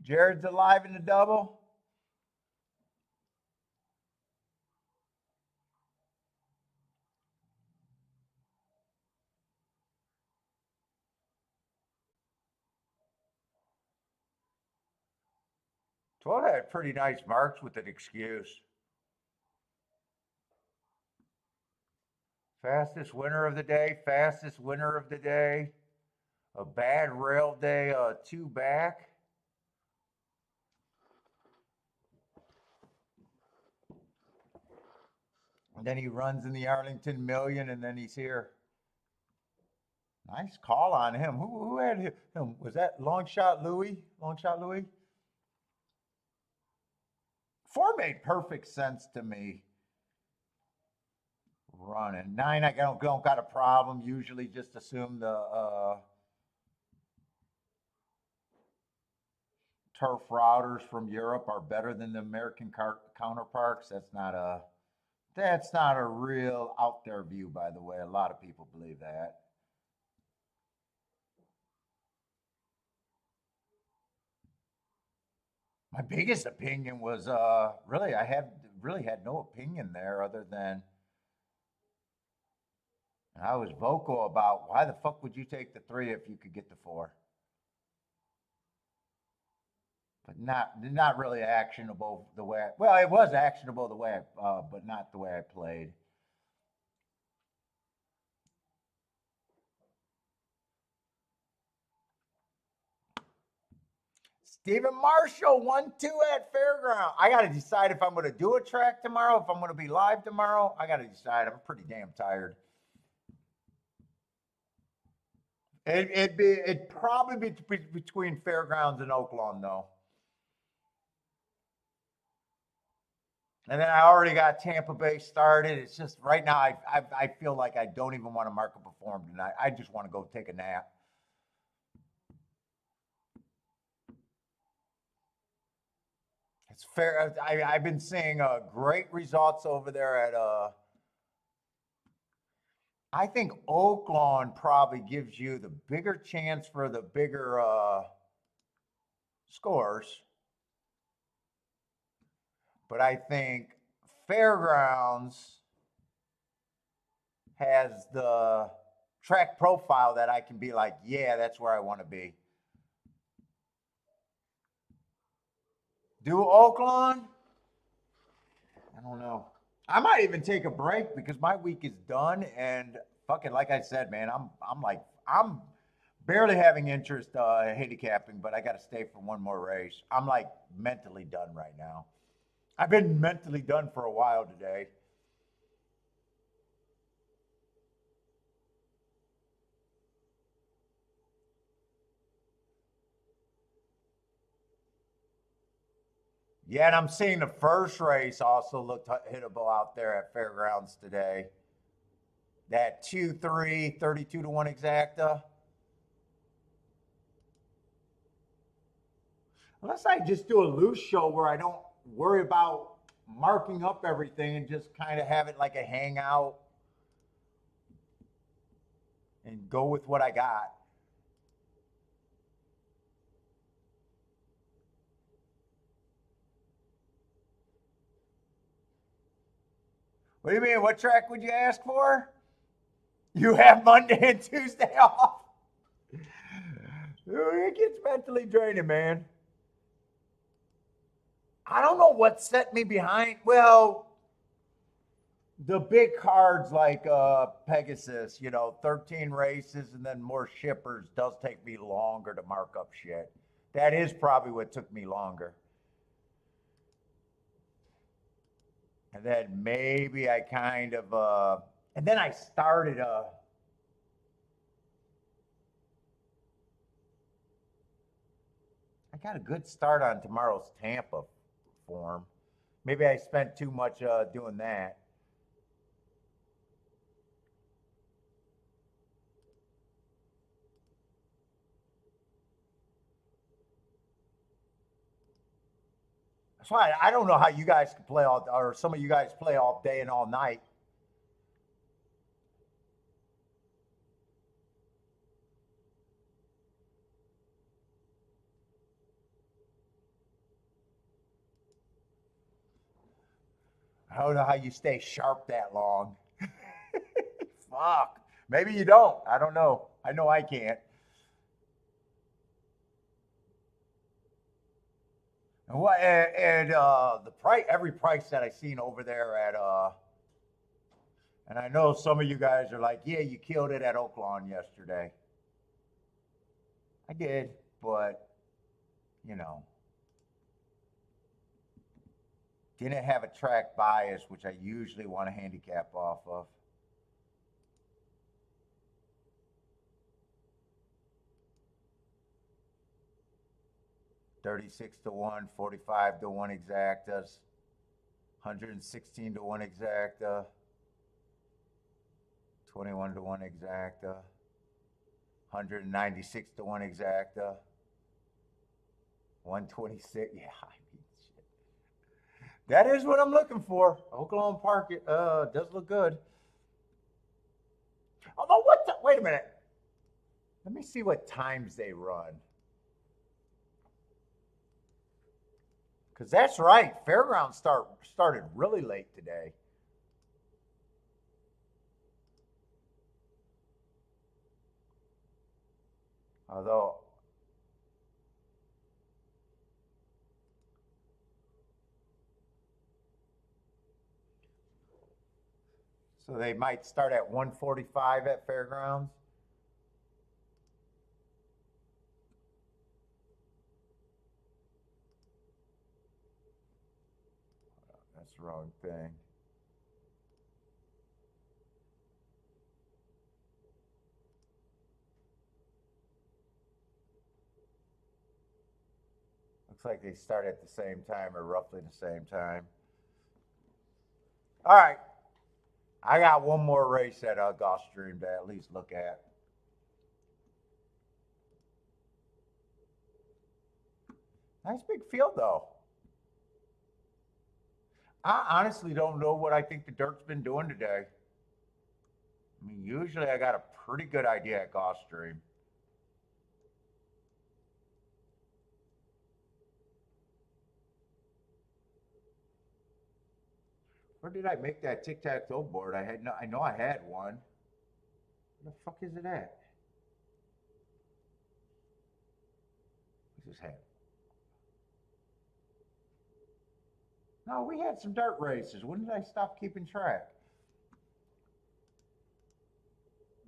Jared's alive in the double. Twelve had pretty nice marks with an excuse. Fastest winner of the day, fastest winner of the day. A bad rail day, 2 back. And then he runs in the Arlington Million, and then he's here. Nice call on him. Who had him? Was that Longshot Louis? Longshot Louis? 4 made perfect sense to me. Running 9, I don't got a problem. Usually, just assume the turf routers from Europe are better than the American counterparts. That's not a real out there view, by the way. A lot of people believe that. My biggest opinion was really I had no opinion there other than I was vocal about why the fuck would you take the 3 if you could get the 4? But not really actionable the way. Well, it was actionable the way, but not the way I played. Stephen Marshall 1-2 at Fairground. I got to decide if I'm going to do a track tomorrow. If I'm going to be live tomorrow, I got to decide. I'm pretty damn tired. It'd probably be between Fairgrounds and Oaklawn though. And then I already got Tampa Bay started. It's just right now I feel like I don't even want to mark up a form tonight. I just want to go take a nap. It's fair. I've been seeing great results over there at. I think Oaklawn probably gives you the bigger chance for the bigger scores, but I think Fairgrounds has the track profile that I can be like, yeah, that's where I want to be. Do Oaklawn? I don't know. I might even take a break because my week is done and fucking like I said, man, I'm barely having interest handicapping, but I got to stay for one more race. I'm like mentally done right now. I've been mentally done for a while today. Yeah, and I'm seeing the first race also looked hittable out there at Fairgrounds today. That 2-3, 32 to 1 exacta. Unless I just do a loose show where I don't worry about marking up everything and just kind of have it like a hangout and go with what I got. What do you mean? What track would you ask for? You have Monday and Tuesday off. It gets mentally draining, man. I don't know what set me behind. Well, the big cards like Pegasus, 13 races and then more shippers does take me longer to mark up shit. That is probably what took me longer. And then maybe I kind of, and then I started I got a good start on tomorrow's Tampa form. Maybe I spent too much doing that. That's why I don't know how you guys can play all, or some of you guys play all day and all night. I don't know how you stay sharp that long. Fuck. Maybe you don't. I don't know. I know I can't. And what? And the price, every price that I seen over there at and I know some of you guys are like, yeah, you killed it at Oaklawn yesterday. I did, but didn't have a track bias, which I usually want to handicap off of. $36-1, 45-1 exactas, 116-1 exacta, 21-1 exacta, 196-1 exacta, 126. Yeah, I mean, shit. That is what I'm looking for. Oklahoma Park does look good. Although, wait a minute. Let me see what times they run. Because that's right. Fairgrounds started really late today. Although, so they might start at 1:45 at Fairgrounds. That's the wrong thing. Looks like they start at the same time or roughly the same time. All right. I got one more race at Gulfstream to at least look at. Nice big field, though. I honestly don't know what I think the dirt's been doing today. I mean, usually I got a pretty good idea at Gulfstream. Where did I make that tic-tac-toe board? I know I had one. Where the fuck is it at? What's this hat? No, we had some dirt races. When did I stop keeping track?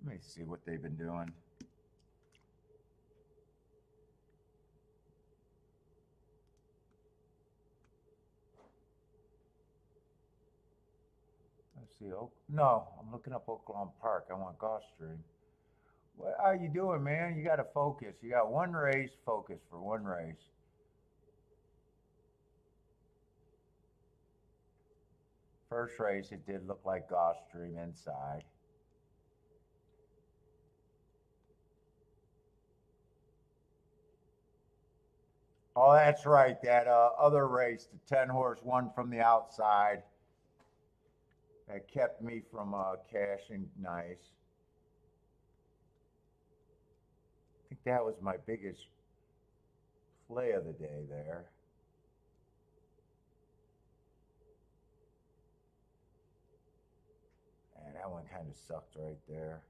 Let me see what they've been doing. Let's see. Oh, no, I'm looking up Oaklawn Park. I want Gulfstream. What are you doing, man? You got to focus. You got one race, focus for one race. First race, it did look like Gulfstream inside. Oh, that's right. That other race, the 10-horse one from the outside, that kept me from cashing nice. I think that was my biggest play of the day there. That one kind of sucked right there.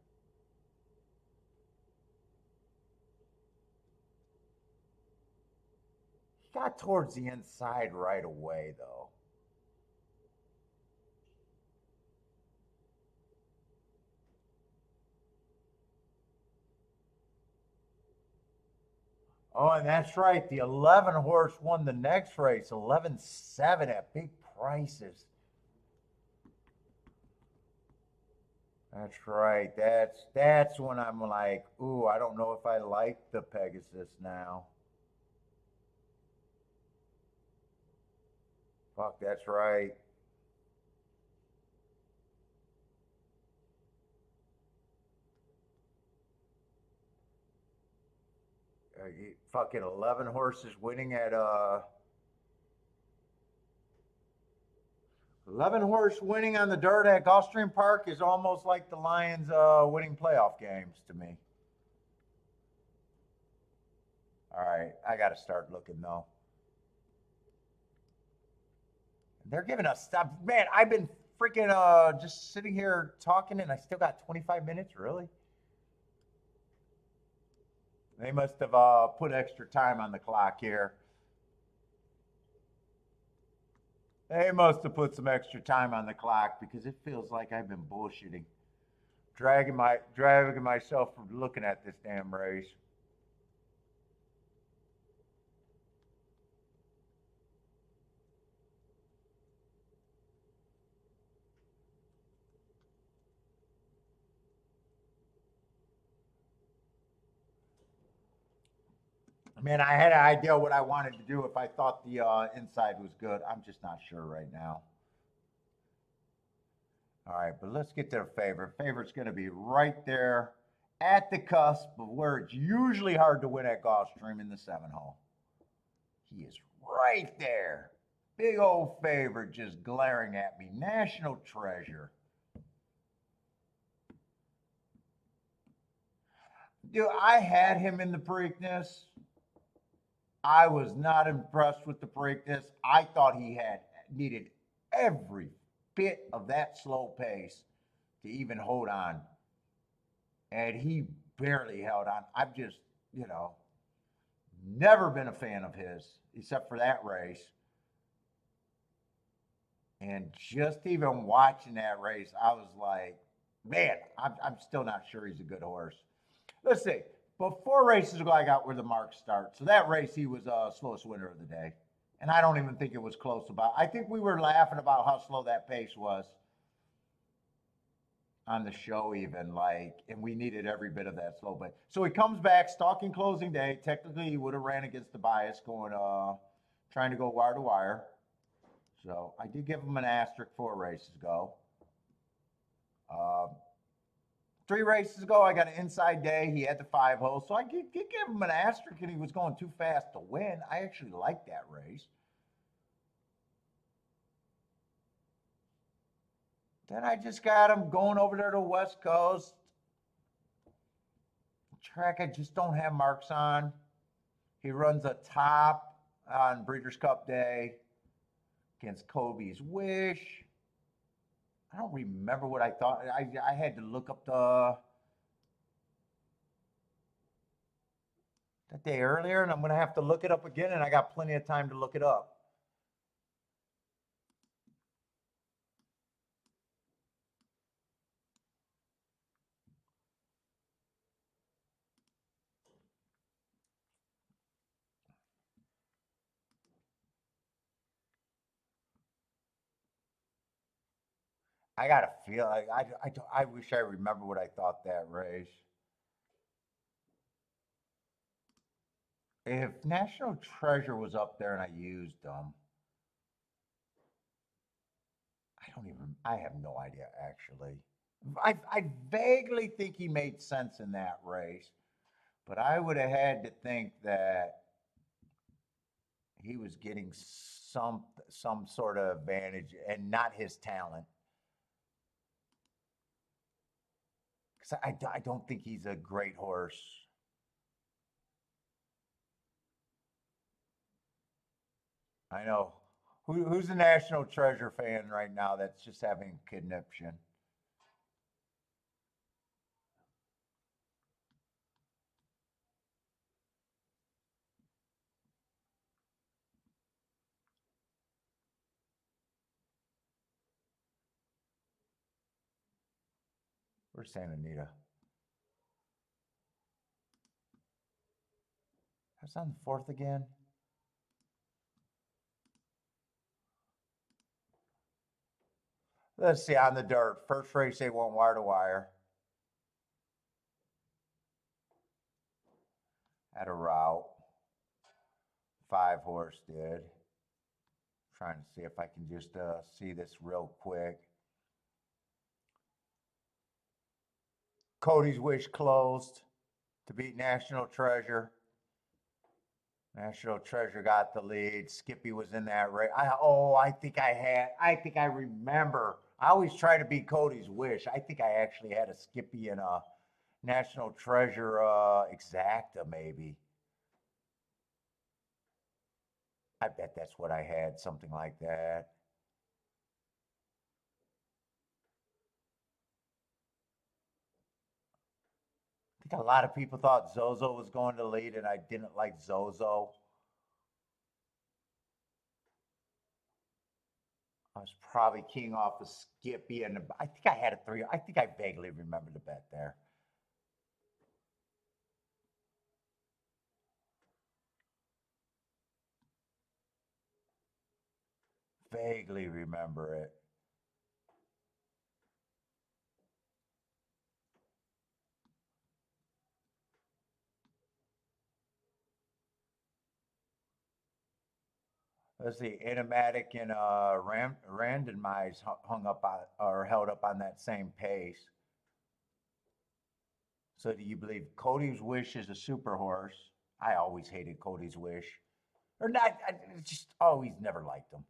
He got towards the inside right away, though. Oh, and that's right. The 11 horse won the next race, 11-7 at big prices. That's right. That's when I'm like, ooh, I don't know if I like the Pegasus now. Fuck, that's right. Fucking 11 horses winning at 11 horse winning on the dirt at Gulfstream Park is almost like the Lions winning playoff games to me. All right, I got to start looking though. They're giving us stuff. Man, I've been freaking just sitting here talking and I still got 25 minutes, really? They must have put extra time on the clock here. They must have put some extra time on the clock because it feels like I've been bullshitting, dragging myself from looking at this damn race. Man, I had an idea what I wanted to do if I thought the inside was good. I'm just not sure right now. All right, but let's get to the favorite. Favorite's going to be right there at the cusp of where it's usually hard to win at Gulfstream in the 7-hole. He is right there. Big old favorite just glaring at me. National Treasure. Dude, I had him in the Preakness. I was not impressed with the Preakness. I thought he had needed every bit of that slow pace to even hold on. And he barely held on. I've just, never been a fan of his, except for that race. And just even watching that race, I was like, man, I'm still not sure he's a good horse. Let's see. But 4 races ago, I got where the marks start. So that race, he was slowest winner of the day. And I don't even think it was close about. I think we were laughing about how slow that pace was on the show even, and we needed every bit of that slow pace. So he comes back, stalking closing day. Technically, he would have ran against the bias trying to go wire to wire. So I did give him an asterisk 4 races ago. 3 races ago, I got an inside day. He had the 5 hole. So I did give him an asterisk and he was going too fast to win. I actually liked that race. Then I just got him going over there to the West Coast. Track I just don't have marks on. He runs a top on Breeders' Cup Day against Kobe's Wish. I don't remember what I thought. I had to look up the day earlier, and I'm going to have to look it up again, and I got plenty of time to look it up. I got to feel like I wish I remember what I thought that race. If National Treasure was up there and I used them, I have no idea actually. I vaguely think he made sense in that race, but I would have had to think that he was getting some sort of advantage and not his talent. Because I don't think he's a great horse. I know. Who's a National Treasure fan right now that's just having conniption? Where's Santa Anita? That's on the 4th again. Let's see, on the dirt. First race, they went wire to wire. At a route. 5-horse did. Trying to see if I can just see this real quick. Cody's Wish closed to beat National Treasure. National Treasure got the lead. Skippy was in that race. I think I remember. I always try to beat Cody's Wish. I think I actually had a Skippy and a National Treasure exacta, maybe. I bet that's what I had, something like that. I think a lot of people thought Zozo was going to lead, and I didn't like Zozo. I was probably keying off a Skippy, and I think I had a 3. I think I vaguely remember the bet there. Vaguely remember it. Let's see, Animatic and Randomize hung up on, or held up on that same pace. So do you believe Cody's Wish is a super horse? I always hated Cody's Wish. Or not, I just always never liked him.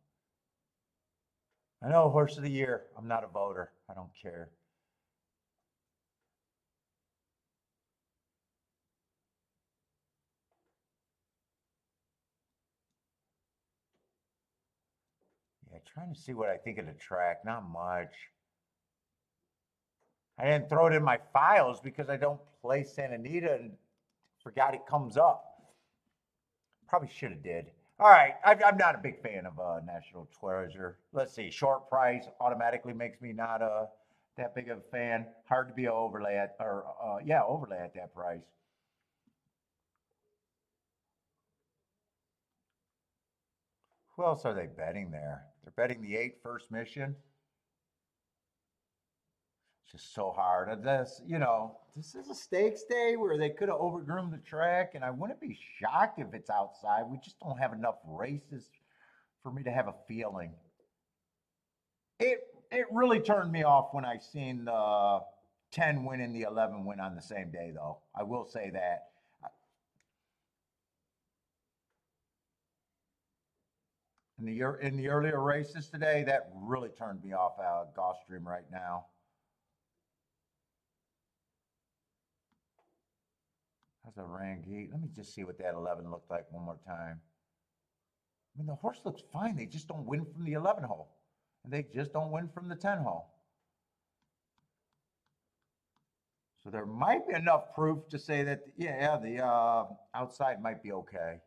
I know, horse of the year. I'm not a voter. I don't care. Yeah, trying to see what I think of the track. Not much. I didn't throw it in my files because I don't play Santa Anita and forgot it comes up. Probably should have did. All right, I'm not a big fan of National Treasure. Let's see, short price automatically makes me not that big of a fan. Hard to be an overlay at, or overlay at that price. Who else are they betting there? They're betting the 8 first mission. It's just so hard. And this is a stakes day where they could have overgroomed the track, and I wouldn't be shocked if it's outside. We just don't have enough races for me to have a feeling. It really turned me off when I seen the 10 win and the 11 win on the same day, though. I will say that. In the earlier races today, that really turned me off Gulfstream right now. How's a Rangi? Let me just see what that 11 looked like one more time. I mean, the horse looks fine. They just don't win from the 11 hole. And they just don't win from the 10 hole. So there might be enough proof to say that, the outside might be okay.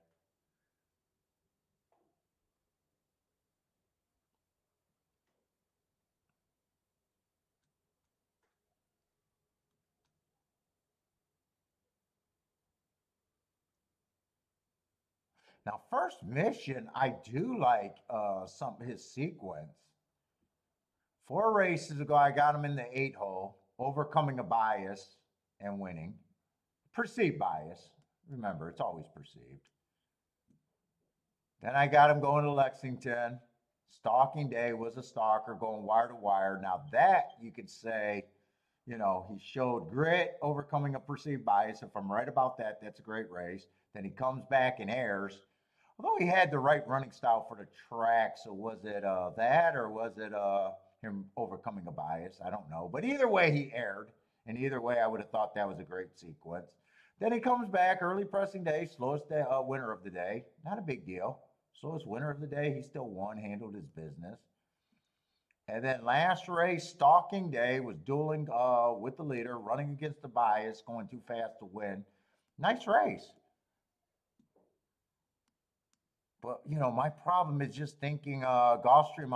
Now, first mission, I do like some of his sequence. 4 races ago, I got him in the 8 hole, overcoming a bias and winning. Perceived bias. Remember, it's always perceived. Then I got him going to Lexington. Stalking Day was a stalker going wire to wire. Now that you could say, he showed grit, overcoming a perceived bias. If I'm right about that, that's a great race. Then he comes back and airs. Although he had the right running style for the track, so was it that, or was it him overcoming a bias? I don't know. But either way, he aired. And either way, I would have thought that was a great sequence. Then he comes back, early pressing day, slowest day, winner of the day. Not a big deal. Slowest winner of the day, he still won, handled his business. And then last race, Stalking Day, was dueling with the leader, running against the bias, going too fast to win. Nice race. But, my problem is just thinking Gulfstream,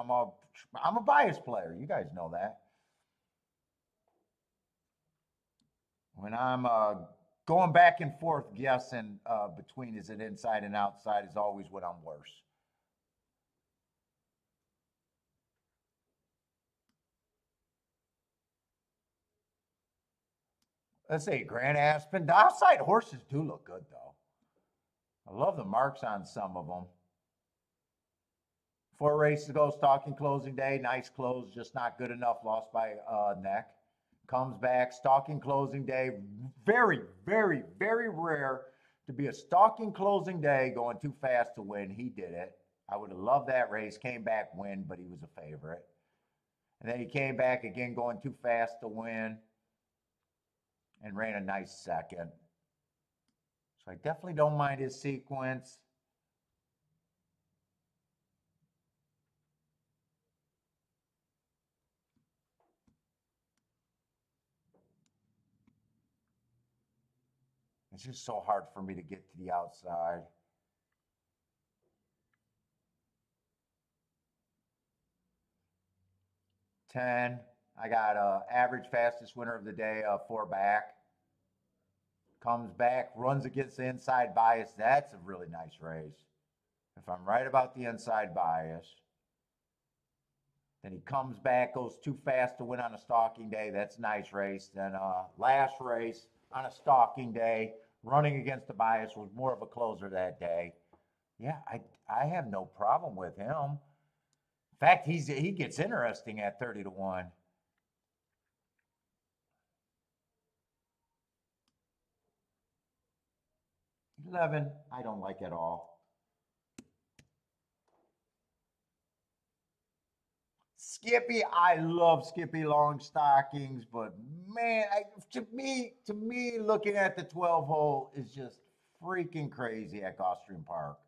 I'm a bias player. You guys know that. When I'm going back and forth guessing between is it inside and outside is always when I'm worse. Let's see, Grand Aspen. The outside horses do look good, though. I love the marks on some of them. 4 races to go, stalking closing day. Nice close, just not good enough. Lost by neck. Comes back, stalking closing day. Very, very, very rare to be a stalking closing day going too fast to win. He did it. I would have loved that race. Came back, win, but he was a favorite. And then he came back again going too fast to win and ran a nice second. So I definitely don't mind his sequence. It's just so hard for me to get to the outside. Ten. I got average fastest winner of the day, 4 back. Comes back, runs against the inside bias. That's a really nice race. If I'm right about the inside bias. Then he comes back, goes too fast to win on a stalking day. That's a nice race. Then last race on a stalking day, running against the bias, was more of a closer that day. Yeah, I have no problem with him. In fact, he gets interesting at 30 to 1. 11, I don't like at all. Skippy, I love Skippy long stockings, but man, to me, looking at the 12 hole is just freaking crazy at Gulfstream Park.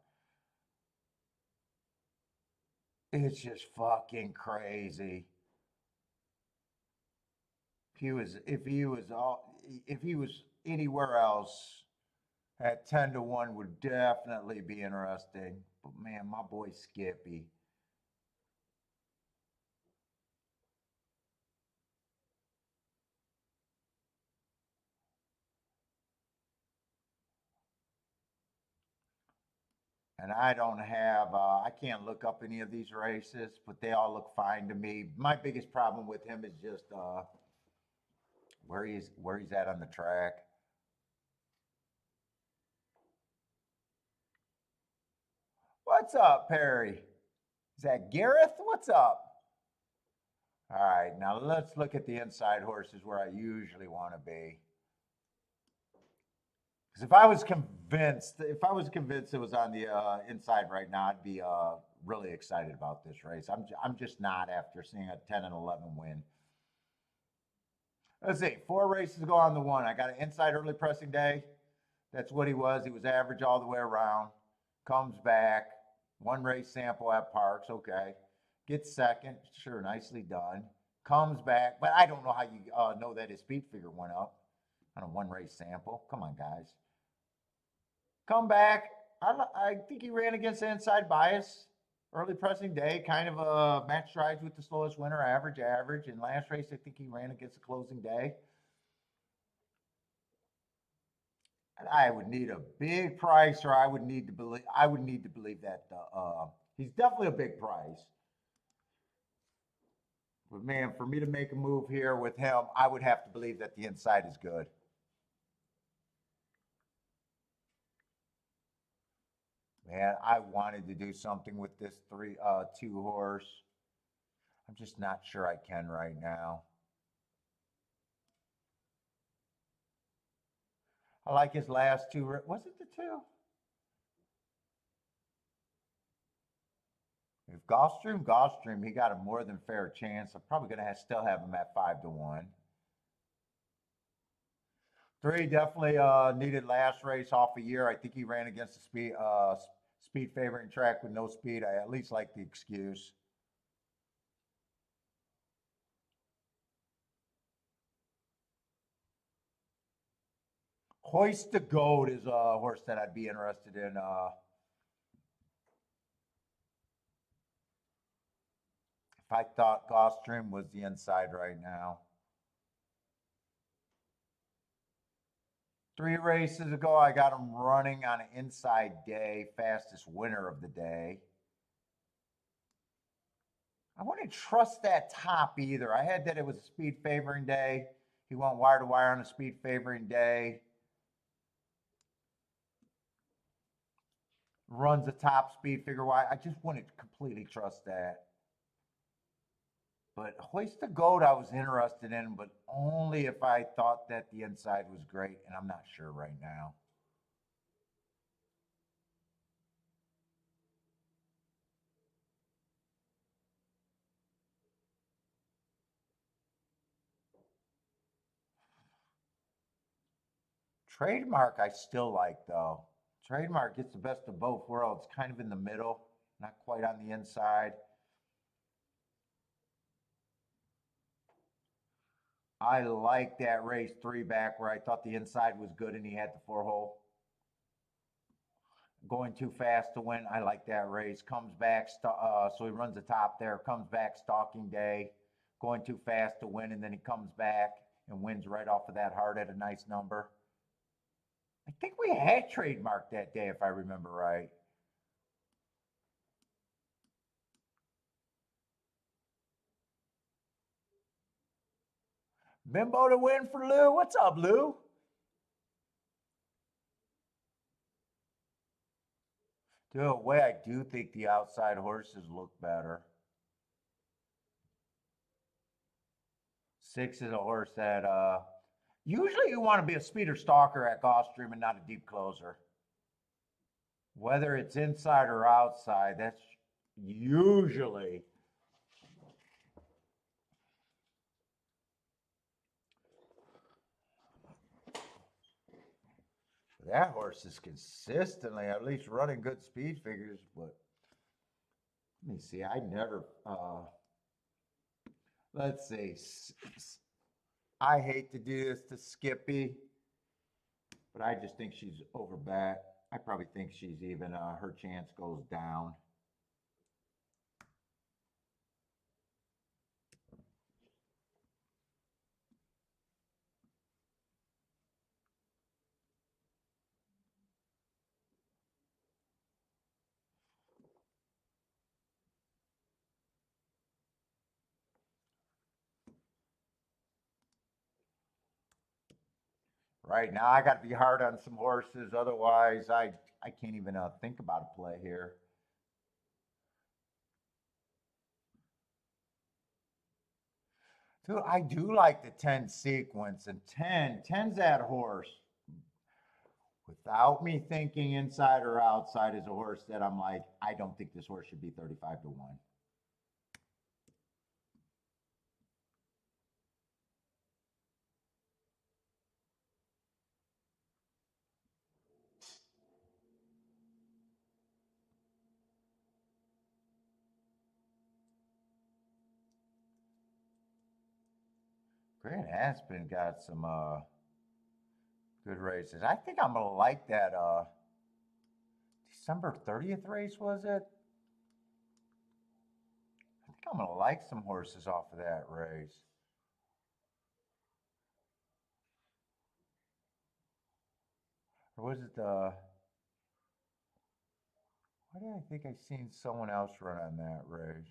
It's just fucking crazy. If he was anywhere else at 10 to 1 would definitely be interesting. But man, my boy Skippy. And I don't have, I can't look up any of these races, but they all look fine to me. My biggest problem with him is just where he's at on the track. What's up, Perry? Is that Gareth? What's up? All right, now let's look at the inside horses where I usually want to be. Because if I was convinced it was on the inside right now, I'd be really excited about this race. I'm just not after seeing a 10 and 11 win. Let's see, 4 races to go on the one. I got an inside early pressing day. That's what he was. He was average all the way around. Comes back. 1 race sample at Parks. Okay. Gets second. Sure, nicely done. Comes back. But I don't know how you know that his speed figure went up on a 1 race sample. Come on, guys. Come back. I think he ran against the inside bias. Early pressing day, kind of a match strides with the slowest winner, average. And last race, I think he ran against the closing day. And I would need a big price, or I would need to believe that he's definitely a big price. But man, for me to make a move here with him, I would have to believe that the inside is good. Man, I wanted to do something with this 2 horse. I'm just not sure I can right now. I like his last 2. Was it the 2? If Gulfstream, he got a more than fair chance. I'm probably going to still have him at 5 to 1. 3 definitely needed last race off a year. I think he ran against the speed favoring track with no speed. I at least like the excuse. Hoist the Goat is a horse that I'd be interested in. If I thought Gulfstream was the inside right now. 3 races ago, I got him running on an inside day, fastest winner of the day. I wouldn't trust that top either. I had that it was a speed favoring day. He went wire to wire on a speed favoring day. Runs a top speed figure wide. I just wouldn't completely trust that. But Hoist the Goat, I was interested in, but only if I thought that the inside was great, and I'm not sure right now. Trademark, I still like though. Trademark gets the best of both worlds, kind of in the middle, not quite on the inside. I like that race 3 back where I thought the inside was good and he had the 4-hole. Going too fast to win. I like that race. Comes back, so he runs the top there. Comes back stalking day. Going too fast to win, and then he comes back and wins right off of that hard at a nice number. I think we had Trademark that day, if I remember right. Bimbo to win for Lou. What's up, Lou? Dude, way I do think the outside horses look better. 6 is a horse that usually you want to be a speeder stalker at Gulfstream and not a deep closer. Whether it's inside or outside, that's usually that horse is consistently at least running good speed figures, but let me see. I never let's see. I hate to do this to Skippy, but I just think she's overbet. I probably think she's even her chance goes down. Right now, I got to be hard on some horses. Otherwise, I can't even think about a play here. Dude, I do like the 10 sequence, and 10's that horse. Without me thinking inside or outside is a horse that I'm like, I don't think this horse should be 35 to 1. Grant Aspen got some good races. I think I'm gonna like that December 30th race, was it? I think I'm gonna like some horses off of that race. Or was it why did I think I seen someone else run on that race?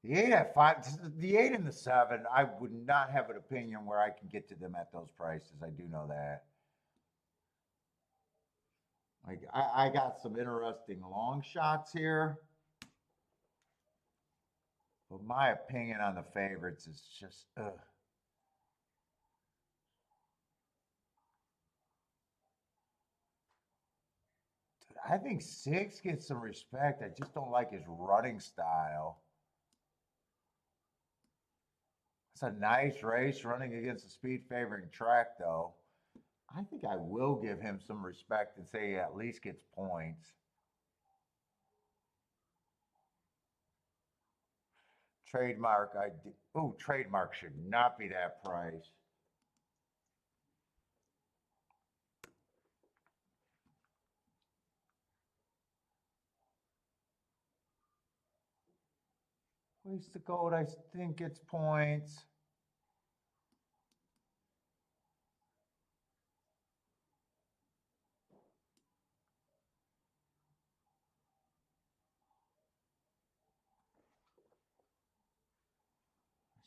The 8 at 5, the 8 and the 7, I would not have an opinion where I can get to them at those prices. I do know that. Like I got some interesting long shots here. But my opinion on the favorites is just ugh. Dude, I think 6 gets some respect. I just don't like his running style. It's a nice race running against a speed favoring track, though. I think I will give him some respect and say he at least gets points. Trademark, oh, Trademark should not be that price. Place the gold, I think it's points.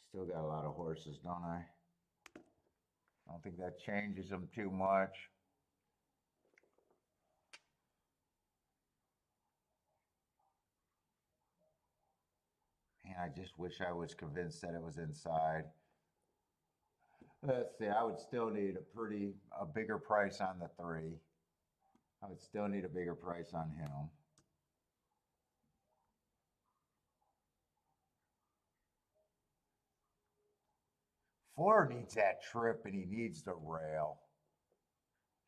Still got a lot of horses, don't I? I don't think that changes them too much. Man, I just wish I was convinced that it was inside. Let's see, I would still need a bigger price on the 3. I would still need a bigger price on him. Four needs that trip and he needs the rail.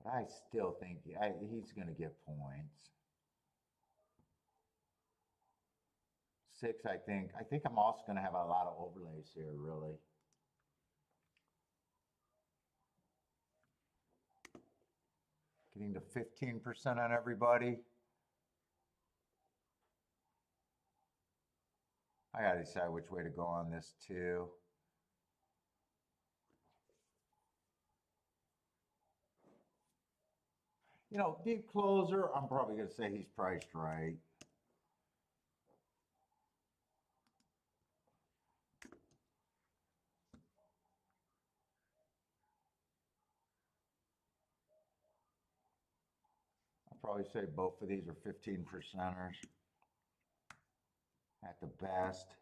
But I still think he's going to get points. 6, I think. I think I'm also going to have a lot of overlays here, really. Getting to 15% on everybody. I got to decide which way to go on this, too. You know, deep closer, I'm probably going to say he's priced right. I'll probably say both of these are 15%ers at the best.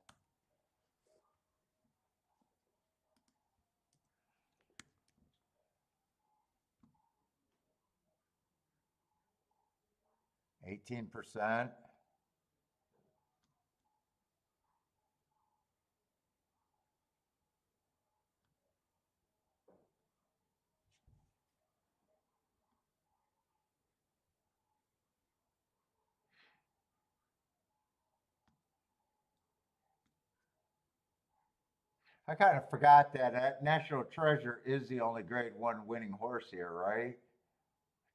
%. I kind of forgot that National Treasure is the only Grade 1 winning horse here, right?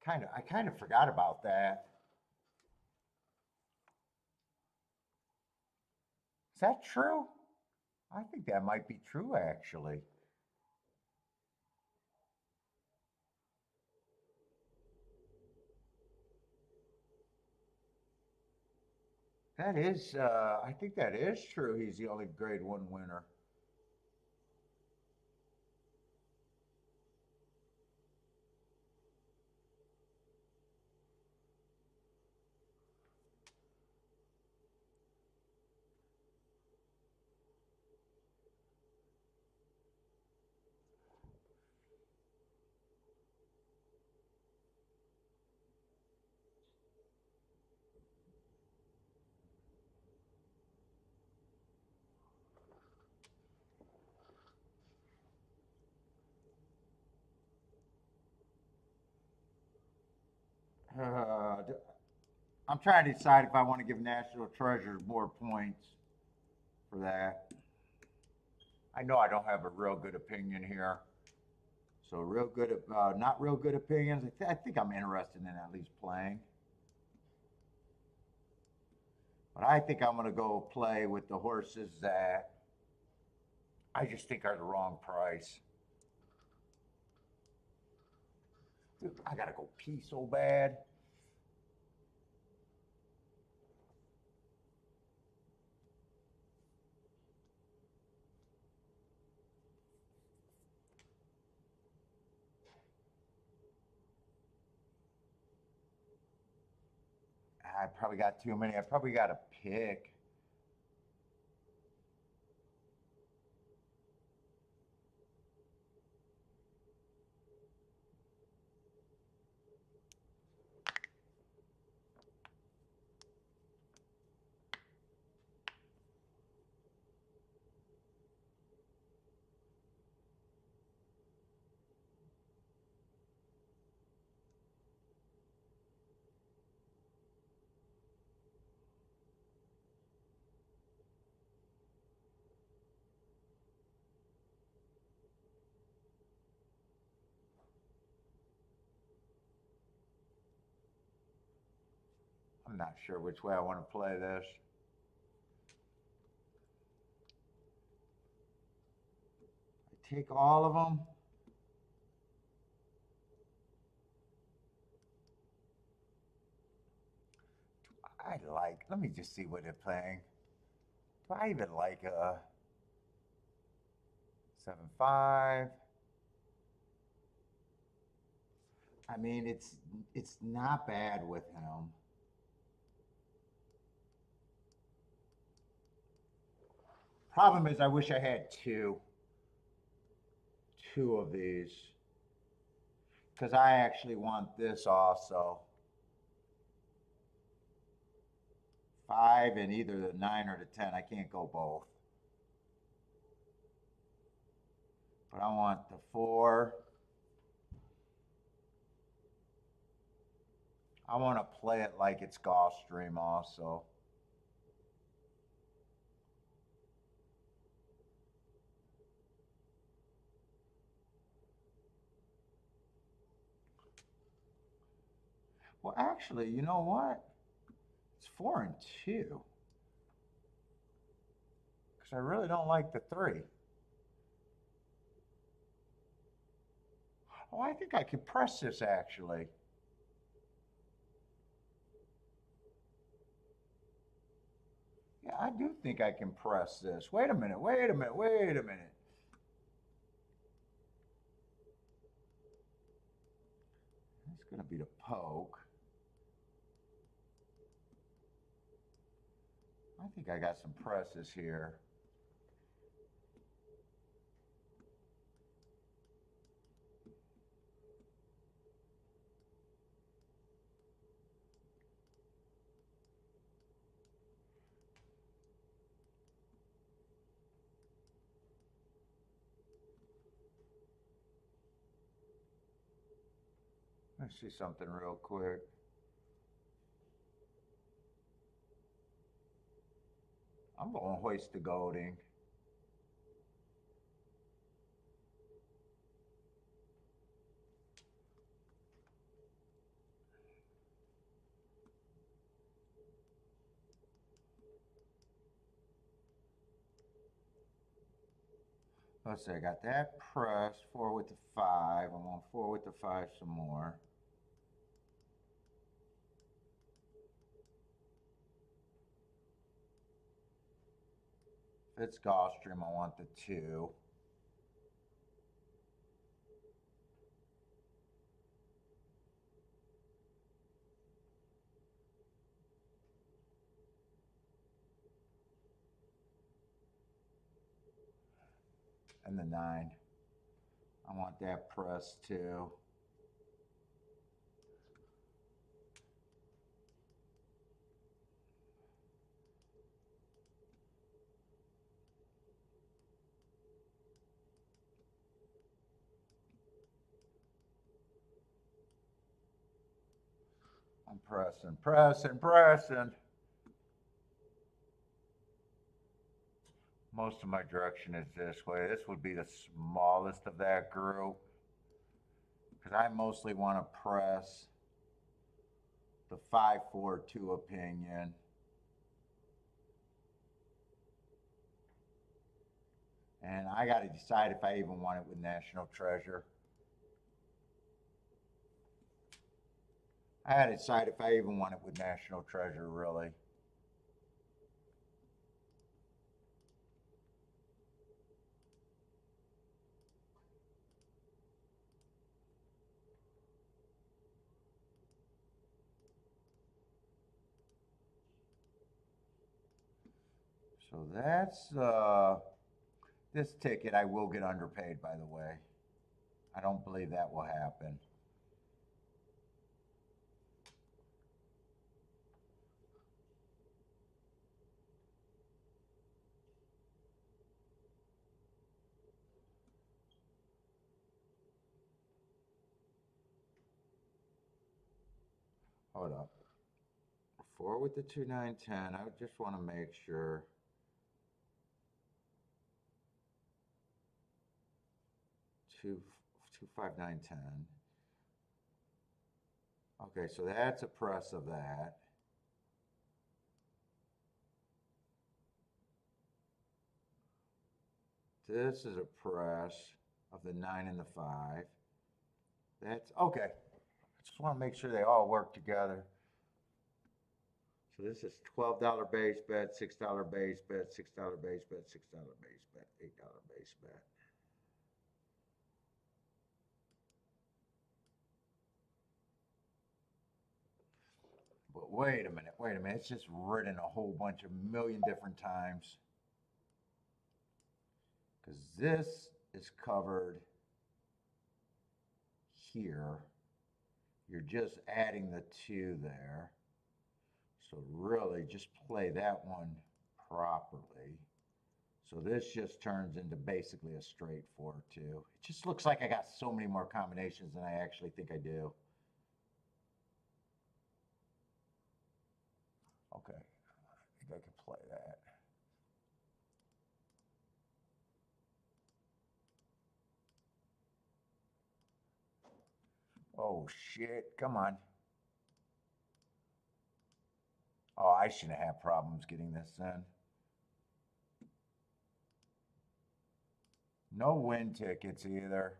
I kind of forgot about that. Is that true? I think that might be true, actually. That is, I think that is true. He's the only Grade 1 winner. I'm trying to decide if I want to give National Treasure more points for that. I know I don't have a real good opinion here. So real good, not real good opinions. I think I'm interested in at least playing. But I think I'm going to go play with the horses that I just think are the wrong price. Dude, I got to go pee so bad. I probably got too many. I probably got to pick. I'm not sure which way I want to play this. take all of them. Let me just see what they're playing. Do I even like a 7-5? I mean, it's not bad with him. Problem is, I wish I had two of these, because I actually want this also. 5 and either the 9 or the 10. I can't go both. But I want the 4. I want to play it like it's Gulfstream also. Well, actually, you know what? It's 4 and 2. Because I really don't like the 3. Oh, I think I could press this actually. Yeah, I do think I can press this. Wait a minute, wait a minute, wait a minute. It's going to be the poke. I think I got some presses here. Let's see something real quick. I'm going to hoist the golding. Let's see, I got that press, 4 with the 5. I want 4 with the 5 some more. If it's Gulfstream, I want the 2. And the 9. I want that press too. I'm pressing, pressing, pressing. Most of my direction is this way. This would be the smallest of that group, because I mostly want to press the 5-4-2 opinion. And I got to decide if I even want it with National Treasure. I got to decide if I even want it with National Treasure, really. So that's, this ticket I will get underpaid, by the way. I don't believe that will happen. Hold up. 4 with the 2, 9, 10. I just want to make sure. 2, 2, 5, 9, 10. Okay, so that's a press of that. This is a press of the 9 and the 5. That's okay. I just want to make sure they all work together. So this is $12 base bet, $6 base bet, $6 base bet, $6 base bet, $8 base bet. But wait a minute, wait a minute. It's just written a whole bunch of million different times. Because this is covered here. You're just adding the 2 there. So really just play that one properly. So this just turns into basically a straight 4-2. It just looks like I got so many more combinations than I actually think I do. Okay, I think I can play that. Oh shit, come on. Oh, I shouldn't have problems getting this in. No win tickets either.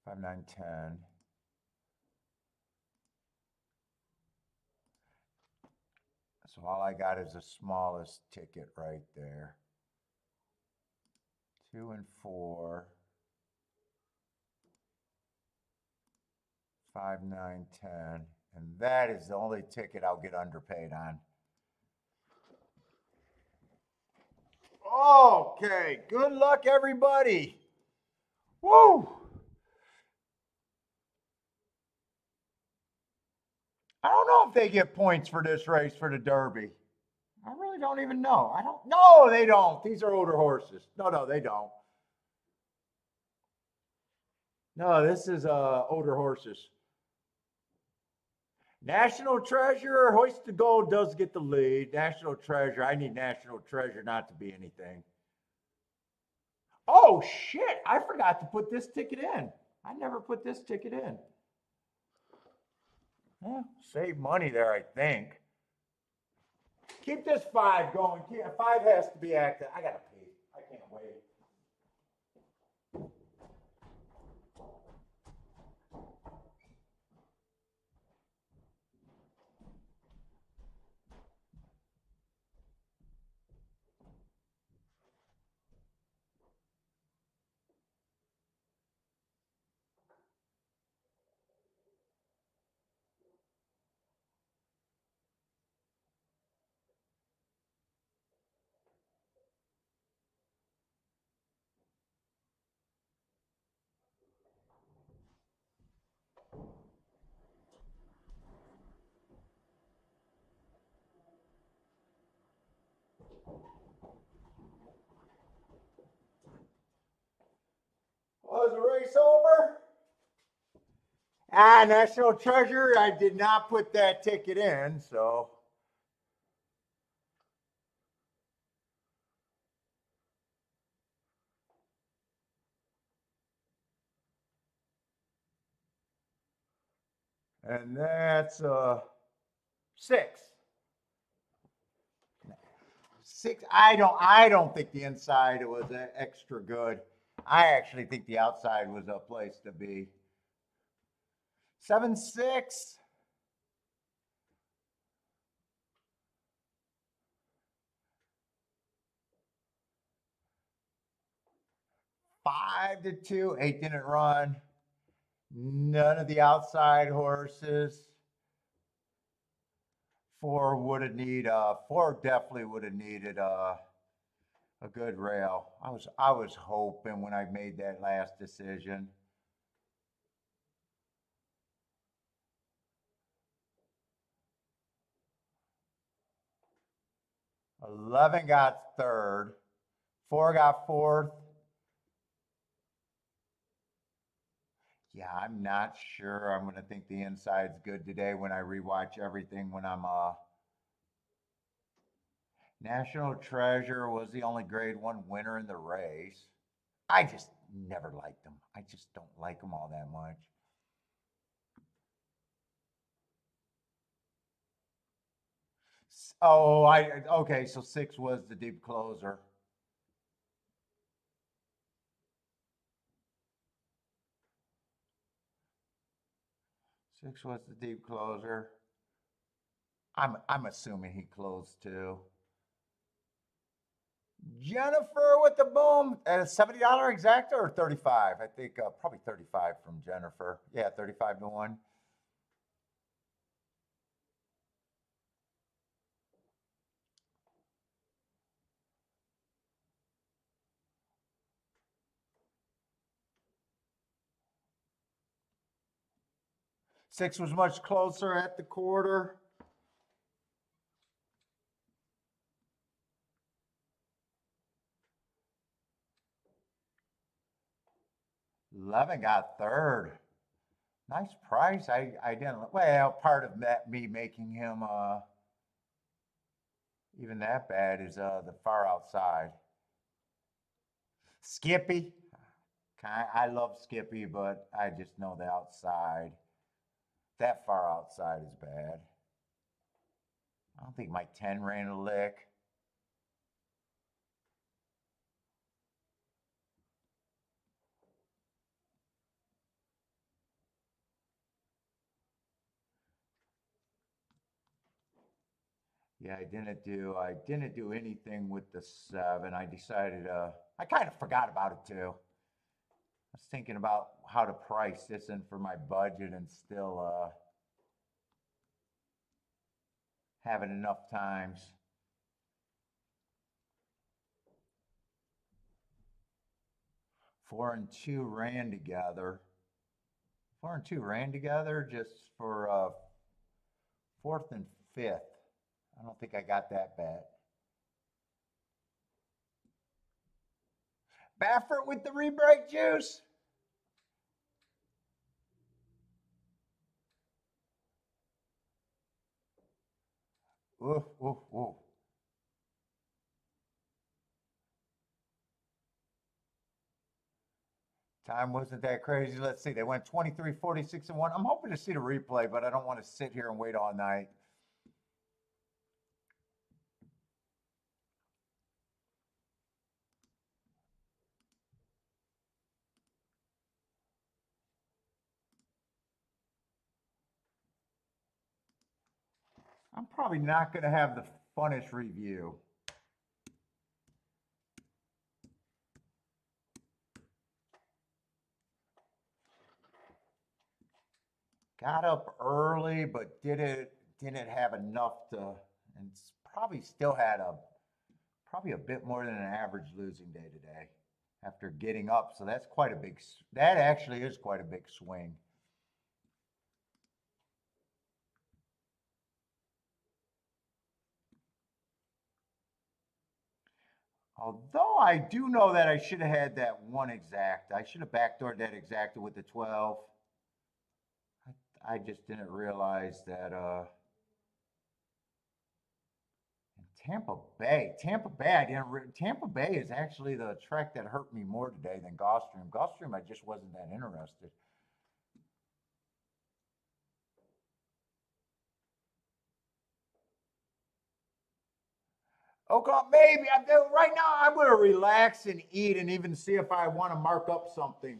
Five, 9, 10. So all I got is the smallest ticket right there. 2 and 4. 5, 9, 10. And that is the only ticket I'll get underpaid on. Okay, good luck, everybody. Woo! I don't know if they get points for this race for the Derby. I really don't even know. I don't. No, they don't. These are older horses. No, they don't. No, this is older horses. National Treasure, Hoist the Gold does get the lead. National Treasure, I need National Treasure not to be anything. Oh, shit. I forgot to put this ticket in. I never put this ticket in. Yeah, save money there, I think. Keep this 5 going. 5 has to be active. I got to pee. I can't wait. Was the race over? National Treasure, I did not put that ticket in, so. And that's 6. 6. I don't think the inside was extra good. I actually think the outside was a place to be. 7, 6. 5 to 2. 8 didn't run. None of the outside horses. 4 would have needed. 4 definitely would have needed a good rail. I was hoping when I made that last decision. $11 got 3rd. 4 got 4th. Yeah, I'm not sure. I'm going to think the inside's good today when I rewatch everything when I'm National Treasure was the only grade one winner in the race. I just never liked them. I just don't like them all that much. Oh, okay, so 6 was the deep closer. Six was the deep closer. I'm assuming he closed too. Jennifer with the boom. $70 exacta or 35? I think probably 35 from Jennifer. Yeah, 35 to 1. Six was much closer at the quarter. Eleven got third. Nice price. I didn't. Well, part of that me making him even that bad is the far outside. Skippy. I love Skippy, but I just know the outside. That far outside is bad. I don't think my 10 ran a lick. Yeah, I didn't do anything with the 7. I decided I kind of forgot about it too. I was thinking about how to price this in for my budget and still having enough times. 4 and 2 ran together. 4 and 2 ran together just for 4th and 5th. I don't think I got that bet. Baffert with the re-break juice. Oof, oof, oof. Time wasn't that crazy. Let's see. They went 23, 46, and 1. I'm hoping to see the replay, but I don't want to sit here and wait all night. I'm probably not going to have the funnest review. Got up early, but didn't have enough to, and probably still had probably a bit more than an average losing day today after getting up. So that's quite a big. That actually is quite a big swing. Although I do know that I should have had that one exact. I should have backdoored that exacta with the 12. I just didn't realize that Tampa Bay, Tampa Bay is actually the track that hurt me more today than Gulfstream. Gulfstream, I just wasn't that interested. Oklahoma, maybe. Right now, I'm going to relax and eat and even see if I want to mark up something.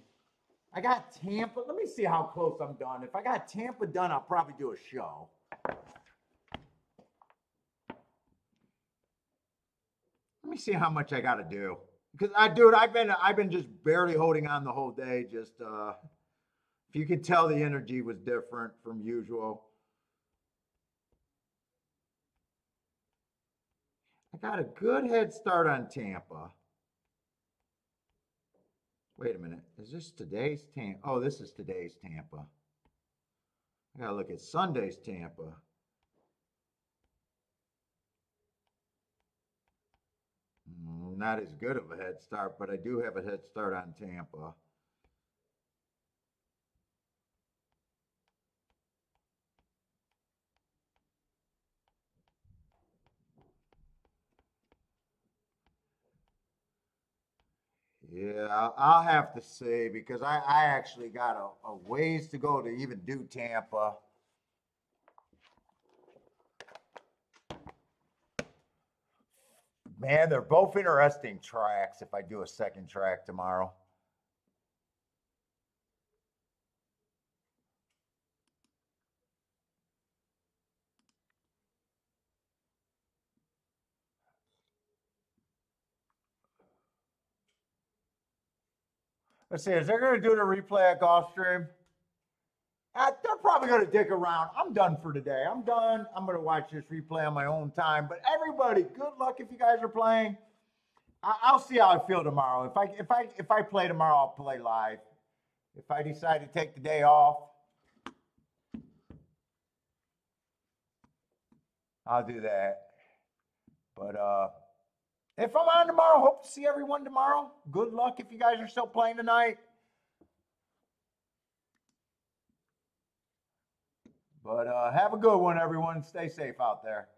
I got Tampa. Let me see how close I'm done. If I got Tampa done, I'll probably do a show. Let me see how much I got to do. Because dude, I've been just barely holding on the whole day. Just if you could tell, the energy was different from usual. I got a good head start on Tampa. Wait a minute. Is this today's Tampa? Oh, this is today's Tampa. I gotta look at Sunday's Tampa. Not as good of a head start, but I do have a head start on Tampa. Yeah, I'll have to see because I actually got a ways to go to even do Tampa. Man, they're both interesting tracks if I do a second track tomorrow. Let's see, is they're going to do the replay at Gulfstream? They're probably going to dick around. I'm done for today. I'm done. I'm going to watch this replay on my own time. But everybody, good luck if you guys are playing. I'll see how I feel tomorrow. If I play tomorrow, I'll play live. If I decide to take the day off, I'll do that. But if I'm on tomorrow, hope to see everyone tomorrow. Good luck if you guys are still playing tonight. But have a good one, everyone. Stay safe out there.